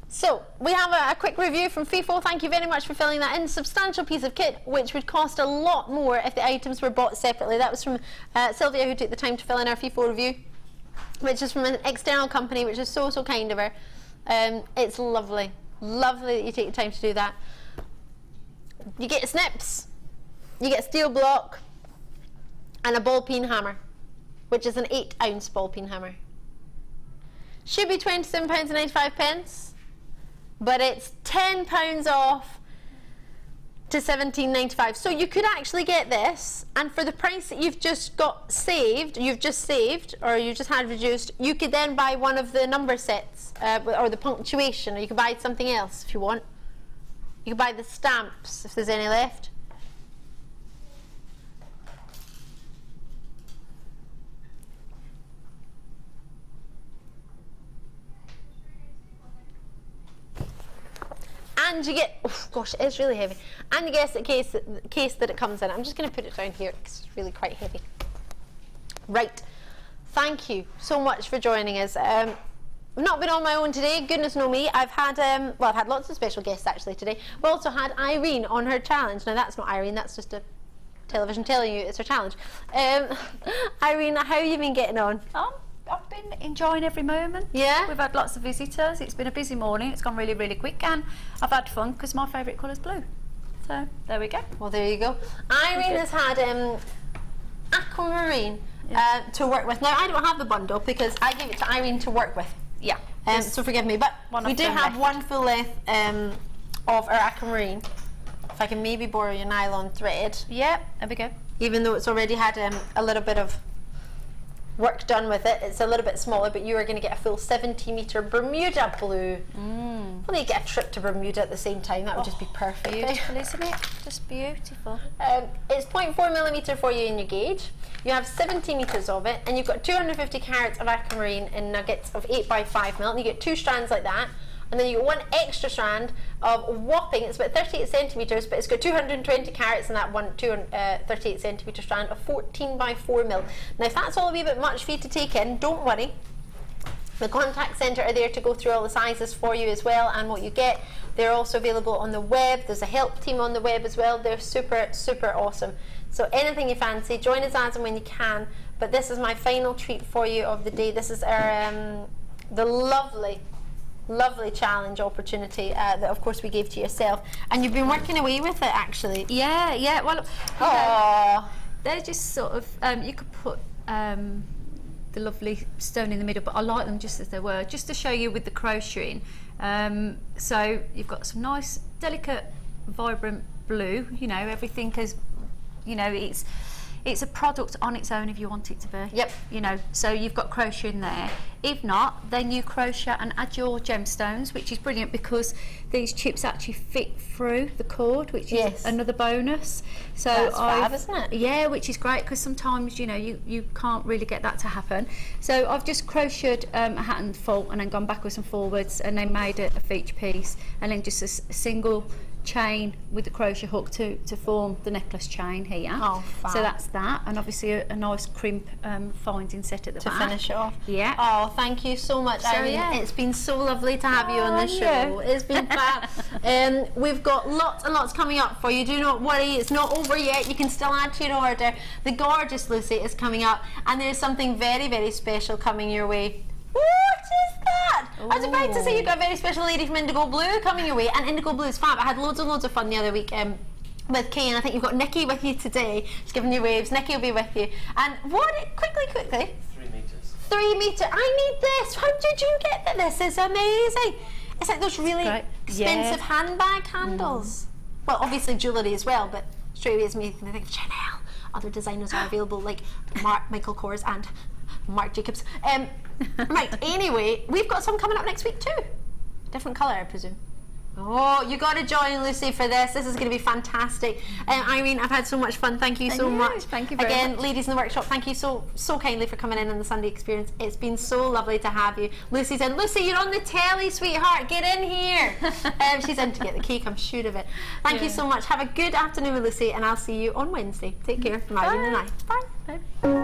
Speaker 1: So, we have a quick review from FIFO. Thank you very much for filling that in. Substantial piece of kit, which would cost a lot more if the items were bought separately. That was from Sylvia, who took the time to fill in our FIFO review, which is from an external company, which is so kind of her. It's lovely. Lovely that you take the time to do that. You get snips, you get a steel block, and a ball peen hammer, which is an 8-ounce ball peen hammer. Should be £27.95. But it's £10 off to £17.95. So you could actually get this, and for the price that you've just got saved, or you just had reduced, you could then buy one of the number sets, or the punctuation, or you could buy something else if you want. You could buy the stamps if there's any left. And you get, oh gosh, it is really heavy. And you get the case that it comes in. I'm just going to put it down here because it's really quite heavy. Right. Thank you so much for joining us. I've not been on my own today, goodness know me. I've had I've had lots of special guests actually today. We also had Irene on her challenge. Now that's not Irene, that's just a television telling you it's her challenge. Irene, how have you been getting on?
Speaker 2: I've been enjoying every moment.
Speaker 1: Yeah?
Speaker 2: We've had lots of visitors. It's been a busy morning. It's gone really, really quick, and I've had fun because my favourite colour is blue. So there we go.
Speaker 1: Well, there you go. Irene has had aquamarine to work with. Now I don't have the bundle because I gave it to Irene to work with.
Speaker 2: Yeah.
Speaker 1: So forgive me, but we do have one full length of our aquamarine. If I can maybe borrow your nylon thread.
Speaker 2: Yeah, there we go.
Speaker 1: Even though it's already had a little bit of work done with it, it's a little bit smaller, but you are going to get a full 70-metre Bermuda blue. Well, you get a trip to Bermuda at the same time. That would just be perfect.
Speaker 2: Beautiful, isn't it? Just beautiful.
Speaker 1: It's 0.4mm for you in your gauge. You have 70 metres of it, and you've got 250 carats of aquamarine in nuggets of 8x5mm, and you get 2 strands like that. And then you get 1 extra strand of whopping, it's about 38 centimetres, but it's got 220 carats in that 38 centimetre strand of 14x4mm. Now if that's all a wee bit much for you to take in, don't worry. The contact centre are there to go through all the sizes for you as well and what you get. They're also available on the web. There's a help team on the web as well. They're super, super awesome. So anything you fancy, join us as and when you can. But this is my final treat for you of the day. This is our the lovely challenge opportunity that of course we gave to yourself, and you've been working away with it actually.
Speaker 2: Yeah, well, they're just sort of you could put the lovely stone in the middle, but I like them just as they were, just to show you with the crocheting. So you've got some nice delicate vibrant blue, you know, everything is, you know, it's a product on its own if you want it to be.
Speaker 1: Yep.
Speaker 2: You know, so you've got crochet in there. If not, then you crochet and add your gemstones, which is brilliant because these chips actually fit through the cord, which is another bonus. So
Speaker 1: that's fab, isn't it?
Speaker 2: Yeah, which is great because sometimes, you know, you can't really get that to happen. So I've just crocheted a handful and then gone backwards and forwards and then made a feature piece and then just a single chain with the crochet hook to form the necklace chain here.
Speaker 1: Oh, fab.
Speaker 2: So that's that, and obviously a nice crimp finding set at the back
Speaker 1: to finish it off.
Speaker 2: Yeah.
Speaker 1: Oh, thank you so much, Irene.
Speaker 2: Yeah.
Speaker 1: It's been so lovely to have you on the show. It's been fab. We've got lots and lots coming up for you. Do not worry, it's not over yet. You can still add to your order. The gorgeous Lucy is coming up, and there's something very, very special coming your way. What is that? Ooh. I was about to say you've got a very special lady from Indigo Blue coming your way, and Indigo Blue is fab. I had loads and loads of fun the other week with Kay, and I think you've got Nikki with you today. She's giving you waves. Nikki will be with you. And quickly.
Speaker 16: 3 metres.
Speaker 1: 3 metre. I need this. How did you get that? This is amazing. It's like those really expensive handbag handles. Well, obviously jewellery as well, but straight away it's making me think of Chanel. Other designers are available like Michael Kors and Marc Jacobs. Right, anyway, we've got some coming up next week too. Different colour, I presume. Oh, you got to join Lucy for this. This is going to be fantastic. Irene, I've had so much fun. Thank you so much.
Speaker 2: Thank you very much.
Speaker 1: Again, ladies in the workshop, thank you so kindly for coming in the Sunday experience. It's been so lovely to have you. Lucy's in. Lucy, you're on the telly, sweetheart. Get in here. She's in to get the cake, I'm sure of it. Thank you so much. Have a good afternoon with Lucy, and I'll see you on Wednesday. Take care from Irene and I. Bye.